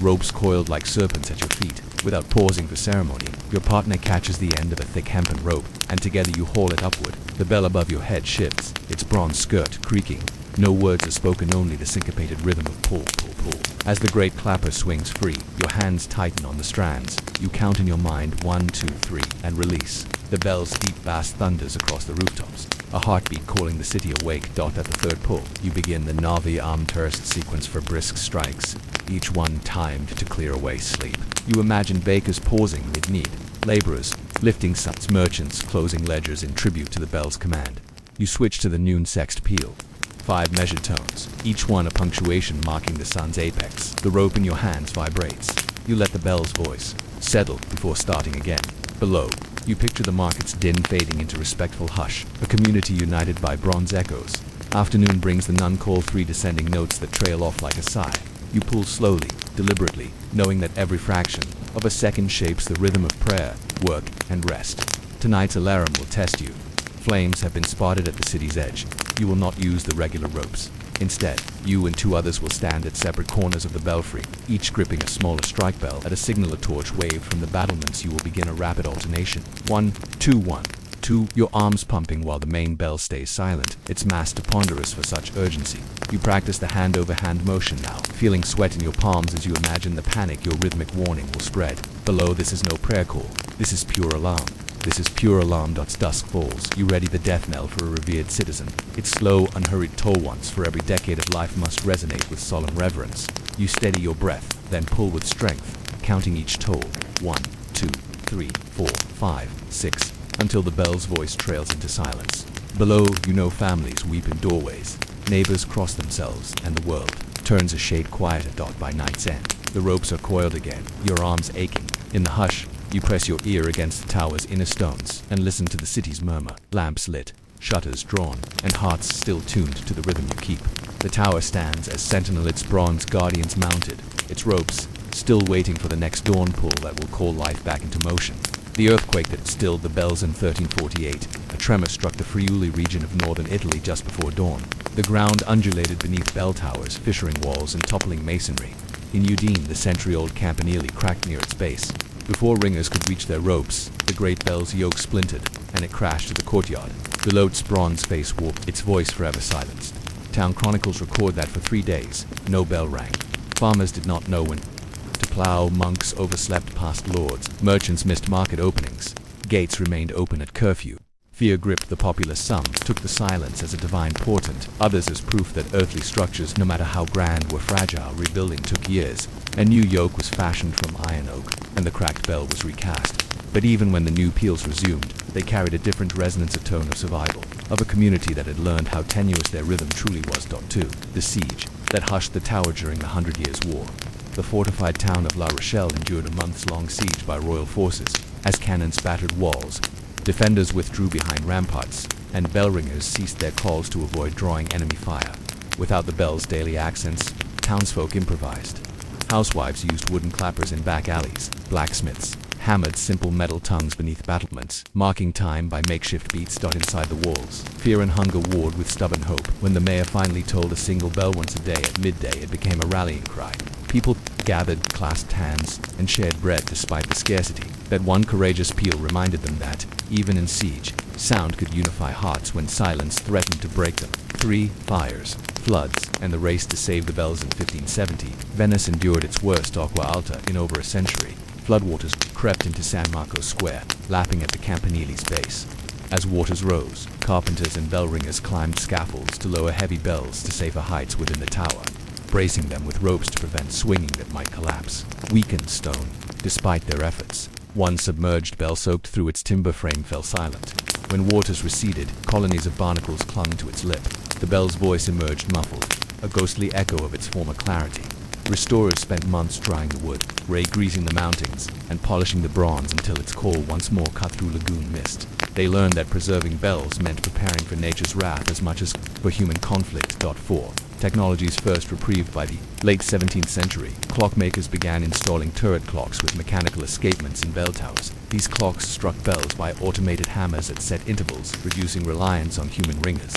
ropes coiled like serpents at your feet. Without pausing for ceremony, your partner catches the end of a thick hempen rope, and together you haul it upward. The bell above your head shifts, its bronze skirt creaking. No words are spoken, only the syncopated rhythm of pull, pull, pull. As the great clapper swings free, your hands tighten on the strands. You count in your mind 1, 2, 3, and release. The bell's deep bass thunders across the rooftops, a heartbeat calling the city awake. At the third pull, you begin the Navi Amterst sequence for brisk strikes, each one timed to clear away sleep. You imagine bakers pausing mid-need, laborers lifting sons, merchants closing ledgers in tribute to the bell's command. You switch to the noon sext peal, 5 measured tones, each one a punctuation marking the sun's apex. The rope in your hands vibrates. You let the bell's voice settle before starting again. Below, you picture the market's din fading into respectful hush, a community united by bronze echoes. Afternoon brings the nun call, 3 descending notes that trail off like a sigh. You pull slowly, deliberately, knowing that every fraction of a second shapes the rhythm of prayer, work, and rest. Tonight's alarum will test you. Flames have been spotted at the city's edge. You will not use the regular ropes. Instead, you and 2 others will stand at separate corners of the belfry, each gripping a smaller strike bell. At a signal, a torch waved from the battlements, you will begin a rapid alternation. 1, 2, 1, 2, your arms pumping while the main bell stays silent, its mass too ponderous for such urgency. You practice the hand-over-hand motion now, feeling sweat in your palms as you imagine the panic your rhythmic warning will spread. Below, this is no prayer call. This is pure alarm. This is pure alarm. Dusk falls. You ready the death knell for a revered citizen. Its slow, unhurried toll once for every decade of life must resonate with solemn reverence. You steady your breath, then pull with strength, counting each toll. 1, 2, 3, 4, 5, 6, until the bell's voice trails into silence. Below, you know families weep in doorways. Neighbors cross themselves, and the world turns a shade quieter. By night's end, the ropes are coiled again, your arms aching. In the hush, you press your ear against the tower's inner stones and listen to the city's murmur. Lamps lit, shutters drawn, and hearts still tuned to the rhythm you keep. The tower stands as sentinel, its bronze guardians mounted, its ropes still waiting for the next dawn pull that will call life back into motion. The earthquake that stilled the bells in 1348, a tremor struck the Friuli region of northern Italy just before dawn. The ground undulated beneath bell towers, fissuring walls, and toppling masonry. In Udine, the century-old campanile cracked near its base. Before ringers could reach their ropes, the great bell's yoke splintered, and it crashed to the courtyard. Below, its bronze face warped, its voice forever silenced. Town chronicles record that for 3 days, no bell rang. Farmers did not know when to plow, monks overslept past lords, merchants missed market openings. Gates remained open at curfew. Fear gripped the populace. Some took the silence as a divine portent, others as proof that earthly structures, no matter how grand, were fragile. Rebuilding took years. A new yoke was fashioned from iron oak, and the cracked bell was recast. But even when the new peals resumed, they carried a different resonance, a tone of survival, of a community that had learned how tenuous their rhythm truly was. 2. The siege that hushed the tower during the 100 Years' War. The fortified town of La Rochelle endured a months-long siege by royal forces. As cannons battered walls, defenders withdrew behind ramparts, and bell ringers ceased their calls to avoid drawing enemy fire. Without the bell's daily accents, townsfolk improvised. Housewives used wooden clappers in back alleys. Blacksmiths hammered simple metal tongues beneath battlements, marking time by makeshift beats. Inside the walls, fear and hunger warred with stubborn hope. When the mayor finally tolled a single bell once a day at midday, it became a rallying cry. People gathered, clasped hands, and shared bread despite the scarcity. That one courageous peal reminded them that, even in siege, sound could unify hearts when silence threatened to break them. 3. Fires, floods, and the race to save the bells. In 1570, Venice endured its worst acqua alta in over a century. Floodwaters crept into San Marco Square, lapping at the campanile's base. As waters rose, carpenters and bell ringers climbed scaffolds to lower heavy bells to safer heights within the tower, bracing them with ropes to prevent swinging that might collapse. Weakened stone, despite their efforts. One submerged bell soaked through its timber frame fell silent. When waters receded, colonies of barnacles clung to its lip. The bell's voice emerged muffled, a ghostly echo of its former clarity. Restorers spent months drying the wood, ray-greasing the mountings, and polishing the bronze until its call once more cut through lagoon mist. They learned that preserving bells meant preparing for nature's wrath as much as for human conflict. 4. Technologies first reprieved by the late 17th century, clockmakers began installing turret clocks with mechanical escapements in bell towers. These clocks struck bells by automated hammers at set intervals, reducing reliance on human ringers.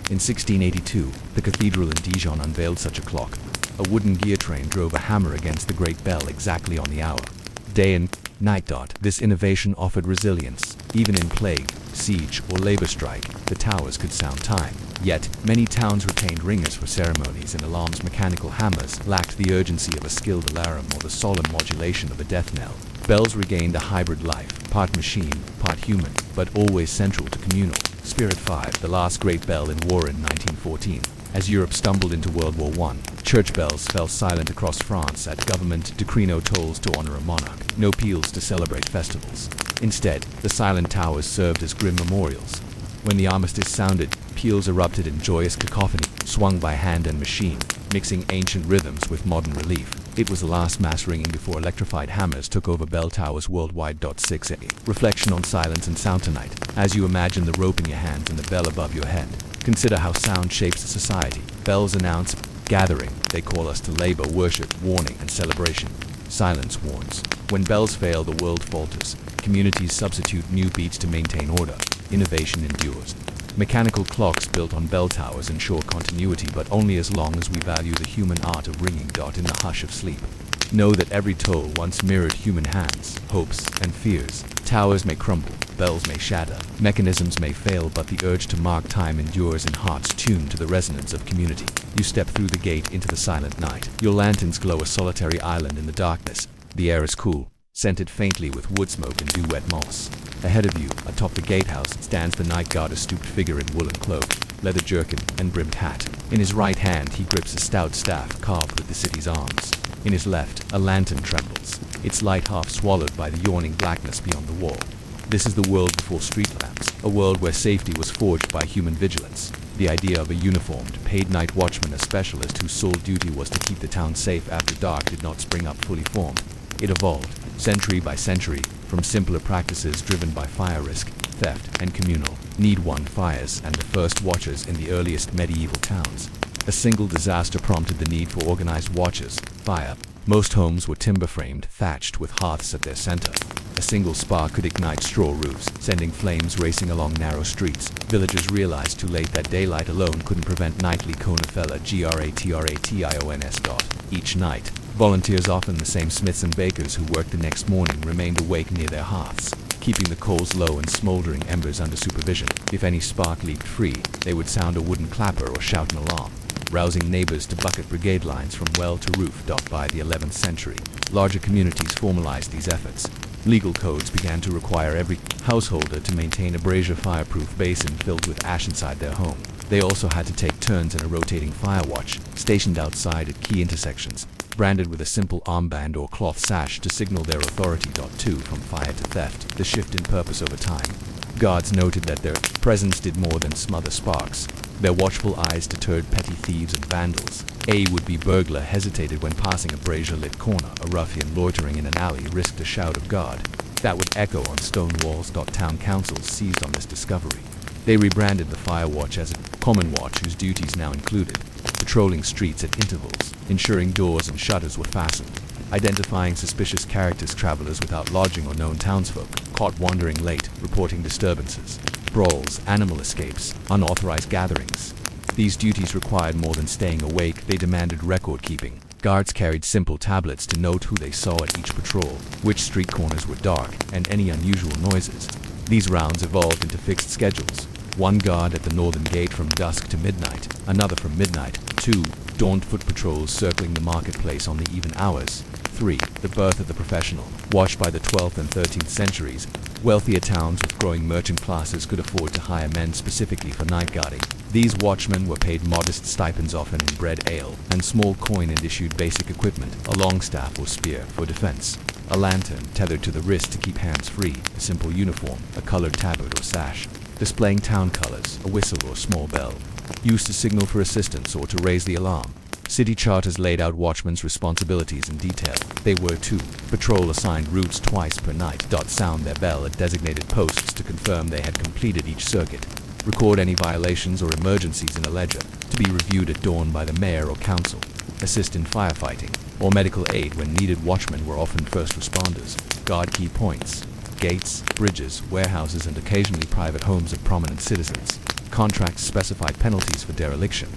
In 1682, the cathedral in Dijon unveiled such a clock. A wooden gear train drove a hammer against the great bell exactly on the hour. Day and night. This innovation offered resilience. Even in plague, siege, or labor strike, the towers could sound time. Yet, many towns retained ringers for ceremonies, and alarms. Mechanical hammers lacked the urgency of a skilled alarum or the solemn modulation of a death knell. Bells regained a hybrid life, part machine, part human, but always central to communal. Spirit 5, the last great bell in war in 1914. As Europe stumbled into World War I, church bells fell silent across France at government decree: no tolls to honor a monarch, no peals to celebrate festivals. Instead, the silent towers served as grim memorials. When the armistice sounded, peals erupted in joyous cacophony, swung by hand and machine, mixing ancient rhythms with modern relief. It was the last mass ringing before electrified hammers took over bell towers worldwide. 6. Reflection on silence and sound tonight. As you imagine the rope in your hands and the bell above your head, consider how sound shapes a society. Bells announce gathering. They call us to labor, worship, warning, and celebration. Silence warns. When bells fail, the world falters. Communities substitute new beats to maintain order. Innovation endures. Mechanical clocks built on bell towers ensure continuity, but only as long as we value the human art of ringing. In the hush of sleep, know that every toll once mirrored human hands, hopes, and fears. Towers may crumble, bells may shatter, mechanisms may fail, but the urge to mark time endures in hearts tuned to the resonance of community. You step through the gate into the silent night. Your lanterns glow a solitary island in the darkness. The air is cool, scented faintly with wood smoke and dew-wet moss. Ahead of you, atop the gatehouse, stands the night guard, a stooped figure in woolen cloak, leather jerkin, and brimmed hat. In his right hand, he grips a stout staff carved with the city's arms. In his left, a lantern trembles, its light half swallowed by the yawning blackness beyond the wall. This is the world before street lamps, a world where safety was forged by human vigilance. The idea of a uniformed, paid night watchman, a specialist whose sole duty was to keep the town safe after dark, did not spring up fully formed. It evolved, century by century, from simpler practices driven by fire risk, theft, and communal need-one fires and the first watchers in the earliest medieval towns. A single disaster prompted the need for organized watches. Fire. Most homes were timber-framed, thatched with hearths at their center. A single spark could ignite straw roofs, sending flames racing along narrow streets. Villagers realized too late that daylight alone couldn't prevent nightly conifella. Grations. Each night, volunteers, often the same smiths and bakers who worked the next morning, remained awake near their hearths, keeping the coals low and smoldering embers under supervision. If any spark leaked free, they would sound a wooden clapper or shout an alarm, rousing neighbors to bucket brigade lines from well to roof. By the 11th century, larger communities formalized these efforts. Legal codes began to require every householder to maintain a brazier fireproof basin filled with ash inside their home. They also had to take turns in a rotating fire watch, stationed outside at key intersections, branded with a simple armband or cloth sash to signal their authority. 2. From fire to theft. The shift in purpose over time. Guards noted that their presence did more than smother sparks. Their watchful eyes deterred petty thieves and vandals. A would-be burglar hesitated when passing a brazier-lit corner. A ruffian loitering in an alley risked a shout of "guard" that would echo on stone walls. Town councils seized on this discovery. They rebranded the fire watch as a common watch, whose duties now included patrolling streets at intervals, ensuring doors and shutters were fastened, identifying suspicious characters, travelers without lodging or known townsfolk caught wandering late, reporting disturbances, brawls, animal escapes, unauthorized gatherings. These duties required more than staying awake. They demanded record keeping. Guards carried simple tablets to note who they saw at each patrol, which street corners were dark, and any unusual noises. These rounds evolved into fixed schedules. One guard at the northern gate from dusk to midnight, another from midnight. 2 dawned foot patrols circling the marketplace on the even hours. 3. The birth of the professional. Watched by the 12th and 13th centuries, wealthier towns with growing merchant classes could afford to hire men specifically for night guarding. These watchmen were paid modest stipends, often in bread, ale, and small coin, and issued basic equipment: a long staff or spear for defense, a lantern tethered to the wrist to keep hands free, a simple uniform, a colored tabard or sash, displaying town colors, a whistle or small bell, used to signal for assistance or to raise the alarm. City charters laid out watchmen's responsibilities in detail. They were to patrol assigned routes twice per night, sound their bell at designated posts to confirm they had completed each circuit, record any violations or emergencies in a ledger, to be reviewed at dawn by the mayor or council, assist in firefighting or medical aid when needed. Watchmen were often first responders, guard key points, gates, bridges, warehouses, and occasionally private homes of prominent citizens. Contracts specified penalties for dereliction.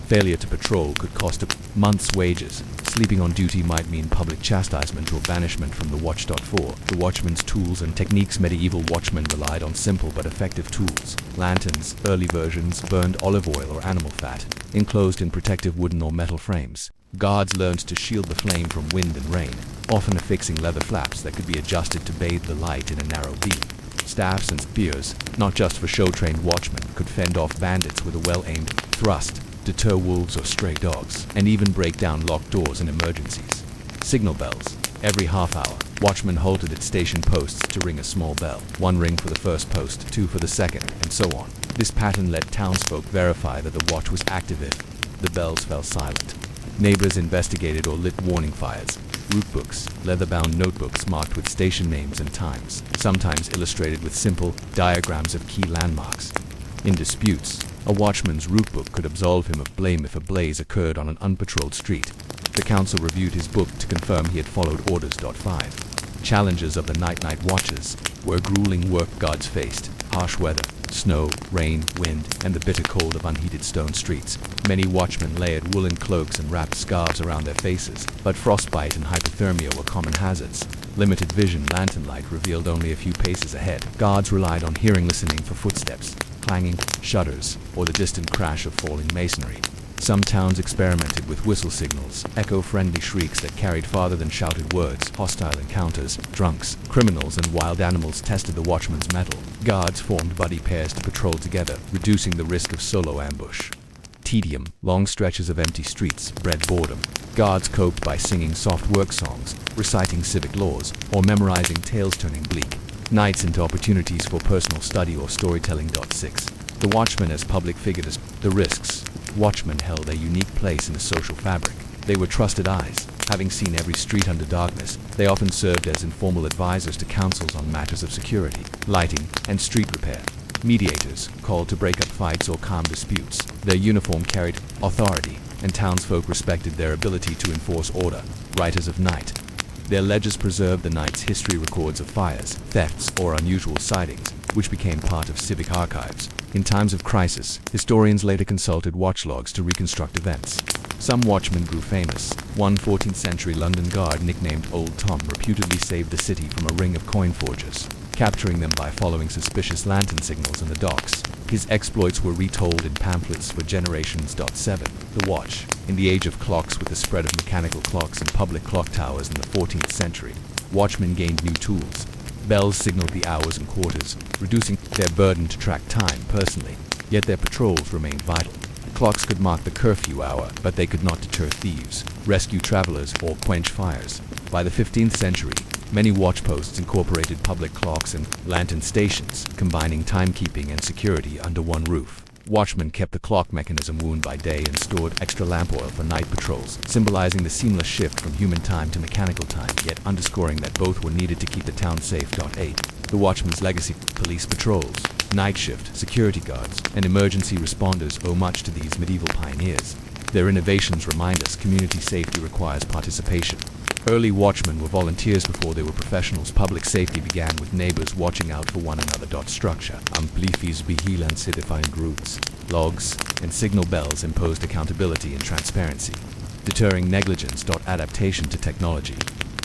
Failure to patrol could cost a month's wages. Sleeping on duty might mean public chastisement or banishment from the watch. 4. The watchman's tools and techniques. Medieval watchmen relied on simple but effective tools. Lanterns, early versions, burned olive oil or animal fat, enclosed in protective wooden or metal frames. Guards learned to shield the flame from wind and rain, often affixing leather flaps that could be adjusted to bathe the light in a narrow beam. Staffs and spears, not just for show-trained watchmen, could fend off bandits with a well-aimed thrust, deter wolves or stray dogs, and even break down locked doors in emergencies. Signal bells. Every half hour, watchmen halted at station posts to ring a small bell. 1 ring for the first post, 2 for the second, and so on. This pattern let townsfolk verify that the watch was active if the bells fell silent. Neighbors investigated or lit warning fires. Route books, leather-bound notebooks marked with station names and times, sometimes illustrated with simple diagrams of key landmarks. In disputes, a watchman's route book could absolve him of blame if a blaze occurred on an unpatrolled street. The council reviewed his book to confirm he had followed orders. 5. Challenges of the night watches were grueling work guards faced: harsh weather, snow, rain, wind, and the bitter cold of unheated stone streets. Many watchmen layered woolen cloaks and wrapped scarves around their faces, but frostbite and hypothermia were common hazards. Limited vision, lantern light revealed only a few paces ahead. Guards relied on hearing, listening for footsteps, clanging, shudders, or the distant crash of falling masonry. Some towns experimented with whistle signals, echo-friendly shrieks that carried farther than shouted words. Hostile encounters, drunks, criminals, and wild animals tested the watchman's mettle. Guards formed buddy pairs to patrol together, reducing the risk of solo ambush. Tedium. Long stretches of empty streets bred boredom. Guards coped by singing soft work songs, reciting civic laws, or memorizing tales. Turning bleak nights into opportunities for personal study or storytelling. 6. The watchman as public figures. The risks. Watchmen held a unique place in the social fabric. They were trusted eyes. Having seen every street under darkness, they often served as informal advisors to councils on matters of security, lighting, and street repair. Mediators, called to break up fights or calm disputes. Their uniform carried authority, and townsfolk respected their ability to enforce order. Writers of night. Their ledgers preserved the night's history, records of fires, thefts, or unusual sightings, which became part of civic archives. In times of crisis, historians later consulted watchlogs to reconstruct events. Some watchmen grew famous. One 14th century London guard nicknamed Old Tom reputedly saved the city from a ring of coin forgers, capturing them by following suspicious lantern signals in the docks. His exploits were retold in pamphlets for generations. 7. The watch. In the age of clocks, with the spread of mechanical clocks and public clock towers in the 14th century, watchmen gained new tools. Bells signaled the hours and quarters, reducing their burden to track time personally, yet their patrols remained vital. Clocks could mark the curfew hour, but they could not deter thieves, rescue travelers, or quench fires. By the 15th century, many watchposts incorporated public clocks and lantern stations, combining timekeeping and security under one roof. Watchmen kept the clock mechanism wound by day and stored extra lamp oil for night patrols, symbolizing the seamless shift from human time to mechanical time, yet underscoring that both were needed to keep the town safe. 8. The watchman's legacy. Police patrols, night shift, security guards, and emergency responders owe much to these medieval pioneers. Their innovations remind us community safety requires participation. Early watchmen were volunteers before they were professionals. Public safety began with neighbors watching out for one another. Structure. Amplifis vigilance defined routes. Logs and signal bells imposed accountability and transparency, deterring negligence. Adaptation to technology.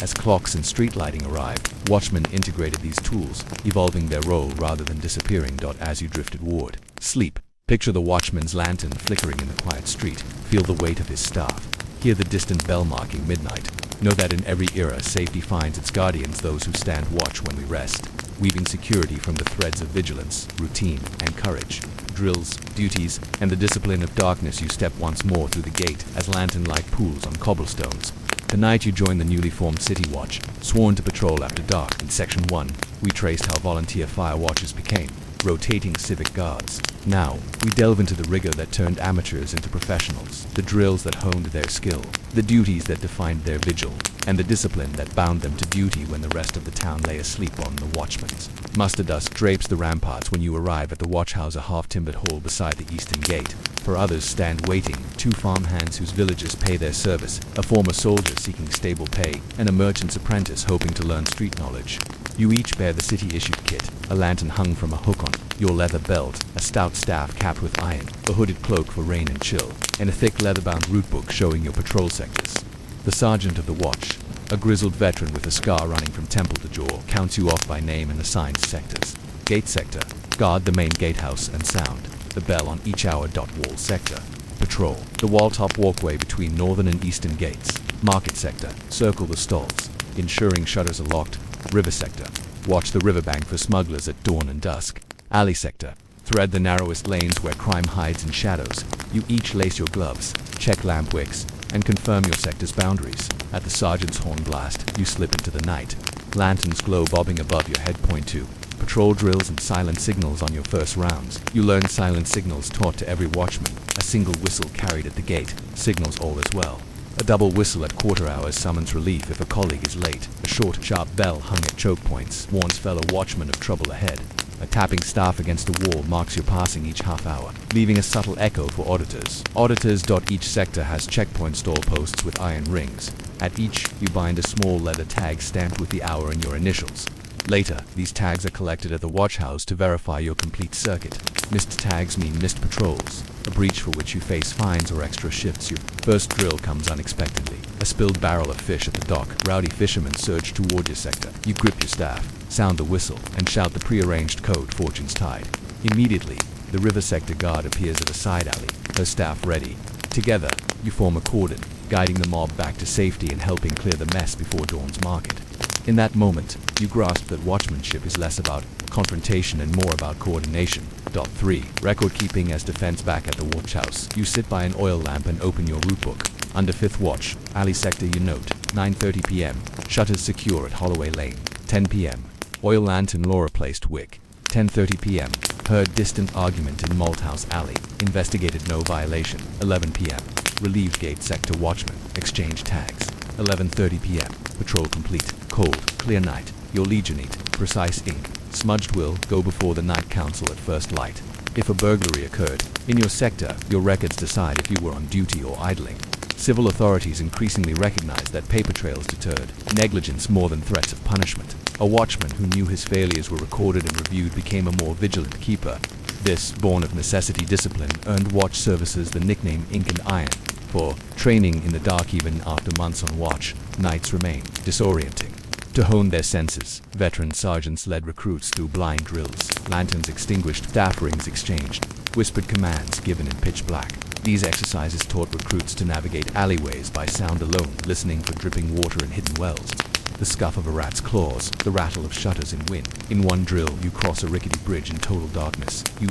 As clocks and street lighting arrived, watchmen integrated these tools, evolving their role rather than disappearing. As you drifted ward. Sleep. Picture the watchman's lantern flickering in the quiet street. Feel the weight of his staff. Hear the distant bell marking midnight. Know that in every era, safety finds its guardians, those who stand watch when we rest, weaving security from the threads of vigilance, routine, and courage. Drills, duties, and the discipline of darkness. You step once more through the gate as lantern-like pools on cobblestones. Tonight you join the newly formed City Watch, sworn to patrol after dark. In Section 1, we traced how volunteer fire watchers became rotating civic guards. Now, we delve into the rigor that turned amateurs into professionals, the drills that honed their skill, the duties that defined their vigil, and the discipline that bound them to duty when the rest of the town lay asleep on the watchman's. Muster dust drapes the ramparts when you arrive at the watch house, a half-timbered hall beside the eastern gate. For others stand waiting, two farmhands whose villagers pay their service, a former soldier seeking stable pay, and a merchant's apprentice hoping to learn street knowledge. You each bear the city-issued kit, a lantern hung from a hook on your leather belt, a stout staff capped with iron, a hooded cloak for rain and chill, and a thick leather-bound route book showing your patrol sectors. The sergeant of the watch, a grizzled veteran with a scar running from temple to jaw, counts you off by name and assigns sectors. Gate sector, guard the main gatehouse and sound the bell on each hour. Wall sector, patrol the wall-top walkway between northern and eastern gates. Market sector, circle the stalls, ensuring shutters are locked. River sector, watch the riverbank for smugglers at dawn and dusk. Alley sector, thread the narrowest lanes where crime hides in shadows. You each lace your gloves, check lamp wicks, and confirm your sector's boundaries. At the sergeant's horn blast, you slip into the night. Lanterns glow bobbing above your head. Point 2. Patrol drills and silent signals on your first rounds. You learn silent signals taught to every watchman. A single whistle carried at the gate signals all is well. A double whistle at quarter hours summons relief if a colleague is late. A short, sharp bell hung at choke points warns fellow watchmen of trouble ahead. A tapping staff against a wall marks your passing each half hour, leaving a subtle echo for auditors. Auditors. Each sector has checkpoint stall posts with iron rings. At each, you bind a small leather tag stamped with the hour and your initials. Later, these tags are collected at the watch house to verify your complete circuit. Missed tags mean missed patrols, a breach for which you face fines or extra shifts. Your first drill comes unexpectedly. A spilled barrel of fish at the dock. Rowdy fishermen surge toward your sector. You grip your staff, sound the whistle, and shout the prearranged code, Fortune's Tide. Immediately, the river sector guard appears at a side alley, her staff ready. Together, you form a cordon, guiding the mob back to safety and helping clear the mess before dawn's market. In that moment, you grasp that watchmanship is less about confrontation and more about coordination. 3. Record keeping as defense. Back at the watch house, you sit by an oil lamp and open your route book. Under 5th watch, alley sector. You note 9:30 p.m. Shutters secure at Holloway Lane. 10 p.m. Oil lantern law replaced wick. 10:30 p.m. Heard distant argument in Malthouse Alley. Investigated no violation. 11 p.m. Relieved gate sector watchman. Exchange tags. 11:30 p.m. Patrol complete. Cold, clear night. Your legionate. Precise ink. Smudged will go before the night council at first light. If a burglary occurred in your sector, your records decide if you were on duty or idling. Civil authorities increasingly recognize that paper trails deterred negligence more than threats of punishment. A watchman who knew his failures were recorded and reviewed became a more vigilant keeper. This, born of necessity discipline, earned watch services the nickname Ink and Iron. For training in the dark, even after months on watch, nights remain disorienting. To hone their senses, veteran sergeants led recruits through blind drills, lanterns extinguished, staff rings exchanged, whispered commands given in pitch black. These exercises taught recruits to navigate alleyways by sound alone, listening for dripping water in hidden wells. The scuff of a rat's claws, the rattle of shutters in wind. In one drill, you cross a rickety bridge in total darkness. You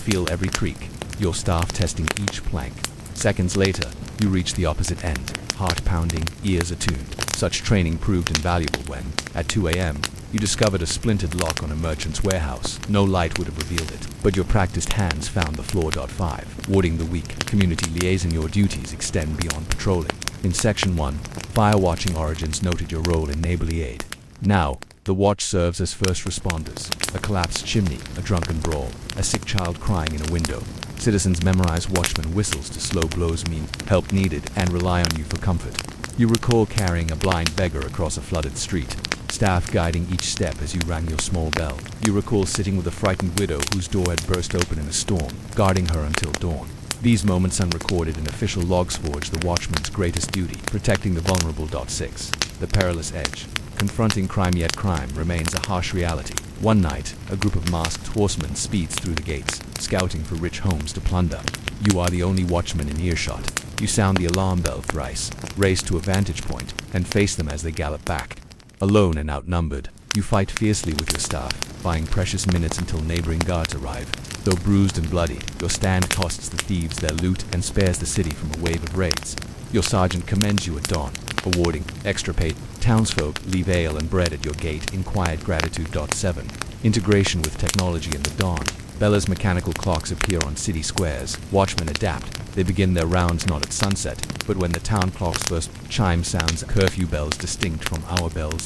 feel every creak, your staff testing each plank. Seconds later, you reach the opposite end, heart pounding, ears attuned. Such training proved invaluable when, at 2 a.m., you discovered a splintered lock on a merchant's warehouse. No light would have revealed it, but your practiced hands found the floor. 5. Warding the weak. Community liaison. Your duties extend beyond patrolling. In Section 1, Fire Watching Origins noted your role in neighborly aid. Now, the watch serves as first responders. A collapsed chimney, a drunken brawl, a sick child crying in a window. Citizens memorize watchman whistles to slow blows mean help needed and rely on you for comfort. You recall carrying a blind beggar across a flooded street, staff guiding each step as you rang your small bell. You recall sitting with a frightened widow whose door had burst open in a storm, guarding her until dawn. These moments unrecorded in official logs forge the watchman's greatest duty, protecting the vulnerable. 6. The perilous edge. Confronting crime, yet crime remains a harsh reality. One night, a group of masked horsemen speeds through the gates, scouting for rich homes to plunder. You are the only watchman in earshot. You sound the alarm bell thrice, race to a vantage point, and face them as they gallop back. Alone and outnumbered, you fight fiercely with your staff, buying precious minutes until neighboring guards arrive. Though bruised and bloody, your stand costs the thieves their loot and spares the city from a wave of raids. Your sergeant commends you at dawn, awarding extra pay. Townsfolk leave ale and bread at your gate in quiet gratitude. 7. Integration with technology in the dawn. Bella's mechanical clocks appear on city squares. Watchmen adapt. They begin their rounds not at sunset, but when the town clock's first chime sounds. Curfew bells distinct from our bells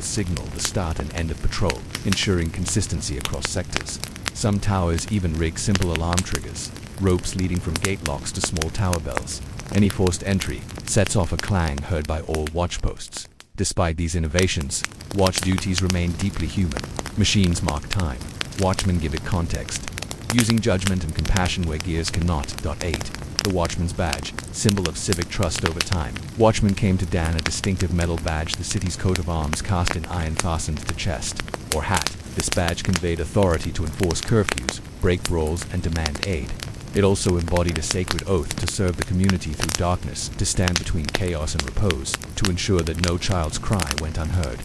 signal the start and end of patrol, ensuring consistency across sectors. Some towers even rig simple alarm triggers, ropes leading from gate locks to small tower bells. Any forced entry sets off a clang heard by all watchposts. Despite these innovations, watch duties remain deeply human. Machines mark time. Watchmen give it context, using judgment and compassion where gears cannot. 8. The watchman's badge, symbol of civic trust over time. Watchmen came to Dan a distinctive metal badge, the city's coat of arms cast in iron fastened to chest or hat. This badge conveyed authority to enforce curfews, break brawls, and demand aid. It also embodied a sacred oath to serve the community through darkness, to stand between chaos and repose, to ensure that no child's cry went unheard.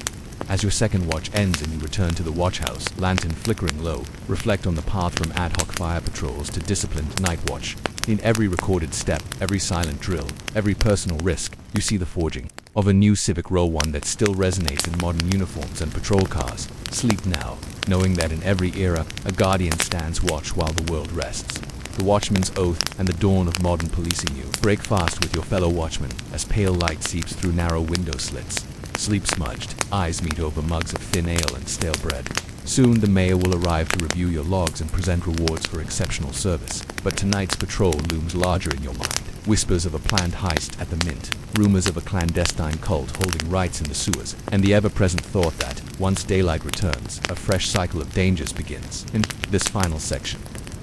As your second watch ends and you return to the watchhouse, lantern flickering low, reflect on the path from ad hoc fire patrols to disciplined night watch. In every recorded step, every silent drill, every personal risk, you see the forging of a new civic role, one that still resonates in modern uniforms and patrol cars. Sleep now, knowing that in every era, a guardian stands watch while the world rests. The watchman's oath and the dawn of modern policing. You break fast with your fellow watchmen as pale light seeps through narrow window slits. Sleep smudged, eyes meet over mugs of thin ale and stale bread. Soon the mayor will arrive to review your logs and present rewards for exceptional service. But tonight's patrol looms larger in your mind. Whispers of a planned heist at the mint, rumors of a clandestine cult holding rights in the sewers, and the ever-present thought that, once daylight returns, a fresh cycle of dangers begins. In this final section,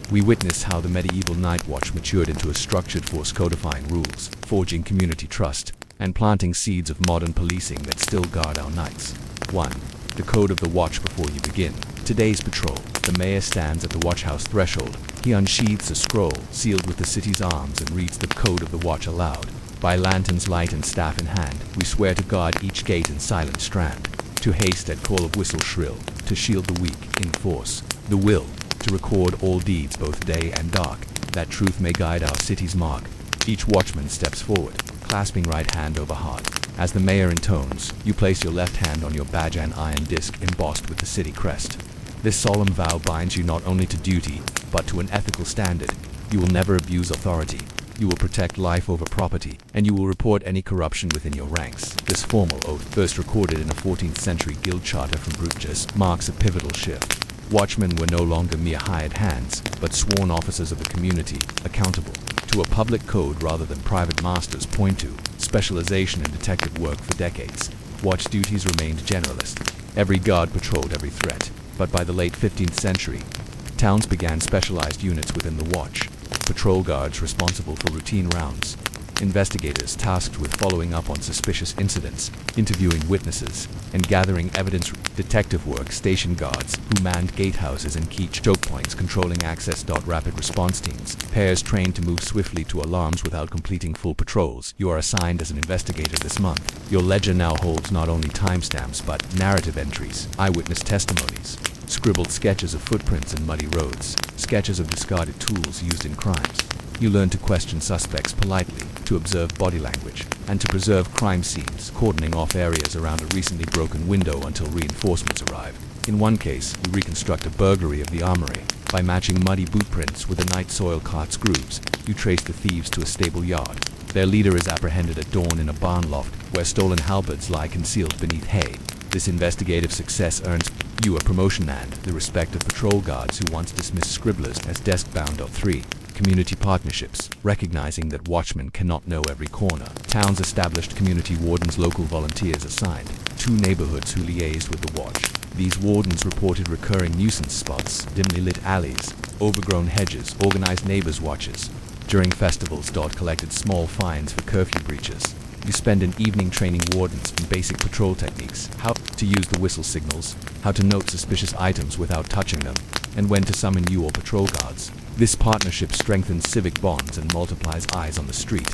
we witness how the medieval night watch matured into a structured force codifying rules, forging community trust, and planting seeds of modern policing that still guard our nights. 1. The code of the watch. Before you begin today's patrol, the mayor stands at the watchhouse threshold. He unsheathes a scroll sealed with the city's arms and reads the code of the watch aloud. By lantern's light and staff in hand, we swear to guard each gate in silent strand, to haste at call of whistle shrill, to shield the weak in force, the will, to record all deeds both day and dark, that truth may guide our city's mark. Each watchman steps forward, clasping right hand over heart. As the mayor intones, you place your left hand on your badge, an iron disc embossed with the city crest. This solemn vow binds you not only to duty, but to an ethical standard. You will never abuse authority. You will protect life over property, and you will report any corruption within your ranks. This formal oath, first recorded in a 14th century guild charter from Bruges, marks a pivotal shift. Watchmen were no longer mere hired hands, but sworn officers of the community, accountable to a public code rather than private masters. Point 2. Specialization in detective work. For decades, watch duties remained generalist. Every guard patrolled every threat, but by the late 15th century, towns began specialized units within the watch. Patrol guards responsible for routine rounds, investigators tasked with following up on suspicious incidents, interviewing witnesses, and gathering evidence. Detective work. Station guards who manned gatehouses and key choke points, controlling access. Rapid response teams, pairs trained to move swiftly to alarms without completing full patrols. You are assigned as an investigator this month. Your ledger now holds not only timestamps but narrative entries, eyewitness testimonies, scribbled sketches of footprints and muddy roads, sketches of discarded tools used in crimes. You learn to question suspects politely, to observe body language, and to preserve crime scenes, cordoning off areas around a recently broken window until reinforcements arrive. In one case, you reconstruct a burglary of the armory. By matching muddy boot prints with the night soil cart's grooves, you trace the thieves to a stable yard. Their leader is apprehended at dawn in a barn loft, where stolen halberds lie concealed beneath hay. This investigative success earns you a promotion and the respect of patrol guards who once dismissed scribblers as desk-bound. 3. Community partnerships. Recognizing that watchmen cannot know every corner, towns established community wardens, local volunteers assigned 2 neighborhoods who liaised with the watch. These wardens reported recurring nuisance spots, dimly lit alleys, overgrown hedges, organized neighbors' watches. During festivals, collected small fines for curfew breaches. You spend an evening training wardens in basic patrol techniques, how to use the whistle signals, how to note suspicious items without touching them, and when to summon you or patrol guards. This partnership strengthens civic bonds and multiplies eyes on the street,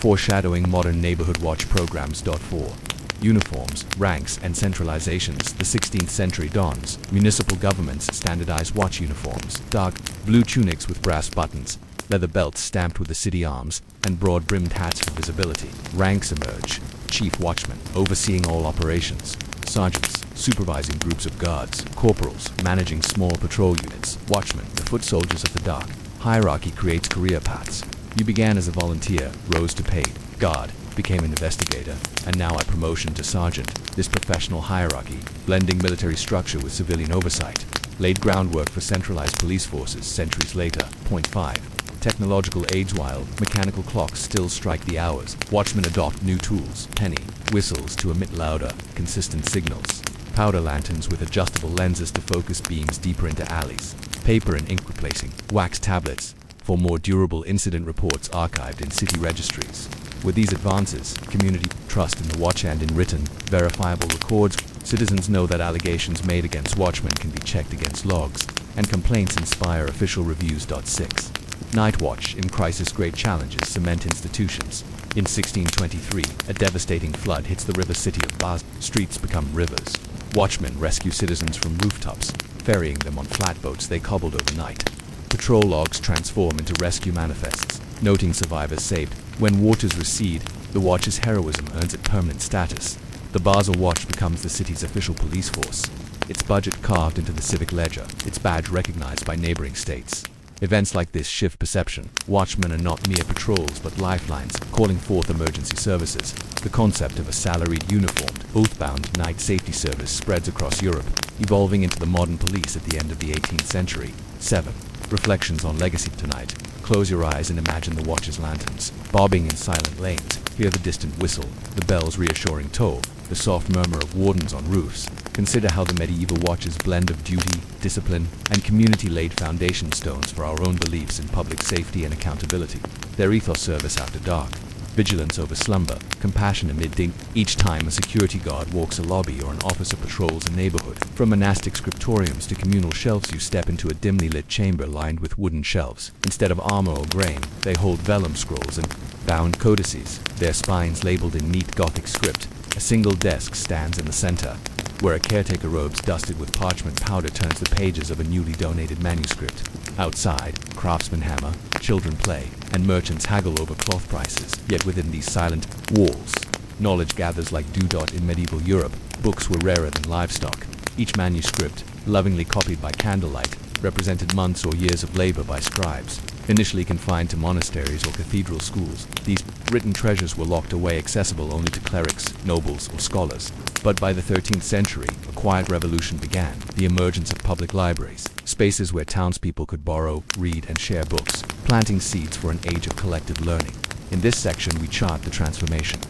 foreshadowing modern neighborhood watch programs. 4. Uniforms, ranks, and centralizations. The 16th century dawns. Municipal governments standardized watch uniforms, dark blue tunics with brass buttons, leather belts stamped with the city arms, and broad-brimmed hats for visibility. Ranks emerge. Chief watchman, overseeing all operations. Sergeants, supervising groups of guards. Corporals, managing small patrol units. Watchmen, the foot soldiers of the dark. Hierarchy creates career paths. You began as a volunteer, rose to paid. Guard, became an investigator, and now a promotion to sergeant. This professional hierarchy, blending military structure with civilian oversight, laid groundwork for centralized police forces centuries later. 5. Technological age. While mechanical clocks still strike the hours, watchmen adopt new tools, penny whistles to emit louder, consistent signals, powder lanterns with adjustable lenses to focus beams deeper into alleys, paper and ink replacing wax tablets for more durable incident reports archived in city registries. With these advances, community trust in the watch and in written, verifiable records. Citizens know that allegations made against watchmen can be checked against logs, and complaints inspire official reviews. 6. Night watch in crisis. Great challenges cement institutions. In 1623, a devastating flood hits the river city of Basel. Streets become rivers. Watchmen rescue citizens from rooftops, ferrying them on flatboats they cobbled overnight. Patrol logs transform into rescue manifests, noting survivors saved. When waters recede, the watch's heroism earns it permanent status. The Basel Watch becomes the city's official police force, its budget carved into the civic ledger, its badge recognized by neighboring states. Events like this shift perception. Watchmen are not mere patrols but lifelines, calling forth emergency services. The concept of a salaried, uniformed, oath-bound night safety service spreads across Europe, evolving into the modern police at the end of the 18th century. 7. Reflections on legacy. Tonight, close your eyes and imagine the watch's lanterns, bobbing in silent lanes. Hear the distant whistle, the bell's reassuring toll, the soft murmur of wardens on roofs. Consider how the medieval watch's blend of duty, discipline, and community laid foundation stones for our own beliefs in public safety and accountability. Their ethos: service after dark, vigilance over slumber, compassion amid danger. Each time a security guard walks a lobby or an officer patrols a neighborhood, from monastic scriptoriums to communal shelves, you step into a dimly lit chamber lined with wooden shelves. Instead of armor or grain, they hold vellum scrolls and bound codices, their spines labeled in neat Gothic script. A single desk stands in the center, where a caretaker, robes dusted with parchment powder, turns the pages of a newly donated manuscript. Outside, craftsmen hammer, children play, and merchants haggle over cloth prices. Yet within these silent walls, knowledge gathers like dew. In medieval Europe, books were rarer than livestock. Each manuscript, lovingly copied by candlelight, represented months or years of labor by scribes. Initially confined to monasteries or cathedral schools, these written treasures were locked away, accessible only to clerics, nobles, or scholars. But by the 13th century, a quiet revolution began: the emergence of public libraries, spaces where townspeople could borrow, read, and share books, planting seeds for an age of collective learning. In this section, we chart the transformation.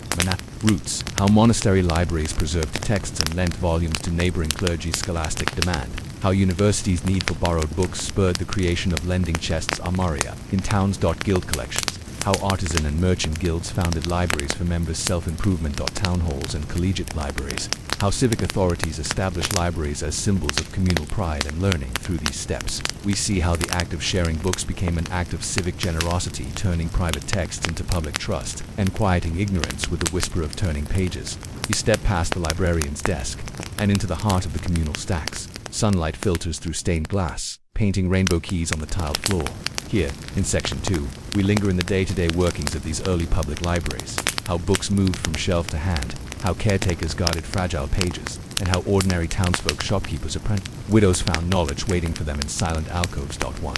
Roots: how monastery libraries preserved texts and lent volumes to neighboring clergy's scholastic demand. How universities' need for borrowed books spurred the creation of lending chests armaria in towns. Guild collections: how artisan and merchant guilds founded libraries for members' self-improvement. Town halls and collegiate libraries: how civic authorities established libraries as symbols of communal pride and learning. Through these steps, we see how the act of sharing books became an act of civic generosity, turning private texts into public trust, and quieting ignorance with the whisper of turning pages. You step past the librarian's desk, and into the heart of the communal stacks. Sunlight filters through stained glass, painting rainbow keys on the tiled floor. Here, in Section 2, we linger in the day-to-day workings of these early public libraries. How books moved from shelf to hand, how caretakers guarded fragile pages, and how ordinary townsfolk, shopkeepers, apprenticed. Widows found knowledge waiting for them in silent alcoves. 1.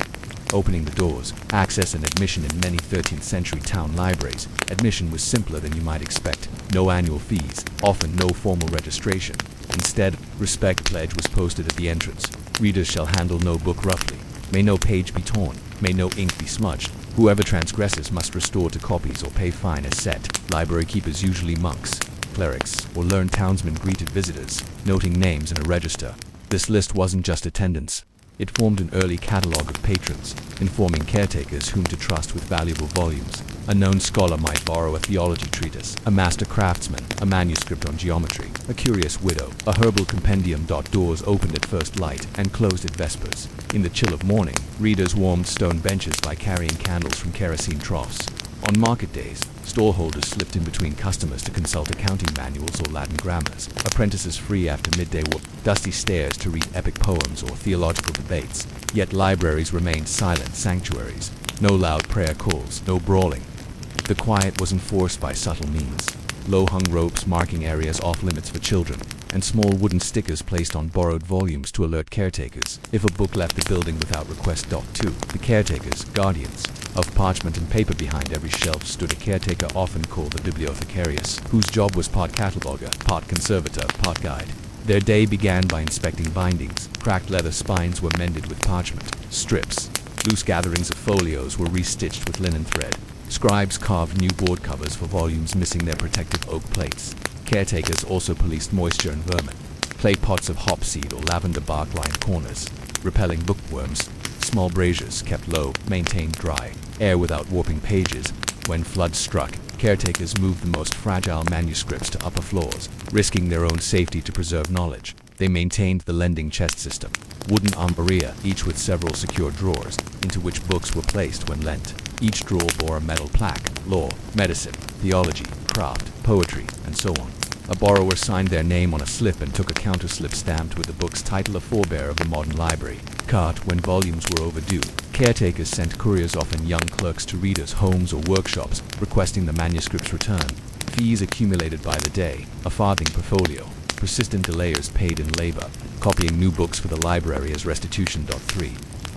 Opening the doors, access and admission. In many 13th century town libraries, admission was simpler than you might expect. No annual fees, often no formal registration. Instead, respect pledge was posted at the entrance. Readers shall handle no book roughly. May no page be torn. May no ink be smudged. Whoever transgresses must restore to copies or pay fine as set. Library keepers, usually monks, clerics, or learned townsmen, greeted visitors, noting names in a register. This list wasn't just attendance. It formed an early catalogue of patrons, informing caretakers whom to trust with valuable volumes. A known scholar might borrow a theology treatise, a master craftsman, a manuscript on geometry, a curious widow, a herbal compendium. Doors opened at first light and closed at vespers. In the chill of morning, readers warmed stone benches by carrying candles from kerosene troughs. On market days, stallholders slipped in between customers to consult accounting manuals or Latin grammars. Apprentices free after midday walked dusty stairs to read epic poems or theological debates. Yet libraries remained silent sanctuaries. No loud prayer calls, no brawling. The quiet was enforced by subtle means. Low-hung ropes marking areas off-limits for children, and small wooden stickers placed on borrowed volumes to alert caretakers if a book left the building without request. 2. The caretakers, guardians. Of parchment and paper behind every shelf stood a caretaker often called the bibliothecarius, whose job was part cataloger, part conservator, part guide. Their day began by inspecting bindings. Cracked leather spines were mended with parchment. Strips, loose gatherings of folios were restitched with linen thread. Scribes carved new board covers for volumes missing their protective oak plates. Caretakers also policed moisture and vermin. Clay pots of hop seed or lavender bark lined corners, repelling bookworms. Small braziers kept low, maintained dry air without warping pages. When floods struck, caretakers moved the most fragile manuscripts to upper floors, risking their own safety to preserve knowledge. They maintained the lending chest system, wooden armoria, each with several secure drawers, into which books were placed when lent. Each drawer bore a metal plaque, law, medicine, theology, craft, poetry, and so on. A borrower signed their name on a slip and took a counterslip stamped with the book's title, a forebear of the modern library. Cart, when volumes were overdue, caretakers sent couriers, often young clerks, to readers' homes or workshops, requesting the manuscript's return. Fees accumulated by the day, a farthing per folio. Persistent delayers paid in labor, copying new books for the library as restitution. 3.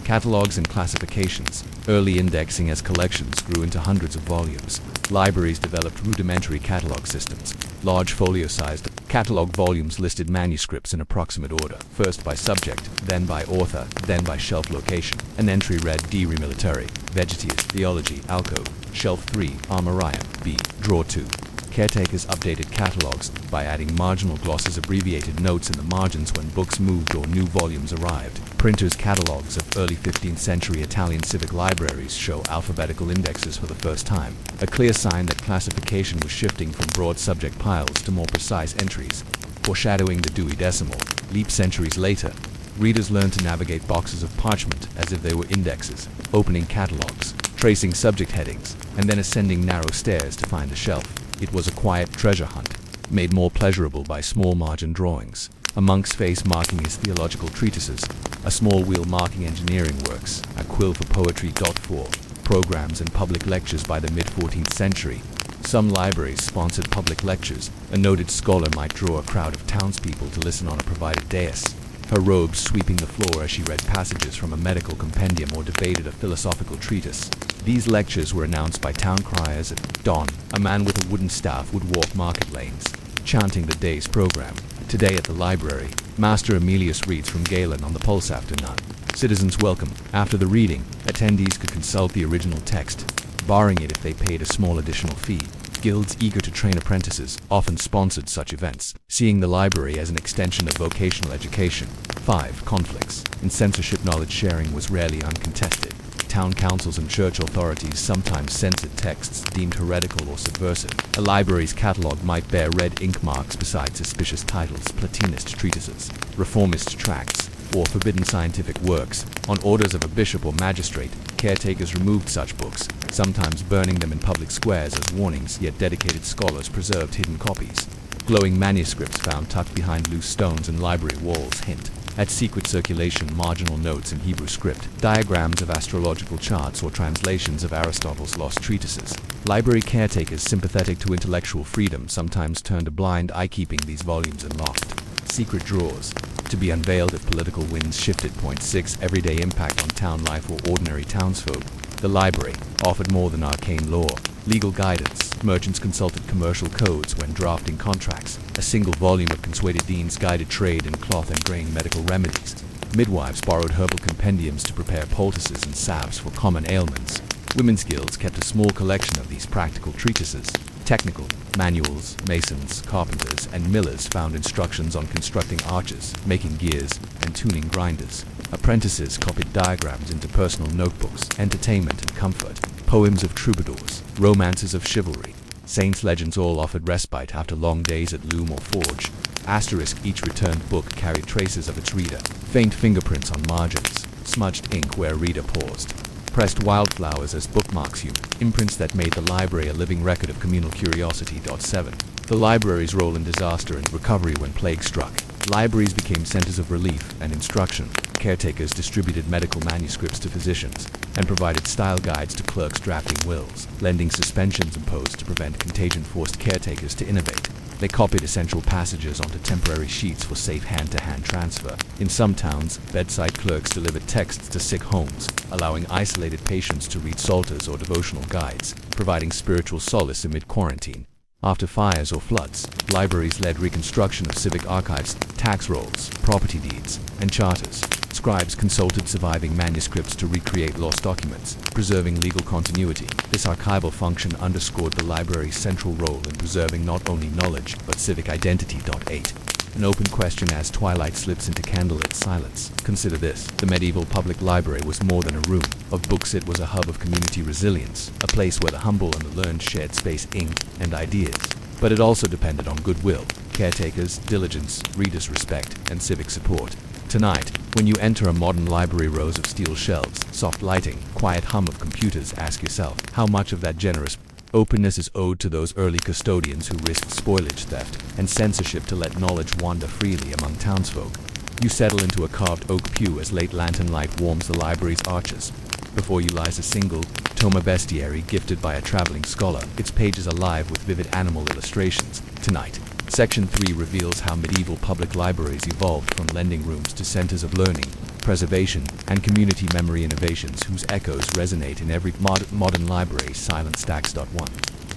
Catalogs and classifications. Early indexing as collections grew into hundreds of volumes. Libraries developed rudimentary catalog systems. Large folio-sized catalog volumes listed manuscripts in approximate order, first by subject, then by author, then by shelf location. An entry read D. Military, Vegetius, Theology, Alcove, Shelf 3, Armorium, B, Drawer 2. Caretakers updated catalogs by adding marginal glosses, abbreviated notes in the margins when books moved or new volumes arrived. Printers' catalogs of early 15th century Italian civic libraries show alphabetical indexes for the first time, a clear sign that classification was shifting from broad subject piles to more precise entries, foreshadowing the Dewey Decimal. Leap centuries later, readers learned to navigate boxes of parchment as if they were indexes, opening catalogs, tracing subject headings, and then ascending narrow stairs to find a shelf. It was a quiet treasure hunt, made more pleasurable by small margin drawings. A monk's face marking his theological treatises, a small wheel marking engineering works, a quill for poetry. 4. Programs and public lectures. By the mid-14th century, some libraries sponsored public lectures. A noted scholar might draw a crowd of townspeople to listen on a provided dais, her robes sweeping the floor as she read passages from a medical compendium or debated a philosophical treatise. These lectures were announced by town criers at dawn. A man with a wooden staff would walk market lanes, chanting the day's program. Today at the library, Master Emilius reads from Galen on the pulse after none. Citizens welcome. After the reading, attendees could consult the original text, borrowing it if they paid a small additional fee. Guilds eager to train apprentices often sponsored such events, seeing the library as an extension of vocational education. 5. Conflicts. In censorship, knowledge sharing was rarely uncontested. Town councils and church authorities sometimes censored texts deemed heretical or subversive. A library's catalog might bear red ink marks beside suspicious titles, Platonist treatises, reformist tracts, or forbidden scientific works. On orders of a bishop or magistrate, caretakers removed such books, sometimes burning them in public squares as warnings, yet dedicated scholars preserved hidden copies. Glowing manuscripts found tucked behind loose stones and library walls hint at secret circulation. Marginal notes in Hebrew script, diagrams of astrological charts, or translations of Aristotle's lost treatises. Library caretakers sympathetic to intellectual freedom sometimes turned a blind eye, keeping these volumes in locked, secret drawers, to be unveiled if political winds shifted. 6. Everyday impact on town life or ordinary townsfolk. The library offered more than arcane law, legal guidance. Merchants consulted commercial codes when drafting contracts. A single volume of Consueted Deans guided trade in cloth and grain medical remedies. Midwives borrowed herbal compendiums to prepare poultices and salves for common ailments. Women's guilds kept a small collection of these practical treatises. Technical manuals. Masons, carpenters, and millers found instructions on constructing arches, making gears, and tuning grinders. Apprentices copied diagrams into personal notebooks, entertainment and comfort. Poems of troubadours, romances of chivalry, saints' legends all offered respite after long days at loom or forge. Asterisk, each returned book carried traces of its reader, faint fingerprints on margins, smudged ink where reader paused, pressed wildflowers as bookmarks, imprints that made the library a living record of communal curiosity. 7. The library's role in disaster and recovery when plague struck. Libraries became centers of relief and instruction. Caretakers distributed medical manuscripts to physicians and provided style guides to clerks drafting wills. Lending suspensions imposed to prevent contagion forced caretakers to innovate. They copied essential passages onto temporary sheets for safe hand-to-hand transfer. In some towns, bedside clerks delivered texts to sick homes, allowing isolated patients to read psalters or devotional guides, providing spiritual solace amid quarantine. After fires or floods, libraries led reconstruction of civic archives, tax rolls, property deeds, and charters. Scribes consulted surviving manuscripts to recreate lost documents, preserving legal continuity. This archival function underscored the library's central role in preserving not only knowledge, but civic identity. 8. An open question as twilight slips into candlelit silence. Consider this: the medieval public library was more than a room of books. It was a hub of community resilience, a place where the humble and the learned shared space, ink, and ideas. But it also depended on goodwill, caretakers, diligence, readers' respect, and civic support. Tonight, when you enter a modern library, rows of steel shelves, soft lighting, quiet hum of computers, ask yourself, how much of that generous openness is owed to those early custodians who risked spoilage, theft, and censorship to let knowledge wander freely among townsfolk? You settle into a carved oak pew as late lantern light warms the library's arches. Before you lies a single tome of bestiary gifted by a traveling scholar, its pages alive with vivid animal illustrations. Tonight, Section 3 reveals how medieval public libraries evolved from lending rooms to centers of learning, preservation, and community memory innovations whose echoes resonate in every modern library. Silent Stacks. 1.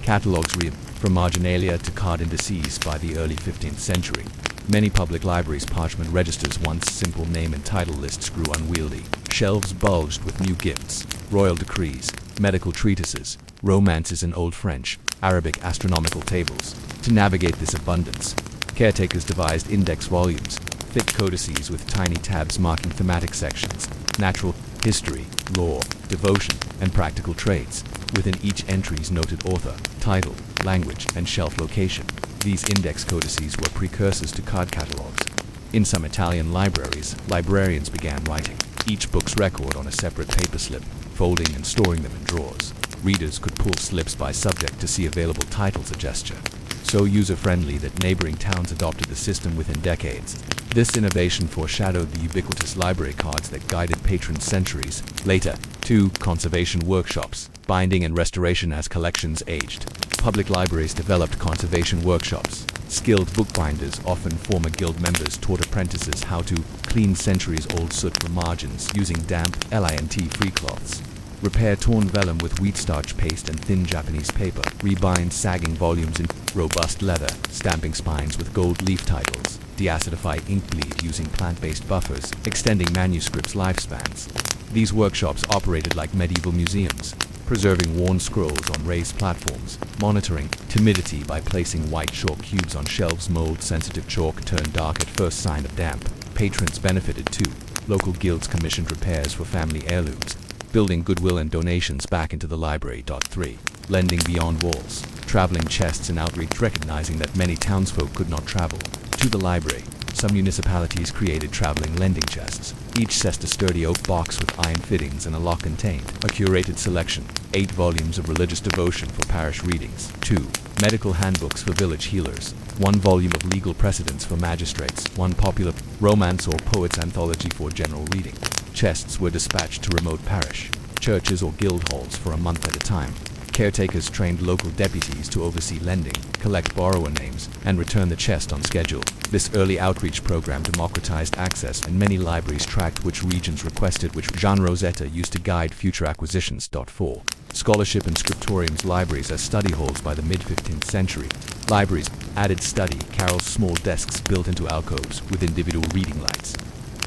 Catalogs from marginalia to card indices. By the early 15th century, many public libraries' parchment registers, once simple name and title lists, grew unwieldy. Shelves bulged with new gifts, royal decrees, medical treatises, romances in Old French, Arabic astronomical tables. To navigate this abundance, caretakers devised index volumes, thick codices with tiny tabs marking thematic sections, natural history, law, devotion, and practical trades. Within each entry's noted author, title, language, and shelf location. These index codices were precursors to card catalogs. In some Italian libraries, librarians began writing each book's record on a separate paper slip, folding and storing them in drawers. Readers could pull slips by subject to see available titles, a gesture so user-friendly that neighboring towns adopted the system within decades. This innovation foreshadowed the ubiquitous library cards that guided patrons centuries later. 2. Conservation workshops, binding and restoration. As collections aged, public libraries developed conservation workshops. Skilled bookbinders, often former guild members, taught apprentices how to clean centuries-old soot from margins using damp, lint-free cloths. Repair torn vellum with wheat starch paste and thin Japanese paper. Rebind sagging volumes in robust leather, stamping spines with gold leaf titles. Deacidify ink bleed using plant-based buffers, extending manuscripts' lifespans. These workshops operated like medieval museums, preserving worn scrolls on raised platforms, monitoring timidity by placing white chalk cubes on shelves. Mold-sensitive chalk turned dark at first sign of damp. Patrons benefited too. Local guilds commissioned repairs for family heirlooms, building goodwill and donations back into the library. 3. Lending beyond walls, traveling chests and outreach. Recognizing that many townsfolk could not travel to the library, some municipalities created traveling lending chests. Each chest a sturdy oak box with iron fittings and a lock contained a curated selection, 8 volumes of religious devotion for parish readings. 2. Medical handbooks for village healers, 1 volume of legal precedents for magistrates, 1 popular romance or poet's anthology for general reading. Chests were dispatched to remote parish, churches or guild halls for a month at a time. Caretakers trained local deputies to oversee lending, collect borrower names, and return the chest on schedule. This early outreach program democratized access, and many libraries tracked which regions requested which. Jean Rosetta used to guide future acquisitions. 4. Scholarship and scriptoriums. Libraries as study halls. By the mid-15th century, libraries added study carrels, small desks built into alcoves with individual reading lights.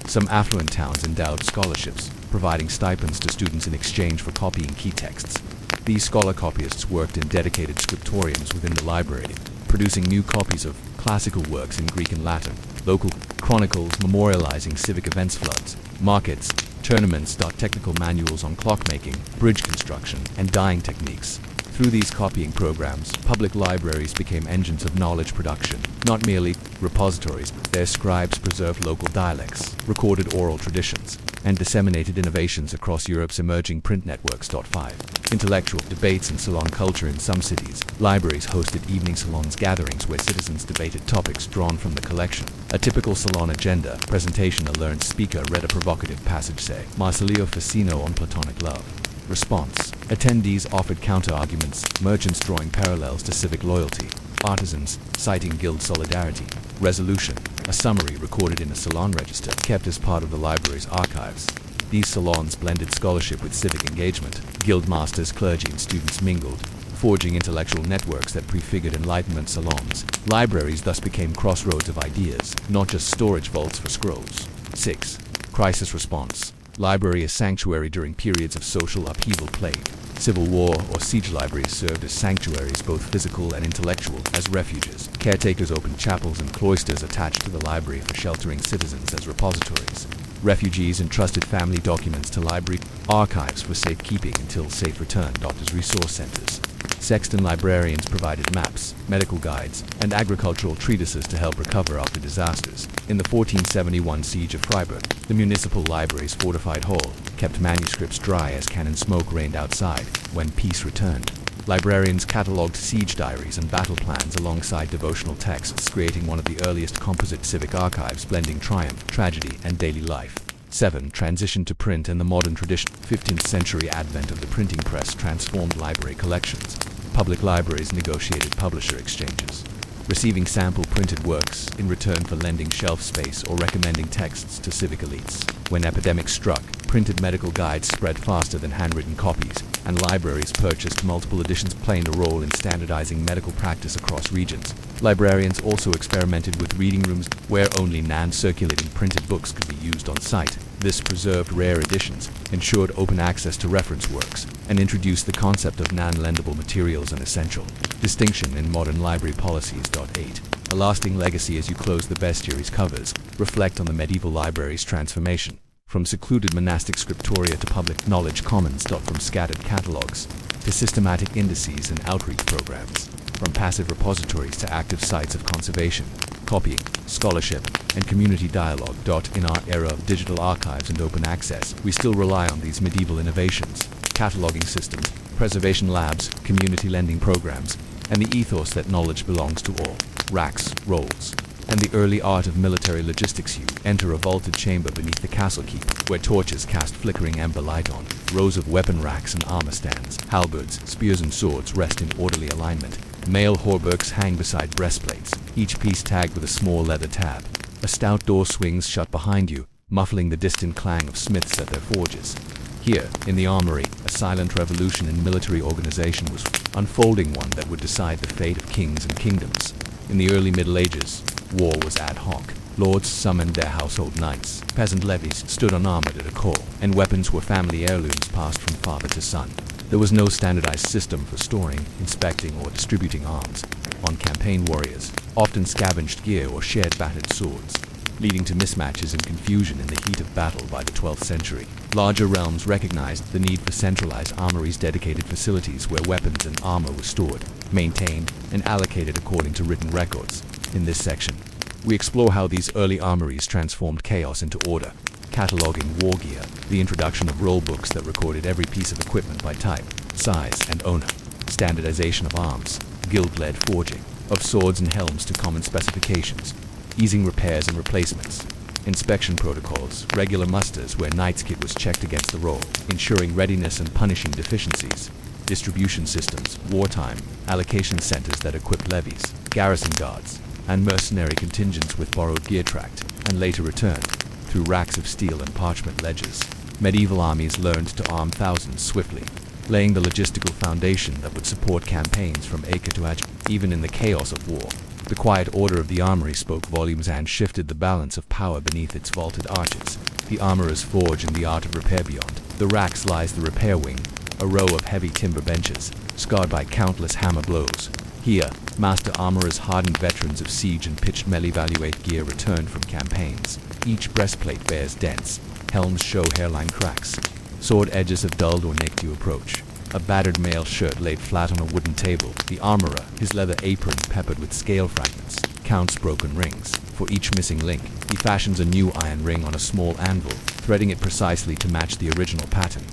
Some affluent towns endowed scholarships, providing stipends to students in exchange for copying key texts. These scholar copyists worked in dedicated scriptoriums within the library, producing new copies of classical works in Greek and Latin. local chronicles memorializing civic events, floods, markets, tournaments. Technical manuals on clockmaking, bridge construction, and dyeing techniques. Through these copying programs, public libraries became engines of knowledge production, not merely repositories. Their scribes preserved local dialects, recorded oral traditions, and disseminated innovations across Europe's emerging print networks. 5. Intellectual debates and salon culture. In some cities, libraries hosted evening salons, gatherings where citizens debated topics drawn from the collection. A typical salon agenda presentation: a learned speaker read a provocative passage, say, Marsilio Ficino on Platonic love. Response: attendees offered counter-arguments, merchants drawing parallels to civic loyalty, artisans citing guild solidarity. Resolution: a summary recorded in a salon register, kept as part of the library's archives. These salons blended scholarship with civic engagement. Guild masters, clergy, and students mingled, forging intellectual networks that prefigured Enlightenment salons. Libraries thus became crossroads of ideas, not just storage vaults for scrolls. 6. Crisis response. Library as sanctuary during periods of social upheaval. Plague, civil war, or siege. Libraries served as sanctuaries, both physical and intellectual. As refuges, caretakers opened chapels and cloisters attached to the library for sheltering citizens. As repositories, refugees entrusted family documents to library archives for safekeeping until safe return. Doctors' resource centers. Sexton librarians provided maps, medical guides, and agricultural treatises to help recover after disasters. In the 1471 siege of Freiburg, the municipal library's fortified hall kept manuscripts dry as cannon smoke rained outside. When peace returned, librarians catalogued siege diaries and battle plans alongside devotional texts, creating one of the earliest composite civic archives blending triumph, tragedy, and daily life. 7. Transition to print and the modern tradition. 15th century advent of the printing press transformed library collections. Public libraries negotiated publisher exchanges, receiving sample printed works in return for lending shelf space or recommending texts to civic elites. When epidemics struck, printed medical guides spread faster than handwritten copies, and libraries purchased multiple editions, playing a role in standardizing medical practice across regions. Librarians also experimented with reading rooms where only non-circulating printed books could be used on site. This preserved rare editions, ensured open access to reference works, and introduced the concept of non-lendable materials, an essential distinction in modern library policies. 8. A lasting legacy. As you close the bestiary's covers, reflect on the medieval library's transformation. From secluded monastic scriptoria to public knowledge commons. From scattered catalogs to systematic indices and outreach programs. From passive repositories to active sites of conservation, copying, scholarship, and community dialogue. In our era of digital archives and open access, we still rely on these medieval innovations: cataloging systems, preservation labs, community lending programs, and the ethos that knowledge belongs to all. Racks, rolls, and the early art of military logistics. You enter a vaulted chamber beneath the castle keep, where torches cast flickering ember light on rows of weapon racks and armor stands. Halberds, spears, and swords rest in orderly alignment. Mail hauberks hang beside breastplates, each piece tagged with a small leather tab. A stout door swings shut behind you, muffling the distant clang of smiths at their forges. Here, in the armory, a silent revolution in military organization was unfolding, one that would decide the fate of kings and kingdoms. In the early Middle Ages, war was ad hoc. Lords summoned their household knights, peasant levies stood unarmored at a call, and weapons were family heirlooms passed from father to son. There was no standardized system for storing, inspecting, or distributing arms. On campaign, warriors often scavenged gear or shared battered swords, leading to mismatches and confusion in the heat of battle. By the 12th century, larger realms recognized the need for centralized armories, dedicated facilities where weapons and armor were stored, maintained, and allocated according to written records. In this section, we explore how these early armories transformed chaos into order, cataloging war gear, the introduction of roll books that recorded every piece of equipment by type, size, and owner, standardization of arms, guild-led forging of swords and helms to common specifications, easing repairs and replacements, inspection protocols, regular musters where knight's kit was checked against the roll, ensuring readiness and punishing deficiencies, distribution systems, wartime, allocation centers that equipped levies, garrison guards, and mercenary contingents with borrowed gear tracked and later returned through racks of steel and parchment ledgers. Medieval armies learned to arm thousands swiftly, laying the logistical foundation that would support campaigns from Acre to Acre. Even in the chaos of war, the quiet order of the armory spoke volumes and shifted the balance of power beneath its vaulted arches. The armorer's forge and the art of repair. Beyond the racks lies the repair wing, a row of heavy timber benches, scarred by countless hammer blows, Here, master armorers, hardened veterans of siege and pitched melee-evaluate gear returned from campaigns. Each breastplate bears dents. Helms show hairline cracks. Sword edges have dulled or nicked you approach. A battered mail shirt laid flat on a wooden table. The armorer, his leather apron peppered with scale fragments, counts broken rings. For each missing link, he fashions a new iron ring on a small anvil, threading it precisely to match the original pattern.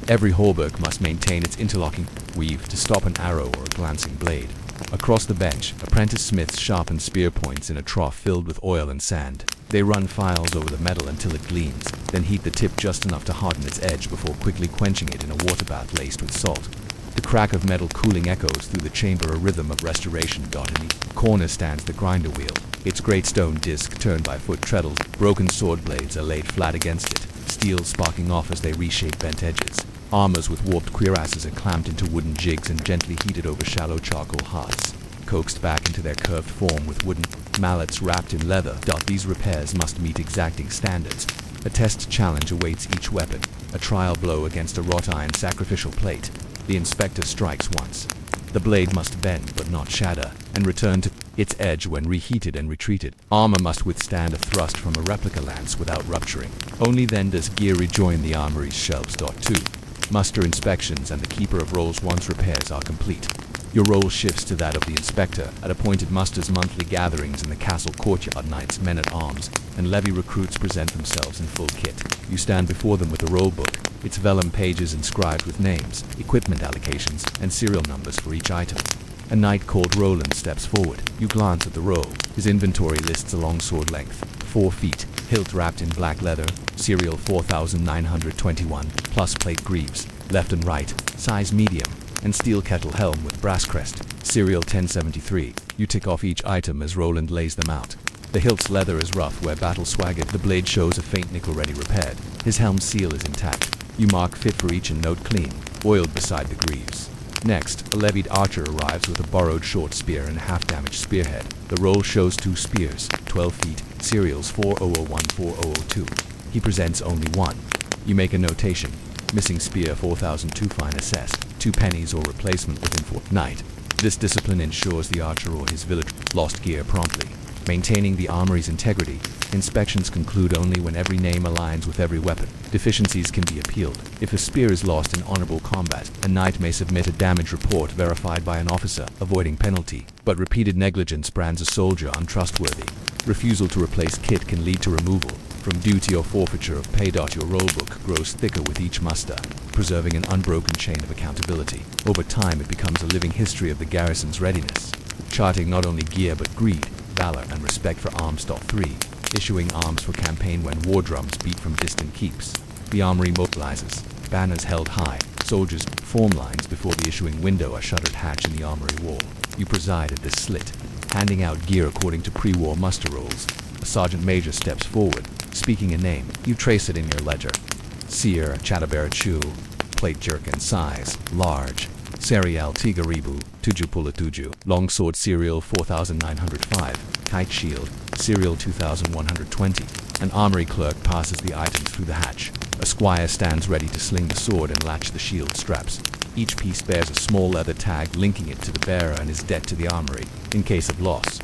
Every hauberk must maintain its interlocking weave to stop an arrow or a glancing blade. Across the bench, apprentice smiths sharpen spear points in a trough filled with oil and sand. They run files over the metal until it gleams, then heat the tip just enough to harden its edge before quickly quenching it in a water bath laced with salt. The crack of metal cooling echoes through the chamber, a rhythm of restoration. In the corner stands the grinder wheel, its great stone disc turned by foot treadles. Broken sword blades are laid flat against it, steel sparking off as they reshape bent edges. Armors with warped cuirasses are clamped into wooden jigs and gently heated over shallow charcoal hearths, coaxed back into their curved form with wooden mallets wrapped in leather. These repairs must meet exacting standards. A test challenge awaits each weapon, a trial blow against a wrought iron sacrificial plate. The inspector strikes once. The blade must bend but not shatter, and return to its edge when reheated and retreated. Armor must withstand a thrust from a replica lance without rupturing. Only then does gear rejoin the armory's shelves. 2. Muster inspections and the keeper of rolls once repairs are complete. Your role shifts to that of the inspector at appointed musters. Monthly gatherings in the castle courtyard. Knights, men-at-arms, and levy recruits present themselves in full kit. You stand before them with a roll book, its vellum pages inscribed with names, equipment allocations, and serial numbers for each item. A knight called Roland steps forward. You glance at the roll. His inventory lists a long sword length, 4 feet, hilt wrapped in black leather, serial 4921, plus plate greaves, left and right, size medium, and steel kettle helm with brass crest, serial 1073. You tick off each item as Roland lays them out. The hilt's leather is rough where battle swaggered. The blade shows a faint nickel ready repaired. His helm seal is intact. You mark fit for each and note clean, oiled beside the greaves. Next, a levied archer arrives with a borrowed short spear and a half-damaged spearhead. The roll shows 2 spears, 12 feet, serials 4001-4002. He presents only one. You make a notation. Missing spear 4002, fine assessed, 2 pennies or replacement within fortnight. This discipline ensures the archer or his village lost gear promptly. Maintaining the armory's integrity, inspections conclude only when every name aligns with every weapon. Deficiencies can be appealed. If a spear is lost in honorable combat, a knight may submit a damage report verified by an officer, avoiding penalty, but repeated negligence brands a soldier untrustworthy. Refusal to replace kit can lead to removal from duty or forfeiture of pay. Your rollbook grows thicker with each muster, preserving an unbroken chain of accountability. Over time, it becomes a living history of the garrison's readiness, charting not only gear but greed, valor, and respect for arms. 3. Issuing arms for campaign when war drums beat from distant keeps. The armory mobilizes, banners held high, soldiers form lines before the issuing window, a shuttered hatch in the armory wall. You preside at this slit, handing out gear according to pre-war muster rolls. A sergeant major steps forward, speaking a name. You trace it in your ledger. Seer Chatabaratu, plate jerkin size, large. Serial Tigaribu, Tuju, longsword serial 4905, kite shield, serial 2120. An armory clerk passes the items through the hatch. A squire stands ready to sling the sword and latch the shield straps. Each piece bears a small leather tag linking it to the bearer and his debt to the armory, in case of loss.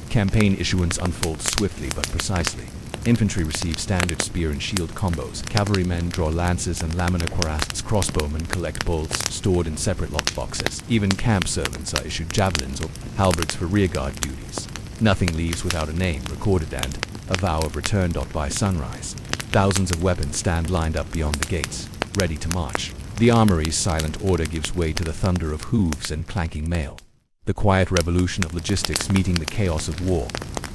Campaign issuance unfolds swiftly but precisely. Infantry receive standard spear and shield combos. Cavalrymen draw lances and laminar cuirasses. Crossbowmen collect bolts stored in separate lockboxes. Even camp servants are issued javelins or halberds for rearguard duties. Nothing leaves without a name recorded and a vow of return. By sunrise, thousands of weapons stand lined up beyond the gates, ready to march. The armory's silent order gives way to the thunder of hooves and clanking mail. The quiet revolution of logistics meeting the chaos of war.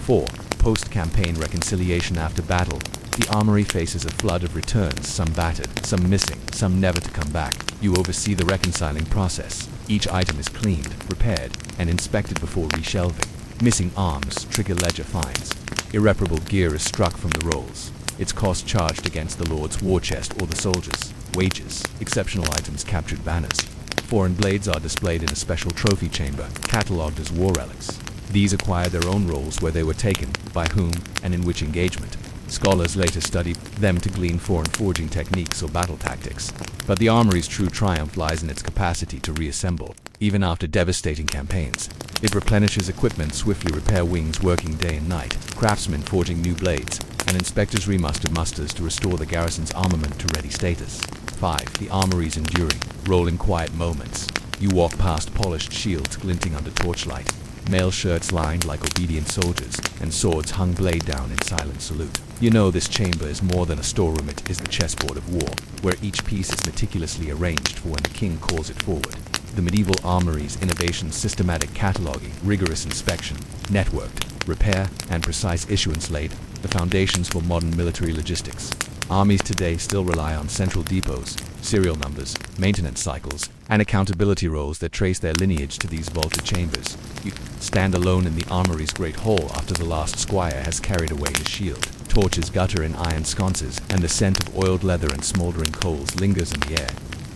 4. Post-campaign reconciliation. After battle, the armory faces a flood of returns, some battered, some missing, some never to come back. You oversee the reconciling process. Each item is cleaned, repaired, and inspected before reshelving. Missing arms trigger ledger fines. Irreparable gear is struck from the rolls, its cost charged against the lord's war chest or the soldiers' wages. Exceptional items captured. Banners. Foreign blades are displayed in a special trophy chamber, catalogued as war relics. These acquire their own roles where they were taken, by whom, and in which engagement. Scholars later study them to glean foreign forging techniques or battle tactics. But the armory's true triumph lies in its capacity to reassemble. even after devastating campaigns. It replenishes equipment, swiftly repair wings working day and night, craftsmen forging new blades, and inspectors remustered musters to restore the garrison's armament to ready status. 5. The armory's enduring, rolling quiet moments. You walk past polished shields glinting under torchlight, mail shirts lined like obedient soldiers, and swords hung blade down in silent salute. You know this chamber is more than a storeroom, it is the chessboard of war, where each piece is meticulously arranged for when the king calls it forward. The medieval armory's innovations, systematic cataloging, rigorous inspection, networked repair, and precise issuance laid the foundations for modern military logistics. Armies today still rely on central depots, serial numbers, maintenance cycles, and accountability roles that trace their lineage to these vaulted chambers. You stand alone in the armory's great hall after the last squire has carried away his shield. Torches gutter in iron sconces, and the scent of oiled leather and smoldering coals lingers in the air.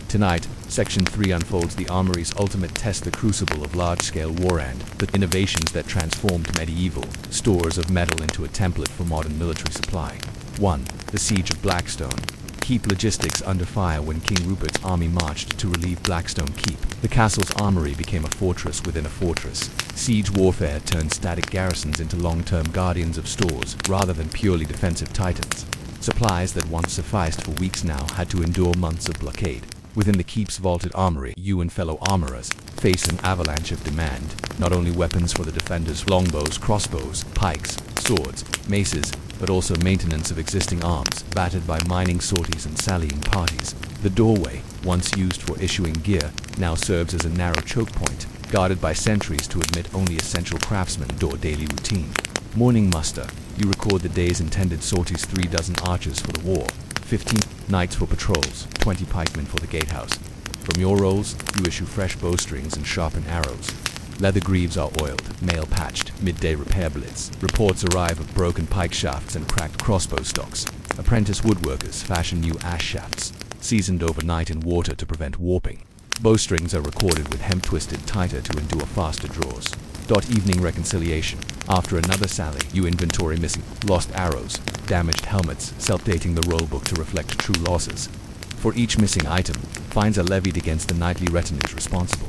Tonight, Section 3 unfolds the armory's ultimate test, the crucible of large-scale war and the innovations that transformed medieval stores of metal into a template for modern military supply. 1. The Siege of Blackstone. Keep logistics under fire. When King Rupert's army marched to relieve Blackstone Keep, the castle's armory became a fortress within a fortress. Siege warfare turned static garrisons into long-term guardians of stores rather than purely defensive titans. Supplies that once sufficed for weeks now had to endure months of blockade. Within the keep's vaulted armory, you and fellow armorers face an avalanche of demand, not only weapons for the defenders, longbows, crossbows, pikes, swords, maces, but also maintenance of existing arms, battered by mining sorties and sallying parties. The doorway, once used for issuing gear, now serves as a narrow choke point, guarded by sentries to admit only essential craftsmen to daily routine. Morning muster. You record the day's intended sorties: 3 dozen archers for the war, 15 knights for patrols, 20 pikemen for the gatehouse. From your rolls, you issue fresh bowstrings and sharpen arrows. Leather greaves are oiled, mail patched, midday repair blitz. Reports arrive of broken pike shafts and cracked crossbow stocks. Apprentice woodworkers fashion new ash shafts, seasoned overnight in water to prevent warping. Bowstrings are recorded with hem twisted tighter to endure faster draws. Evening reconciliation. After another sally, you inventory missing, lost arrows, damaged helmets, self-dating the rollbook to reflect true losses. For each missing item, fines are levied against the knightly retinues responsible.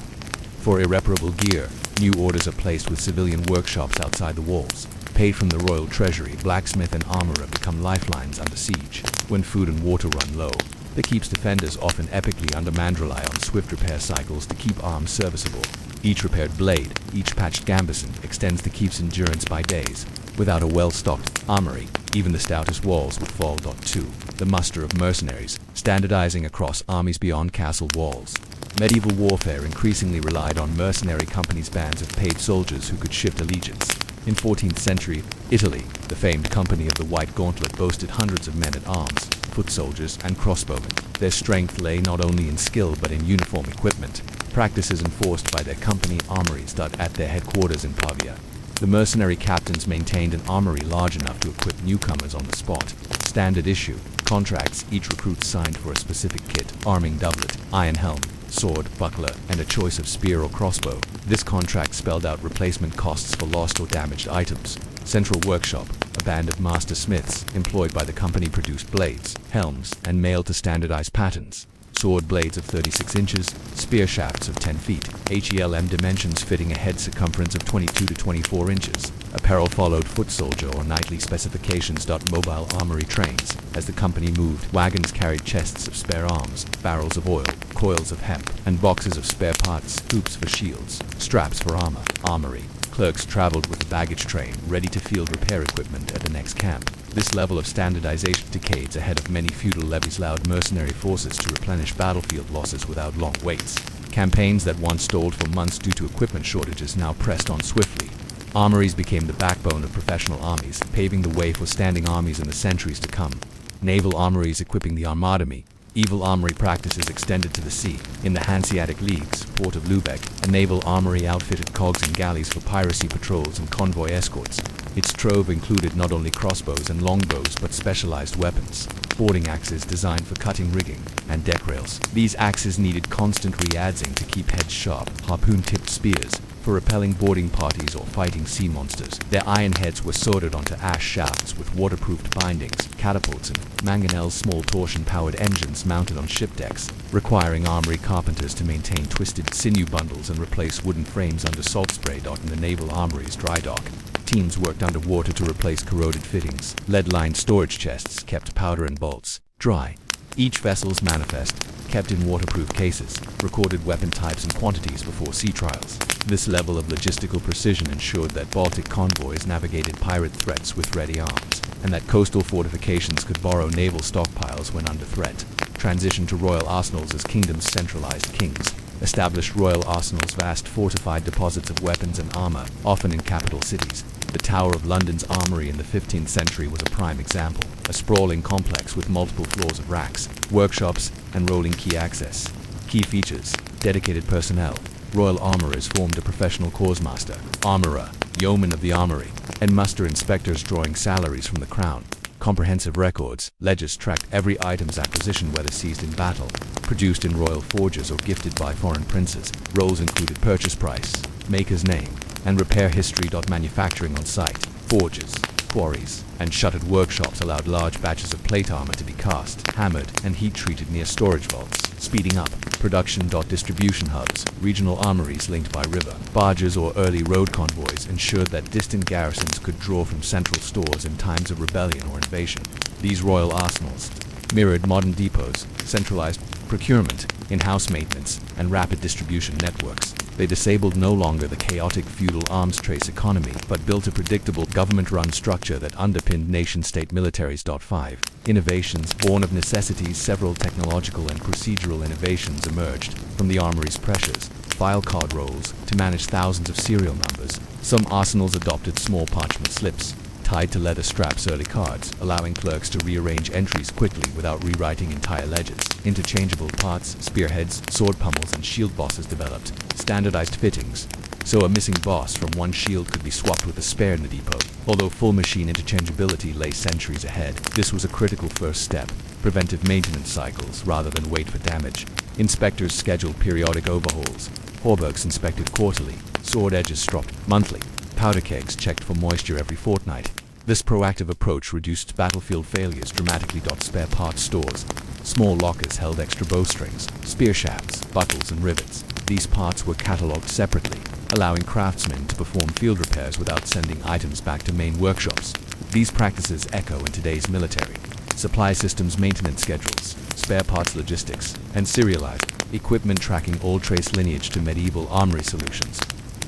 For irreparable gear, new orders are placed with civilian workshops outside the walls. Paid from the royal treasury, blacksmith and armorer become lifelines under siege. When food and water run low, the keep's defenders, often epically undermanned, rely on swift repair cycles to keep arms serviceable. Each repaired blade, each patched gambeson extends the keep's endurance by days. Without a well-stocked armory, even the stoutest walls would fall. 2. The muster of mercenaries, standardizing across armies beyond castle walls. Medieval warfare increasingly relied on mercenary companies, bands of paid soldiers who could shift allegiance. In 14th century Italy, the famed Company of the White Gauntlet boasted hundreds of men-at-arms, foot soldiers, and crossbowmen. Their strength lay not only in skill but in uniform equipment, practices enforced by their company armories at their headquarters in Pavia. The mercenary captains maintained an armory large enough to equip newcomers on the spot. Standard issue contracts, each recruit signed for a specific kit: arming doublet, iron helm, sword, buckler, and a choice of spear or crossbow. This contract spelled out replacement costs for lost or damaged items. Central workshop, a band of master smiths employed by the company, produced blades, helms, and mail to standardized patterns. Sword blades of 36 inches, spear shafts of 10 feet, HELM dimensions fitting a head circumference of 22 to 24 inches. Apparel followed foot soldier or knightly specifications. Mobile armory trains. As the company moved, wagons carried chests of spare arms, barrels of oil, coils of hemp, and boxes of spare parts, hoops for shields, straps for armor. Armory. Clerks traveled with the baggage train, ready to field repair equipment at the next camp. This level of standardization, decades ahead of many feudal levies, allowed mercenary forces to replenish battlefield losses without long waits. Campaigns that once stalled for months due to equipment shortages now pressed on swiftly. Armories became the backbone of professional armies, paving the way for standing armies in the centuries to come. Naval armories equipping the Armada. Evil armory practices extended to the sea. In the Hanseatic League's port of Lubeck, a naval armory outfitted cogs and galleys for piracy patrols and convoy escorts. Its trove included not only crossbows and longbows but specialized weapons, boarding axes designed for cutting rigging, and deck rails. These axes needed constant re-adzing to keep heads sharp, harpoon-tipped spears, for repelling boarding parties or fighting sea monsters. Their iron heads were soldered onto ash shafts with waterproofed bindings, catapults, and mangonels, small torsion-powered engines mounted on ship decks, requiring armory carpenters to maintain twisted sinew bundles and replace wooden frames under salt spray in the naval armory's dry dock. Teams worked underwater to replace corroded fittings. Lead-lined storage chests kept powder and bolts dry. Each vessel's manifest, kept in waterproof cases, recorded weapon types and quantities before sea trials. This level of logistical precision ensured that Baltic convoys navigated pirate threats with ready arms, and that coastal fortifications could borrow naval stockpiles when under threat. Transition to royal arsenals as kingdoms centralized kings established royal arsenals, vast fortified deposits of weapons and armor, often in capital cities. The Tower of London's armory in the 15th century was a prime example, a sprawling complex with multiple floors of racks, workshops, and rolling key access. Key features: dedicated personnel. Royal armorers formed a professional corps master, armorer, yeoman of the armory, and muster inspectors drawing salaries from the crown. Comprehensive records, ledgers tracked every item's acquisition, whether seized in battle, produced in royal forges or gifted by foreign princes. Rolls included purchase price, maker's name, and repair history. Manufacturing on site, forges, quarries, and shuttered workshops allowed large batches of plate armor to be cast, hammered, and heat-treated near storage vaults, speeding up production. Distribution hubs, regional armories linked by river, barges, or early road convoys ensured that distant garrisons could draw from central stores in times of rebellion or invasion. These royal arsenals mirrored modern depots, centralized procurement, in-house maintenance, and rapid distribution networks. They disabled no longer the chaotic feudal arms trace economy, but built a predictable government-run structure that underpinned nation-state militaries. 5. Innovations. Born of necessities, several technological and procedural innovations emerged from the armory's pressures. File card rolls to manage thousands of serial numbers. Some arsenals adopted small parchment slips tied to leather straps, early cards, allowing clerks to rearrange entries quickly without rewriting entire ledgers. Interchangeable parts, spearheads, sword pummels, and shield bosses developed. Standardized fittings, so a missing boss from one shield could be swapped with a spare in the depot. Although full machine interchangeability lay centuries ahead, this was a critical first step. Preventive maintenance cycles rather than wait for damage. Inspectors scheduled periodic overhauls. Hauberks inspected quarterly. Sword edges stropped monthly. Powder kegs checked for moisture every fortnight. This proactive approach reduced battlefield failures dramatically. Spare parts stores. Small lockers held extra bowstrings, spear shafts, buckles, and rivets. These parts were catalogued separately, allowing craftsmen to perform field repairs without sending items back to main workshops. These practices echo in today's military. Supply systems maintenance schedules, spare parts logistics, and serialized equipment tracking all trace lineage to medieval armory solutions.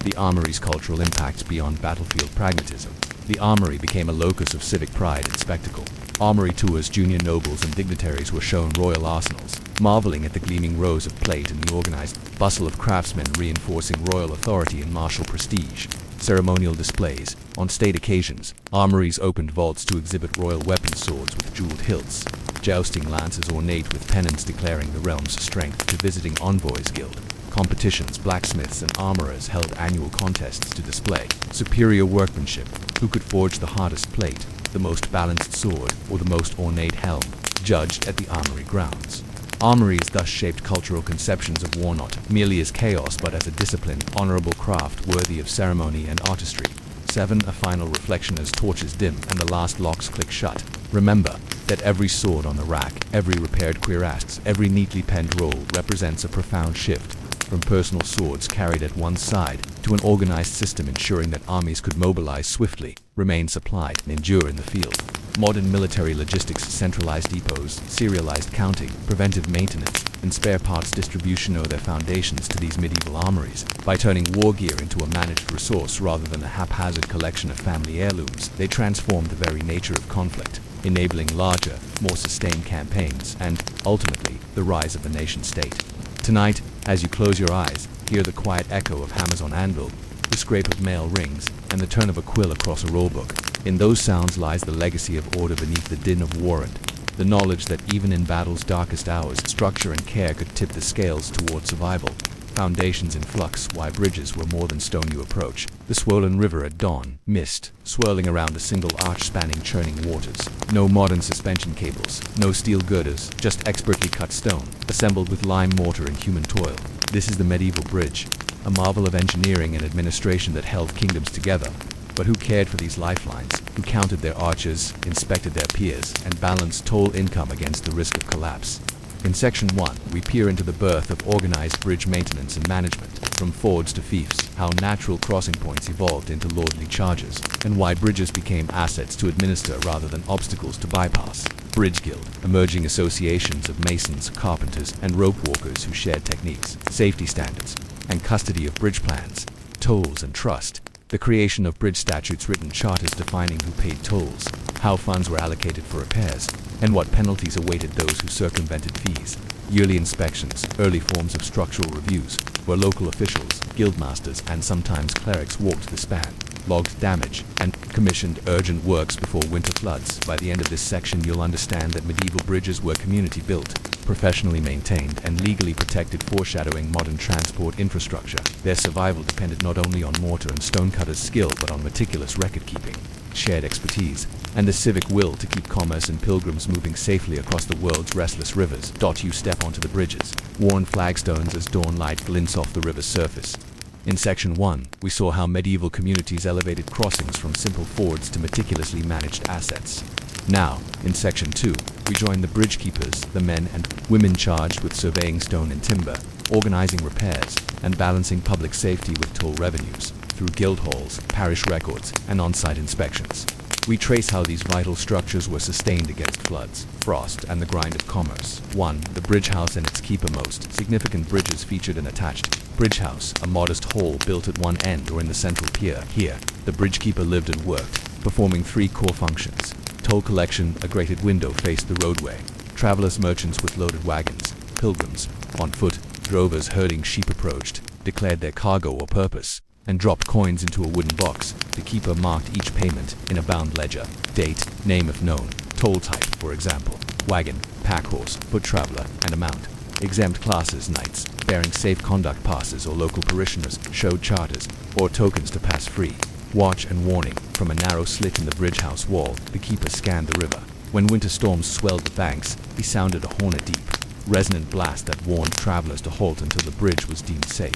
The armory's cultural impact beyond battlefield pragmatism. The armory became a locus of civic pride and spectacle. Armory tours, junior nobles and dignitaries were shown royal arsenals, marveling at the gleaming rows of plate and the organized bustle of craftsmen reinforcing royal authority and martial prestige. Ceremonial displays. On state occasions, armories opened vaults to exhibit royal weapon swords with jeweled hilts, jousting lances ornate with pennants declaring the realm's strength to visiting envoys guild. Competitions, blacksmiths and armorers held annual contests to display superior workmanship. Who could forge the hardest plate, the most balanced sword, or the most ornate helm, judged at the armory grounds. Armories thus shaped cultural conceptions of war not merely as chaos but as a disciplined, honorable craft worthy of ceremony and artistry. 7. A final reflection. As torches dim and the last locks click shut, remember that every sword on the rack, every repaired cuirass, every neatly penned roll represents a profound shift from personal swords carried at one side to an organized system ensuring that armies could mobilize swiftly, remain supplied, and endure in the field. Modern military logistics, centralized depots, serialized counting, preventive maintenance, and spare parts distribution owe their foundations to these medieval armories. By turning war gear into a managed resource rather than a haphazard collection of family heirlooms, they transformed the very nature of conflict, enabling larger, more sustained campaigns and, ultimately, the rise of the nation-state. Tonight, as you close your eyes, hear the quiet echo of hammers on anvil, the scrape of mail rings, and the turn of a quill across a rollbook. In those sounds lies the legacy of order beneath the din of war and the knowledge that even in battle's darkest hours, structure and care could tip the scales toward survival. Foundations in flux, why bridges were more than stone you approach. The swollen river at dawn, mist, swirling around a single arch spanning churning waters. No modern suspension cables, no steel girders, just expertly cut stone, assembled with lime mortar and human toil. This is the medieval bridge, a marvel of engineering and administration that held kingdoms together. But who cared for these lifelines? Who counted their archers, inspected their piers, and balanced toll income against the risk of collapse? In Section 1, we peer into the birth of organized bridge maintenance and management, from fords to fiefs, how natural crossing points evolved into lordly charges, and why bridges became assets to administer rather than obstacles to bypass. Bridge Guild, emerging associations of masons, carpenters, and rope walkers who shared techniques, safety standards, and custody of bridge plans, tolls and trust. The creation of bridge statutes, written charters defining who paid tolls, how funds were allocated for repairs, and what penalties awaited those who circumvented fees. Yearly inspections, early forms of structural reviews, where local officials, guildmasters, and sometimes clerics walked the span, logged damage, and commissioned urgent works before winter floods. By the end of this section, you'll understand that medieval bridges were community-built, professionally maintained, and legally protected, foreshadowing modern transport infrastructure. Their survival depended not only on mortar and stonecutters' skill, but on meticulous record-keeping, shared expertise, and the civic will to keep commerce and pilgrims moving safely across the world's restless rivers. You step onto the bridges, worn flagstones as dawn light glints off the river's surface. In Section 1, we saw how medieval communities elevated crossings from simple fords to meticulously managed assets. Now, in Section 2, we join the bridge keepers, the men and women charged with surveying stone and timber, organizing repairs, and balancing public safety with toll revenues, through guild halls, parish records, and on-site inspections. We trace how these vital structures were sustained against floods, frost, and the grind of commerce. 1. The bridge house and its keeper. Most significant bridges featured an attached bridge house, a modest hall built at one end or in the central pier. Here, the bridge keeper lived and worked, performing three core functions. Toll collection, a grated window faced the roadway. Travelers, merchants with loaded wagons, pilgrims, on foot, drovers herding sheep approached, declared their cargo or purpose, and dropped coins into a wooden box. The keeper marked each payment in a bound ledger, date, name if known, toll type, for example, wagon, pack horse, foot traveler, and amount. Exempt classes, knights, bearing safe conduct passes, or local parishioners, showed charters or tokens to pass free. Watch and warning. From a narrow slit in the bridge house wall, the keeper scanned the river. When winter storms swelled the banks, he sounded a horn a deep, resonant blast that warned travelers to halt until the bridge was deemed safe.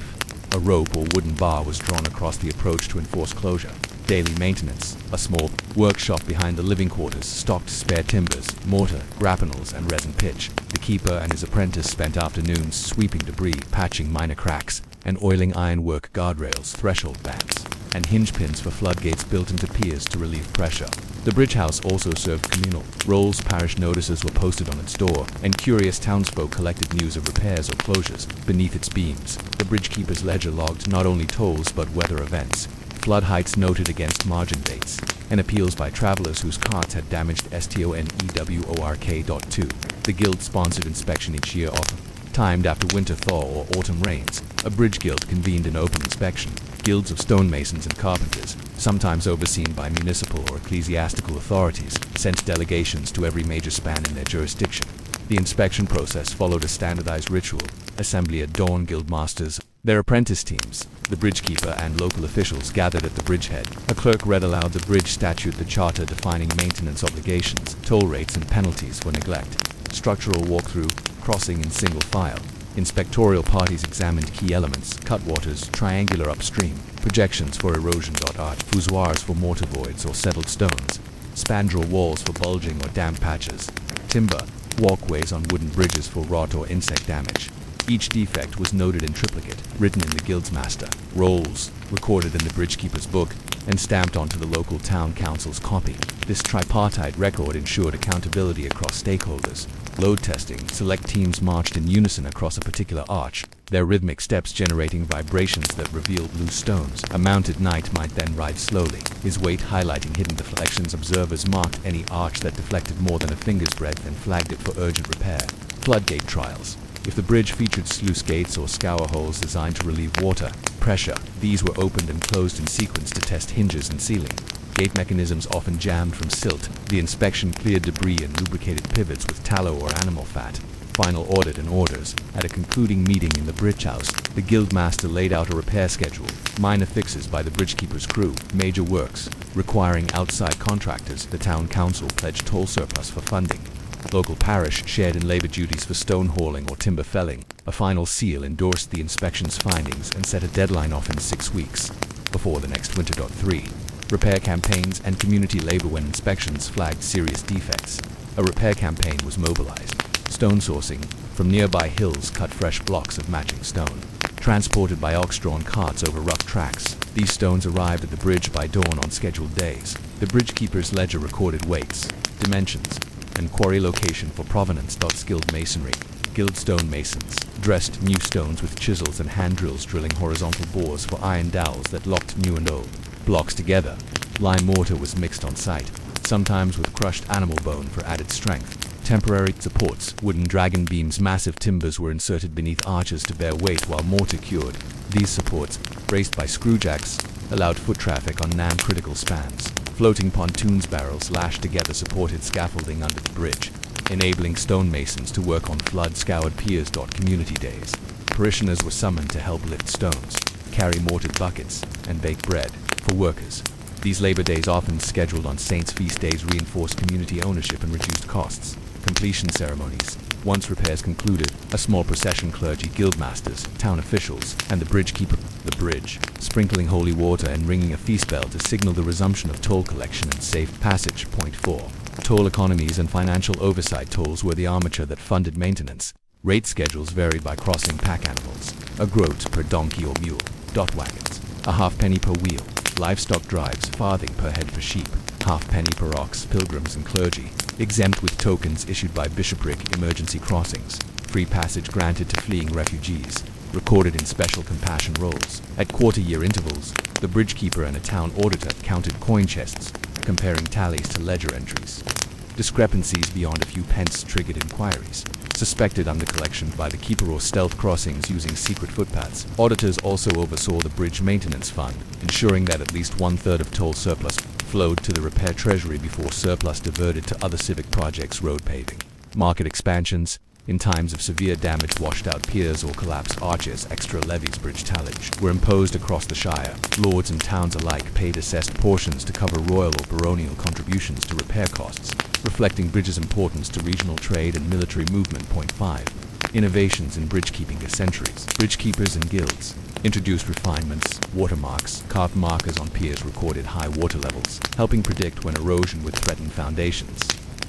A rope or wooden bar was drawn across the approach to enforce closure. Daily maintenance. A small workshop behind the living quarters stocked spare timbers, mortar, grapnels, and resin pitch. The keeper and his apprentice spent afternoons sweeping debris, patching minor cracks, and oiling ironwork guardrails, threshold bands, and hinge pins for floodgates built into piers to relieve pressure. The bridge house also served communal roles. Parish notices were posted on its door, and curious townsfolk collected news of repairs or closures beneath its beams. The bridge keeper's ledger logged not only tolls but weather events, flood heights noted against margin dates, and appeals by travelers whose carts had damaged STONEWORK.2. The guild sponsored inspection each year, often timed after winter thaw or autumn rains. A bridge guild convened an open inspection. Guilds of stonemasons and carpenters, sometimes overseen by municipal or ecclesiastical authorities, sent delegations to every major span in their jurisdiction. The inspection process followed a standardized ritual. Assembly at dawn, guild masters, their apprentice teams, the bridge keeper, and local officials gathered at the bridgehead. A clerk read aloud the bridge statute, the charter defining maintenance obligations, toll rates, and penalties for neglect. Structural walkthrough, crossing in single file. Inspectorial parties examined key elements: cutwaters, triangular upstream, projections for erosion. Art, fousoirs for mortar voids or settled stones, spandrel walls for bulging or damp patches, timber, walkways on wooden bridges for rot or insect damage. Each defect was noted in triplicate, written in the guild's master rolls, recorded in the bridgekeeper's book, and stamped onto the local town council's copy. This tripartite record ensured accountability across stakeholders. Load testing. Select teams marched in unison across a particular arch, their rhythmic steps generating vibrations that revealed loose stones. A mounted knight might then ride slowly, his weight highlighting hidden deflections. Observers marked any arch that deflected more than a finger's breadth and flagged it for urgent repair. Floodgate trials. If the bridge featured sluice gates or scour holes designed to relieve water pressure, these were opened and closed in sequence to test hinges and ceiling. Gate mechanisms often jammed from silt. The inspection cleared debris and lubricated pivots with tallow or animal fat. Final audit and orders. At a concluding meeting in the bridge house, the guild master laid out a repair schedule. Minor fixes by the bridgekeeper's crew. Major works requiring outside contractors. The town council pledged toll surplus for funding. Local parish shared in labor duties for stone hauling or timber felling. A final seal endorsed the inspection's findings and set a deadline off in 6 weeks, before the next winter. 3. Repair campaigns and community labor when inspections flagged serious defects. A repair campaign was mobilized. Stone sourcing. From nearby hills cut fresh blocks of matching stone. Transported by ox-drawn carts over rough tracks, these stones arrived at the bridge by dawn on scheduled days. The bridgekeeper's ledger recorded weights, dimensions, and quarry location for provenance. Skilled masonry. Guildstone masons dressed new stones with chisels and hand drills, drilling horizontal bores for iron dowels that locked new and old blocks together. Lime mortar was mixed on site, sometimes with crushed animal bone for added strength. Temporary supports. Wooden dragon beams. Massive timbers were inserted beneath arches to bear weight while mortar cured. These supports, braced by screwjacks, allowed foot traffic on critical spans. Floating pontoons. Barrels lashed together supported scaffolding under the bridge, enabling stonemasons to work on flood-scoured piers. Community days. Parishioners were summoned to help lift stones, carry mortared buckets, and bake bread for workers. These labor days, often scheduled on saints' feast days, reinforced community ownership and reduced costs. Completion ceremonies. Once repairs concluded, a small procession, clergy, guildmasters, town officials, and the bridgekeeper, the bridge, sprinkling holy water and ringing a feast bell to signal the resumption of toll collection and safe passage. 4. Toll economies and financial oversight. Tolls were the armature that funded maintenance. Rate schedules varied by crossing pack animals. A groat per donkey or mule. Wagons. A halfpenny per wheel. Livestock drives. Farthing per head for sheep. Halfpenny per ox. Pilgrims and clergy, exempt with tokens issued by bishopric. Emergency crossings. Free passage granted to fleeing refugees, recorded in special compassion rolls. At quarter-year intervals, the bridgekeeper and a town auditor counted coin chests, comparing tallies to ledger entries. Discrepancies beyond a few pence triggered inquiries. Suspected under-collection by the keeper or stealth crossings using secret footpaths. Auditors also oversaw the bridge maintenance fund, ensuring that at least 1/3 of toll surplus flowed to the repair treasury before surplus diverted to other civic projects. Road paving. Market expansions. In times of severe damage, washed out piers or collapsed arches, extra levies, bridge tallage, were imposed across the shire. Lords and towns alike paid assessed portions to cover royal or baronial contributions to repair costs, reflecting bridges' importance to regional trade and military movement. 5. Innovations in bridgekeeping. Centuries. Bridgekeepers and guilds introduced refinements. Watermarks. Carved markers on piers recorded high water levels, helping predict when erosion would threaten foundations.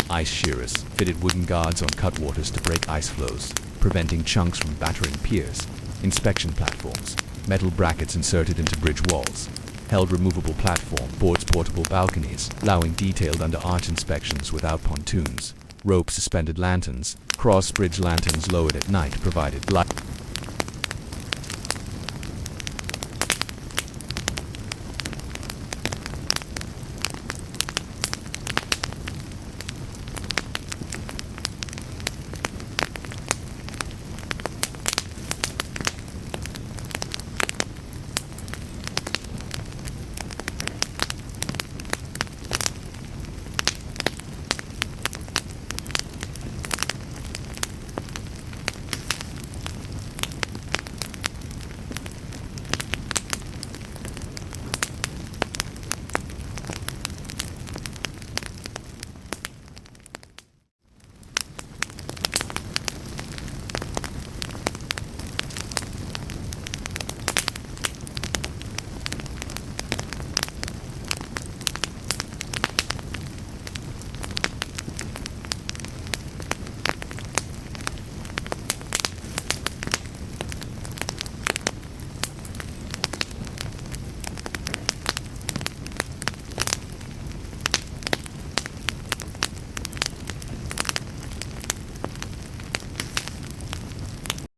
Ice shearers fitted wooden guards on cutwaters to break ice flows, preventing chunks from battering piers. Inspection platforms. Metal brackets inserted into bridge walls. Held removable platform boards. Portable balconies, allowing detailed under-arch inspections without pontoons. Rope suspended lanterns. Cross-bridge lanterns lowered at night provided light.